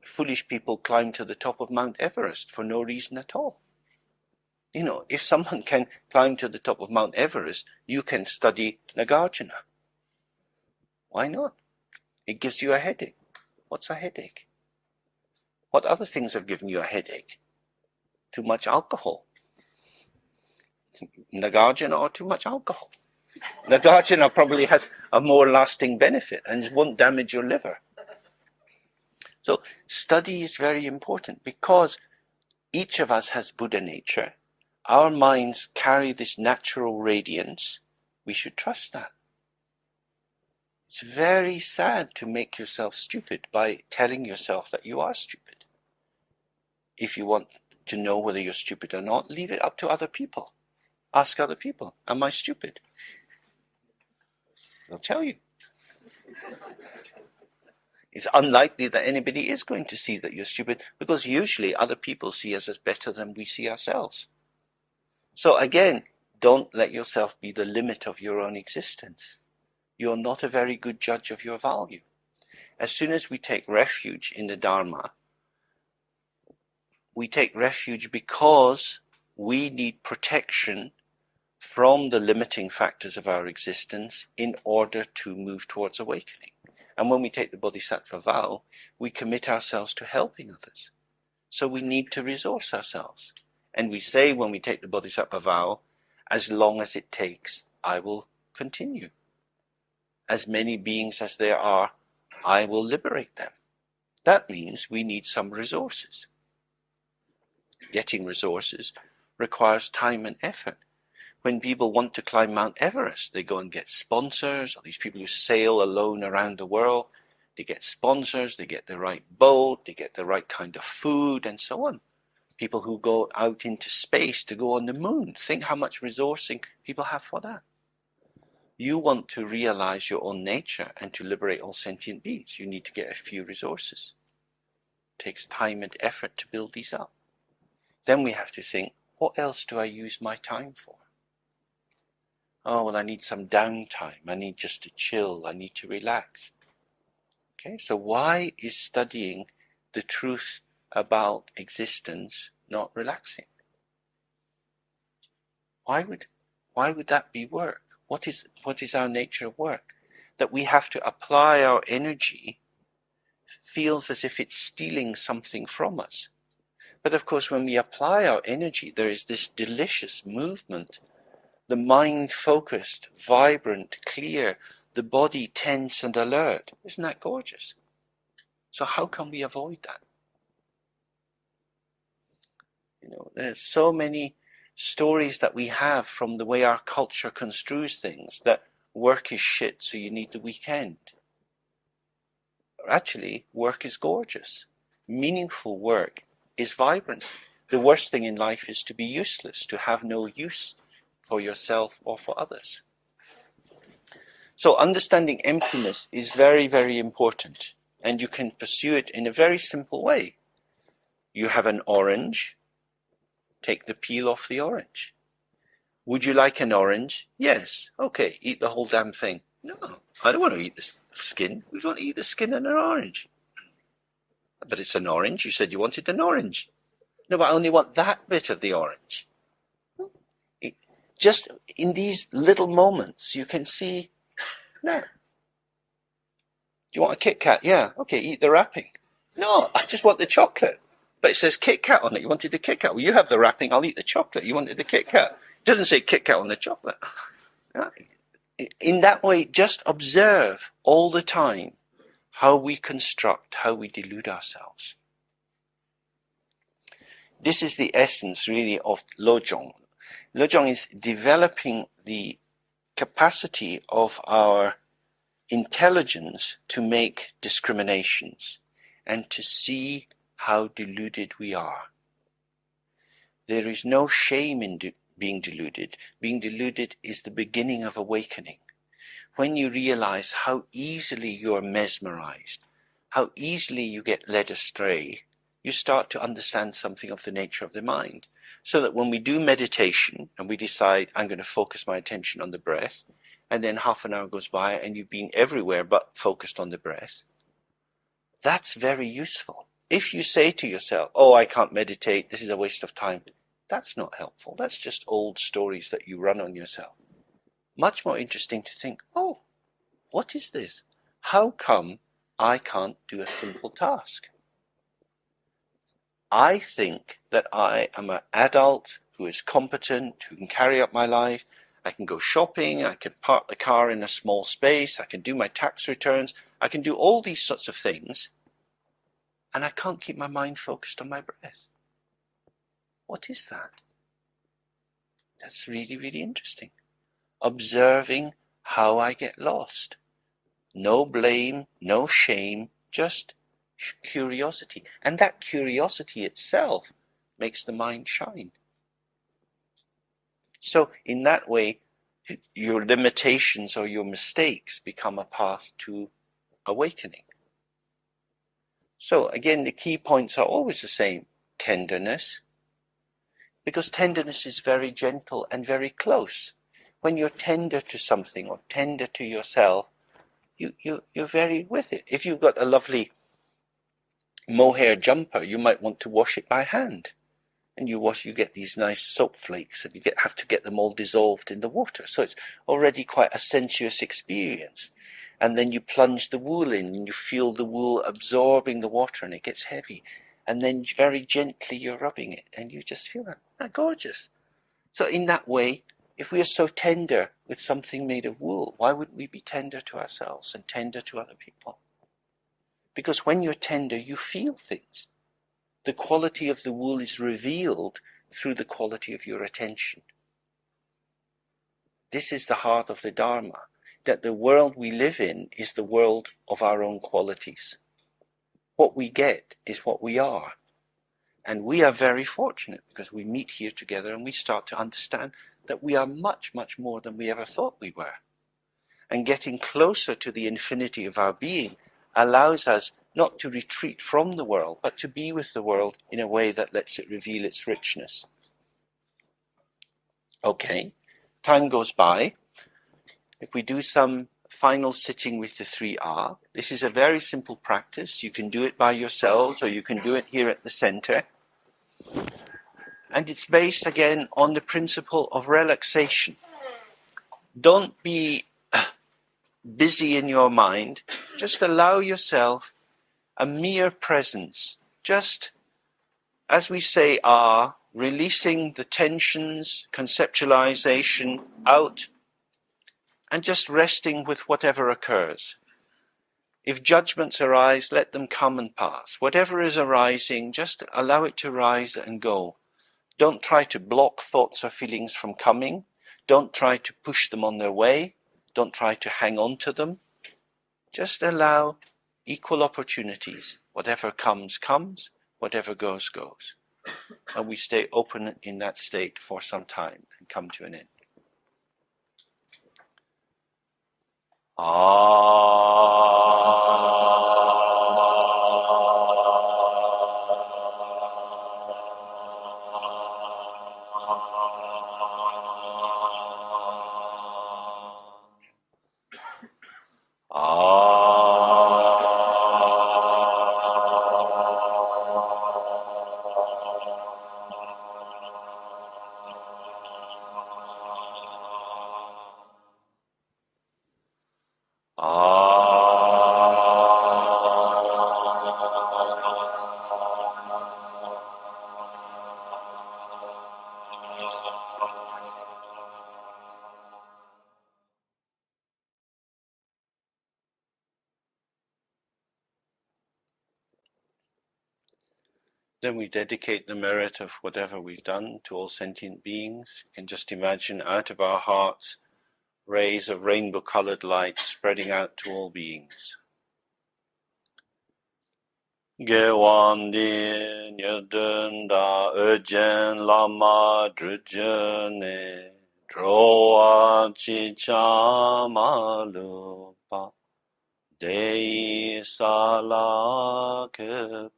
Foolish people climb to the top of Mount Everest for no reason at all. You know, if someone can climb to the top of Mount Everest, you can study Nagarjuna. Why not? It gives you a headache. What's a headache? What other things have given you a headache? Too much alcohol. Nagarjuna or too much alcohol. Nagarjuna probably has a more lasting benefit and it won't damage your liver. So study is very important because each of us has Buddha nature. Our minds carry this natural radiance. We should trust that. It's very sad to make yourself stupid by telling yourself that you are stupid. If you want to know whether you're stupid or not, leave it up to other people. Ask other people, am I stupid? They'll tell you. It's unlikely that anybody is going to see that you're stupid because usually other people see us as better than we see ourselves. So again, don't let yourself be the limit of your own existence. You're not a very good judge of your value. As soon as we take refuge in the Dharma, we take refuge because we need protection from the limiting factors of our existence in order to move towards awakening. And when we take the Bodhisattva vow, we commit ourselves to helping others. So we need to resource ourselves. And we say when we take the Bodhisattva vow, as long as it takes, I will continue. As many beings as there are, I will liberate them. That means we need some resources. Getting resources requires time and effort. When people want to climb Mount Everest, they go and get sponsors, or these people who sail alone around the world, they get sponsors, they get the right boat, they get the right kind of food, and so on. People who go out into space to go on the moon, think how much resourcing people have for that. You want to realize your own nature and to liberate all sentient beings. You need to get a few resources. It takes time and effort to build these up. Then we have to think, what else do I use my time for? Oh, well, I need some downtime. I need just to chill. I need to relax. Okay, so why is studying the truth about existence not relaxing? Why would that be work? What is our nature of work? That we have to apply our energy feels as if it's stealing something from us. But of course, when we apply our energy, there is this delicious movement. The mind focused, vibrant, clear, the body tense and alert. Isn't that gorgeous? So how can we avoid that? You know, there's so many stories that we have from the way our culture construes things, that work is shit, so you need the weekend. Actually, work is gorgeous. Meaningful work is vibrant. The worst thing in life is to be useless, to have no use for yourself or for others. So understanding emptiness is very, very important, and you can pursue it in a very simple way. You have an orange, take the peel off the orange. Would you like an orange? Yes. Okay, eat the whole damn thing. No, I don't want to eat the skin. We want to eat the skin and an orange. But it's an orange. You said you wanted an orange. No, but I only want that bit of the orange. Just in these little moments, you can see, no. you want a Kit Kat? Yeah. Okay, eat the wrapping. No, I just want the chocolate. But it says Kit Kat on it. You wanted the Kit Kat. Well, you have the wrapping. I'll eat the chocolate. You wanted the Kit Kat. It doesn't say Kit Kat on the chocolate. In that way, just observe all the time how we construct, how we delude ourselves. This is the essence, really, of Lojong. Lojong is developing the capacity of our intelligence to make discriminations and to see how deluded we are. There is no shame in being deluded. Being deluded is the beginning of awakening. When you realize how easily you're mesmerized, how easily you get led astray, you start to understand something of the nature of the mind. So that when we do meditation and we decide, I'm going to focus my attention on the breath, and then half an hour goes by and you've been everywhere but focused on the breath, that's very useful. If you say to yourself, oh, I can't meditate, this is a waste of time, that's not helpful. That's just old stories that you run on yourself. Much more interesting to think, oh, what is this? How come I can't do a simple task? I think that I am an adult who is competent, who can carry out my life. I can go shopping, I can park the car in a small space, I can do my tax returns, I can do all these sorts of things, and I can't keep my mind focused on my breath. What is that? That's really, really interesting. Observing how I get lost. No blame, no shame, just curiosity. And that curiosity itself makes the mind shine. So in that way, your limitations or your mistakes become a path to awakening. So again, the key points are always the same. Tenderness, because tenderness is very gentle and very close. When you're tender to something or tender to yourself, you're very with it. If you've got a lovely mohair jumper, you might want to wash it by hand. And you get these nice soap flakes and you have to get them all dissolved in the water. So it's already quite a sensuous experience. And then you plunge the wool in and you feel the wool absorbing the water and it gets heavy. And then very gently you're rubbing it and you just feel that gorgeous. So in that way, if we are so tender with something made of wool, why wouldn't we be tender to ourselves and tender to other people? Because when you're tender, you feel things. The quality of the wool is revealed through the quality of your attention. This is the heart of the Dharma, that the world we live in is the world of our own qualities. What we get is what we are. And we are very fortunate because we meet here together and we start to understand that we are much, much more than we ever thought we were. And getting closer to the infinity of our being allows us not to retreat from the world, but to be with the world in a way that lets it reveal its richness. Okay, time goes by. If we do some final sitting with the 3R, this is a very simple practice. You can do it by yourselves or you can do it here at the center. And it's based again on the principle of relaxation. Don't be busy in your mind. Just allow yourself a mere presence, just as we say, releasing the tensions, conceptualization out, and just resting with whatever occurs. If judgments arise, let them come and pass. Whatever is arising, just allow it to rise and go. Don't try to block thoughts or feelings from coming. Don't try to push them on their way. Don't try to hang on to them. Just allow equal opportunities. Whatever comes, comes. Whatever goes, goes. And we stay open in that state for some time and come to an end. Ah. Then we dedicate the merit of whatever we've done to all sentient beings. You can just imagine out of our hearts rays of rainbow-colored light spreading out to all beings. Gewandi nyadun da urgen lama drujane droa chichamalupa dei sala kepasho.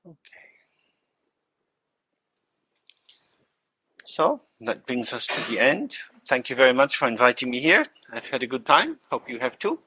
Okay. So that brings us to the end. Thank you very much for inviting me here. I've had a good time. Hope you have too.